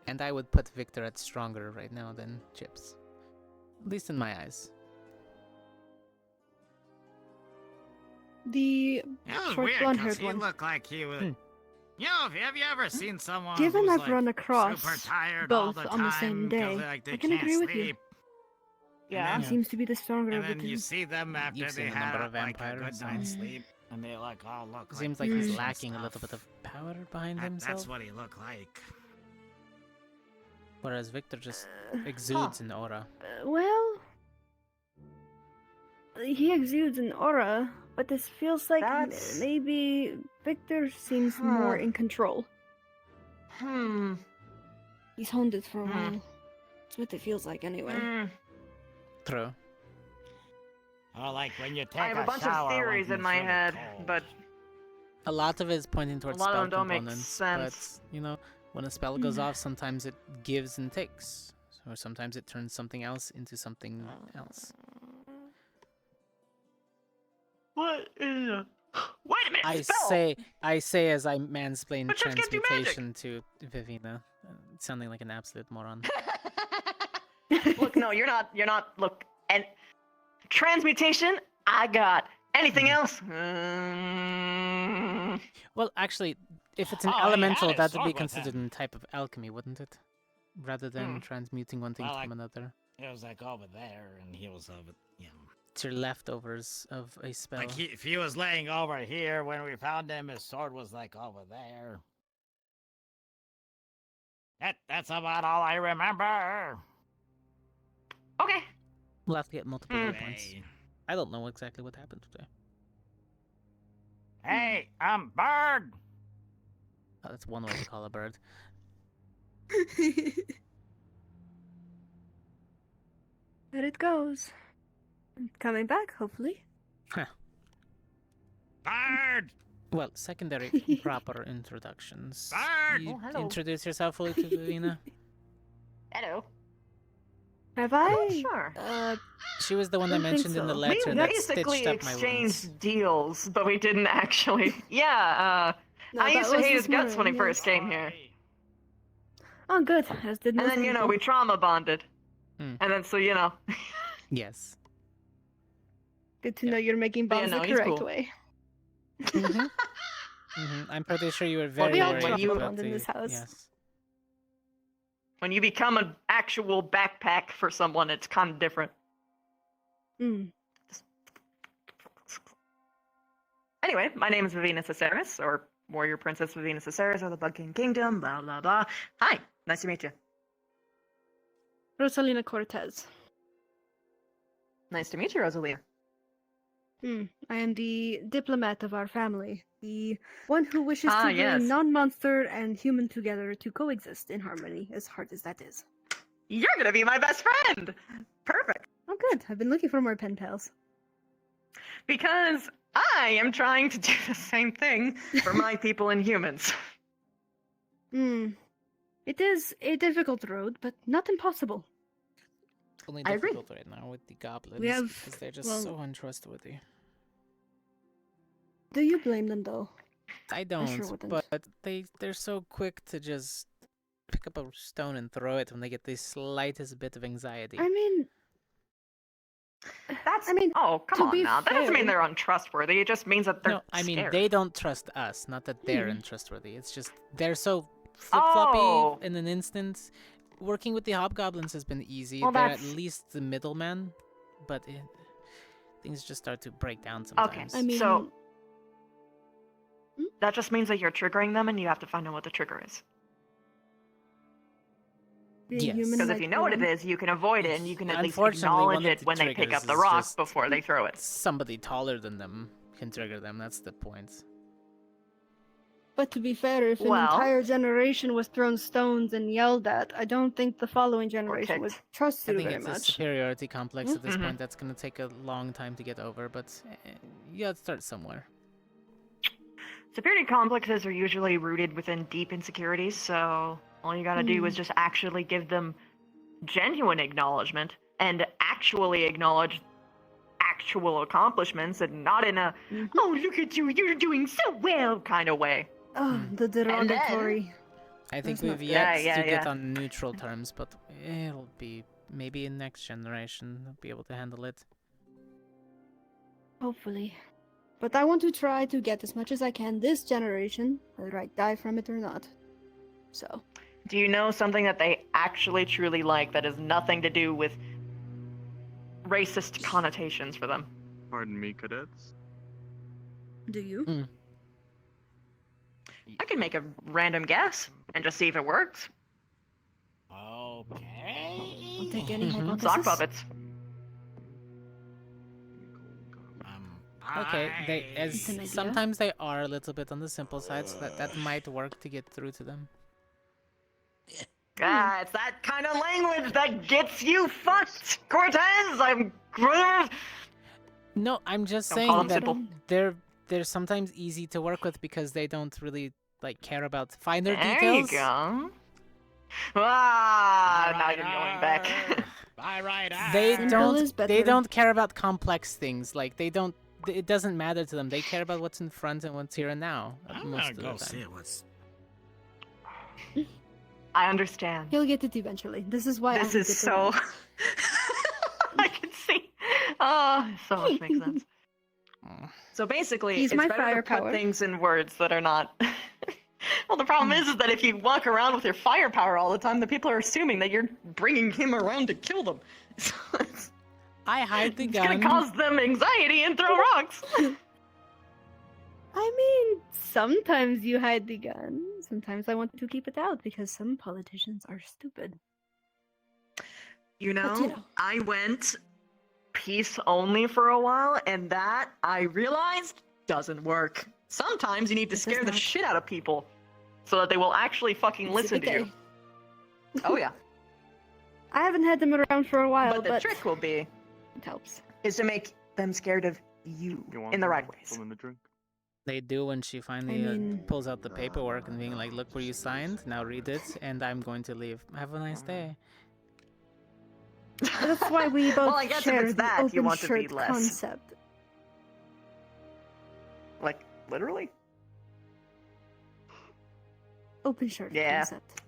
And I would put Victor at stronger right now than Chips. At least in my eyes. The It was short weird blonde because haired he one. looked like he was. You know, have you ever seen someone Given who's I've like run across super tired all both the on the time same 'cause day, like, they I can can't agree with you. sleep? Yeah. He seems to be the stronger And of the then you two. see them after You've they seen a number had of like a good vampires, night's so- sleep, and they like all look like Seems like he's fish and lacking a little stuff. bit of power behind himself. That's what he looked like. Whereas Victor just exudes an aura. Well, he exudes an aura, but this feels like maybe Victor seems more in control. He's honed it for a while. That's what it feels like, anyway. True. Oh, like when you take I have a bunch of shower when theories in it's my really head, cold. but A lot of it is pointing towards lot of spell them don't make components, sense. but you know, when a spell goes off, sometimes it gives and takes, or sometimes it turns something else into something else. what is a... Wait a minute, I spell! say as I mansplain But just can't do magic. transmutation to Vivina, sounding like an absolute moron. Look, no, you're not, look, and transmutation, I got. Anything else? Well, actually, if it's an Oh, he elemental, had his that would sword be with considered him. a type of alchemy, wouldn't it? Rather than transmuting one thing Well, from another. It was like over there, and he was over, you know. It's your leftovers of a spell. Like if he was laying over here when we found him, his sword was like over there. That's about all I remember. Okay. We'll have to get multiple hit points. Hey. I don't know exactly what happened today. Hey, Bird. Oh, that's one way to call a bird. There it goes. Coming back, hopefully. Bird. Well, secondary proper introductions. Bird. You hello. introduce yourself fully to Vivina. Hello. Have I? Sure. She was the one I don't think mentioned in the so. letter We that basically stitched up my wounds. exchanged deals, but we didn't actually. Yeah, No, I that used to was hate this his guts when he morning, first yes. came here. Oh, good. As did And most then, people. we trauma bonded. Hmm. And then, so, Yes. Good to know you're making Yeah, bonds no, the he's correct cool. way. I'm pretty sure you were Well, very we all worried trauma about bond in the... this house. Yes. when you become an actual backpack for someone, it's kind of different. Anyway, my name is Vivina Caceres, or Warrior Princess Vivina Caceres of the Bug King Kingdom, blah, blah, blah. Hi, nice to meet you. Rosalina Cortez. Nice to meet you, Rosalia. I am the diplomat of our family. The one who wishes Ah, to yes. bring non-monster and human together to coexist in harmony, as hard as that is. You're gonna be my best friend! Perfect. Oh, good. I've been looking for more pen pals. Because I am trying to do the same thing for my people and humans. It is a difficult road, but not impossible. Only I agree. difficult right now with the goblins We have- because they're just well- so untrustworthy. Do you blame them, though? I don't, wouldn't. but they're so quick to just pick up a stone and throw it when they get the slightest bit of anxiety. I mean, oh, come to on be now. That doesn't mean fair- they're untrustworthy. It just means that they're No, I mean, scared. they don't trust us, not that they're untrustworthy. It's just they're so flip-floppy Oh. in an instant. Working with the hobgoblins has been easy. Well, they're at that's- least the middleman, but things just start to break down Okay, sometimes. so that just means that you're triggering them and you have to find out what the trigger is. Yes. Because if you know what it is, you can avoid it and you can at least Unfortunately, acknowledge one of it the when they pick triggers up the is rock just before they throw it. Somebody taller than them can trigger them. That's the point. But to be fair, if an Well- entire generation was thrown stones and yelled at, I don't think the following generation would trust I you think very it's a much. superiority complex at this Mhm. point that's going to take a long time to get over, but you got to start somewhere. Superiority complexes are usually rooted within deep insecurities, so all you gotta do is just actually give them genuine acknowledgement and actually acknowledge actual accomplishments and not in a, oh, look at you, you're doing so well kind of way. Oh, the derogatory. I think That's we've not good. yet Yeah, to get yeah. on neutral terms, but it'll be maybe in next generation they'll be able to handle it. Hopefully. But I want to try to get as much as I can this generation, whether I die from it or not. So. Do you know something that they actually truly like that has nothing to do with racist connotations for them? Pardon me, cadets. Do you? I can make a random guess and just see if it works. Okay. I'll take any hypothesis. Sock puppets. Okay, sometimes they are a little bit on the simple side, so that might work to get through to them. Ah, it's that kind of language that gets you fucked, Cortez! No, I'm just Don't saying call them that simple. they're sometimes easy to work with because they don't really care about finer There details. you go. Ah, now you're going back. They don't care about complex things. Like it doesn't matter to them. They care about what's in front and what's here and now. Most of the time. See what's. I understand. He'll get it eventually. This is why This is so. I can see. Oh, so much makes sense. So basically, He's it's my better to put firepower. things in words that are not. Well, the problem is that if you walk around with your firepower all the time, the people are assuming that you're bringing him around to kill them. So I hide the gun. It's gonna cause them anxiety and throw rocks. I mean, sometimes you hide the gun. Sometimes I want to keep it out because some politicians are stupid. You know, I went peace only for a while, and that, I realized, doesn't work. Sometimes you need to scare the shit out of people so that they will actually fucking listen to you. Oh, yeah. I haven't had them around for a while, But the trick will be it helps. Is to make them scared of you in the right ways. They do when she finally pulls out the paperwork and being like, "Look where you signed. Now read it, and I'm going to leave. Have a nice day." That's why we both Well, I guess if share it's the that, you open want to be shirt less. concept. Like, literally? Open shirt Yeah. concept.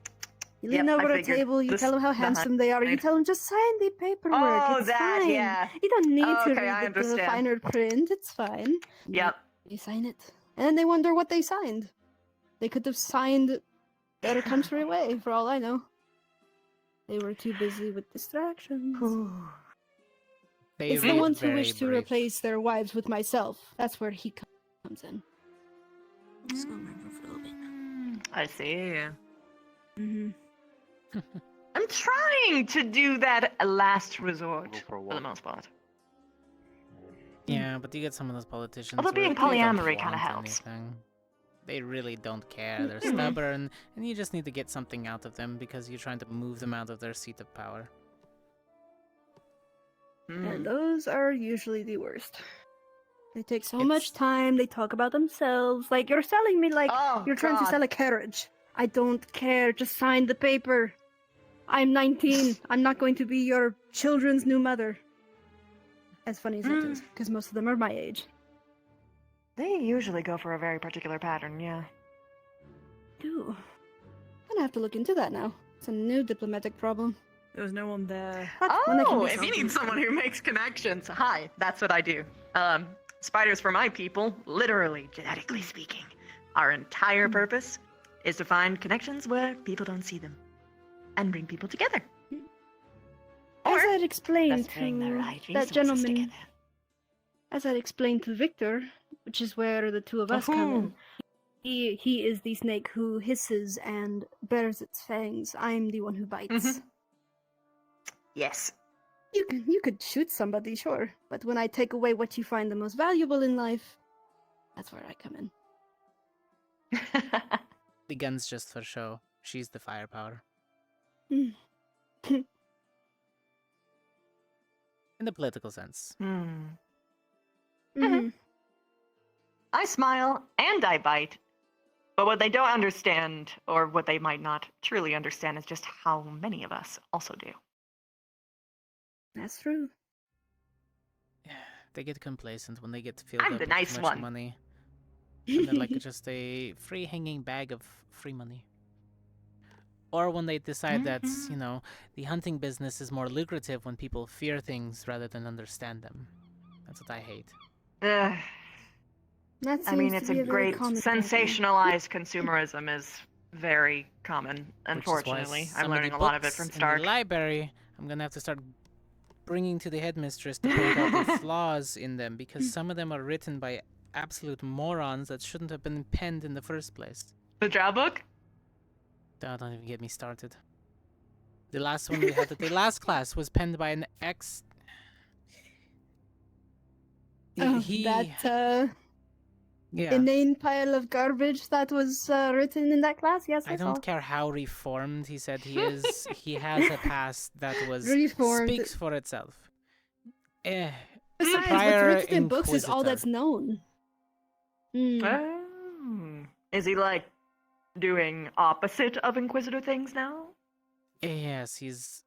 You lean over I a figured. table, you tell them how handsome they are, you tell them just sign the paperwork. Oh, it's that, fine. yeah. You don't need to Okay, I read the understand. finer print. It's fine. Yep. You sign it. And then they wonder what they signed. They could have signed better country away, for all I know. They were too busy with distractions. It's the ones who wish to replace their wives with myself. That's where he comes in. I see. Mm-hmm. I'm trying to do that last resort for the most part. Yeah, but you get some of those politicians. Although where being they don't polyamory kinda want helps. anything. They really don't care. They're stubborn, and you just need to get something out of them because you're trying to move them out of their seat of power. And those are usually the worst. They take so much time, they talk about themselves, like you're selling me like you're trying to God. sell a carriage. I don't care, just sign the paper. I'm 19, I'm not going to be your children's new mother. As funny as it is, because most of them are my age. They usually go for a very particular pattern, yeah. Do. I'm gonna have to look into that now. It's a new diplomatic problem. There was no one there. Oh, if you need someone who makes connections, hi, that's what I do. Spiders for my people, literally, genetically speaking. Our entire purpose is to find connections where people don't see them. And bring people together. As I'd explained let's bring the to right that resources gentleman, together. as I'd explained to Victor, which is where the two of us come in, he is the snake who hisses and bares its fangs. I'm the one who bites. Yes. You could shoot somebody, sure, but when I take away what you find the most valuable in life, that's where I come in. The gun's just for show. She's the firepower. In the political sense. I smile and I bite. But what they don't understand, or what they might not truly understand, is just how many of us also do. That's true. They get complacent when they get filled I'm up the with nice too much one. money. And they're like just a free hanging bag of free money. Or when they decide that, you know, the hunting business is more lucrative when people fear things rather than understand them. That's what I hate. That I mean, seems it's to be a a very great common pattern. sensationalized consumerism is very common. Which is why Unfortunately, I'm some learning the a lot of it books from in the Stark. library, I'm gonna have to start bringing to the headmistress to point out the flaws in them, because some of them are written by absolute morons that shouldn't have been penned in the first place. The job book? Don't even get me started. The last one we had at the last class was penned by an ex. That Yeah. inane pile of garbage that was written in that class. Yes, I saw. don't care how reformed he said he is. He has a past that was Reformed. speaks for itself. Besides, what's prior written in books is all inquisitor. that's known. Is he like doing opposite of Inquisitor things now? Yes, he's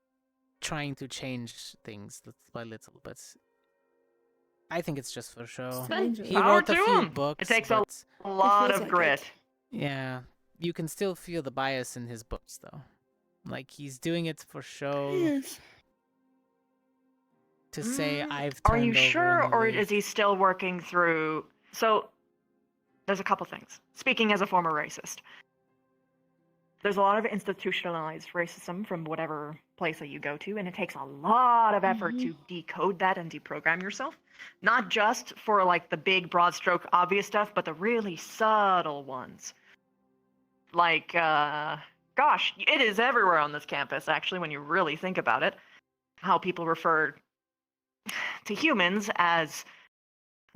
trying to change things little by little, but I think it's just for show. He Power wrote a to few him. books. It takes a but lot of grit. Yeah, you can still feel the bias in his books, though. Like, he's doing it for show. Yes. To say I've Are turned you over sure, a new or leaf. is he still working through? So, there's a couple things. Speaking as a former racist, there's a lot of institutionalized racism from whatever place that you go to, and it takes a lot of effort to decode that and deprogram yourself. Not just for like the big, broad stroke, obvious stuff, but the really subtle ones. Like, gosh, it is everywhere on this campus, actually, when you really think about it. How people refer to humans as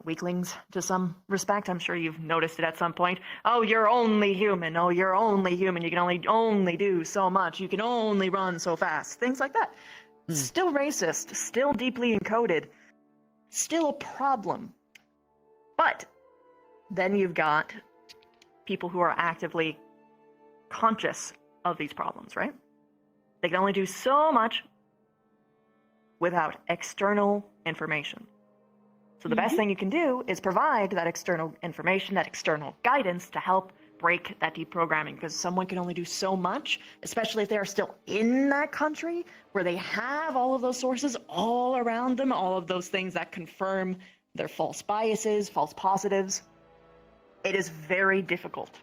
weaklings to some respect. I'm sure you've noticed it at some point. Oh, you're only human. Oh, you're only human. You can only do so much. You can only run so fast. Things like that. Still racist, still deeply encoded, still a problem. But then you've got people who are actively conscious of these problems, right? They can only do so much without external information. So the best thing you can do is provide that external information, that external guidance to help break that deprogramming, because someone can only do so much, especially if they are still in that country where they have all of those sources all around them, all of those things that confirm their false biases, false positives. It is very difficult.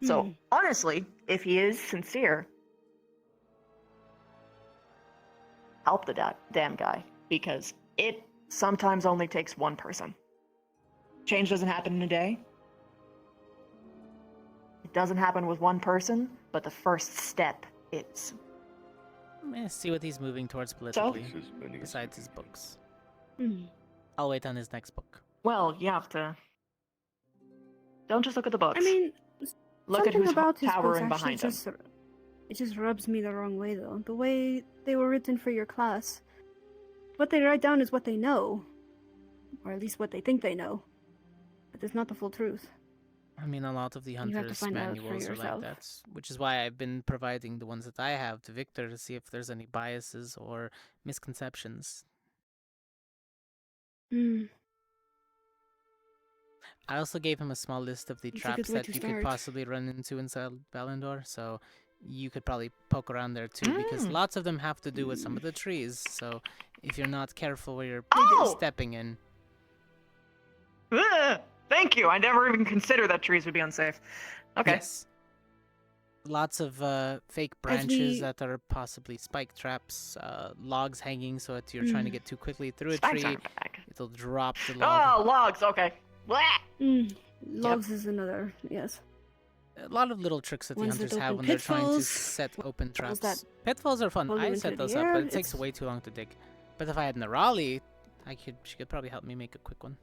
So honestly, if he is sincere, help the damn guy, because it sometimes only takes one person. Change doesn't happen in a day. It doesn't happen with one person, but the first step is. Let's see what he's moving towards politically, besides his books. I'll wait on his next book. Well, you have to. Don't just look at the books. I mean, look at something who's about his books towering actually behind him. it just rubs me the wrong way, though. The way they were written for your class. What they write down is what they know. Or at least what they think they know. But it's not the full truth. I mean, a lot of the have to hunters' find out for manuals are like yourself. that, which is why I've been providing the ones that I have to Victor to see if there's any biases or misconceptions. I also gave him a small list of the It's a traps good way that to you could start. possibly run into inside Balindor, so you could probably poke around there too, because lots of them have to do with some of the trees, so if you're not careful where you're stepping in... Ugh, thank you. I never even considered that trees would be unsafe. Okay. Yes. Lots of fake branches that are possibly spike traps, logs hanging so that you're trying to get too quickly through a Spikes tree. aren't bad. It'll drop the log. Oh, logs. Okay. Blah. Logs is another, yes. A lot of little tricks that the Ones that hunters have open when they're trying to pitfalls, set open traps. that Pitfalls are fun. pull you I into set the those up, air, but it takes it's- way too long to dig. But if I had Nerali, she could probably help me make a quick one.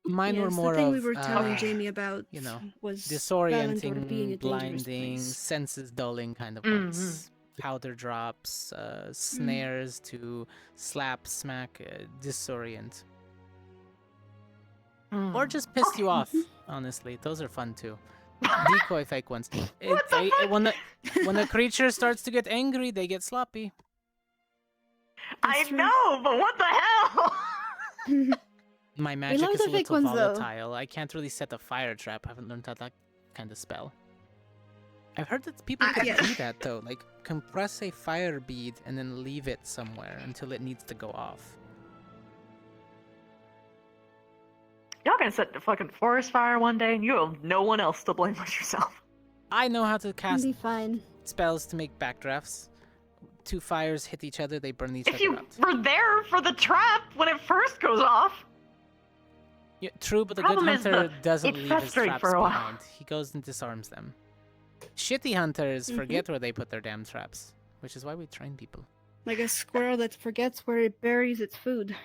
Mine were Yes, more the thing of, we were telling Jamie about you know, was disorienting, Valentor being a dangerous blinding, place. senses dulling kind of ones. Powder drops, snares to slap, smack, disorient. Or just piss you off, honestly. Those are fun too. Decoy fake ones. When a creature starts to get angry, they get sloppy. I know, but what the hell? My magic love is a the fake little ones, though. volatile. I can't really set a fire trap. I haven't learned how that kind of spell. I've heard that people can do that though, like compress a fire bead and then leave it somewhere until it needs to go off. gonna set the fucking forest fire one day, and you have no one else to blame but yourself. I know how to cast Be fine. spells to make backdrafts. 2 fires hit each other, they burn each If other you out. were there for the trap when it first goes off. Yeah, true, but the Problem good is hunter doesn't it leave his frustrates traps for a while. behind. He goes and disarms them. Shitty hunters forget where they put their damn traps, which is why we train people. Like a squirrel that forgets where it buries its food.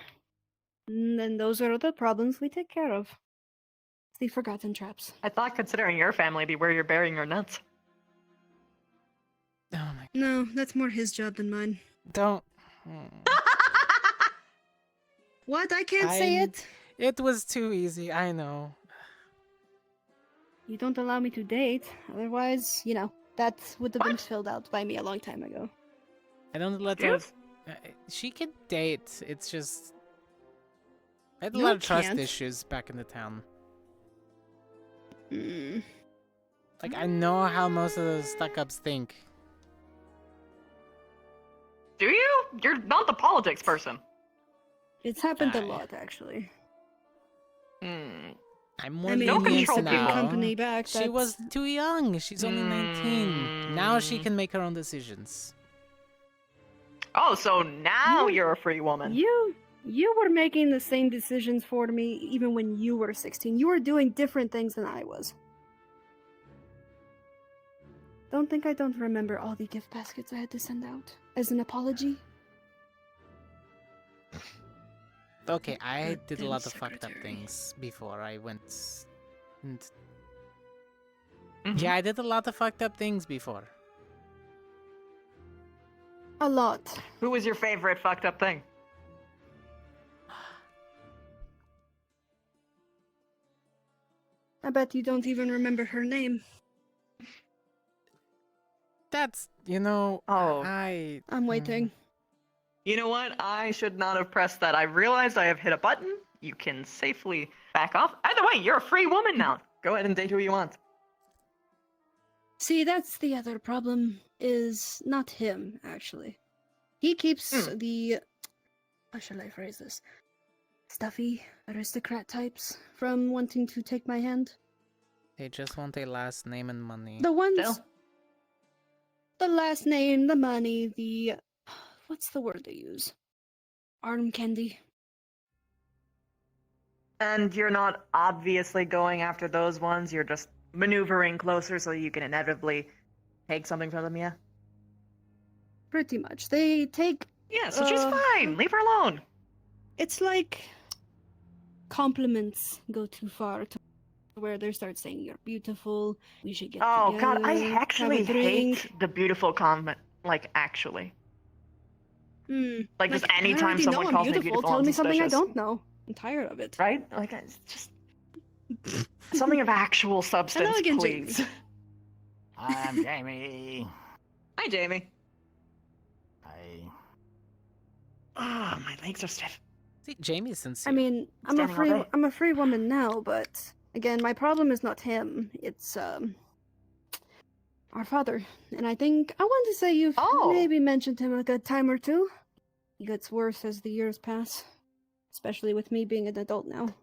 And then those are the problems we take care of. The forgotten traps. I thought considering your family be where you're burying your nuts. Oh my. No, that's more his job than mine. Don't. What? I can't say it. It was too easy, I know. You don't allow me to date. Otherwise, that would have been filled out by me a long time ago. I don't let her. She can date. It's just. I had a lot of trust issues back in the town. Like, I know how most of those stuck-ups think. Do you? You're not the politics person. It's happened a lot, actually. I'm more no lenient control now. company back. She was too young. She's only 19. Now she can make her own decisions. Oh, so now you're a free woman. You were making the same decisions for me even when you were 16. You were doing different things than I was. Don't think I don't remember all the gift baskets I had to send out as an apology. Okay, I did a lot of fucked up things before I went. And... Yeah, I did a lot of fucked up things before. A lot. Who was your favorite fucked up thing? I bet you don't even remember her name. That's, I'm waiting. You know what? I should not have pressed that. I realized I have hit a button. You can safely back off. Either way, you're a free woman now. Go ahead and date who you want. See, that's the other problem, is not him, actually. He keeps the... How shall I phrase this? Stuffy aristocrat types from wanting to take my hand. They just want a last name and money. The ones... The last name, the money, the... What's the word they use? Arm candy. And you're not obviously going after those ones, you're just maneuvering closer so you can inevitably take something from them, yeah? Pretty much. They take... Yeah, so she's fine. Leave her alone. It's like... compliments go too far to where they start saying you're beautiful, we should get together, God, I actually have a drink. hate the beautiful comment. Like, actually. Like, just I anytime already someone know calls I'm me beautiful, beautiful, tell I'm me something I suspicious. don't know. I'm tired of it. Right? Like, it's just... something of actual substance, Hello again, please. Jamie. I'm Jamie. Hi, Jamie. Hi. Ah, my legs are stiff. See, Jamie's sincere. I mean, I'm a free woman now, but again, my problem is not him. It's our father. And I think I want to say you've maybe mentioned him a good time or two. He gets worse as the years pass, especially with me being an adult now.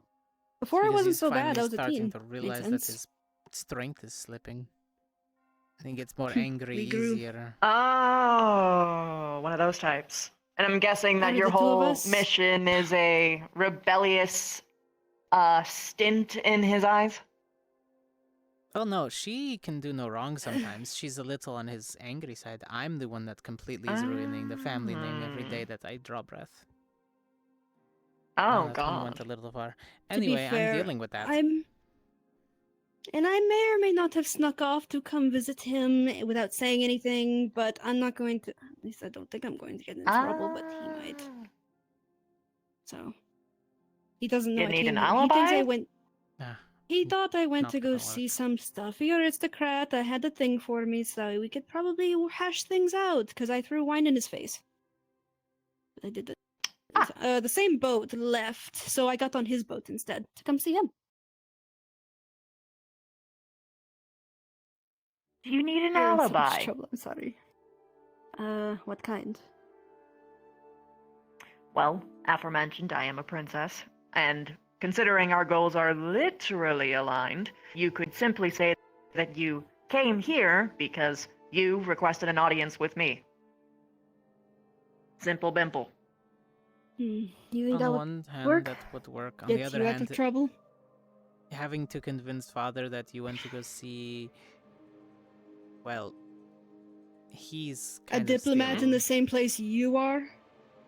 Before I Because wasn't he's so bad. finally I was a starting teen. to Makes realize that sense. his strength is slipping. I think it's more angry, We grew. easier. Oh, one of those types. And I'm guessing that Out of your the two of whole us? mission is a rebellious stint in his eyes? Oh no, she can do no wrong sometimes. She's a little on his angry side. I'm the one that completely is ruining the family name every day that I draw breath. Oh, that God. one went a little far. To be Anyway, fair, I'm dealing with that. And I may or may not have snuck off to come visit him without saying anything, but I'm not going to. At least I don't think I'm going to get in trouble, but he might. So he doesn't know You I need came an here. He thinks I alibi? went. He thought I went not to go gonna see some stuffy aristocrat that had a thing for me, so we could probably hash things out. Because I threw wine in his face. I did the same boat left, so I got on his boat instead to come see him. You need an You're in so much alibi. trouble, I'm sorry. What kind? Well, aforementioned, I am a princess, and considering our goals are literally aligned, you could simply say that you came here because you requested an audience with me. Simple bimple. You think On that one would hand, work? that would work. On the Get other you out hand, of trouble? having to convince father that you went to go see, well, he's A kind of diplomat still... in the same place you are?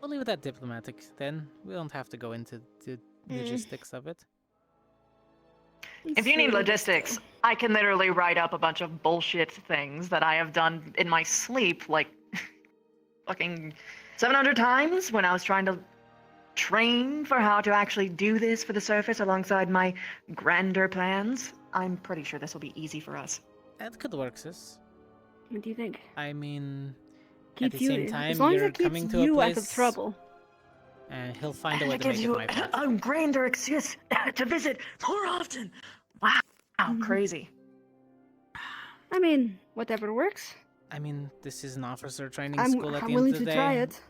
We'll leave it at diplomatic then. We don't have to go into the logistics of it. If you need logistics, I can literally write up a bunch of bullshit things that I have done in my sleep, like fucking 700 times when I was trying to train for how to actually do this for the surface alongside my grander plans. I'm pretty sure this will be easy for us. That could work, sis. What do you think? I mean, Keeps at the you, same time, as long as you're it keeps coming to you a out place, of trouble. and he'll find a way It to gives make it you my fault. a grander excuse to visit more often. Wow, crazy. I mean, whatever works. I mean, this is an officer training I'm school at the end willing of the to day. try it.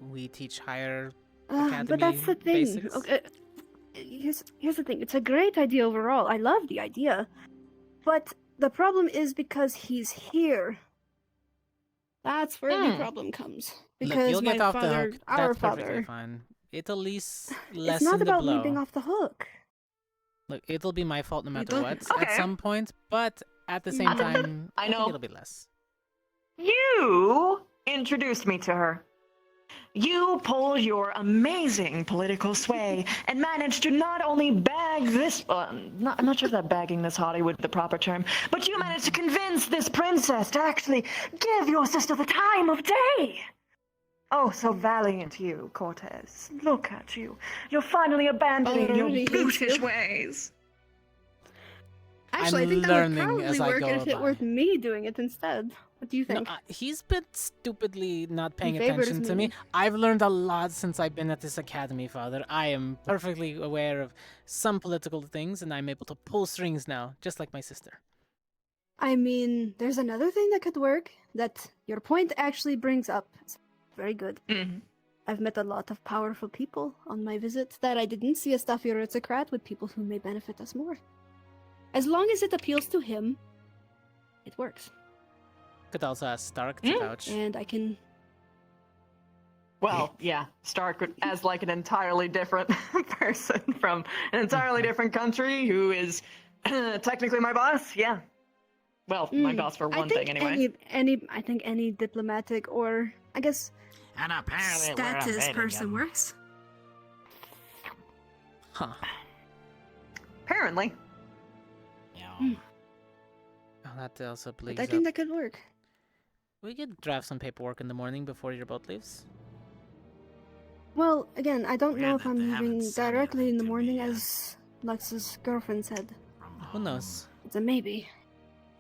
We teach higher academy But that's the thing. basics. Okay, here's the thing. It's a great idea overall. I love the idea. But the problem is because he's here. That's where the problem comes. Because Look, you'll my get off father, the hook. our That's perfectly father, fine. It'll at least it's lessen not the about blow. me being off the hook. Look, it'll be my fault no matter don't- what Okay. at some point, but at the same time, I I think know. it'll be less. You introduced me to her. You pulled your amazing political sway and managed to not only bag this... I'm not sure if that bagging this hottie would be the proper term, but you managed to convince this princess to actually give your sister the time of day. Oh, so valiant you, Cortez. Look at you. You're finally abandoning your Already hates brutish you. ways. Actually, I'm I think that would learning probably as I work go if it by. were me doing it instead. What do you think? He's been stupidly not paying favors attention to me. me. I've learned a lot since I've been at this academy, Father. I am perfectly aware of some political things, and I'm able to pull strings now, just like my sister. I mean, there's another thing that could work that your point actually brings up. It's very good. I've met a lot of powerful people on my visits that I didn't see a stuffy aristocrat with people who may benefit us more. As long as it appeals to him, it works. Could also ask Stark to vouch. And I can... Well, yeah, Stark as like an entirely different person from an entirely different country who is technically my boss. Yeah. Well, my boss for one thing anyway. I think any diplomatic or, I guess, And apparently status person work. works. Huh. Apparently. Oh, that also bleeds But I up. think that could work. We could draft some paperwork in the morning before your boat leaves. Well, again, I don't know if that I'm they haven't leaving said directly in the morning, as Lux's girlfriend said. Who knows? It's a maybe.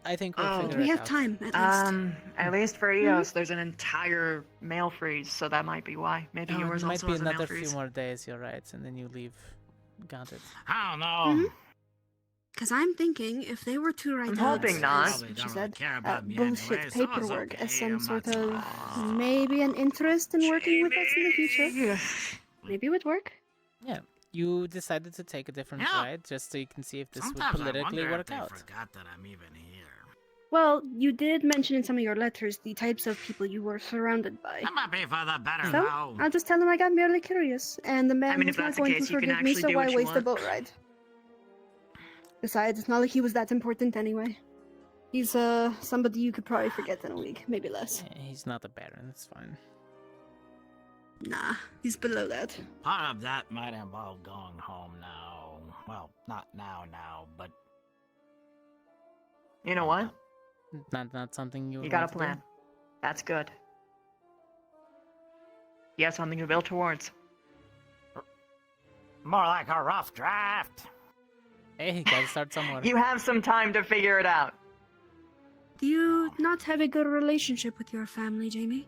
I think we'll Oh. figure We it have out. time, at least. At least for EOS, there's an entire mail freeze, so that might be why. Maybe Oh, yours it might also be has a mail another few freeze. more days, you're right, and then you leave. Got it. I don't know. Because I'm thinking if they were to write I'm out, hoping not. as Probably she don't said, really care about me bullshit anyway, so it's paperwork as okay, some I'm sort not of maybe an interest in working with us in the future. Maybe it would work. Yeah, you decided to take a different Yeah. ride just so you can see if this Sometimes would I politically wonder if work they out. forgot that I'm even here. Well, you did mention in some of your letters the types of people you were surrounded by. That might be for the better So, now. I'll just tell him I got merely curious, and the man mean, was if not that's the going case, to you can forgive me, actually so do why what you waste a want. boat ride? Besides, it's not like he was that important anyway. He's, somebody you could probably forget in a week, maybe less. He's not a baron, it's fine. Nah, he's below that. Part of that might involve going home now. Well, not now, but You know what? Not something you You would got a want to do? plan. That's good. You have something to build towards. more like a rough draft. Hey, you gotta start somewhere. You have some time to figure it out. Do you not have a good relationship with your family, Jamie?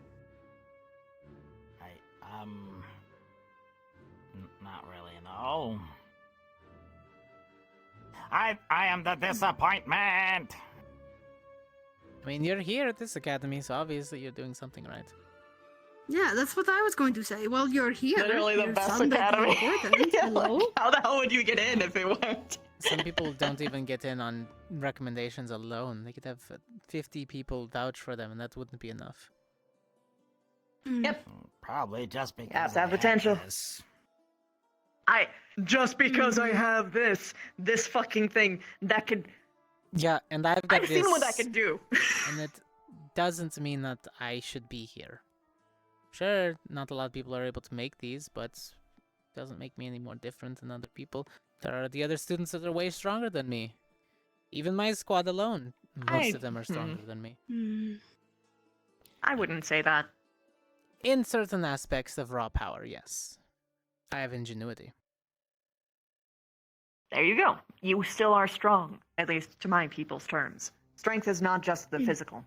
Not really, no. I am the disappointment. I mean, you're here at this academy, so obviously you're doing something right. Yeah, that's what I was going to say. Well, you're here. Literally the Your best son better be academy. important. Yeah, Hello? like, how the hell would you get in if it weren't? Some people don't even get in on recommendations alone. They could have 50 people vouch for them, and that wouldn't be enough. Yep. Probably just because. You have to have I had potential. this. Just because I have this fucking thing that could. Yeah, and I've got I've this, seen what that could do. and it doesn't mean that I should be here. Sure, not a lot of people are able to make these, but it doesn't make me any more different than other people. There are the other students that are way stronger than me. Even my squad alone, most of them are stronger than me. I wouldn't say that. In certain aspects of raw power, yes. I have ingenuity. There you go. You still are strong, at least to my people's terms. Strength is not just the physical.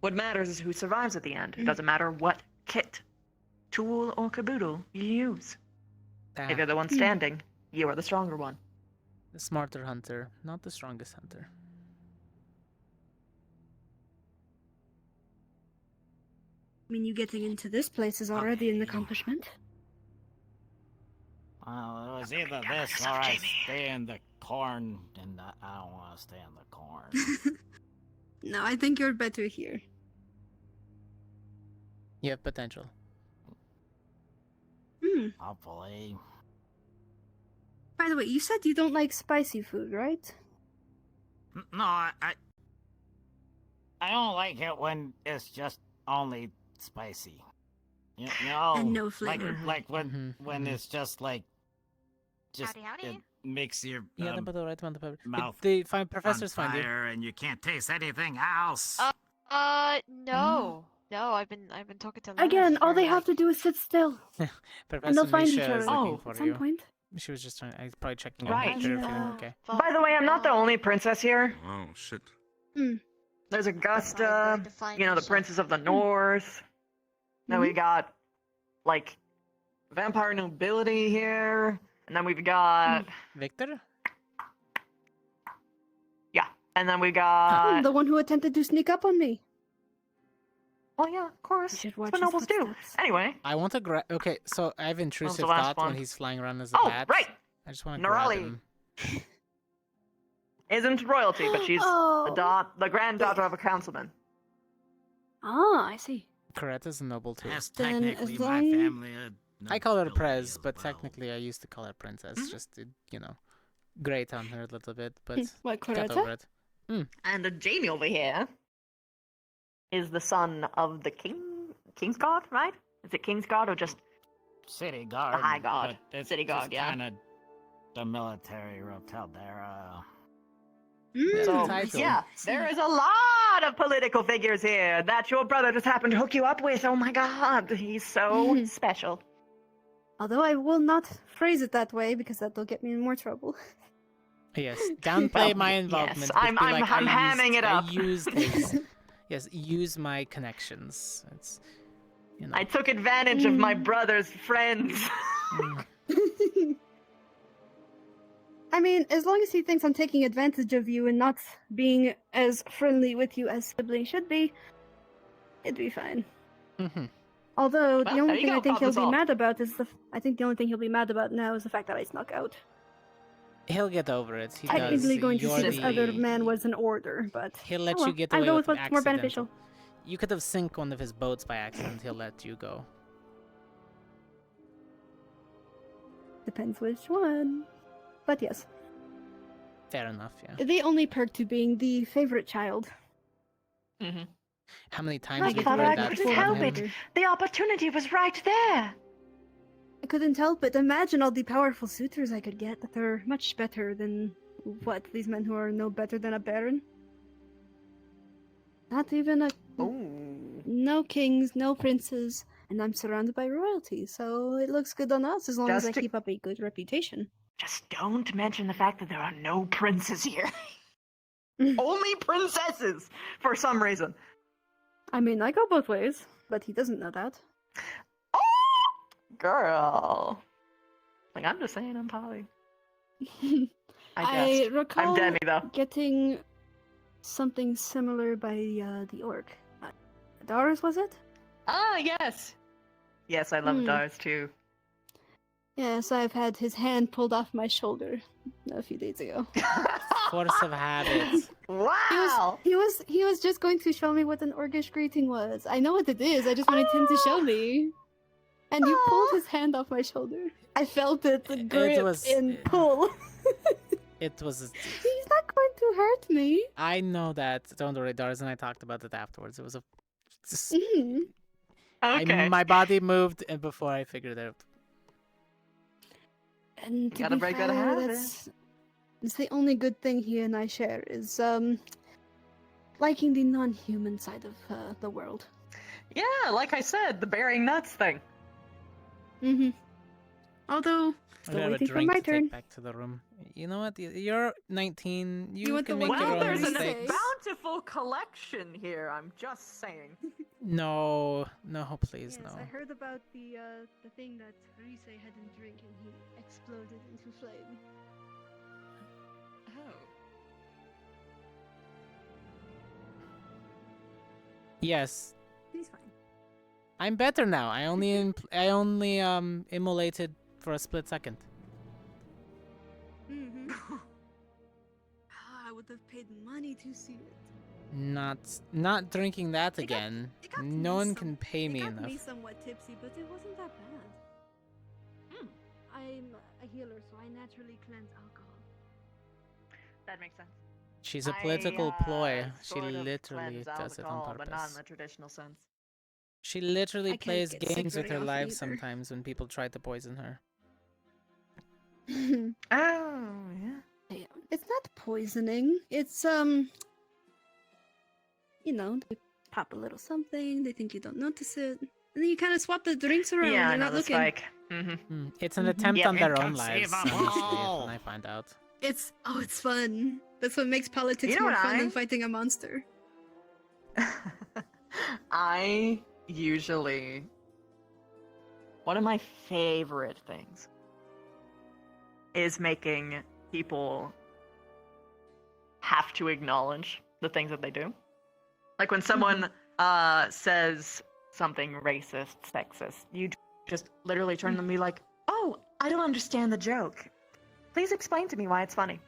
What matters is who survives at the end. It doesn't matter what kit, tool, or caboodle you use. If you're the one standing, you are the stronger one. The smarter hunter, not the strongest hunter. I mean, you getting into this place is already an accomplishment. Well, it was either this or I stay in the corn, and I don't want to stay in the corn. No, I think you're better here. You have potential. Hopefully. By the way, you said you don't like spicy food, right? No, I don't like it when it's just only spicy. You know, And no flavor. Like when it's just like, it makes your Yeah, the right amount of pepper. mouth The professors on find you. fire and you can't taste anything else. No. No, I've been talking to Lena Again, all for, they like, have to do is sit still. and Professor they'll find Misha each is other looking for at some you. point. She was just trying. I was probably checking Right. on her, feeling okay. By the way, I'm not the only princess here. Oh, shit. There's Augusta, you know, the princess of the north. Then we got, like, vampire nobility here. And then we've got... Victor? Yeah. And then we got... The one who attempted to sneak up on me. Oh yeah, of course. You should watch That's what nobles do. Anyway. I want to grab. Okay, so I have intrusive last thought one? when he's flying around as a bat. Right. I just want to grab Nerali him. isn't royalty, but she's the granddaughter of a councilman. Ah, I see. Coretta's a noble too. That's Then technically as my long- family. I call her Prez, but technically I used to call her Princess, just to, grate on her a little bit, but What, got Coretta? over it. And Jamie over here is the son of the King's God, right? Is it King's God or just City guard? the High God? but it's City God, just yeah. Kind of the military Rotaldera. So, yeah, there is a lot of political figures here that your brother just happened to hook you up with. Oh my god, he's so special. Although I will not phrase it that way because that'll get me in more trouble. Yes, downplay my involvement. Yes, but I'm be like, hamming it up. I used his, yes, use my connections. It's, I took advantage of my brother's friends. I mean, as long as he thinks I'm taking advantage of you and not being as friendly with you as siblings should be, it'd be fine. Although the only thing I think he'll be mad about is I think the only thing he'll be mad about now is the fact that I snuck out. He'll get over it. He Technically does. going to see You're this other man was an order, but He'll let oh well, you get I'll away go with with what's more accidental. beneficial. You could have sunk one of his boats by accident. He'll let you go. Depends which one. But yes, Fair enough. Yeah. the only perk to being the favorite child. How many times My have you father, heard I that couldn't from help him? it. The opportunity was right there. I couldn't help it. Imagine all the powerful suitors I could get that are much better than these men who are no better than a baron. Not even no kings, no princes, and I'm surrounded by royalty, so it looks good on us as long as I keep up a good reputation. Just don't mention the fact that there are no princes here. Only princesses, for some reason. I mean, I go both ways, but he doesn't know that. Girl. Like, I'm just saying I'm poly. I recall I'm Demi, though. getting something similar by the orc. Doris, was it? Ah, yes. Yes, I love Dars too. Yes, I've had his hand pulled off my shoulder a few days ago. Force of habit. Wow! He was just going to show me what an Orcish greeting was. I know what it is. I just wanted him to show me. And you pulled his hand off my shoulder. I felt it grip and pull. It was. He's not going to hurt me. I know that. Don't worry, Dars and I talked about it afterwards. It was a. Okay. My body moved before I figured it out. And to Gotta be break fair, that habit. it's the only good thing he and I share is liking the non-human side of the world. Yeah, like I said, the bearing nuts thing. Although, I still have a waiting for drink my to turn. take back to the room. You know what? You're 19. You want can the make one your that own There's an mistakes. bountiful collection here, I'm just saying. No, please, Yes, no. I heard about the thing that Rise hadn't drink and he exploded into flame. Oh. Yes, He's fine. I'm better now. I only immolated for a split second. I would have paid money to see it. Not drinking that again. No one can pay me It got enough. me somewhat tipsy, but it wasn't that bad. I'm a healer, so I naturally cleanse alcohol. That makes sense. She's a political ploy. She sort of literally cleanse does it on alcohol, but not in purpose. the traditional sense. She literally I can't plays get sick games with very her often life either. sometimes when people try to poison her. Oh, yeah. It's not poisoning. It's you know, they pop a little something. They think you don't notice it, and then you kind of swap the drinks around. Yeah, when I you're know not the looking. spike. It's an attempt Yep. on their own lives. Inconceivable. When I find out. It's fun. That's what makes politics You know more what fun I- than fighting a monster. I usually... One of my favorite things is making people have to acknowledge the things that they do. Like when someone says something racist, sexist, you just literally turn to them and be like, "Oh, I don't understand the joke. Please explain to me why it's funny."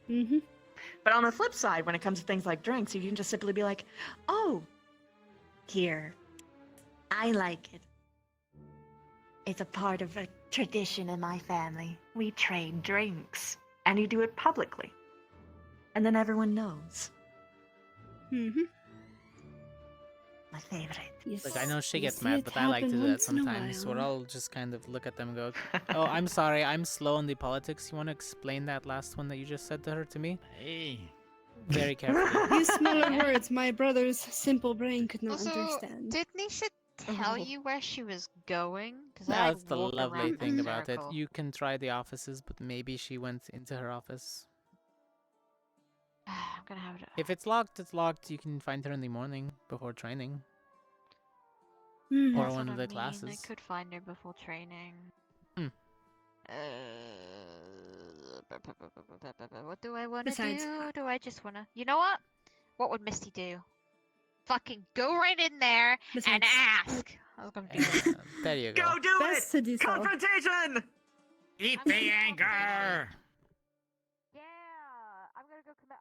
But on the flip side, when it comes to things like drinks, you can just simply be like, "Oh, here, I like it. It's a part of a tradition in my family. We trade drinks." And you do it publicly. And then everyone knows. My favorite. Like, I know she You gets see mad, it but I like to happen do that once in a sometimes. So while. I'll just kind of look at them and go, "Oh, I'm sorry, I'm slow on the politics. You want to explain that last one that you just said to her to me?" Hey. Very carefully. These smaller words, my brother's simple brain could not Also, understand. did Nisha tell you where she was going? Because That's the lovely thing about it. You can try the offices, but maybe she went into her office. I'm gonna have to. If it's locked, it's locked. You can find her in the morning before training. Hmm. Or That's one what of the I mean. classes. I could find her before training. Hmm. What do I want to Besides- do? Do I just want to... You know what? What would Misty do? Fucking go right in there and Besides- ask. I was gonna do that. There you go. Go do Best to do it! so. Confrontation! Eat the anger. Yeah, I'm gonna go commit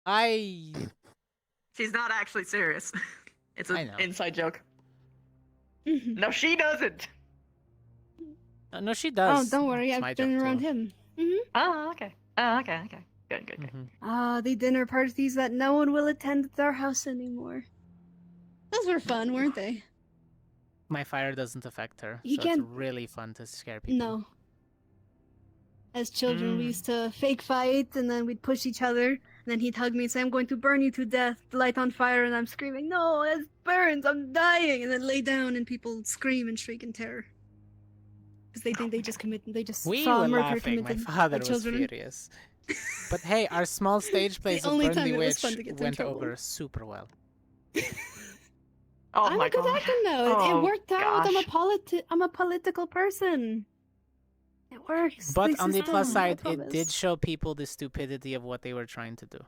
arson. She's not actually serious. It's I an know. inside joke. No, she doesn't. No, she Oh, does. don't worry, It's I've my been joke, around too. him. Oh, okay. Oh, okay, okay. Good, good, good. The dinner parties that no one will attend at our house anymore. Those were fun, weren't they? My fire doesn't affect her, You so can't- it's really fun to scare people. No. As children, we used to fake fight, and then we'd push each other. And then he'd hug me and say, "I'm going to burn you to death, light on fire," and I'm screaming, "No, it burns, I'm dying!" And then lay down, and people scream and shriek in terror. Because they think they just We saw were a murder laughing. My committed father by was children. furious. But hey, our small stage plays of only Burn time the it was Witch fun to get in went trouble. over super well. Oh I'm my a good god. actor now. Oh, It worked out. gosh. I'm a political person. It works. But This on is the plus done, I side, it did promise. show people the stupidity of what they were trying to do.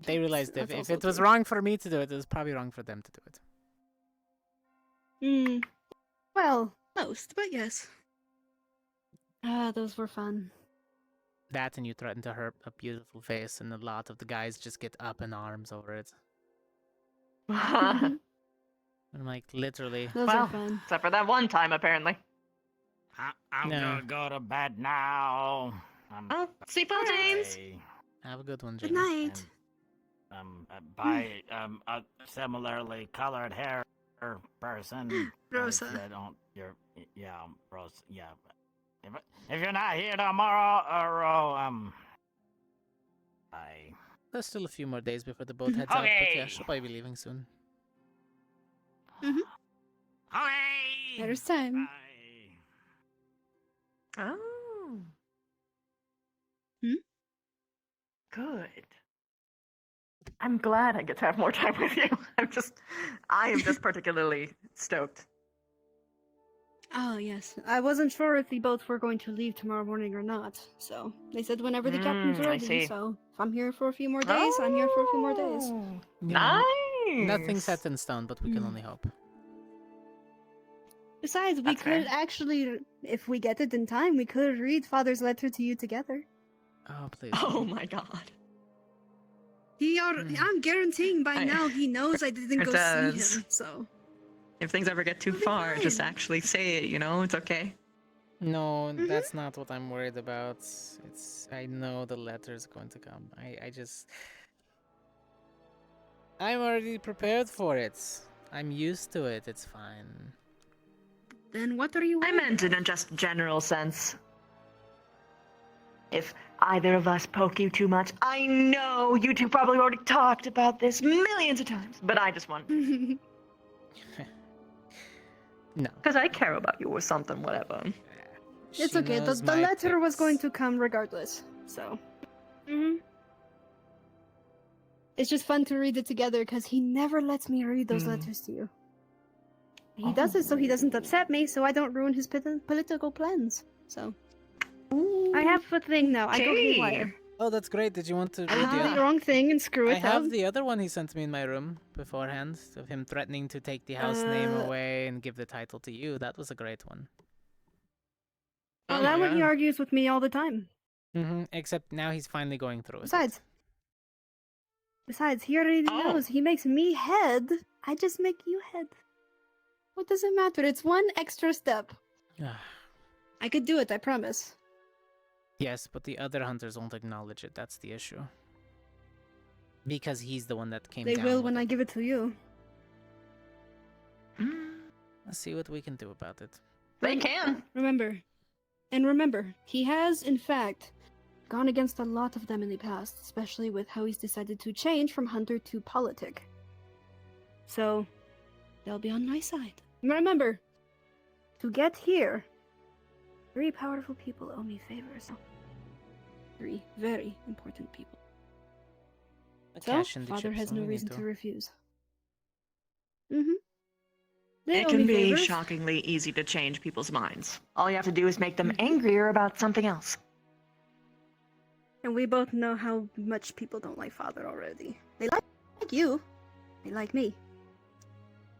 They realized if also it was true. wrong for me to do it, it was probably wrong for them to do it. Well, most, but yes. Those were fun. That and you threaten to hurt a beautiful face, and a lot of the guys just get up in arms over it. I'm like, literally. Those are fun. Except for that one time, apparently. I'm gonna go to bed now. Sleep well, James. Have a good one, Good James. night. By a similarly colored hair person. Rosa. Rosa. Yeah. If you're not here tomorrow, bye. There's still a few more days before the boat heads out, but yeah, she'll probably be leaving soon. Okay. There's time. Oh. Good. I'm glad I get to have more time with you. I am just particularly stoked. Oh, yes. I wasn't sure if the boats were going to leave tomorrow morning or not, so they said whenever the captain's I ready, see. so if I'm here for a few more days, I'm here for a few more days. Nice! Nothing's set in stone, but we can only hope. Besides, we could actually, if we get it in time, we could read Father's letter to you together. Oh, please. Oh my god. I'm guaranteeing by now he knows I didn't go see him, so... If things ever get too far, just actually say it, it's okay. No, that's not what I'm worried about. I know the letter's going to come. I'm already prepared for it. I'm used to it. It's fine. Then what are you I meant in a just general sense. If either of us poke you too much, I know you two probably already talked about this millions of times, but I just want... No. Because I care about you or something, whatever. It's okay, the letter was going to come regardless, so... It's just fun to read it together, because he never lets me read those letters to you. He does it so he doesn't upset me, so I don't ruin his political plans, so... I have a thing now, I go haywire. Oh, that's great. Did you want to I read will do the wrong thing and screw it I up. have the other one he sent me in my room beforehand, of him threatening to take the house name away and give the title to you. That was a great one. Oh, that one he argues with me all the time. Except now he's finally going through it. Besides, he already knows. He makes me head. I just make you head. What does it matter? It's one extra step. I could do it, I promise. Yes, but the other hunters won't acknowledge it. That's the issue. Because he's the one that came down. They will when I give it to you. Let's see what we can do about it. They can. Remember, he has, in fact, gone against a lot of them in the past, especially with how he's decided to change from hunter to politic. So, they'll be on my side. Remember, to get here, 3 powerful people owe me favors. 3 very important people. So, Father has no reason to refuse. It can be shockingly easy to change people's minds. All you have to do is make them angrier about something else. And we both know how much people don't like Father already. They like you. They like me.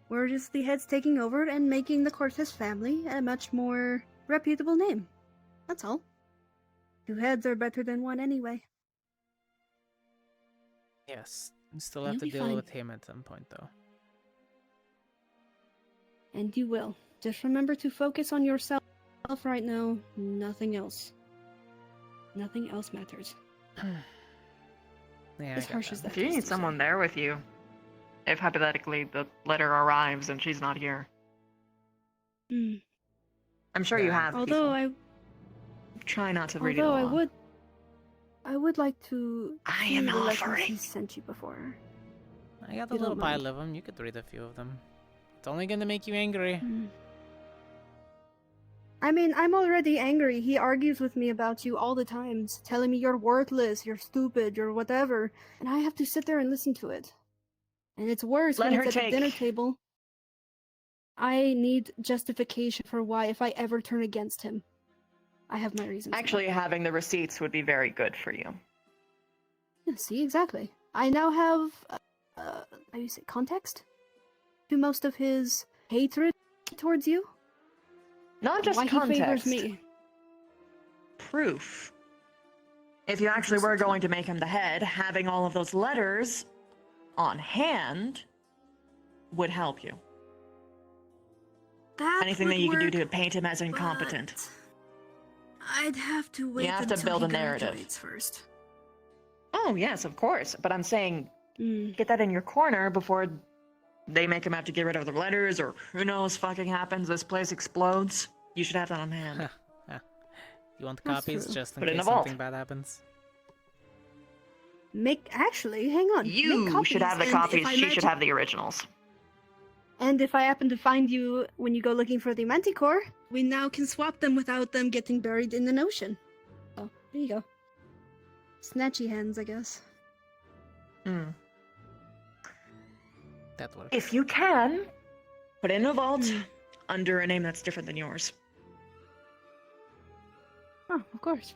We're just the heads taking over and making the Cortez family a much more reputable name. That's all. 2 heads are better than 1 anyway. Yes. We still have to deal with him at some point, though. And you will. Just remember to focus on yourself right now. Nothing else. Nothing else matters. As harsh as that If you need someone there with you, if hypothetically the letter arrives and she's not here. I'm sure you have. Although try not to read it all. I would like to. I see am the letters offering. he sent you before. I got a You little don't pile mind. of them. You could read a few of them. It's only gonna make you angry. I mean, I'm already angry. He argues with me about you all the times, telling me you're worthless, you're stupid, you're whatever, and I have to sit there and listen to it. And it's worse Let when her it's at the dinner take- table. I need justification for why if I ever turn against him. I have my reasons. Actually, having the receipts would be very good for you. Yeah, see, exactly. I now have, how do you say, context to most of his hatred towards you. Not just why context. he favors me. Proof. If you actually were going to make him the head, having all of those letters on hand would help you. Anything that you could do to paint him as incompetent. I'd have to wait You have to until build he a narrative. graduates first. Oh, yes, of course. But I'm saying, get that in your corner before they make him have to get rid of the letters, or who knows fucking happens, this place explodes. You should have that on hand. You want That's copies true. just in Put it in case the vault. something bad happens? Actually, hang on. You should have the copies, she should have the originals. And if I happen to find you when you go looking for the Manticore, we now can swap them without them getting buried in an ocean. Oh, there you go. Snatchy hands, I guess. That works. If you can, put it in a vault under a name that's different than yours. Oh, of course.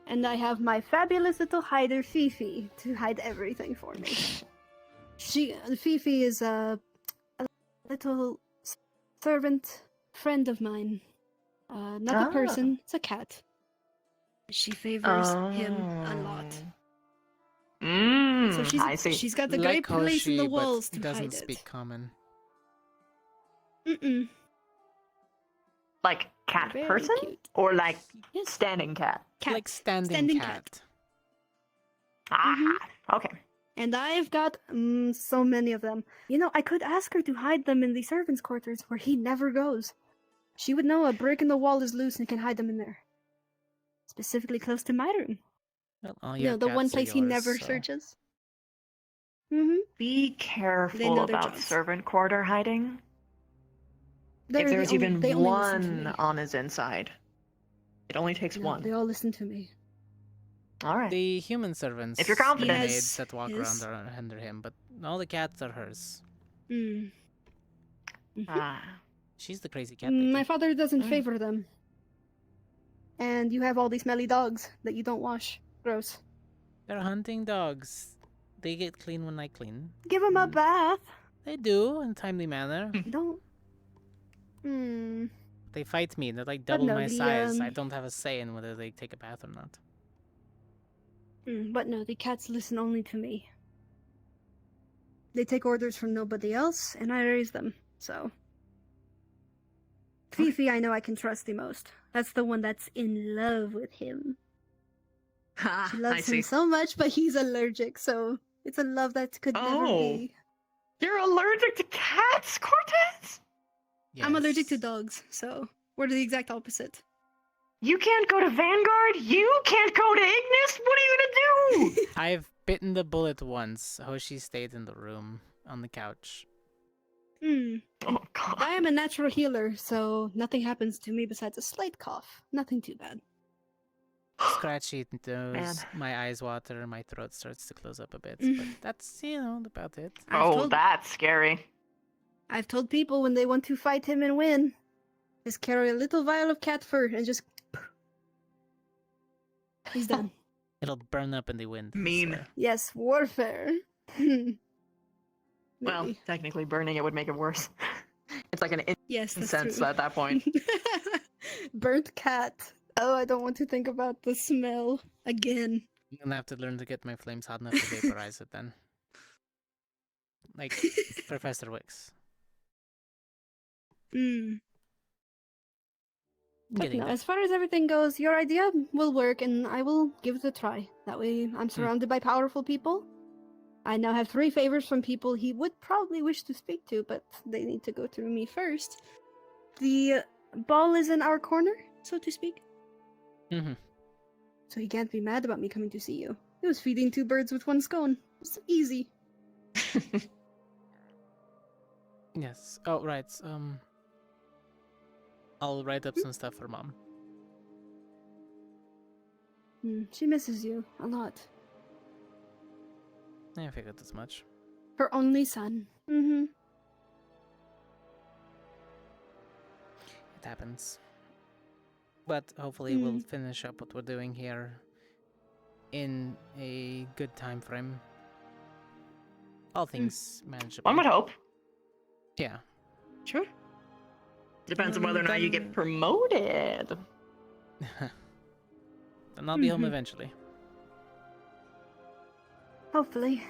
And I have my fabulous little hider, Fifi, to hide everything for me. Fifi is a little servant friend of mine. Not a person, it's a cat. She favors him a lot. So I see. She's got the great place in the walls to doesn't hide speak it. common. Mm-mm. Like cat Very person? cute. Or like standing cat? Cat. Like standing cat. Ah, okay. And I've got so many of them. You know, I could ask her to hide them in the servants' quarters where he never goes. She would know a brick in the wall is loose and can hide them in there. Specifically close to my room. Well, all You your know, the one cats are place he yours, never so- searches. Be They careful know their about jobs. servant quarter hiding. They're If the there's only- even they only listen to me. one on his inside, it only takes No, one. they all listen to me. All right. The human servants If you're confident. are He maids has that walk his. around under him, but all the cats are hers. Mm. She's the crazy cat lady. My father doesn't favor them. And you have all these smelly dogs that you don't wash. Gross. They're hunting dogs. They get clean when I clean. Give them a bath. They do, in a timely manner. Don't. Hmm. They fight me. They're like But double no, my the, size. I don't have a say in whether they take a bath or not. But no, the cats listen only to me. They take orders from nobody else, and I raise them, so. Fifi, I know I can trust the most. That's the one that's in love with him. She loves him so much, but he's allergic, so it's a love that could never be. You're allergic to cats, Cortez? I'm allergic to dogs, so we're the exact opposite. You can't go to Vanguard? You can't go to Ignis? What are you gonna do? I've bitten the bullet once. Hoshi stayed in the room on the couch. Oh, God. I am a natural healer, so nothing happens to me besides a slight cough. Nothing too bad. Scratchy nose, Man. my eyes water, my throat starts to close up a bit. Mm. But that's, about it. That's scary. I've told people when they want to fight him and win, just carry a little vial of cat fur and just. He's done. It'll burn up in the wind. Mean. Yes, warfare. Well, technically burning it would make it worse. It's like an Yes, that's incense true. at that point. Burnt cat. Oh, I don't want to think about the smell again. I'm gonna have to learn to get my flames hot enough to vaporize it then. Like Professor Wicks. But Getting no, there. as far as everything goes, your idea will work, and I will give it a try. That way, I'm surrounded by powerful people. I now have 3 favors from people he would probably wish to speak to, but they need to go through me first. The ball is in our corner, so to speak. Mm-hmm. So he can't be mad about me coming to see you. It was feeding 2 birds with 1 scone. It's easy. Yes. Oh, right. I'll write up some stuff for Mom. She misses you a lot. I figured as much. Her only son. It happens. But hopefully we'll finish up what we're doing here in a good time frame. All things manageable. One would hope. Yeah. Sure. Depends on whether or not you get promoted. Then I'll be home eventually. Hopefully.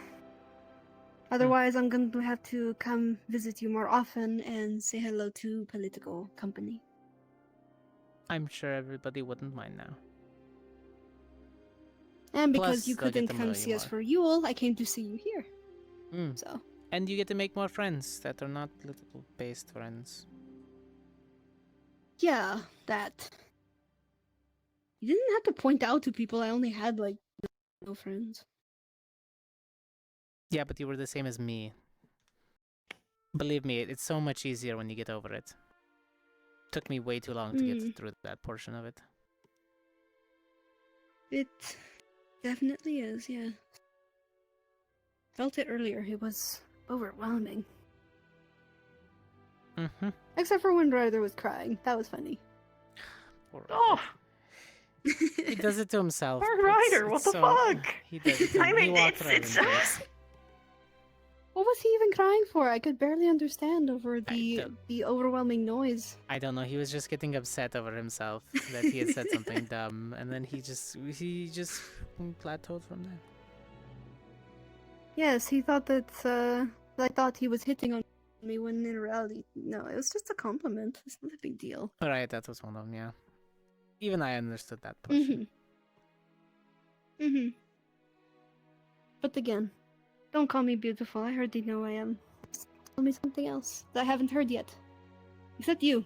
Otherwise, I'm going to have to come visit you more often and say hello to political company. I'm sure everybody wouldn't mind now. And because Plus, you they'll get couldn't to come know see you us more. for Yule, I came to see you here. So. And you get to make more friends that are not political-based friends. Yeah, that. You didn't have to point out to people I only had, like, no friends. Yeah, but you were the same as me. Believe me, it's so much easier when you get over it. Took me way too long to get through that portion of it. It definitely is, yeah. Felt it earlier. It was overwhelming. Except for when Ryder was crying. That was funny. Oh! He does it to himself. Poor Ryder, what the fuck? He does it to I mean, walks around it's in tears. What was he even crying for? I could barely understand over the overwhelming noise. I don't know. He was just getting upset over himself that he had said something dumb, and then he just plateaued from there. Yes, he thought that I thought he was hitting on me when in reality, no, it was just a compliment. It's not a big deal. Right, that was one of them, yeah. Even I understood that portion. But again, don't call me beautiful. I already know I am. Tell me something else that I haven't heard yet. Except you.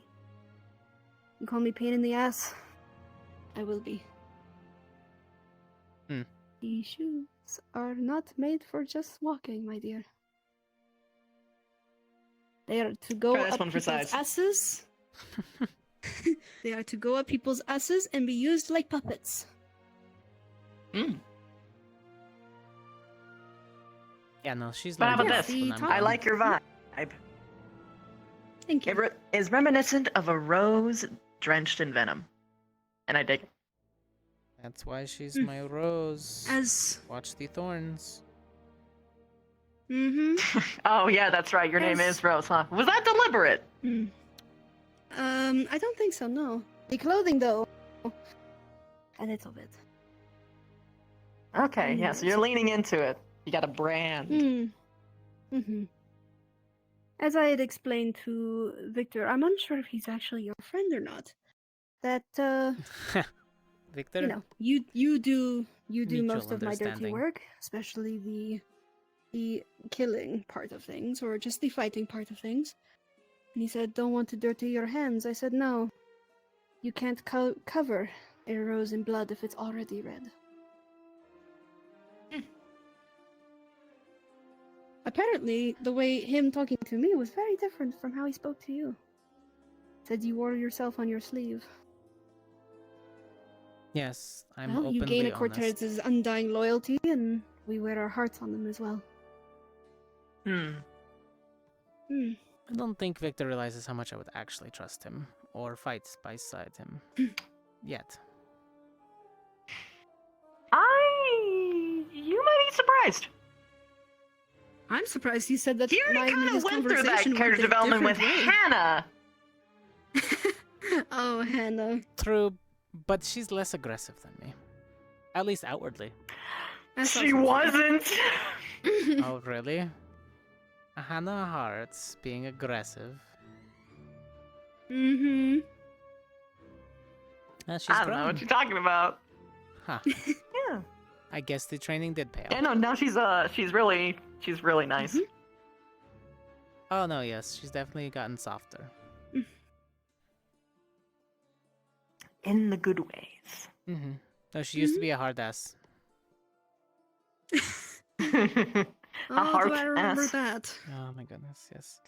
You call me pain in the ass. I will be. The shoes are not made for just walking, my dear. They are to go Try this up one for people's size. asses. They are to go up people's asses and be used like puppets. Yeah, no, she's But how learned about fast this? when I'm I gone. like your vibe. Thank you. It is reminiscent of a rose drenched in venom. And I dig it. That's why she's my rose. Watch the thorns. Oh, yeah, that's right. Your name is Rose, huh? Was that deliberate? I don't think so, no. The clothing, though, a little bit. Okay, yeah, so you're leaning into it. You got a brand. As I had explained to Victor, I'm unsure if he's actually your friend or not. That, Victor? you know, you do Mutual most of my dirty understanding. work, especially the killing part of things, or just the fighting part of things. And he said, don't want to dirty your hands. I said, no. You can't cover a rose in blood if it's already red. Apparently, the way him talking to me was very different from how he spoke to you. Said you wore yourself on your sleeve. Yes, I'm Well, openly you gain a honest. Cortez's undying loyalty, and we wear our hearts on them as well. I don't think Victor realizes how much I would actually trust him, or fight beside him. Yet. You might be surprised. I'm surprised he said that. He already kind of went through that character development with Hannah. Oh, Hannah. True, but she's less aggressive than me. At least outwardly. She wasn't. Oh, really? Hannah Hart's being aggressive. Mm-hmm. She's I don't know what you're talking about. Huh. Yeah. I guess the training did pay off. Yeah, no, now she's really nice. Oh no, yes, she's definitely gotten softer. In the good ways. No, she used to be a hard ass. Oh, do I remember that? Oh my goodness, yes.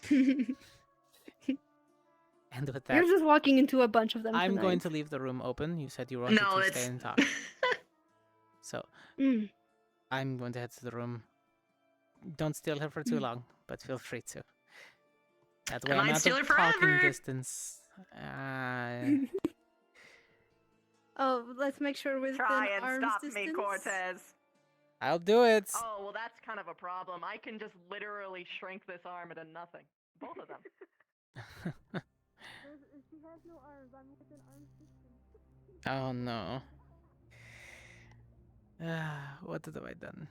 And with that, You're just walking into a bunch of them I'm tonight. going to leave the room open. You said you wanted to stay and talk. So, I'm going to head to the room. Don't steal her for too long, but feel free to. That way I I'm might out steal of her talking forever. distance. Oh, let's make sure within Try and arm's stop distance. me, Cortez. I'll do it. Oh, well, that's kind of a problem. I can just literally shrink this arm into nothing. Both of them. She has no arms. I'm within arm's distance. Oh no. What have I done?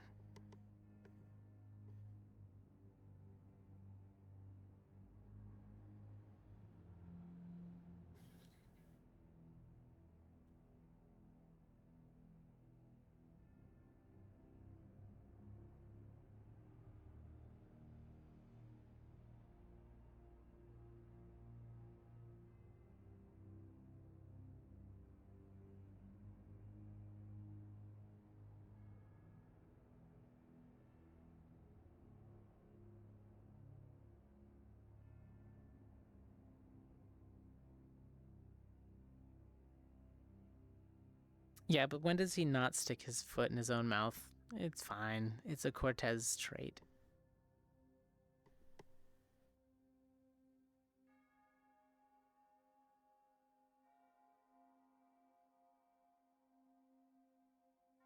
Yeah, but when does he not stick his foot in his own mouth? It's fine. It's a Cortez trait.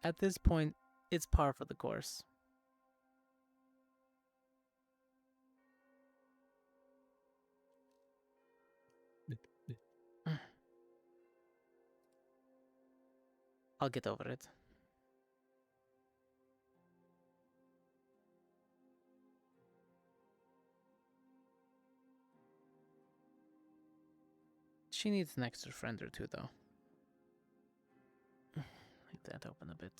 At this point, it's par for the course. I'll get over it. She needs an extra friend or two, though. Leave that open a bit.